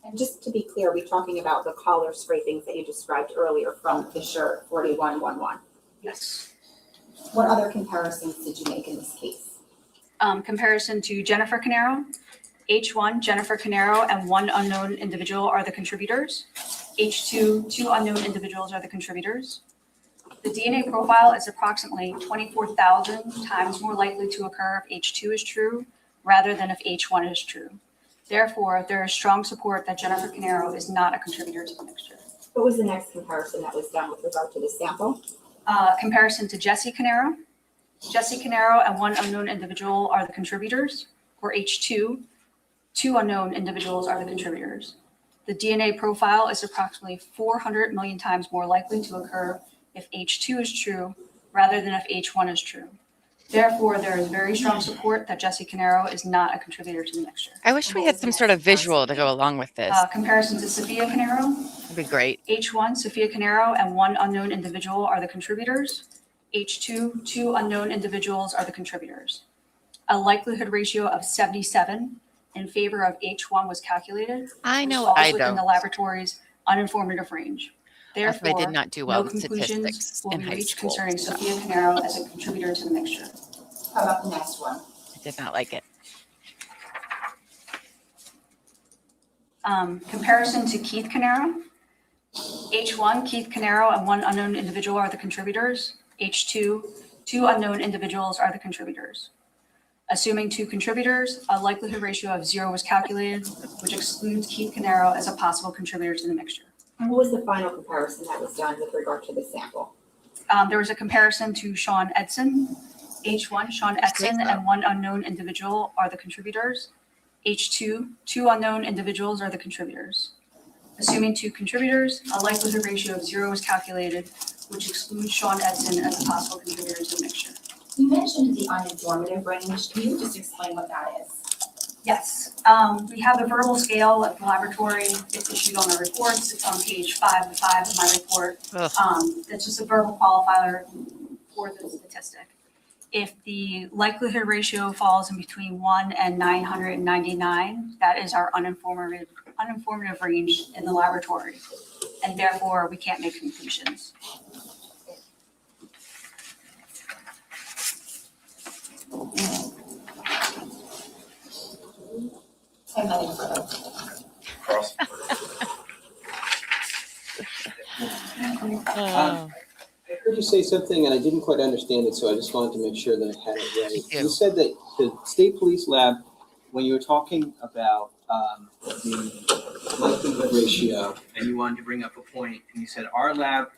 And just to be clear, we're talking about the collar scrapings that you described earlier from the shirt 41-1-1. Yes. What other comparisons did you make in this case? Comparison to Jennifer Caneiro. H1, Jennifer Caneiro and one unknown individual are the contributors. H2, two unknown individuals are the contributors. The DNA profile is approximately 24,000 times more likely to occur if H2 is true rather than if H1 is true. Therefore, there is strong support that Jennifer Caneiro is not a contributor to the mixture. What was the next comparison that was done with regard to the sample? Comparison to Jesse Caneiro. Jesse Caneiro and one unknown individual are the contributors, or H2, two unknown individuals are the contributors. The DNA profile is approximately 400 million times more likely to occur if H2 is true rather than if H1 is true. Therefore, there is very strong support that Jesse Caneiro is not a contributor to the mixture. I wish we had some sort of visual to go along with this. Comparison to Sophia Caneiro. That'd be great. H1, Sophia Caneiro and one unknown individual are the contributors. H2, two unknown individuals are the contributors. A likelihood ratio of 77 in favor of H1 was calculated. I know which falls I within don't. the laboratory's uninformative range. That's why I Therefore, did not do well no in conclusions statistics will in be high reached school. concerning So Sophia Caneiro as a contributor to the mixture. How about the next one? Did not like it. Comparison to Keith Caneiro. H1, Keith Caneiro and one unknown individual are the contributors. H2, two unknown individuals are the contributors. Assuming two contributors, a likelihood ratio of 0 was calculated, which excludes Keith Caneiro as a possible contributor to the mixture. And what was the final comparison that was done with regard to the sample? There was a comparison to Sean Edson. H1, Sean Edson and one unknown individual are the contributors. H2, two unknown individuals are the contributors. Assuming two contributors, a likelihood ratio of 0 was calculated, which excludes Sean Edson as a possible contributor to the mixture. You mentioned the uninformative range. Can you just explain what that is? Yes, we have a verbal scale at the laboratory. It's issued on the reports. It's on page 5 of my report. It's just a verbal qualifier for the statistic. If the likelihood ratio falls in between 1 and 999, that is our uninformative range in the laboratory, and therefore we can't make conclusions. I heard you say something and I didn't quite understand it, so I just wanted to make sure that I had it right. You said that the state police lab, when you were talking about the likelihood ratio, and you wanted to bring up a point, and you said our lab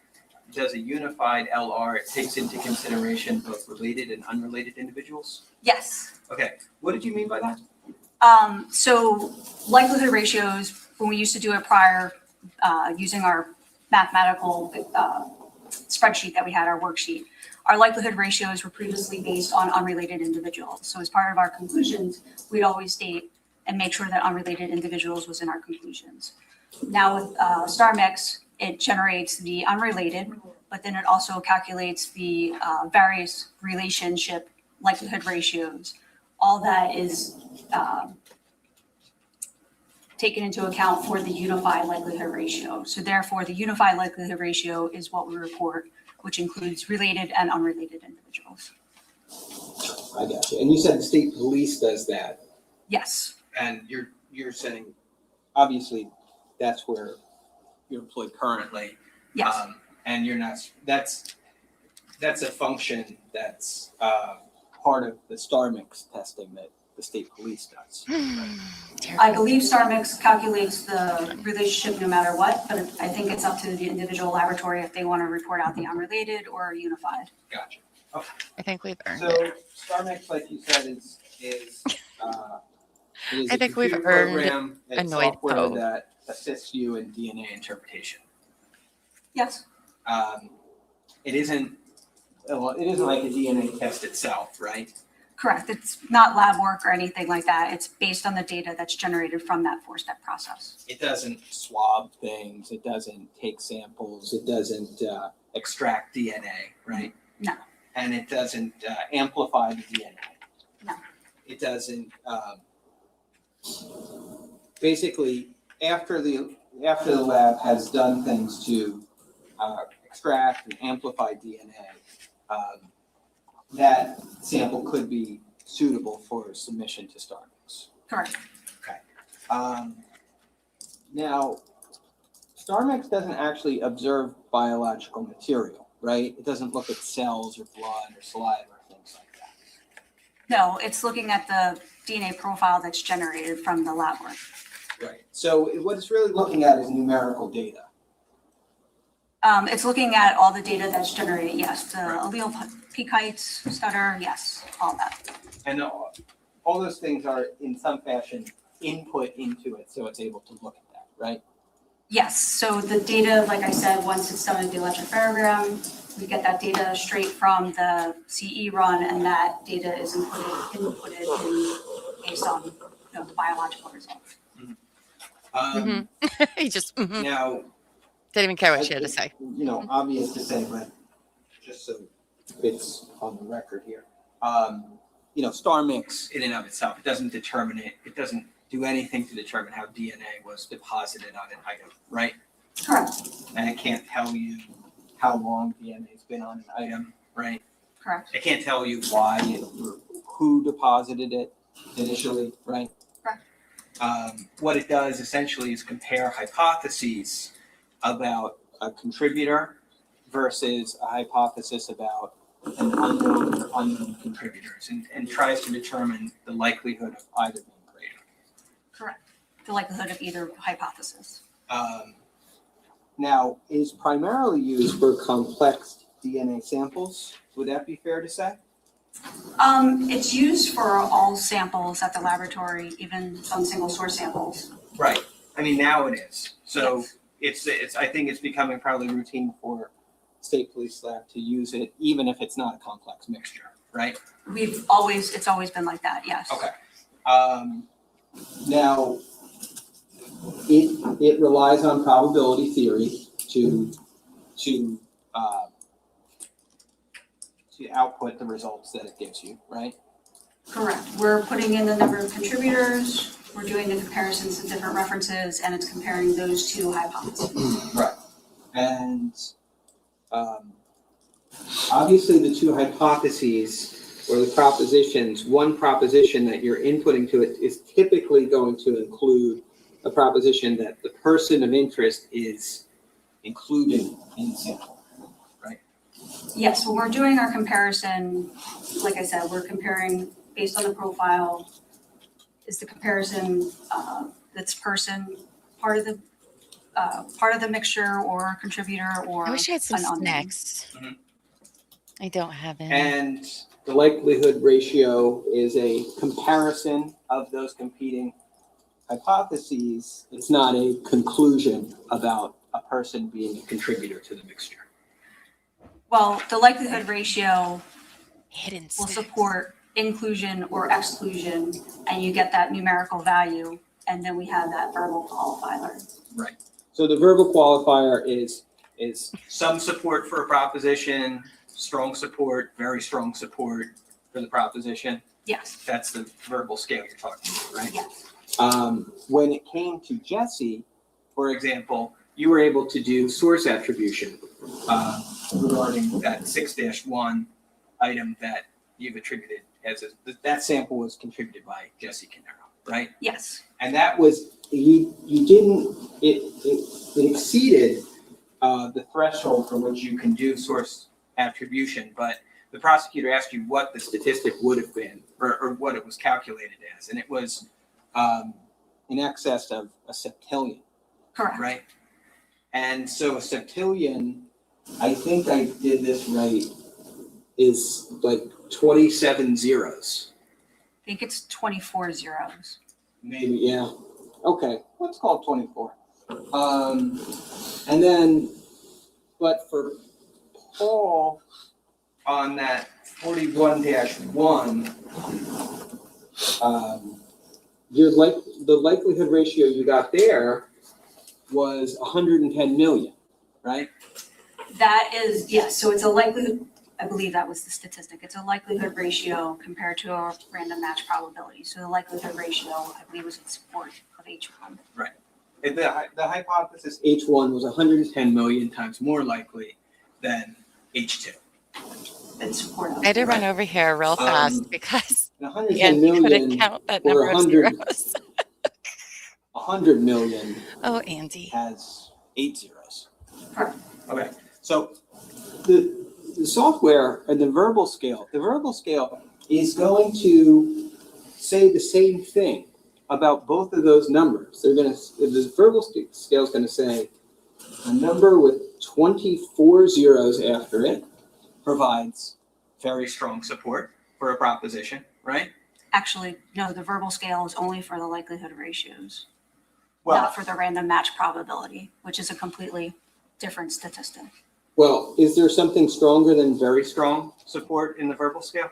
does a unified LR. It takes into consideration both related and unrelated individuals? Yes. Okay. What did you mean by that? So likelihood ratios, when we used to do it prior, using our mathematical spreadsheet that we had, our worksheet, our likelihood ratios were previously based on unrelated individuals. So as part of our conclusions, we'd always state and make sure that unrelated individuals was in our conclusions. Now with StarMix, it generates the unrelated, but then it also calculates the various relationship likelihood ratios. All that is taken into account for the unified likelihood ratio. So therefore, the unified likelihood ratio is what we report, which includes related and unrelated individuals. I got you. And you said the state police does that. Yes. And you're saying, obviously, that's where you're employed currently. Yes. And you're not, that's a function that's part of the StarMix testing that the state police does. I believe StarMix calculates the relationship no matter what, but I think it's up to the individual laboratory if they want to report out the unrelated or unified. Gotcha. Okay. I think we've earned So it. StarMix, like you said, is I think we've computer earned program and annoyed software Poe. that assists you in DNA interpretation. Yes. It isn't like a DNA test itself, right? Correct. It's not lab work or anything like that. It's based on the data that's generated from that 4-step process. It doesn't swab things. It doesn't take samples. It doesn't extract DNA, right? No. And it doesn't amplify the DNA. No. It doesn't. Basically, after the lab has done things to extract and amplify DNA, that sample could be suitable for submission to StarMix. Correct. Okay. Now, StarMix doesn't actually observe biological material, right? It doesn't look at cells or blood or saliva or things like that. No, it's looking at the DNA profile that's generated from the lab work. Right. So what it's really looking at is numerical data. It's looking at all the data that's generated, yes. The allele peak heights, stutter, yes, all that. And all those things are in some fashion input into it, so it's able to look at that, right? Yes, so the data, like I said, once it's done with the electrophoregram, we get that data straight from the CE run, and that data is inputted in based on the biological results. He just Now, didn't even care what she had to say. You know, obvious to say, but just so it's on the record here. You know, StarMix in and of itself, it doesn't determine it. It doesn't do anything to determine how DNA was deposited on an item, right? Correct. And it can't tell you how long DNA has been on an item, right? Correct. It can't tell you why who deposited it initially, right? Correct. What it does essentially is compare hypotheses about a contributor versus a hypothesis about an unknown or unknown contributors, and tries to determine the likelihood of either being greater. Correct. The likelihood of either hypothesis. Now, is primarily used for complex DNA samples. Would that be fair to say? It's used for all samples at the laboratory, even some single source samples. Right. I mean, now it is. So Yes. it's I think it's becoming probably routine for state police lab to use it, even if it's not a complex mixture, right? It's always been like that, yes. Okay. Now, it relies on probability theory to output the results that it gives you, right? Correct. We're putting in the number of contributors, we're doing the comparisons to different references, and it's comparing those two hypotheses. Right. And obviously the two hypotheses or the propositions, one proposition that you're inputting to it is typically going to include a proposition that the person of interest is included in the sample, right? Yes, when we're doing our comparison, like I said, we're comparing based on the profile. Is the comparison that's person part of the mixture or contributor or I wish I had some an unknown? snacks. Mhm. I don't have any. And the likelihood ratio is a comparison of those competing hypotheses. It's not a conclusion about a person being a contributor to the mixture. Well, the likelihood ratio Hidden will snacks. support inclusion or exclusion, and you get that numerical value, and then we have that verbal qualifier. Right. So the verbal qualifier is some support for a proposition, strong support, very strong support for the proposition. Yes, That's the verbal scale you're talking about, right? yes, When it came to Jesse, for example, you were able to do source attribution regarding that 6-1 item that you've attributed that sample was contributed by Jesse Caneiro, right? yes, And that was, you didn't, it exceeded the threshold for which you can do source attribution, but the prosecutor asked you what the statistic would have been or what it was calculated as, and it was in excess of a septillion, correct. right? And so a septillion, I think I did this right, is like 27 zeros. I think it's 24 zeros. Maybe, yeah. Okay, let's call it 24. And then, but for Paul on that 41-1, the likelihood ratio you got there was 110 million, right? That is, yes, so it's a likelihood, I believe that was the statistic. It's a likelihood ratio compared to a random match probability. So the likelihood ratio, I believe, was in support of H1. Right. And the hypothesis H1 was 110 million times more likely than H2. In support of. I had to run over here real fast because And 110 Andy couldn't million count that or number of 100 zeros. 100 million Oh, Andy. has 8 zeros. Correct. Okay, so the software and the verbal scale is going to say the same thing about both of those numbers. The verbal scale is going to say a number with 24 zeros after it provides very strong support for a proposition, right? Actually, no, the verbal scale is only for the likelihood ratios, Well, not for the random match probability, which is a completely different statistic. well, is there something stronger than very strong support in the verbal scale?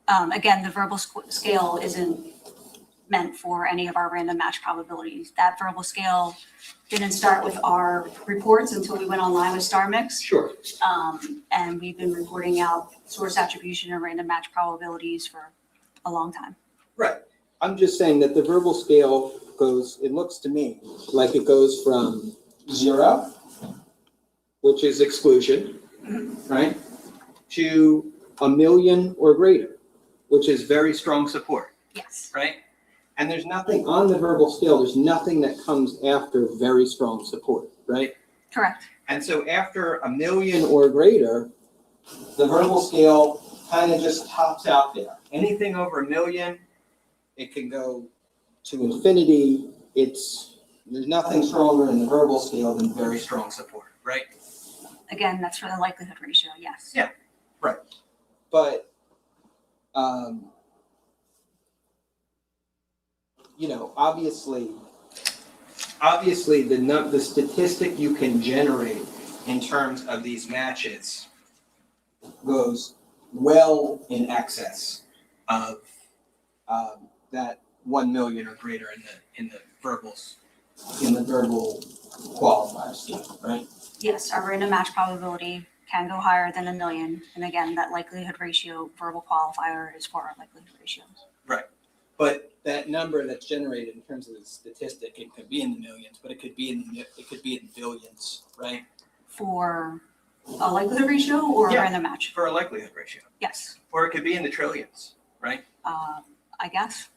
Again, the verbal scale isn't meant for any of our random match probabilities. That verbal scale didn't start with our reports until we went online with StarMix. Sure. And we've been reporting out source attribution and random match probabilities for a long time. Right. I'm just saying that the verbal scale goes, it looks to me like it goes from 0, which is exclusion, right, to 1 million or greater, which is very strong support, Yes, right? And there's nothing on the verbal scale, there's nothing that comes after very strong support, right? correct. And so after 1 million or greater, the verbal scale kind of just tops out there. Anything over 1 million, it can go to infinity. There's nothing stronger in the verbal scale than very strong support, right? Again, that's for the likelihood ratio, yes. Yeah. Right. But, obviously the statistic you can generate in terms of these matches goes well in excess of that 1 million or greater in the verbal qualifier scheme, right? Yes, our random match probability can go higher than 1 million. And again, that likelihood ratio verbal qualifier is for our likelihood ratios. Right. But that number that's generated in terms of the statistic, it could be in the millions, but it could be in billions, right? For a likelihood ratio or a Yeah. random match? For a likelihood ratio. Yes, Or it could be in the trillions, right? I guess.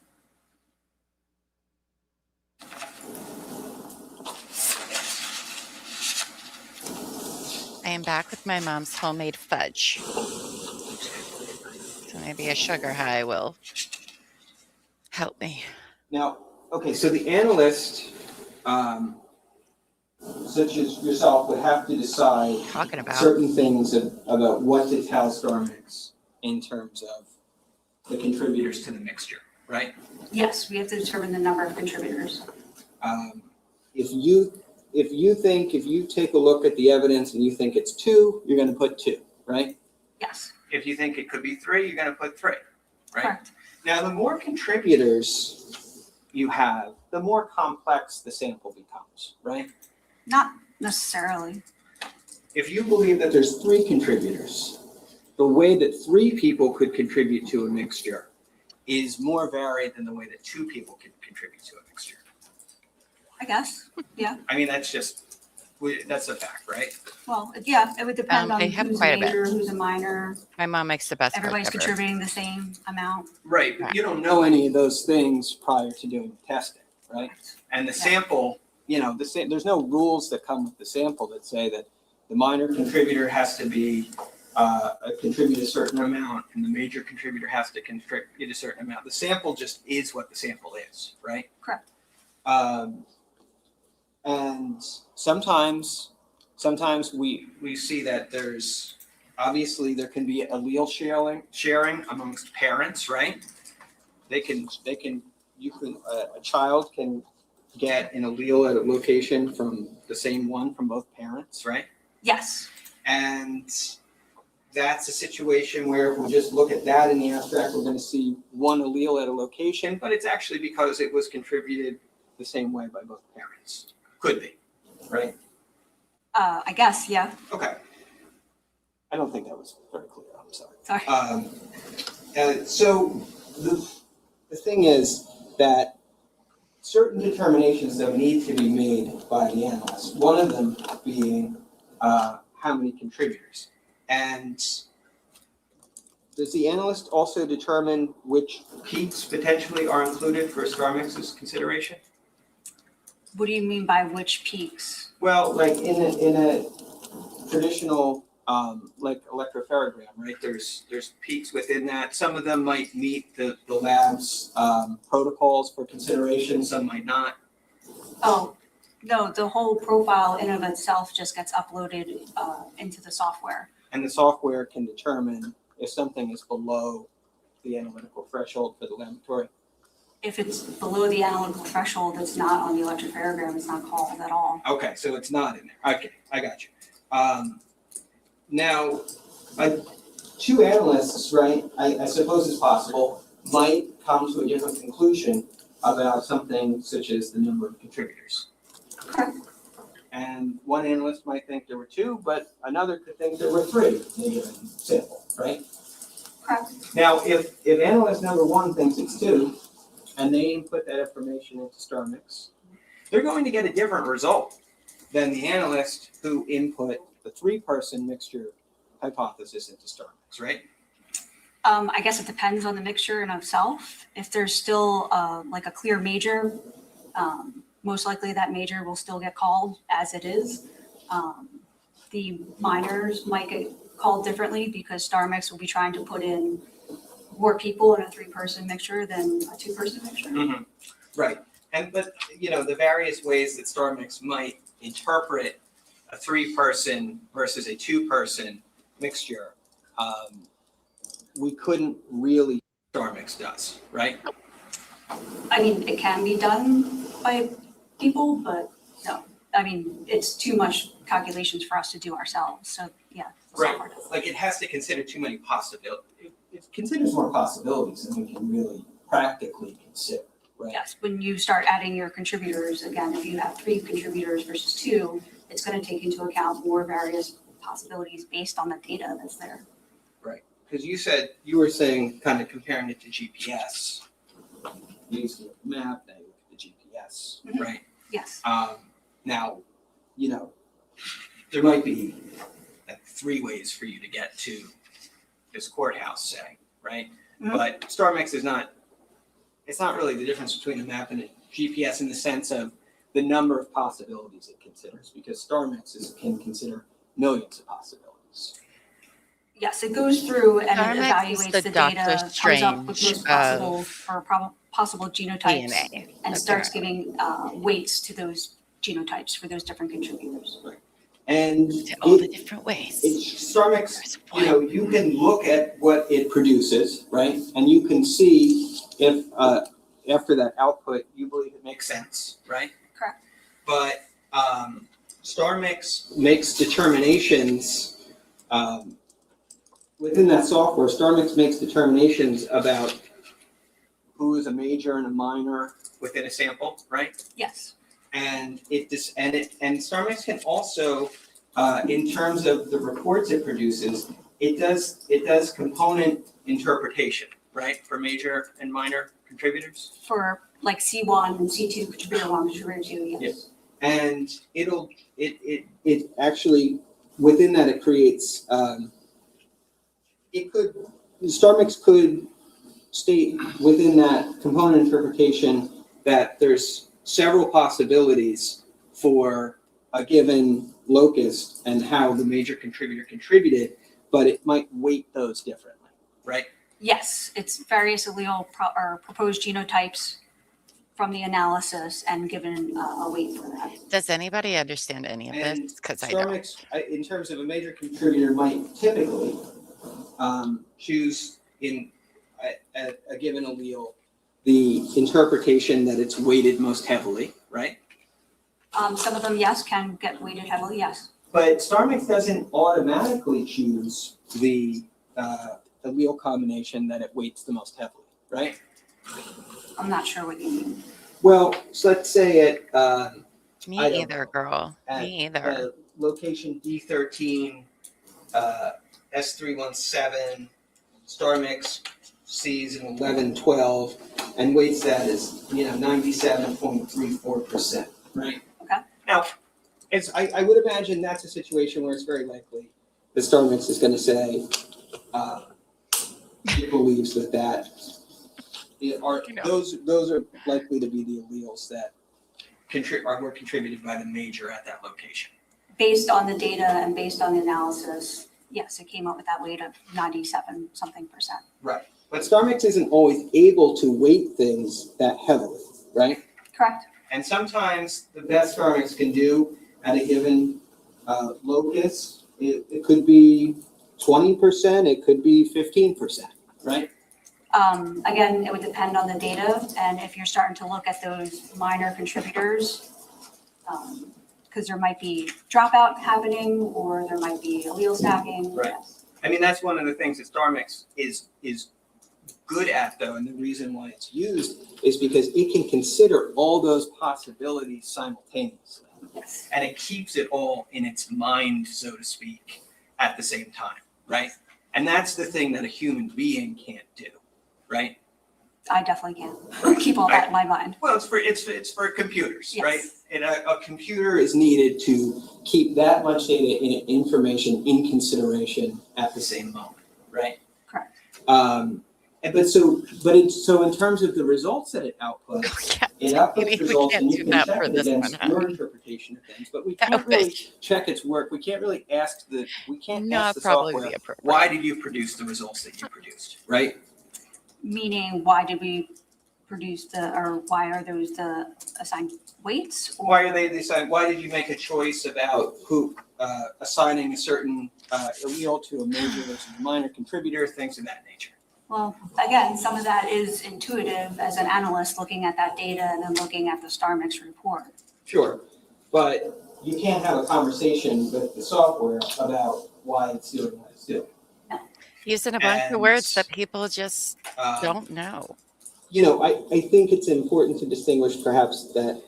I am back with my mom's homemade fudge. So maybe a sugar high will help me. Now, okay, so the analyst, such as yourself, would have to decide Talking about certain things about what to tell star mix in terms of the contributors to the mixture, right? Yes, we have to determine the number of contributors. If you take a look at the evidence and you think it's 2, you're going to put 2, right? Yes, If you think it could be 3, you're going to put 3, right? correct. Now, the more contributors you have, the more complex the sample becomes, right? Not necessarily. If you believe that there's 3 contributors, the way that 3 people could contribute to a mixture is more varied than the way that 2 people can contribute to a mixture. I guess, yeah. I mean, that's a fact, right? Well, yeah, it would depend on they have who's a quite a bit. major, who's a minor. my mom makes the best fudge Everybody's ever. contributing the same amount. Right, but you don't know any of those things prior to doing the testing, right? And the sample, there's no rules that come with the sample that say that the minor contributor has to contribute a certain amount and the major contributor has to contribute a certain amount. The sample just is what the sample is, right? Correct. And sometimes we see that there can be allele sharing amongst parents, right? A child can get an allele at a location from the same one from both parents, right? Yes, And that's a situation where if we just look at that in the abstract, we're going to see one allele at a location, but it's actually because it was contributed the same way by both parents. Could be, right? I guess, yeah. Okay. I don't think that was very clear. I'm sorry. Sorry. So the thing is that certain determinations that need to be made by the analyst, one of them being how many contributors. And does the analyst also determine which peaks potentially are included for star mix's consideration? What do you mean by which peaks? Well, like in a traditional like electropharogram, right? There's peaks within that. Some of them might meet the lab's protocols for consideration. Some might not. Oh, no, the whole profile in of itself just gets uploaded into the software. And the software can determine if something is below the analytical threshold for the laboratory. If it's below the analytical threshold, it's not on the electropharogram, it's not called at all. Okay, so it's not in there. Okay, I got you. Now, 2 analysts, right, I suppose it's possible, might come to a different conclusion about something such as the number of contributors. Correct. And one analyst might think there were 2, but another could think there were 3 in a given sample, right? Correct. Now, if analyst number 1 thinks it's 2, and they input that information into StarMix, they're going to get a different result than the analyst who input the 3-person mixture hypothesis into StarMix, right? I guess it depends on the mixture in itself. If there's still like a clear major, most likely that major will still get called as it is. The minors might get called differently because Star Mix will be trying to put in more people in a 3-person mixture than a 2-person mixture. Mhm. Right. But the various ways that Star Mix might interpret a 3-person versus a 2-person mixture, we couldn't really, Star Mix does, right? I mean, it can be done by people, but no. I mean, it's too much calculations for us to do ourselves. So yeah. the Right. software does. Like it has to consider too many possibilities. It considers more possibilities than we can really practically consider, right? Yes, when you start adding your contributors, again, if you have 3 contributors versus 2, it's going to take into account more various possibilities based on the data that's there. Right. Because you were saying kind of comparing it to GPS. You used to look at the map, now you look at the GPS, Mhm. right? Yes. Now, there might be like 3 ways for you to get to this courthouse, say, right? Mhm. But Star Mix it's not really the difference between a map and a GPS in the sense of the number of possibilities it considers, because Star Mix can consider millions of possibilities. Yes, it goes through and Star it Mix is evaluates the the Doctor data, comes up with Strange most possible of or possible genotypes, DNA, and starts giving weights to those genotypes for those different contributors. And to all the different ways. Star Mix, There's one. you can look at what it produces, right? And you can see if after that output, you believe it makes sense, right? Correct. But Star Mix makes determinations within that software. Star Mix makes determinations about who is a major and a minor within a sample, right? Yes. And Star Mix can also, in terms of the reports it produces, it does component interpretation, right, for major and minor contributors. For like C1 and C2, contributor 1, contributor 2, yes. Yes. And it actually within that it creates Star Mix could state within that component interpretation that there's several possibilities for a given locus and how the major contributor contributed, but it might weight those differently, right? Yes, it's various allele or proposed genotypes from the analysis and given a weight for that. Does anybody understand any of And this? Because I Star don't. Mix, in terms of a major contributor, might typically choose in a given allele the interpretation that it's weighted most heavily, right? Some of them, yes, can get weighted heavily, yes. But Star Mix doesn't automatically choose the allele combination that it weights the most heavily, right? I'm not sure what you mean. Well, so let's say it. Me I don't either, know. girl. Me either. Location D13, S317, Star Mix sees an 1112 and weights that as 97.34%, right? Okay. Now, I would imagine that's a situation where it's very likely the Star Mix is going to say it believes that those are likely to be the alleles that were contributed by the major at that location. Based on the data and based on the analysis, yes, it came up with that weight of 97-something%. Right. But Star Mix isn't always able to weight things that heavily, right? Correct. And sometimes the best Star Mix can do at a given locus, it could be 20%, it could be 15%, right? Again, it would depend on the data, and if you're starting to look at those minor contributors, because there might be dropout happening or there might be allele stacking. Right. Yes. I mean, that's one of the things that Star Mix is good at, though, and the reason why it's used is because it can consider all those possibilities simultaneously. Yes. And it keeps it all in its mind, so to speak, at the same time, right? And that's the thing that a human being can't do, right? I definitely can keep all that in my mind. Well, it's for computers, Yes. right? And a computer is needed to keep that much data information in consideration at the same moment, right? Correct. So in terms of the results that it outputs, it outputs results and you can check it against your interpretation of things, but we can't really check its work. We can't really ask ask the software, why did you produce the results that you produced, right? Meaning, why did we produce why are those the assigned weights? Why are they assigned? Why did you make a choice about who assigning a certain allele to a major versus a minor contributor, things of that nature? Well, again, some of that is intuitive as an analyst looking at that data and then looking at the star mix report. Sure, but you can't have a conversation with the software about why it's doing what it's doing. Using a bunch of words that people just don't know. You know, I think it's important to distinguish perhaps that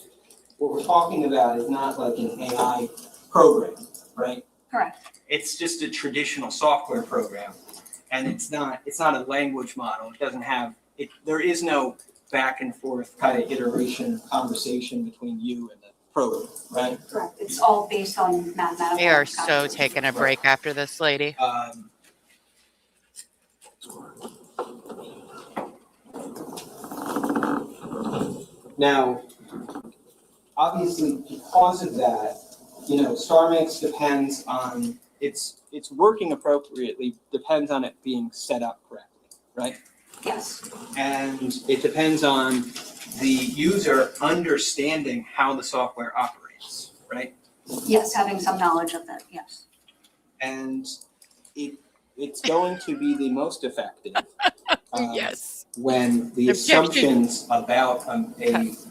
what we're talking about is not like an AI program, right? Correct. It's just a traditional software program, and it's not a language model. It doesn't have it. There is no back and forth kind of iteration or conversation between you and the program, right? Correct. It's all based on mathematical. They are so taking a break after this lady. Now, obviously, because of that, you know, star mix depends on it's working appropriately, depends on it being set up correctly, right? Yes. And it depends on the user understanding how the software operates, right? Yes, having some knowledge of that, yes. And it's going to be the most effective. Yes. When the assumptions about evidence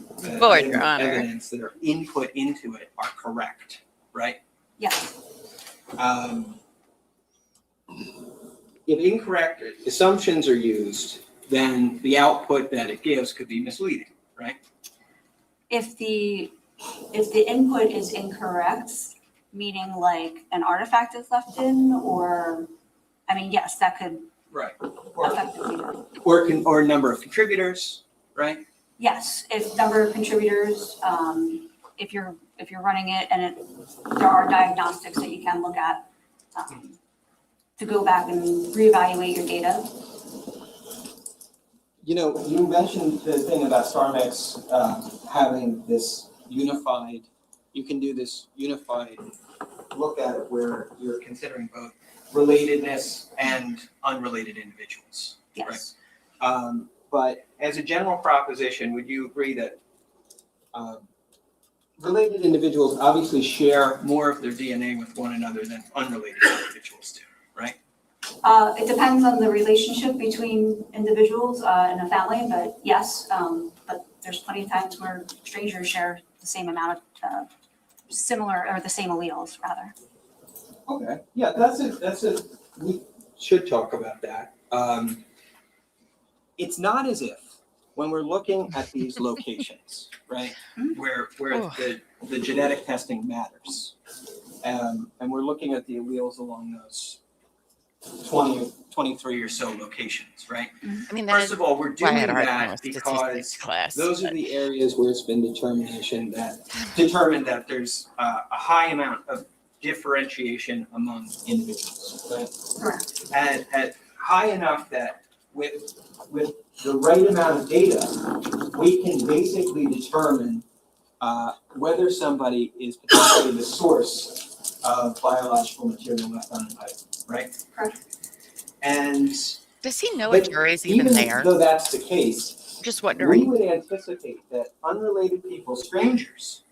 that are input into it are correct, right? Yes. If incorrect assumptions are used, then the output that it gives could be misleading, right? If the input is incorrect, meaning like an artifact is left in, or, I mean, yes, that could Right. affect the data. Or number of contributors, right? Yes, if number of contributors, if you're running it and there are diagnostics that you can look at to go back and reevaluate your data. You know, you mentioned the thing about StarMix having this unified, you can do this unified look at it where you're considering both relatedness and unrelated individuals. Yes. Right? But as a general proposition, would you agree that related individuals obviously share more of their DNA with one another than unrelated individuals do, right? It depends on the relationship between individuals in a family, but yes, but there's plenty of times where strangers share the same amount of similar or the same alleles rather. Okay, yeah, we should talk about that. It's not as if when we're looking at these locations, right, where the genetic testing matters, and we're looking at the alleles along those 23 or so locations, right? I mean, First of all, we're doing that because because those are the areas where it's been determined that there's a high amount of differentiation among individuals, right? Correct. At high enough that with the right amount of data, we can basically determine whether somebody is potentially the source of biological material left on an item, right? Correct. And does he know a jury is even there? Though that's the case, Just wondering. we would anticipate that unrelated people, strangers,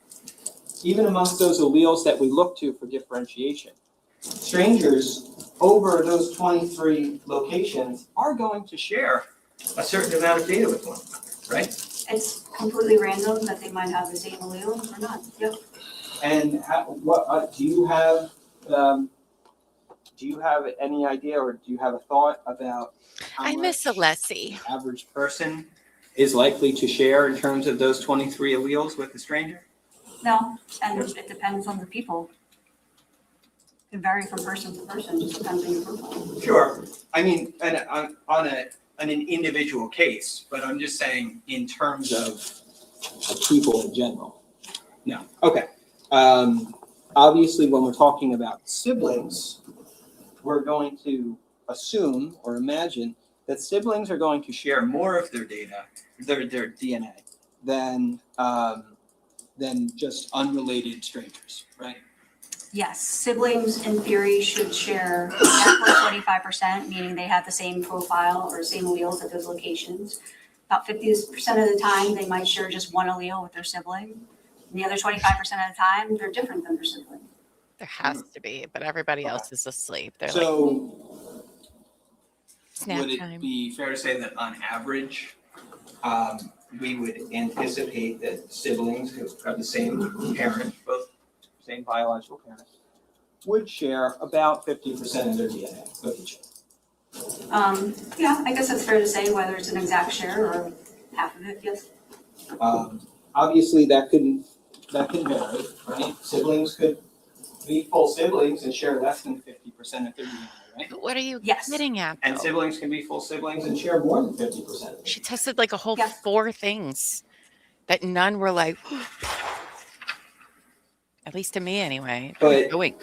even amongst those alleles that we look to for differentiation, strangers over those 23 locations are going to share a certain amount of data with one another, right? It's completely random that they might have the same allele or not. Yep. And do you have any idea, or do you have a thought about how I miss Alessi. the average person is likely to share in terms of those 23 alleles with a stranger? No, and it depends on the people. It can vary from person to person, just depends on your profile. Sure. I mean, on an individual case, but I'm just saying in terms of people in general. No. Okay. Obviously, when we're talking about siblings, we're going to assume or imagine that siblings are going to share more of their data, their DNA, than just unrelated strangers, right? Yes, siblings in theory should share at 25%, meaning they have the same profile or same alleles at those locations. About 50% of the time, they might share just one allele with their sibling. And the other 25% of the time, they're different than their sibling. There has to be, but everybody else is asleep. They're like, So snap would it time. be fair to say that on average, we would anticipate that siblings who have the same parent, both same biological parents, would share about 50% of their DNA with each other? Yeah, I guess that's fair to say, whether it's an exact share or half of it, yes. Obviously, that can vary, right? Siblings could be full siblings and share less than 50% of their DNA, right? But what are you Yes. getting at? And though? siblings can be full siblings and share more than 50%. She tested like a whole Yeah. 4 things that none were like, at least to me anyway. But Going.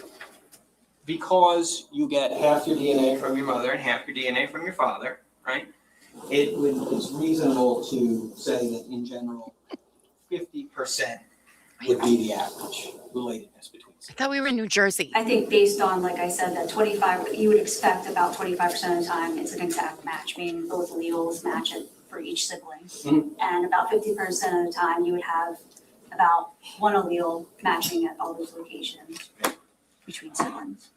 because you get half your DNA from your mother and half your DNA from your father, right? It's reasonable to say that in general, 50% would be the average relatedness between I siblings. thought we were in New Jersey. I think based on, like I said, that 25, you would expect about 25% of the time it's an exact match, meaning both alleles match it for each sibling. Mhm. And about 50% of the time, you would have about one allele matching at all those locations between siblings.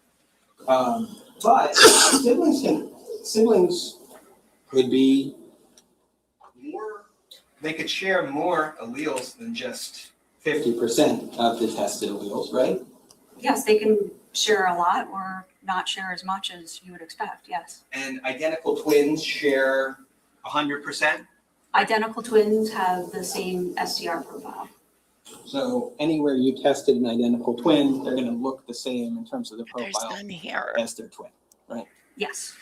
But siblings could be more, they could share more alleles than just 50% of the tested alleles, right? Yes, they can share a lot or not share as much as you would expect, yes. And identical twins share 100%. Identical twins have the same STR profile. So anywhere you tested an identical twin, they're going to look the same in terms of the There's profile none here. as their twin. Yes.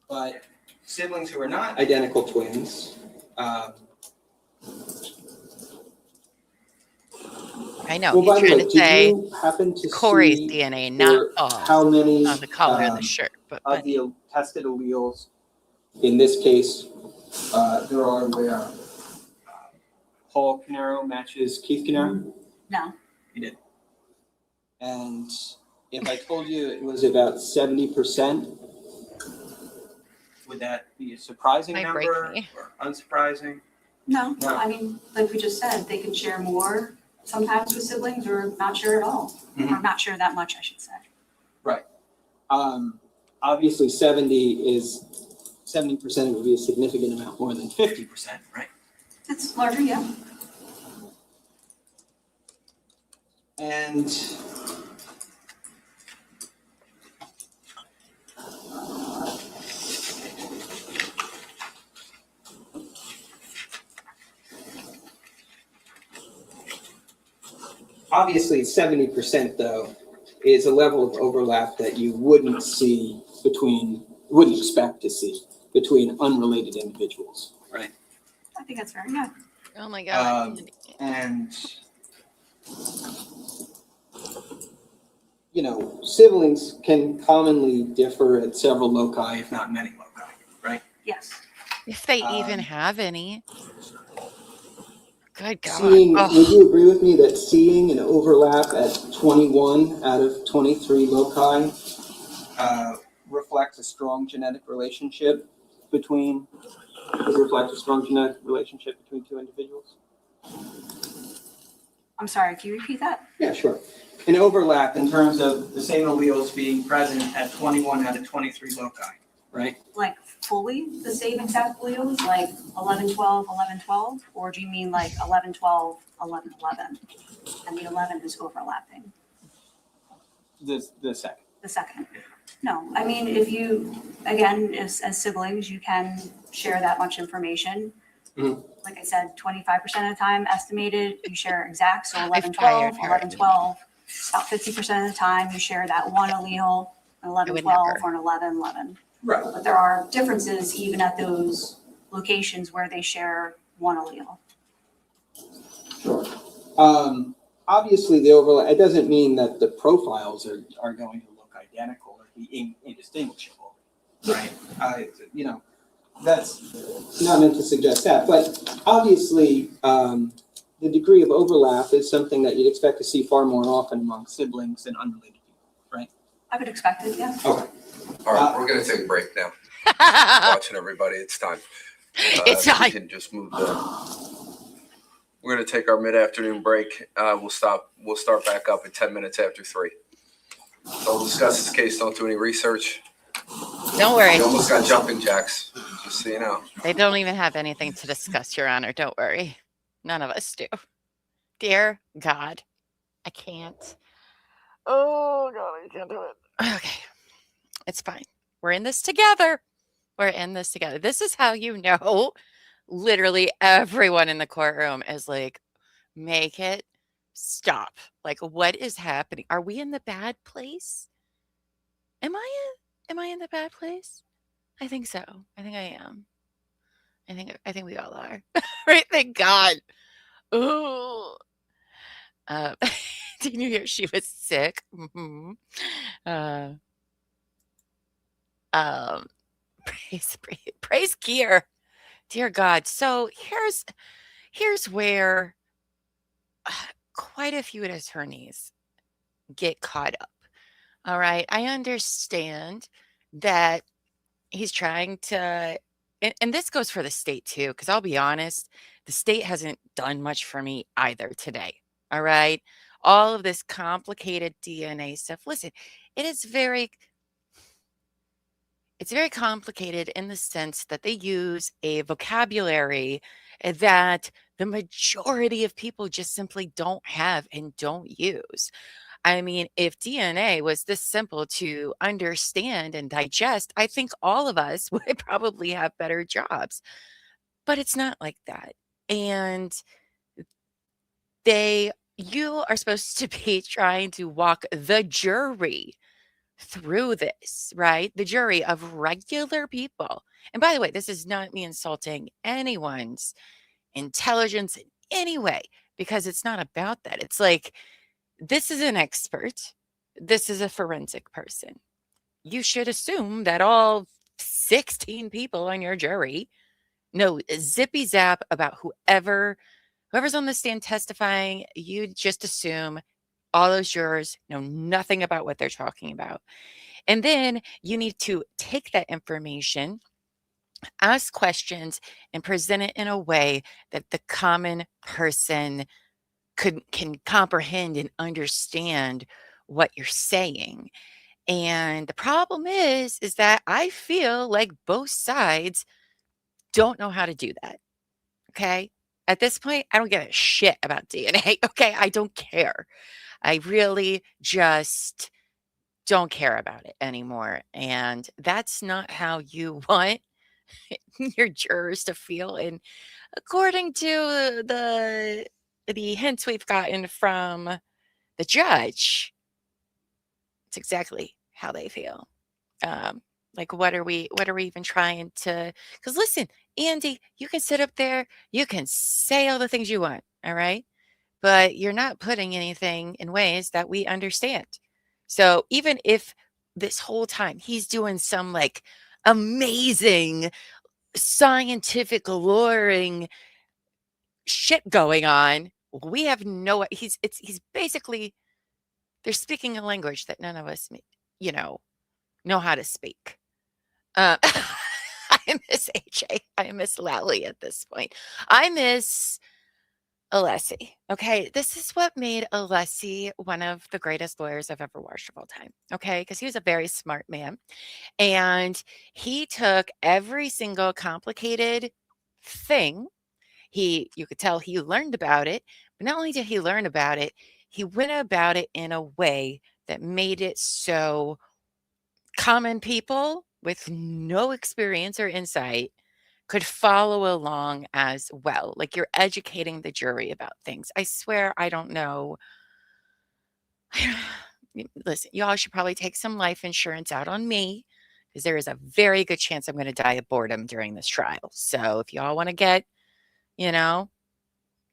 But siblings who are not identical twins, I know. well, by He's the trying way, to did say you happen to Corey's see DNA, not Paul, how many on the collar of the shirt. But of the tested alleles in this case there are where Paul Caneiro matches Keith Caneiro? No. He did. And if I told you it was about 70%, would that be a surprising Might break number me. or unsurprising? No, No. I mean, like we just said, they can share more sometimes with siblings or not share at all, or not share that much, I should say. Right. Obviously 70% would be a significant amount more than 50%, right? It's larger, yeah. And obviously 70% though is a level of overlap that you wouldn't expect to see between unrelated individuals, right? I think that's fair, yeah. oh my God. And siblings can commonly differ at several loci, if not many loci, right? Yes. If they even have any. Good God. Would you agree with me that seeing an overlap at 21 out of 23 loci reflects a strong genetic relationship between two individuals? I'm sorry, can you repeat that? Yeah, sure. An overlap in terms of the same alleles being present at 21 out of 23 loci, right? Like fully the same exact alleles, like 11, 12, 11, 12? Or do you mean like 11, 12, 11, 11? And the 11 is overlapping, The second. the second? No, I mean, if you, again, as siblings, you can share that much information. Mhm. Like I said, 25% of the time estimated, you share exact, so 11, fired 12, her. 11, 12. About 50% of the time, you share that one allele, an 11, would 12, never. or an 11, 11. Right. But there are differences even at those locations where they share one allele. Sure. Obviously, the overlap, it doesn't mean that the profiles are going to look identical or be indistinguishable. right? That's not meant to suggest that, but obviously, the degree of overlap is something that you'd expect to see far more often among siblings than unrelated people, right? I would expect it, yes. Okay. All right, we're gonna take a break now. Watching everybody, it's time. It's We time. can just move we're gonna take our mid-afternoon break. We'll start back up at 10 minutes after 3. Don't discuss this case, don't do any research. Don't worry. You almost got jumping jacks, just so you know. They don't even have anything to discuss, Your Honor. Don't worry. None of us do. Dear God, I can't. Oh, God, I can't do it. Okay. It's fine. We're in this together. We're in this together. This is how you know literally everyone in the courtroom is like, make it stop. Like, what is happening? Are we in the bad place? Am I in the bad place? I think so. I think I am. I think we all are. Right? Thank God. Ooh. Did you hear she was sick? Mm-hmm. Praise Gear. Dear God. So here's where quite a few attorneys get caught up. All right. I understand that he's trying to, and this goes for the state too, because I'll be honest, the state hasn't done much for me either today. All right. All of this complicated DNA stuff. Listen, it's very complicated in the sense that they use a vocabulary that the majority of people just simply don't have and don't use. I mean, if DNA was this simple to understand and digest, I think all of us would probably have better jobs. But it's not like that. And you are supposed to be trying to walk the jury through this, right? The jury of regular people. And by the way, this is not me insulting anyone's intelligence in any way, because it's not about that. It's like, this is an expert. This is a forensic person. You should assume that all 16 people on your jury know zippy zap about whoever's on the stand testifying. You just assume all those jurors know nothing about what they're talking about. And then you need to take that information, ask questions, and present it in a way that the common person can comprehend and understand what you're saying. And the problem is that I feel like both sides don't know how to do that. Okay. At this point, I don't give a shit about DNA. Okay. I don't care. I really just don't care about it anymore. And that's not how you want your jurors to feel. And according to the hints we've gotten from the judge, it's exactly how they feel. Like, what are we even trying to, because listen, Andy, you can sit up there, you can say all the things you want, all right? But you're not putting anything in ways that we understand. So even if this whole time he's doing some like amazing scientific lawyering shit going on, we have no, he's basically, they're speaking a language that none of us, know how to speak. I miss AJ. I miss Lally at this point. I miss Alessi. Okay. This is what made Alessi one of the greatest lawyers I've ever watched of all time. Okay. Because he was a very smart man. And he took every single complicated thing. You could tell he learned about it. But not only did he learn about it, he went about it in a way that made it so common people with no experience or insight could follow along as well. Like, you're educating the jury about things. I swear I don't know. Listen, y'all should probably take some life insurance out on me, because there is a very good chance I'm going to die of boredom during this trial. So if y'all want to get, you might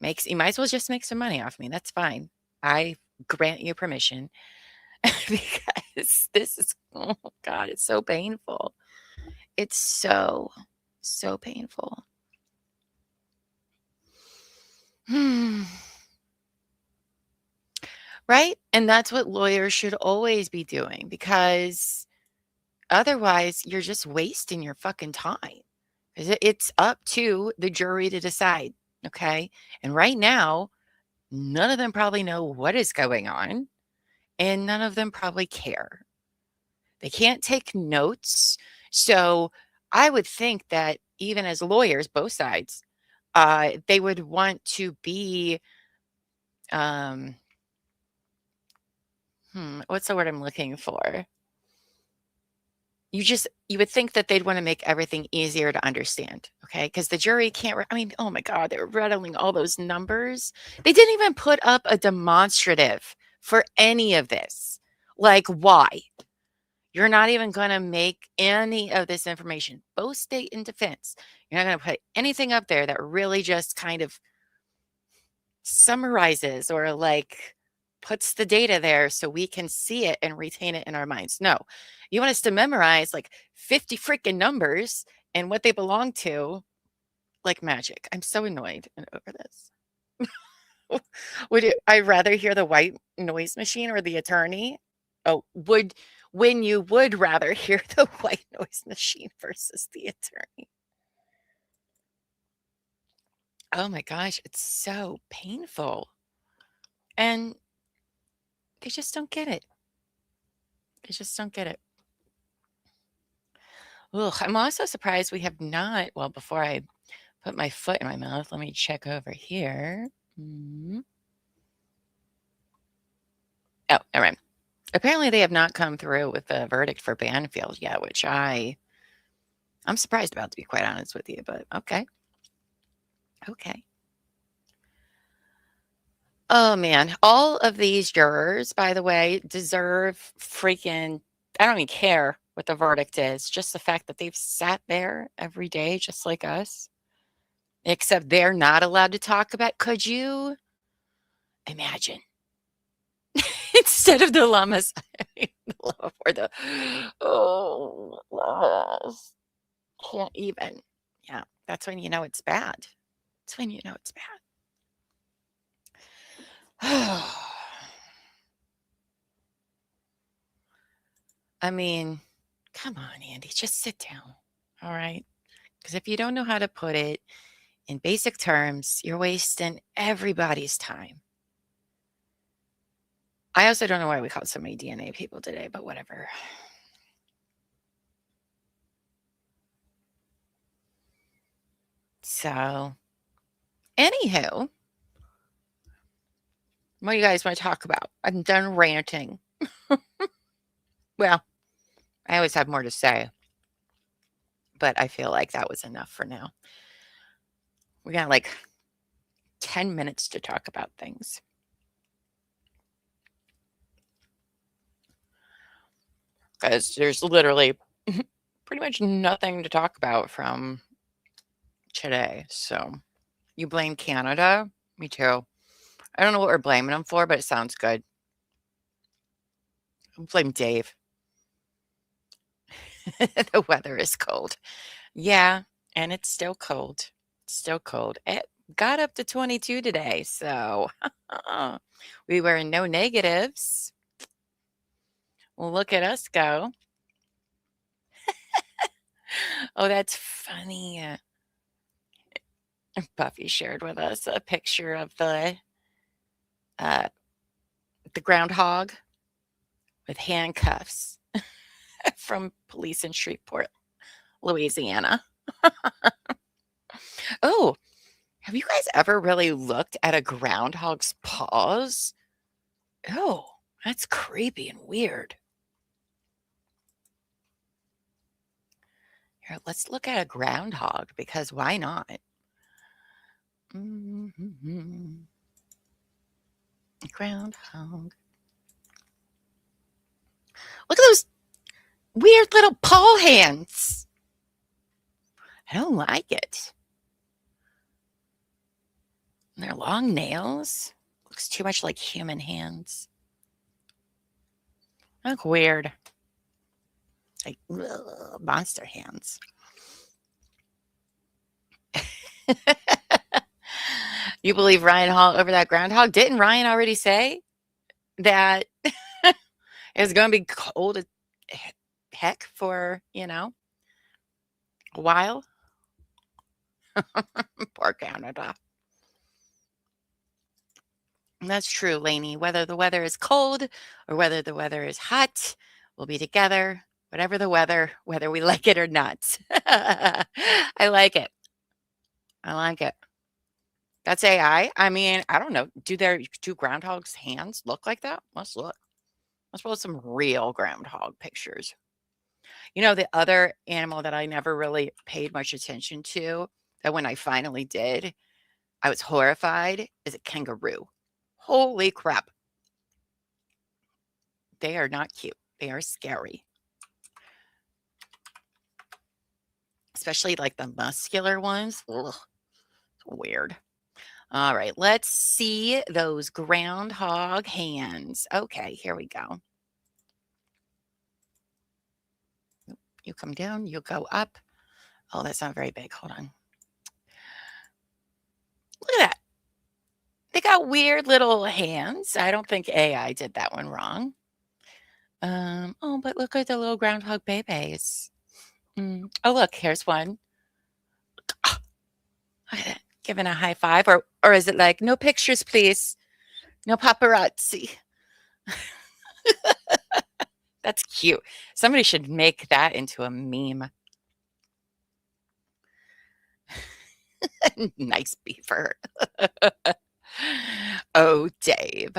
as well just make some money off me. That's fine. I grant you permission. Because this is, oh God, it's so painful. It's so, so painful. Right? And that's what lawyers should always be doing, because otherwise you're just wasting your fucking time. 'Cause it's up to the jury to decide, okay? And right now, none of them probably know what is going on, and none of them probably care. They can't take notes. So I would think that even as lawyers, both sides, they would want to be, um, what's the word I'm looking for? You would think that they'd want to make everything easier to understand, okay? Because the jury can't, I mean, oh my God, they were rattling all those numbers. They didn't even put up a demonstrative for any of this. Like, why? You're not even going to make any of this information, both state and defense. You're not going to put anything up there that really just kind of summarizes or like puts the data there so we can see it and retain it in our minds. No, you want us to memorize like 50 freaking numbers and what they belong to like magic. I'm so annoyed and over this. I'd rather hear the white noise machine or the attorney? Oh, when you would rather hear the white noise machine versus the attorney. Oh my gosh, it's so painful. And they just don't get it. They just don't get it. Ugh, I'm also surprised we have not. Well, before I put my foot in my mouth, let me check over here. Oh, all right. Apparently, they have not come through with the verdict for Banfield yet, which I'm surprised about, to be quite honest with you. But okay, okay. Oh man, all of these jurors, by the way, deserve freaking. I don't even care what the verdict is. Just the fact that they've sat there every day, just like us. Except they're not allowed to talk about. Could you imagine? Instead of the llamas, the llama or the llamas. Can't even. Yeah, that's when you know it's bad. That's when you know it's bad. I mean, come on, Andy, just sit down. All right. Because if you don't know how to put it in basic terms, you're wasting everybody's time. I also don't know why we called so many DNA people today, but whatever. So, anywho, what do you guys want to talk about? I'm done ranting. Well, I always have more to say, but I feel like that was enough for now. We got like 10 minutes to talk about things. Because there's literally pretty much nothing to talk about from today. So you blame Canada? Me too. I don't know what we're blaming them for, but it sounds good. Blame Dave. The weather is cold. Yeah, and it's still cold. Still cold. It got up to 22 today, so we were no negatives. Well, look at us go. Oh, that's funny. Buffy shared with us a picture of the groundhog with handcuffs from police in Shreveport, Louisiana. Oh, have you guys ever really looked at a groundhog's paws? Oh, that's creepy and weird. Here, let's look at a groundhog, because why not? Groundhog. Look at those weird little paw hands. I don't like it. And their long nails. Looks too much like human hands. Look weird. Like ugh, monster hands. You believe Ryan Hall over that groundhog? Didn't Ryan already say that it's going to be cold as heck for, a while? Poor Canada. And that's true, Lainey. Whether the weather is cold or whether the weather is hot, we'll be together, whatever the weather, whether we like it or not. I like it. I like it. That's AI. I mean, I don't know. Do groundhogs' hands look like that? Let's look. Let's pull some real groundhog pictures. The other animal that I never really paid much attention to, that when I finally did, I was horrified, is a kangaroo. Holy crap. They are not cute. They are scary. Especially like the muscular ones. Ugh, weird. All right, let's see those groundhog hands. Okay, here we go. You come down, you go up. Oh, that's not very big. Hold on. Look at that. They got weird little hands. I don't think AI did that one wrong. Oh, but look at the little groundhog babies. Oh, look, here's one. Look at that. Giving a high five, or is it like, no pictures, please? No paparazzi. That's cute. Somebody should make that into a meme. Nice beaver. Oh, Dave.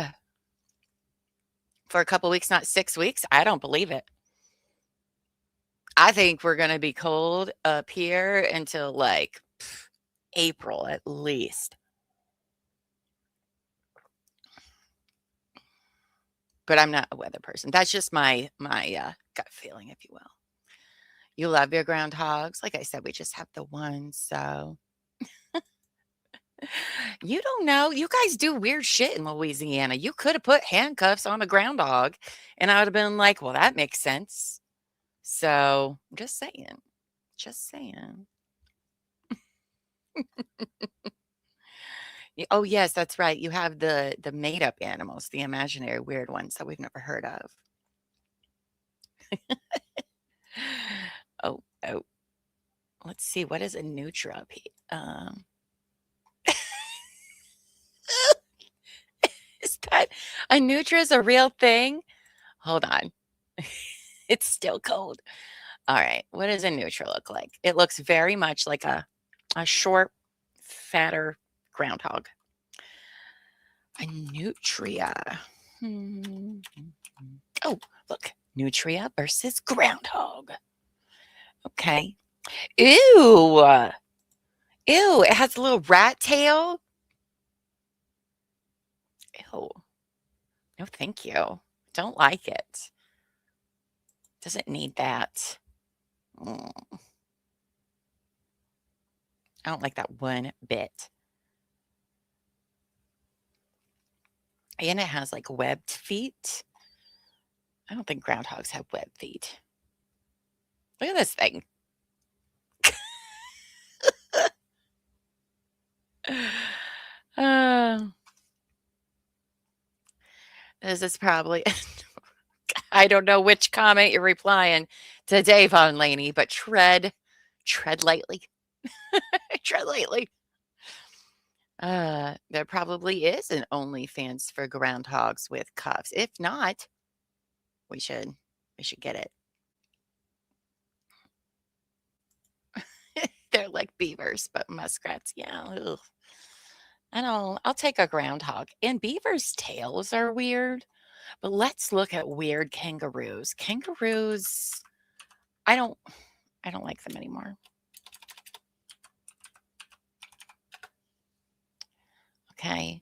For a couple weeks, not 6 weeks? I don't believe it. I think we're going to be cold up here until like April at least. But I'm not a weather person. That's just my gut feeling, if you will. You love your groundhogs. Like I said, we just have the one, so. You don't know. You guys do weird shit in Louisiana. You could have put handcuffs on a groundhog, and I would have been like, well, that makes sense. So, just saying. Just saying. Oh, yes, that's right. You have the made-up animals, the imaginary weird ones that we've never heard of. Oh. Let's see. What is a Nutra? Is that a Nutra is a real thing? Hold on. It's still cold. All right. What does a Nutra look like? It looks very much like a short, fatter groundhog. A Nutria. Oh, look. Nutria versus groundhog. Okay. Ew. Ew. It has a little rat tail. Ew. No, thank you. Don't like it. Doesn't need that. I don't like that one bit. And it has like webbed feet. I don't think groundhogs have webbed feet. Look at this thing. This is probably, I don't know which comment you're replying to Dave on, Lainey, but tread lightly. Tread lightly. There probably is an OnlyFans for groundhogs with cuffs. If not, we should get it. They're like beavers, but muskrats. Yeah. Ugh. I'll take a groundhog. And beavers' tails are weird. But let's look at weird kangaroos. Kangaroos, I don't like them anymore. Okay.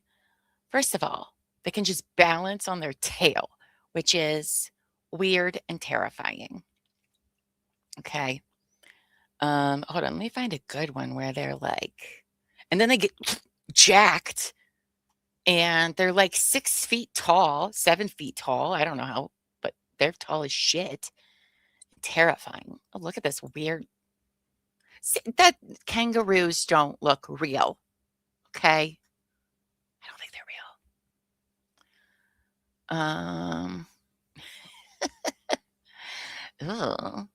First of all, they can just balance on their tail, which is weird and terrifying. Okay. Hold on, let me find a good one where they're like, and then they get jacked and they're like 6 feet tall, 7 feet tall. I don't know how, but they're tall as shit. Terrifying. Oh, look at this weird. See, that kangaroos don't look real. Okay. I don't think they're real. Ugh.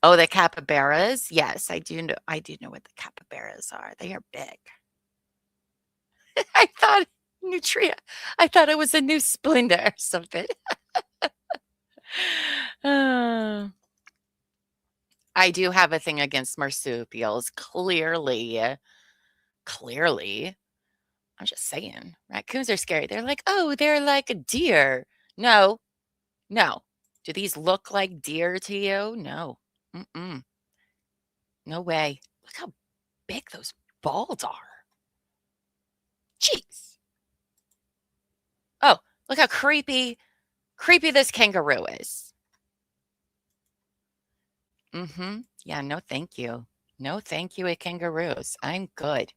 Oh, the capybaras. Yes, I do know. I do know what the capybaras are. They are big. I thought Nutria. I thought it was a new Splenda or something. I do have a thing against marsupials. Clearly. I'm just saying. Raccoons are scary. They're like, oh, they're like a deer. No. Do these look like deer to you? No. Mm-mm. No way. Look how big those balls are. Jeez. Oh, look how creepy this kangaroo is. Yeah, no thank you. No thank you at kangaroos. I'm good.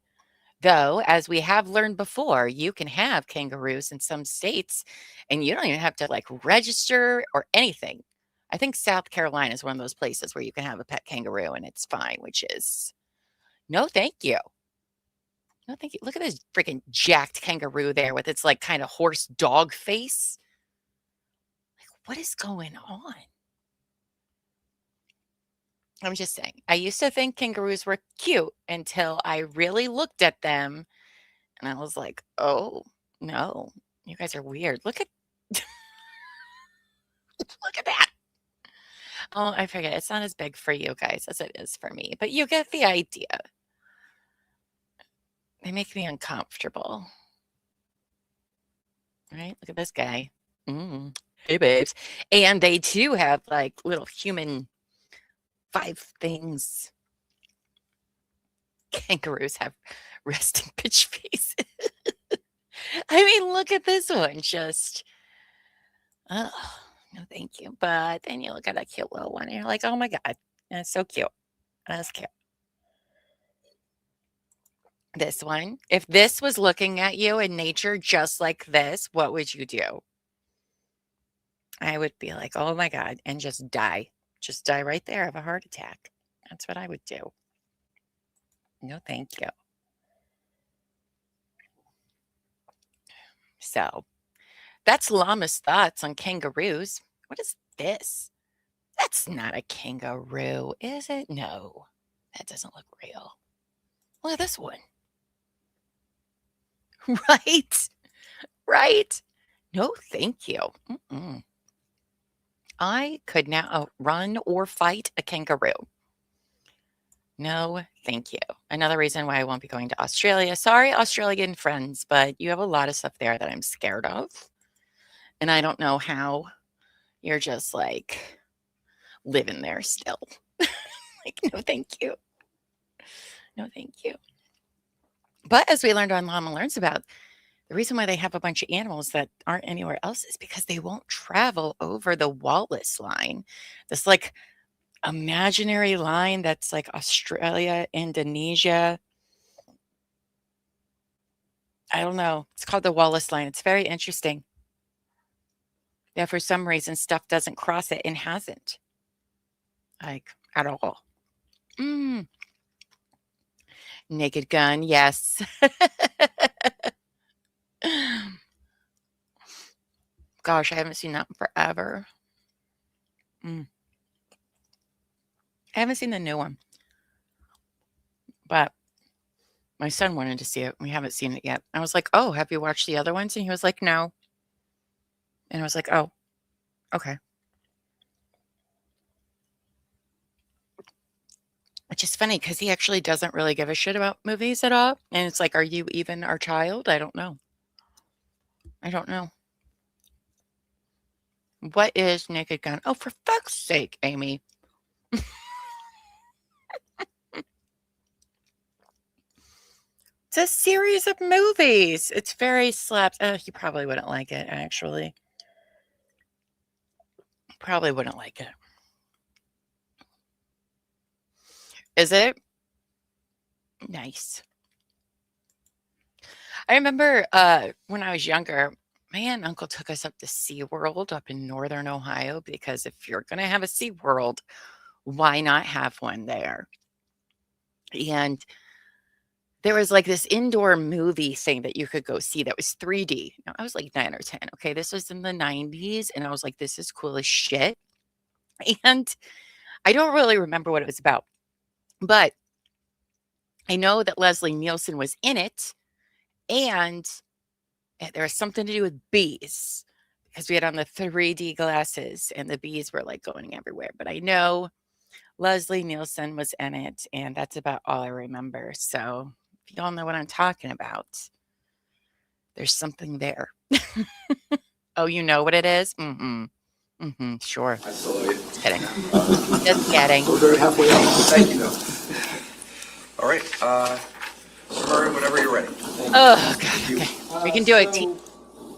Though, as we have learned before, you can have kangaroos in some states and you don't even have to like register or anything. I think South Carolina is one of those places where you can have a pet kangaroo and it's fine, which is no thank you. No thank you. Look at this freaking jacked kangaroo there with its like kind of horse dog face. Like, what is going on? I'm just saying. I used to think kangaroos were cute until I really looked at them and I was like, oh, no, you guys are weird. Look at look at that. Oh, I forget. It's not as big for you guys as it is for me, but you get the idea. They make me uncomfortable. Right? Look at this guy. Hey, babes. And they too have like little human 5 things. Kangaroos have resting bitch face. I mean, look at this one. Just, oh, no, thank you. But then you look at that cute little one and you're like, oh my God, that's so cute. That's cute. This one, if this was looking at you in nature just like this, what would you do? I would be like, oh my God, and just die. Just die right there of a heart attack. That's what I would do. No, thank you. So that's Llama's thoughts on kangaroos. What is this? That's not a kangaroo, is it? No, that doesn't look real. Look at this one. Right? No, thank you. I could now run or fight a kangaroo. No, thank you. Another reason why I won't be going to Australia. Sorry, Australian friends, but you have a lot of stuff there that I'm scared of. And I don't know how you're just like living there still. Like, no, thank you. No, thank you. But as we learned on Llama Learns About, the reason why they have a bunch of animals that aren't anywhere else is because they won't travel over the Wallace line. This like imaginary line that's like Australia, Indonesia. I don't know. It's called the Wallace line. It's very interesting. Yeah, for some reason, stuff doesn't cross it and hasn't. Like, at all. Naked Gun, yes. Gosh, I haven't seen that in forever. I haven't seen the new one. But my son wanted to see it. We haven't seen it yet. I was like, oh, have you watched the other ones? And he was like, no. And I was like, oh, okay. Which is funny because he actually doesn't really give a shit about movies at all. And it's like, are you even our child? I don't know. What is Naked Gun? Oh, for fuck's sake, Amy. It's a series of movies. It's very slapped. You probably wouldn't like it, actually. Probably wouldn't like it. Is it? Nice. I remember when I was younger, My aunt and uncle took us up to SeaWorld up in northern Ohio because if you're going to have a SeaWorld, why not have one there? And there was like this indoor movie thing that you could go see that was 3D. Now, I was like 9 or 10. Okay. This was in the 90s. And I was like, this is cool as shit. And I don't really remember what it was about, but I know that Leslie Nielsen was in it. And there was something to do with bees because we had on the 3D glasses and the bees were like going everywhere. But I know Leslie Nielsen was in it. And that's about all I remember. So if y'all know what I'm talking about, there's something there. Oh, you know what it is? Mm-hmm. Mm-hmm. Sure. I saw you. Just kidding. Just kidding. We're very halfway up. Thank you, though. All right, Murray, whenever you're ready. Oh, God. Okay. We can do it.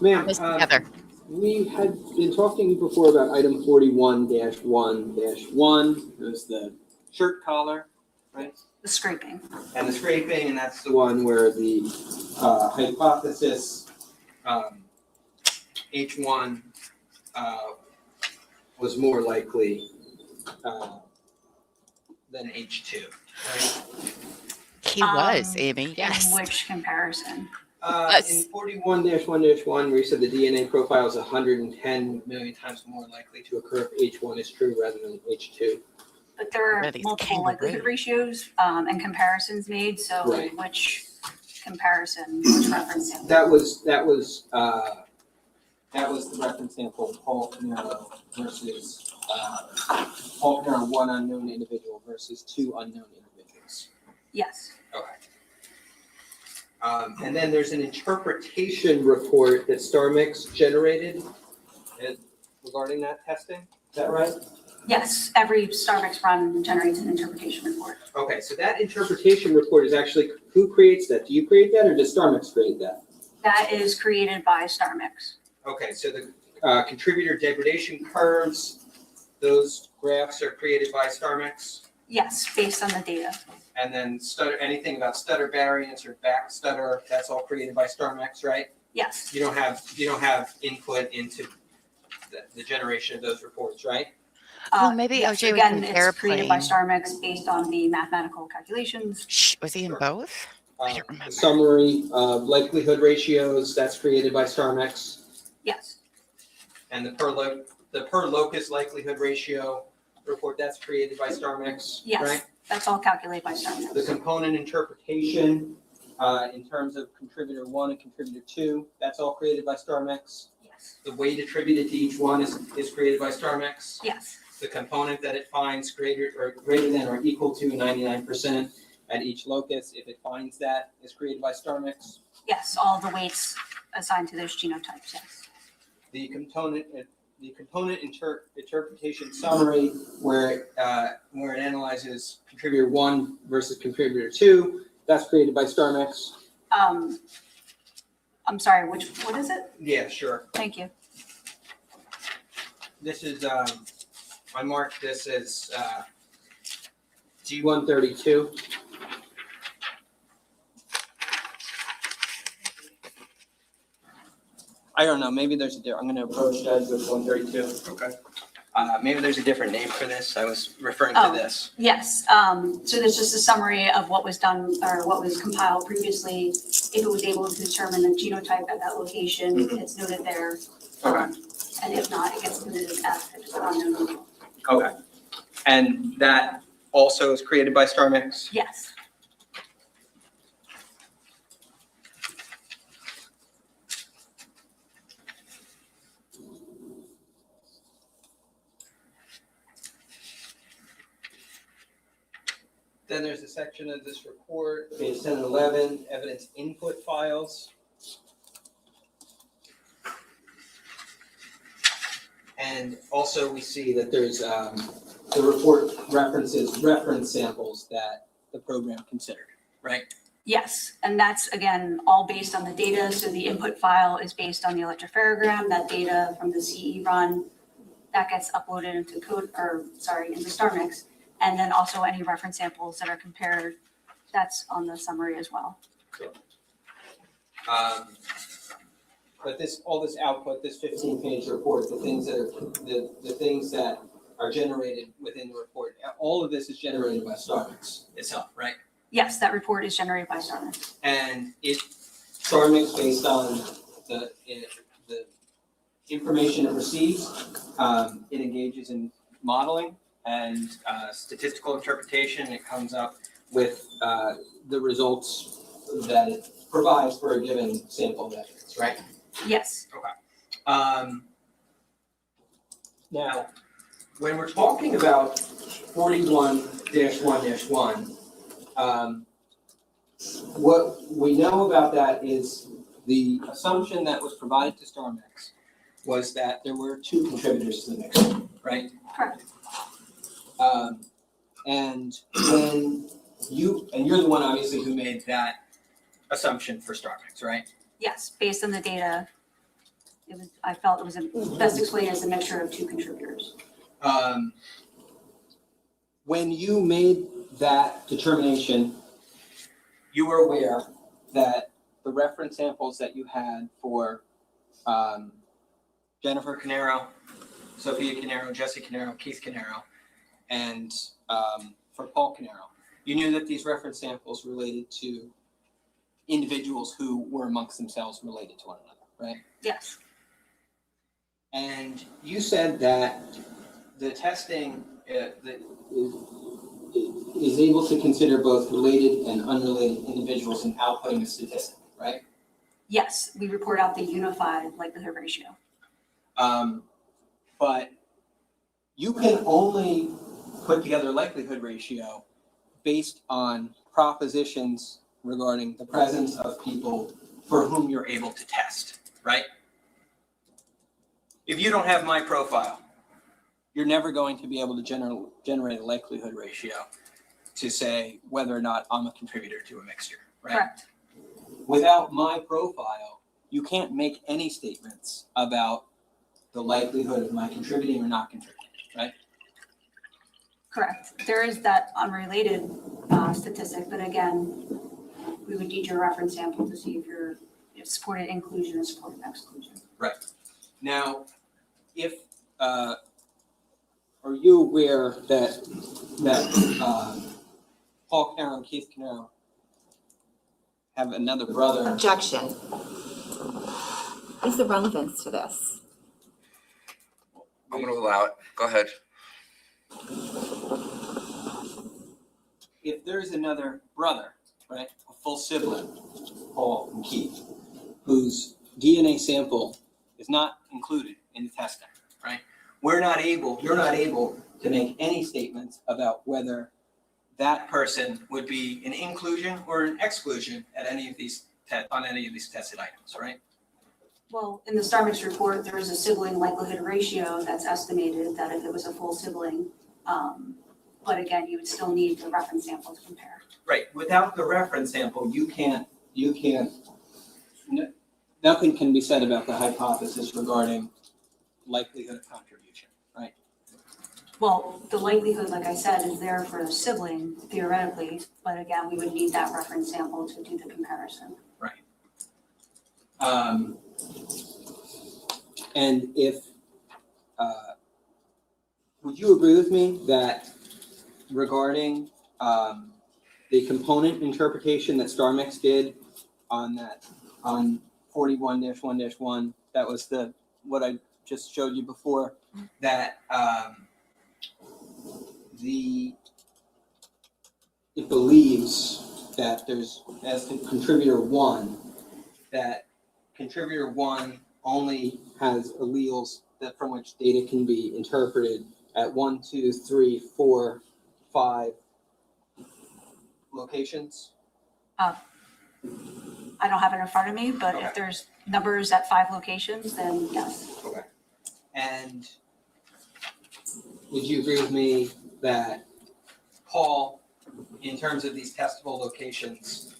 Ma'am, This together. we had been talking before about item 41-1-1. There's the shirt collar, right? The scraping. And the scraping, and that's the one where the hypothesis H1 was more likely than H2, right? He was, Amy. Yes. In which comparison? In 41-1-1, where you said the DNA profile is 110 million times more likely to occur if H1 is true rather than H2. But there What are are these multiple likelihood kangaroos? ratios and comparisons made, so Right. which comparison, which reference sample? That was the reference sample, Paul Caneiro versus Paul Caneiro, one unknown individual versus two unknown individuals. Yes. Okay. And then there's an interpretation report that StarMix generated regarding that testing. Is that right? Yes, every Starbucks run generates an interpretation report. Okay, so that interpretation report is actually, who creates that? Do you create that or does StarMix create that? That is created by StarMix. Okay, so the contributor degradation curves, those graphs are created by StarMix? Yes, based on the data. And then anything about stutter variance or back stutter, that's all created by StarMix, right? Yes. You don't have input into the generation of those reports, right? Well, maybe yes, OJ was again, in it's created by airplane. StarMix based on the mathematical calculations. Shh, was he in Sure. both? I don't The remember. summary of likelihood ratios, that's created by StarMix. Yes. And the per locus likelihood ratio report, that's created by StarMix, Yes. right? That's all calculated by The StarMix. component interpretation, in terms of contributor 1 and contributor 2, that's all created by StarMix. Yes. The weight attributed to each one is created by StarMix. Yes. The component that it finds greater than or equal to 99% at each locus, if it finds that, is created by StarMix. Yes, all the weights assigned to those genotypes, yes. The component interpretation summary, where it analyzes contributor 1 versus contributor 2, that's created by StarMix. I'm sorry, what is it? Yeah, sure. Thank you. This is, I marked this as G132. I don't know, maybe there's I'm going to approach that with 132. Okay. Maybe there's a different name for this. I was referring Oh. to this. Yes, so there's just a summary of what was done or what was compiled previously. If it was able to determine the genotype at that location, it's noted there. Okay. And if not, it gets noted as F, if it's unknown. Okay. And that also is created by StarMix? Yes. Then there's a section of this report, page 10 and 11, evidence input files. And also we see that there's, the report references reference samples that the program considered, right? Yes, and that's, again, all based on the data. So the input file is based on the electropherogram, that data from the CE run, that gets uploaded into into StarMix. And then also any reference samples that are compared, that's on the summary as well. but all this output, this 15-page report, the things that are generated within the report, all of this is generated by StarMix itself, right? Yes, that report is generated by StarMix. And StarMix, based on the information it receives, it engages in modeling and statistical interpretation. It comes up with the results that it provides for a given sample of evidence, right? Yes. Okay. Now, when we're talking about 41-1-1, what we know about that is the assumption that was provided to StarMix was that there were 2 contributors to the mix, right? Correct. And when you're the one obviously who made that assumption for StarMix, right? Yes, based on the data, I felt it was best explained as a mixture of 2 contributors. When you made that determination, you were aware that the reference samples that you had for Jennifer Caneiro, Sophia Caneiro, Jesse Caneiro, Keith Caneiro, and for Paul Caneiro, you knew that these reference samples related to individuals who were amongst themselves related to one another, right? Yes. And you said that the testing is able to consider both related and unrelated individuals in outputting a statistic, right? Yes, we report out the unified likelihood ratio. But you can only put together a likelihood ratio based on propositions regarding the presence of people for whom you're able to test, right? If you don't have my profile, you're never going to be able to generate a likelihood ratio to say whether or not I'm a contributor to a mixture, right? Correct. Without my profile, you can't make any statements about the likelihood of my contributing or not contributing, right? Correct. There is that unrelated statistic, but again, we would need your reference sample to see if you're supported inclusion or supported exclusion. Right. Now, are you aware that Paul Caneiro and Keith Caneiro have another brother? Objection. What is the relevance to this? I'm going to allow it. Go ahead. If there's another brother, right, a full sibling, Paul and Keith, whose DNA sample is not included in the testing, right? You're not able to make any statements about whether that person would be an inclusion or an exclusion at any of these on any of these tested items, right? Well, in the StarMix report, there is a sibling likelihood ratio that's estimated that if it was a full sibling, but again, you would still need the reference sample to compare. Right. Without the reference sample, nothing can be said about the hypothesis regarding likelihood of contribution, right? Well, the likelihood, like I said, is there for a sibling theoretically, but again, we would need that reference sample to do the comparison. Right. And would you agree with me that regarding the component interpretation that StarMix did on 41-1-1, that was what I just showed you before, that it believes that there's, as to contributor 1, that contributor 1 only has alleles that from which data can be interpreted at 1, 2, 3, 4, 5 locations? I don't have it in front of me, but Okay. if there's numbers at 5 locations, then yes. Okay. And would you agree with me that Paul, in terms of these testable locations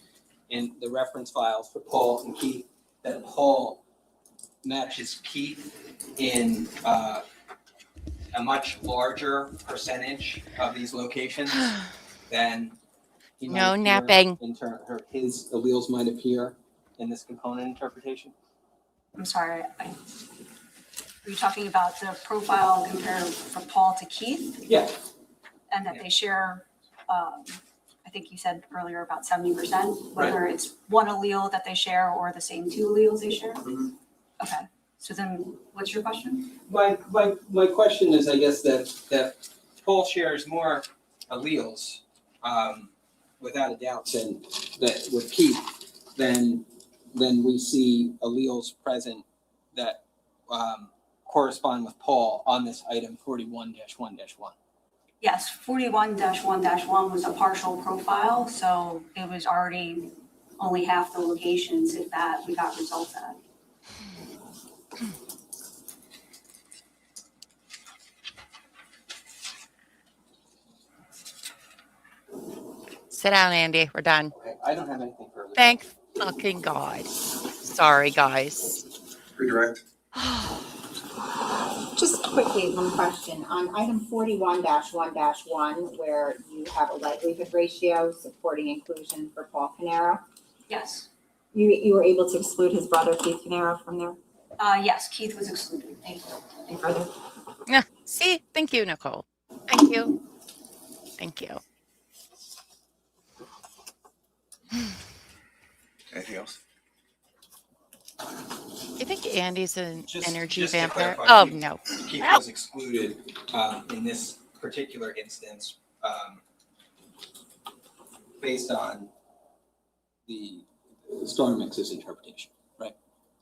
in the reference files for Paul and Keith, that Paul matches Keith in a much larger percentage of these locations than he might No appear napping. his alleles might appear in this component interpretation? I'm sorry, are you talking about the profile compared from Paul to Keith? Yeah. And that they share, I think you said earlier about 70%, whether it's one allele that they share or the same two alleles they share? Mhm. Okay, so then what's your question? My question is, I guess, that Paul shares more alleles, without a doubt, than that with Keith, than we see alleles present that correspond with Paul on this item 41-1-1. Yes, 41-1-1 was a partial profile, so it was already only half the locations if that we got results at. Sit down, Andy. We're done. Okay, I don't have anything further. Thank fucking God. Sorry, guys. Redirect. Just quickly, one question. On item 41-1-1, where you have a likelihood ratio supporting inclusion for Paul Caneiro, Yes, you were able to exclude his brother Keith Caneiro from there? yes, Keith was excluded. Thank you. Any further? Yeah. See? Thank you, Nicole. Thank you. Thank you. Anything else? You think Andy's an energy Just to vampire? clarify, Oh, Keith- no. Keith was excluded in this particular instance based on the storm mix's interpretation, right?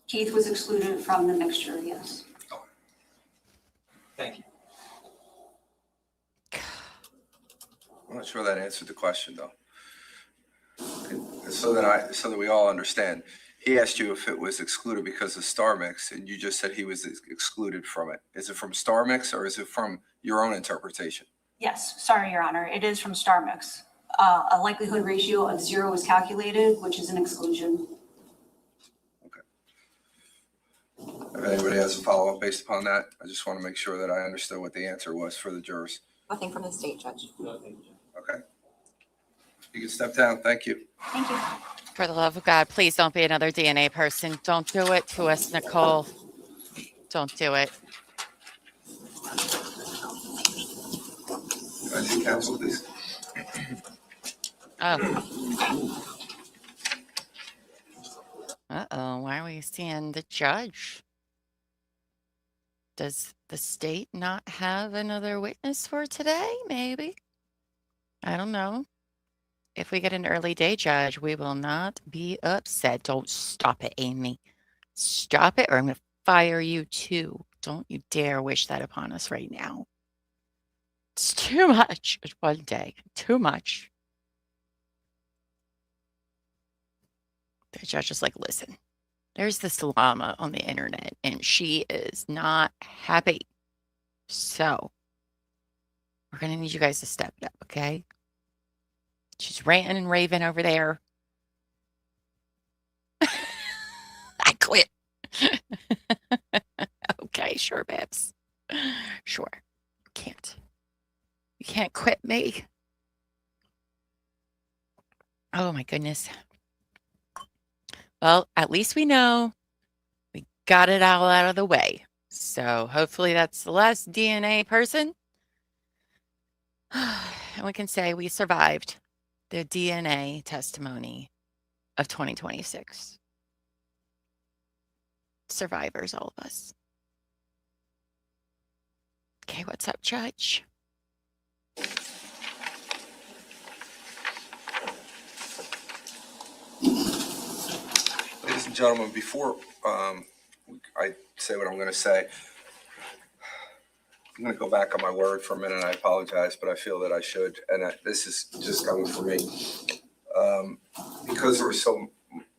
Keith was excluded from the mixture, yes. Thank you. I'm not sure that answered the question, though. So that we all understand, he asked you if it was excluded because of Star Mix, and you just said he was excluded from it. Is it from Star Mix or is it from your own interpretation? Yes, sorry, Your Honor, it is from StarMix. A likelihood ratio of 0 is calculated, which is an exclusion. If anybody has a follow-up based upon that, I just want to make sure that I understood what the answer was for the jurors. Nothing from the state judge. Okay. You can step down. Thank you. Thank you. For the love of God, please don't be another DNA person. Don't do it to us, Nicole. Don't do it. I need counsel, please. Oh. Uh-oh, why are we seeing the judge? Does the state not have another witness for today? Maybe. I don't know. If we get an early day judge, we will not be upset. Don't stop it, Amy. Stop it, or I'm going to fire you too. Don't you dare wish that upon us right now. It's too much. It's one day. Too much. The judge is like, listen, there's this llama on the internet, and she is not happy. So we're going to need you guys to step it up, okay? She's ranting and raving over there. I quit. Okay, sure, babes. Sure. You can't quit me. Oh, my goodness. Well, at least we know we got it all out of the way. So hopefully that's the last DNA person. And we can say we survived the DNA testimony of 2026. Survivors, all of us. Okay, what's up, Judge? Ladies and gentlemen, before I say what I'm going to say, I'm going to go back on my word for a minute. I apologize, but I feel that I should. And this is just coming from me. Because there were so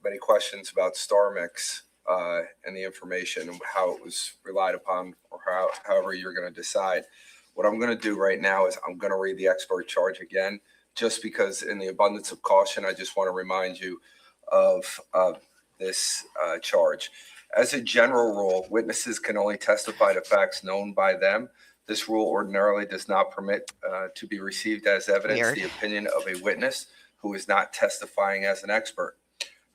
many questions about Star Mix and the information and how it was relied upon, or however you're going to decide. What I'm going to do right now is I'm going to read the expert charge again, just because in the abundance of caution, I just want to remind you of this charge. As a general rule, witnesses can only testify to facts known by them. This rule ordinarily does not permit to be received as evidence Weird. the opinion of a witness who is not testifying as an expert.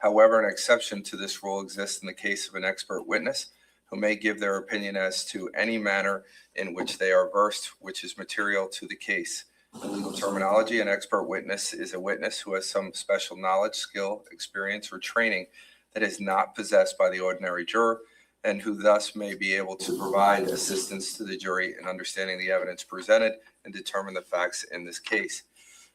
However, an exception to this rule exists in the case of an expert witness who may give their opinion as to any manner in which they are versed, which is material to the case. In legal terminology, an expert witness is a witness who has some special knowledge, skill, experience, or training that is not possessed by the ordinary juror, and who thus may be able to provide assistance to the jury in understanding the evidence presented and determine the facts in this case.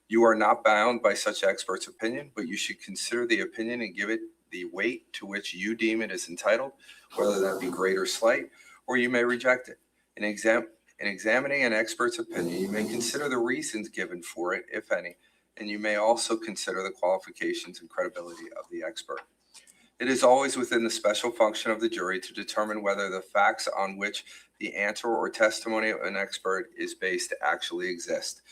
You are not bound by such expert's opinion, but you should consider the opinion and give it the weight to which you deem it is entitled, whether that be great or slight, or you may reject it. In examining an expert's opinion, you may consider the reasons given for it, if any, and you may also consider the qualifications and credibility of the expert. It is always within the special function of the jury to determine whether the facts on which the answer or testimony of an expert is based actually exist.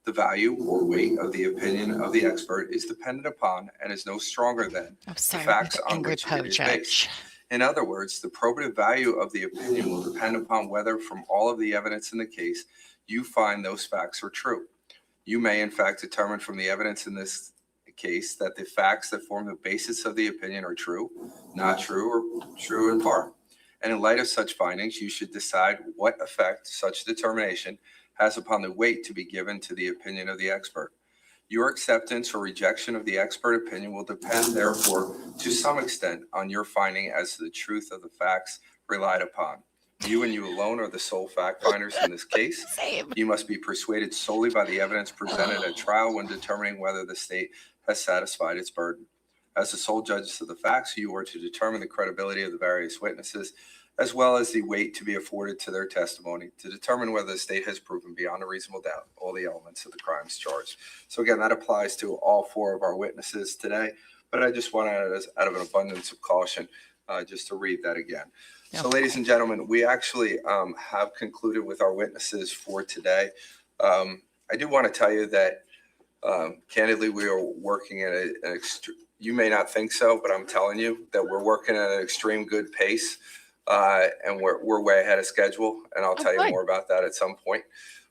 The value or weight of the opinion of the expert is dependent upon and is no stronger than the facts on which it is based. In other words, the probative value of the opinion will depend upon whether, from all of the evidence in the case, you find those facts are true. You may, in fact, determine from the evidence in this case that the facts that form the basis of the opinion are true, not true, or true in part. And in light of such findings, you should decide what effect such determination has upon the weight to be given to the opinion of the expert. Your acceptance or rejection of the expert opinion will depend, therefore, to some extent on your finding as to the truth of the facts relied upon. You and you alone are the sole fact finders in this case. You must be persuaded solely by the evidence presented at trial when determining whether the state has satisfied its burden. As the sole judges of the facts, you are to determine the credibility of the various witnesses, as well as the weight to be afforded to their testimony, to determine whether the state has proven beyond a reasonable doubt all the elements of the crimes charged. So again, that applies to all four of our witnesses today, but I just want to, out of an abundance of caution, just to read that again. So ladies and gentlemen, we actually have concluded with our witnesses for today. I do want to tell you that candidly, we are working at you may not think so, but I'm telling you that we're working at an extreme good pace. And we're way ahead of schedule, and I'll tell you more about that at some point.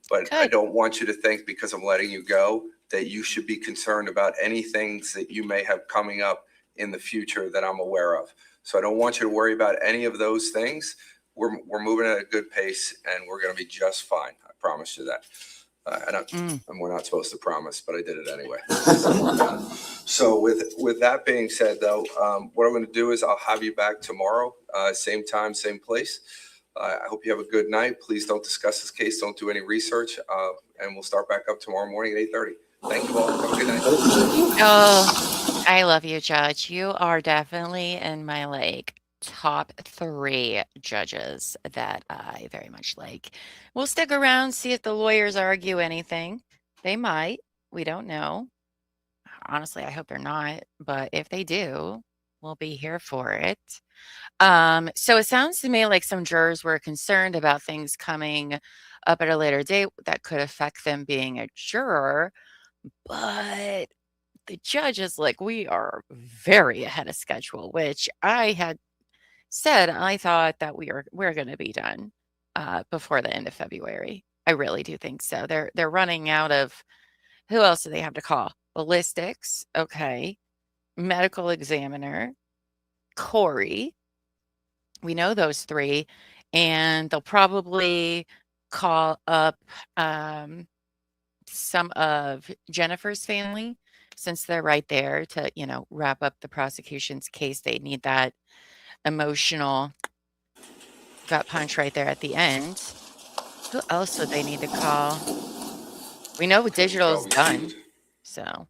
But I don't want you to think, because I'm letting you go, that you should be concerned about any things that you may have coming up in the future that I'm aware of. So I don't want you to worry about any of those things. We're moving at a good pace, and we're going to be just fine. I promise you that. And we're not supposed to promise, but I did it anyway. So with that being said, though, what I'm going to do is I'll have you back tomorrow, same time, same place. I hope you have a good night. Please don't discuss this case. Don't do any research. And we'll start back up tomorrow morning at 8:30. Thank you all. Have a good night. Oh, I love you, Judge. You are definitely in my top 3 judges that I very much like. We'll stick around, see if the lawyers argue anything. They might. We don't know. Honestly, I hope they're not. But if they do, we'll be here for it. So it sounds to me like some jurors were concerned about things coming up at a later date that could affect them being a juror. But the judge is like, we are very ahead of schedule, which I had said I thought that we're going to be done before the end of February. I really do think so. They're running out of, who else do they have to call? Ballistics, okay. Medical examiner, Corey. We know those 3, and they'll probably call up some of Jennifer's family, since they're right there to, wrap up the prosecution's case. They need that emotional gut punch right there at the end. Who else would they need to call? We know digital is done. So,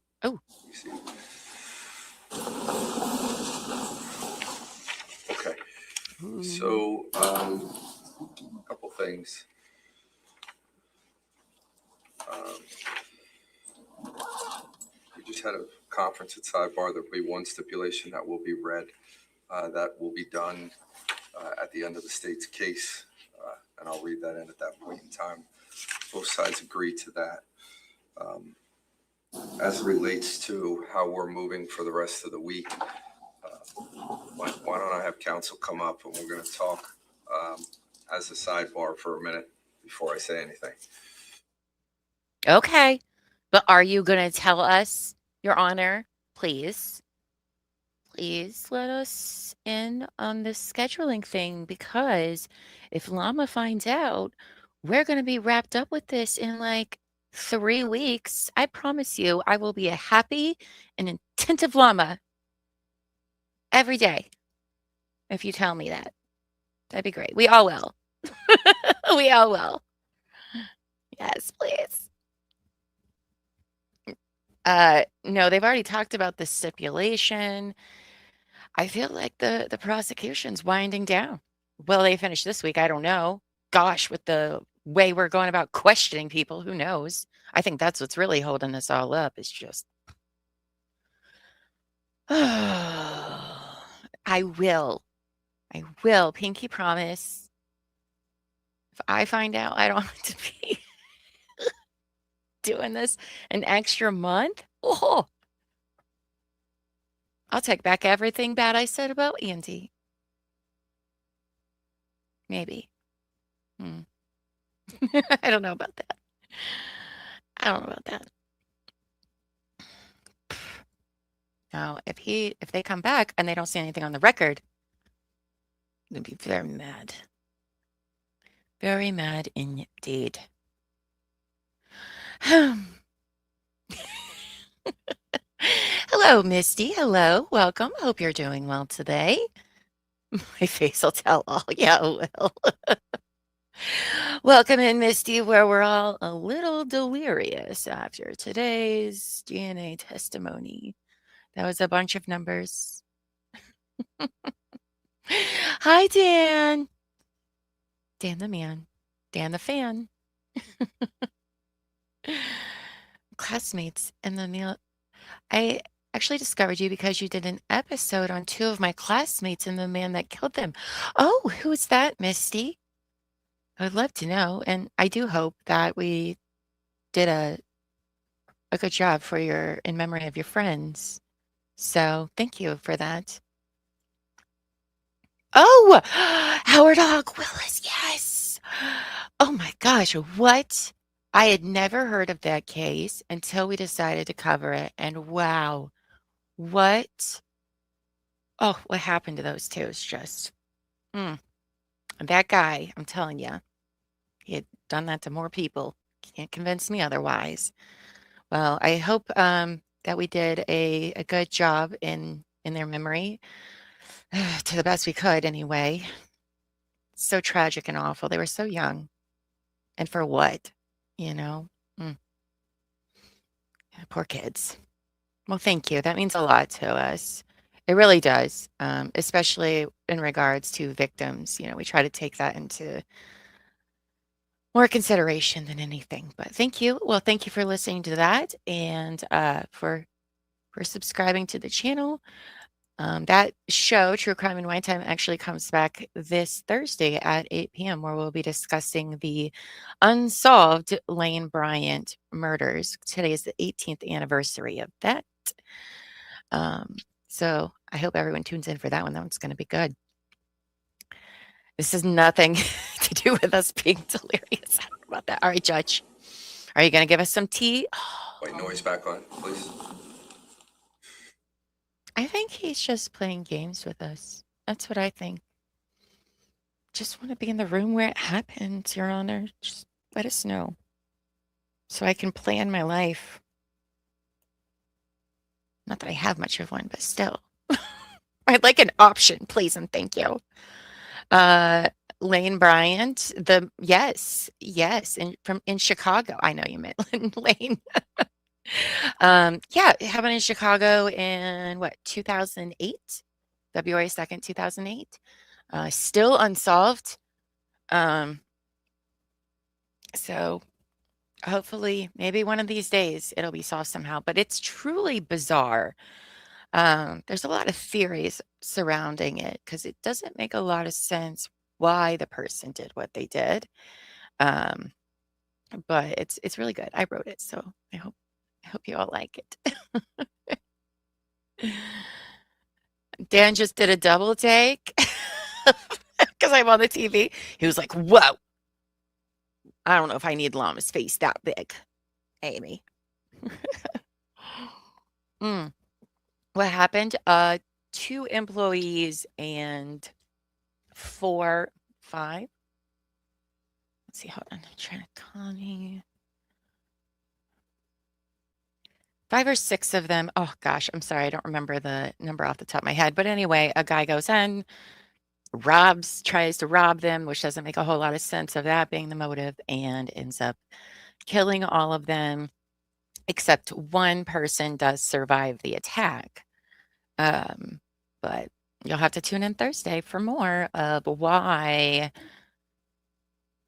Okay. So, a couple things. We just had a conference at Sidebar. There'll be one stipulation that will be read. That will be done at the end of the state's case, and I'll read that in at that point in time. Both sides agree to that. As it relates to how we're moving for the rest of the week, why don't I have counsel come up and we're going to talk as a sidebar for a minute before I say anything. okay. But are you going to tell us, Your Honor, please? please let us in on this scheduling thing, because if Llama finds out, we're going to be wrapped up with this in like 3 weeks. I promise you, I will be a happy and attentive llama every day if you tell me that. That'd be great. We all will. We all will. Yes, please. No, they've already talked about the stipulation. I feel like the prosecution's winding down. Will they finish this week? I don't know. Gosh, with the way we're going about questioning people, who knows? I think that's what's really holding us all up, is just I will. Pinky promise. If I find out I don't have to be doing this an extra month, oh, I'll take back everything bad I said about Andy. Maybe. I don't know about that. I don't know about that. Now, if they come back and they don't see anything on the record, I'm gonna be very mad. Very mad indeed. Hello, Misty. Hello. Welcome. Hope you're doing well today. My face will tell all. Yeah, it will. Welcome in, Misty, where we're all a little delirious after today's DNA testimony. That was a bunch of numbers. Hi, Dan. Dan the man. Dan the fan. Classmates in the meal. I actually discovered you because you did an episode on 2 of my classmates and the man that killed them. Oh, who's that, Misty? I would love to know. And I do hope that we did a good job for in memory of your friends. So thank you for that. Oh, Howard Hawk Willis. Yes. Oh my gosh. What? I had never heard of that case until we decided to cover it. And wow, what happened to those two is just, that guy, I'm telling you, he had done that to more people. Can't convince me otherwise. Well, I hope that we did a good job in their memory, to the best we could anyway. So tragic and awful. They were so young. And for what? You know? Poor kids. Well, thank you. That means a lot to us. It really does, especially in regards to victims. You know, we try to take that into more consideration than anything. But thank you. Well, thank you for listening to that, and for subscribing to the channel. That show, True Crime and Wine Time, actually comes back this Thursday at 8 p.m., where we'll be discussing the unsolved Lane Bryant murders. Today is the 18th anniversary of that. So I hope everyone tunes in for that one. That one's going to be good. This has nothing to do with us being delirious. I don't know about that. All right, Judge. Are you going to give us some tea? White noise back on, please. I think he's just playing games with us. That's what I think. Just want to be in the room where it happens, Your Honor. Just let us know so I can plan my life. Not that I have much of one, but still. I'd like an option, please and thank you. Lane Bryant, yes, in Chicago. I know you meant Lane. Yeah, it happened in Chicago in 2008, February 2nd, 2008. Still unsolved. So hopefully, maybe one of these days it'll be solved somehow, but it's truly bizarre. There's a lot of theories surrounding it because it doesn't make a lot of sense why the person did what they did. But it's really good. I wrote it, so I hope you all like it. Dan just did a double take because I'm on the TV. He was like, whoa. I don't know if I need Llama's face that big, Amy. What happened? 2 employees and 5. Let's see, hold on. I'm trying to Connie. 5 or 6 of them. Oh gosh, I'm sorry. I don't remember the number off the top of my head. But anyway, a guy goes in, tries to rob them, which doesn't make a whole lot of sense of that being the motive, and ends up killing all of them, except one person does survive the attack. But you'll have to tune in Thursday for more of why.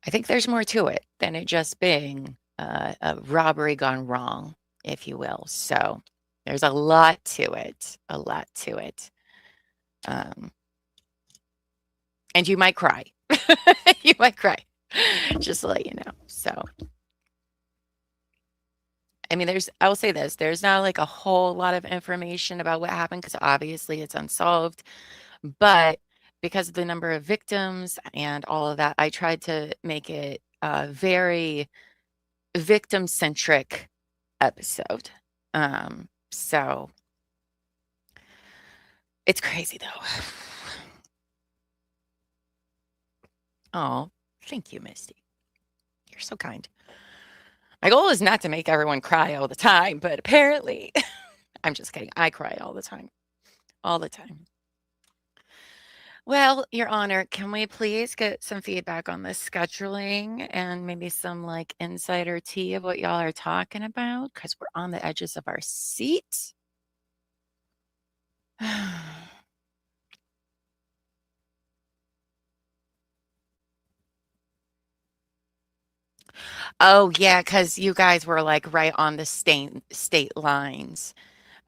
I think there's more to it than it just being a robbery gone wrong, if you will. So there's a lot to it, a lot to it. And you might cry. You might cry, just to let you know. So, I mean, I will say this, there's not like a whole lot of information about what happened because obviously it's unsolved. But because of the number of victims and all of that, I tried to make it a very victim-centric episode. So it's crazy though. Oh, thank you, Misty. You're so kind. My goal is not to make everyone cry all the time, but apparently, I'm just kidding. I cry all the time. All the time. Well, Your Honor, can we please get some feedback on this scheduling and maybe some like insider tea of what y'all are talking about? Because we're on the edges of our seat. Oh, yeah, because you guys were like right on the state lines.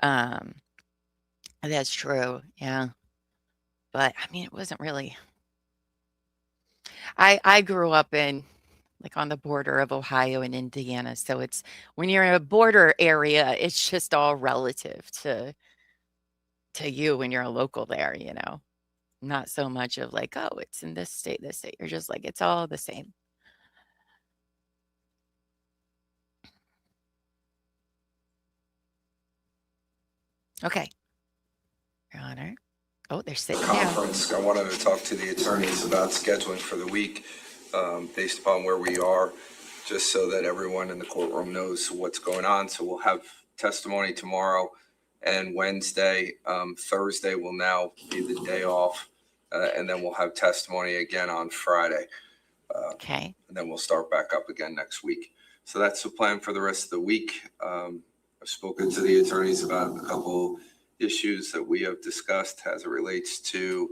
That's true. Yeah. But I mean, it wasn't really. I grew up in like on the border of Ohio and Indiana. So it's when you're in a border area, it's just all relative to you when you're a local there, you know. Not so much of like, oh, it's in this state, this state. You're just like, it's all the same. Okay. Your Honor. Oh, they're sitting down. Conference, I wanted to talk to the attorneys about scheduling for the week, based upon where we are, just so that everyone in the courtroom knows what's going on. So we'll have testimony tomorrow and Wednesday. Thursday will now be the day off, and then we'll have testimony again on Friday. Okay. And then we'll start back up again next week. So that's the plan for the rest of the week. I've spoken to the attorneys about a couple issues that we have discussed as it relates to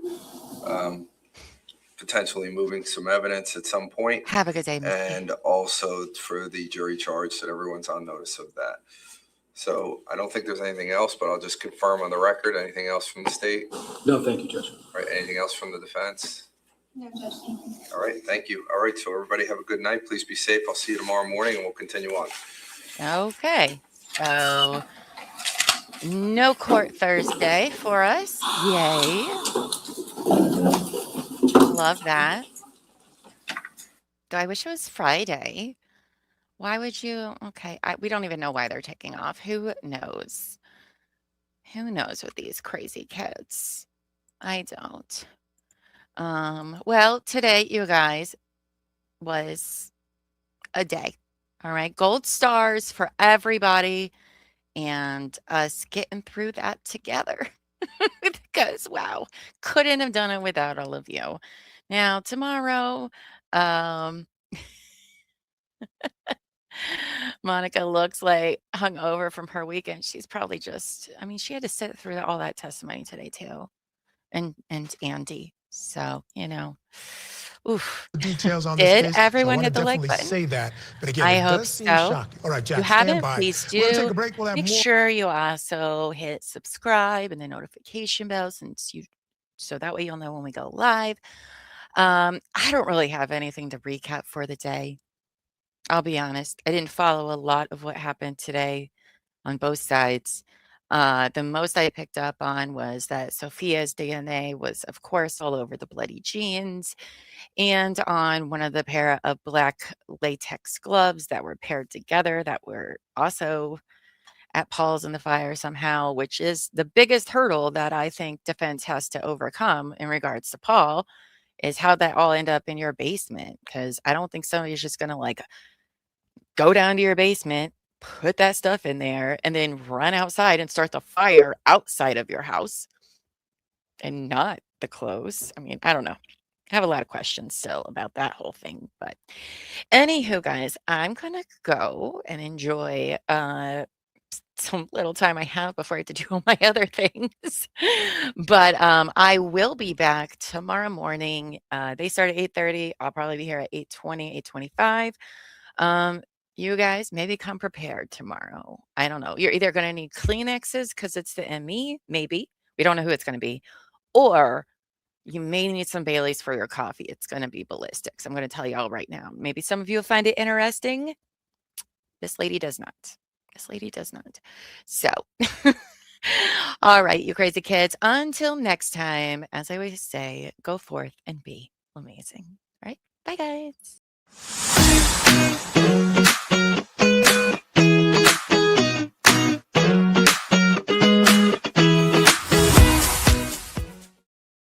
potentially moving some evidence at some point. Have a good day, Misty. And also for the jury charge, that everyone's on notice of that. So I don't think there's anything else, but I'll just confirm on the record. Anything else from the state? No, thank you, Judge. All right, anything else from the defense? No, Judge, thank you. All right, thank you. All right, so everybody have a good night. Please be safe. I'll see you tomorrow morning and we'll continue on. Okay. So no court Thursday for us. Yay. Love that. Do I wish it was Friday? Why would you? Okay. We don't even know why they're taking off. Who knows? Who knows with these crazy kids? I don't. Well, today, you guys, was a day. All right. Gold stars for everybody and us getting through that together. Because, wow, couldn't have done it without all of you. Now, tomorrow, Monica looks like hungover from her weekend. She's probably just, I mean, she had to sit through all that testimony today, too. And Andy. So, you know, oof. Details on this Did case, everyone so I hit the like definitely button? say that, but again, I it hope does seem so. shocking. All right, If you Jack, stand haven't, by. please We're gonna take do. a break. We'll have Make more. sure you also hit subscribe and the notification bell so that way you'll know when we go live. I don't really have anything to recap for the day. I'll be honest. I didn't follow a lot of what happened today on both sides. The most I picked up on was that Sophia's DNA was, of course, all over the bloody jeans and on one of the pair of black latex gloves that were paired together that were also at Paul's in the fire somehow, which is the biggest hurdle that I think defense has to overcome in regards to Paul, is how that all end up in your basement. Because I don't think somebody's just going to like go down to your basement, put that stuff in there, and then run outside and start the fire outside of your house and not the clothes. I mean, I don't know. I have a lot of questions still about that whole thing. But anywho, guys, I'm going to go and enjoy some little time I have before I have to do all my other things. But I will be back tomorrow morning. They start at 8:30. I'll probably be here at 8:20, 8:25. You guys maybe come prepared tomorrow. I don't know. You're either going to need Kleenexes because it's the ME, maybe. We don't know who it's going to be. Or you may need some Baileys for your coffee. It's going to be ballistics. I'm going to tell you all right now. Maybe some of you will find it interesting. This lady does not. This lady does not. So, all right, you crazy kids. Until next time, as I always say, go forth and be amazing. All right? Bye, guys.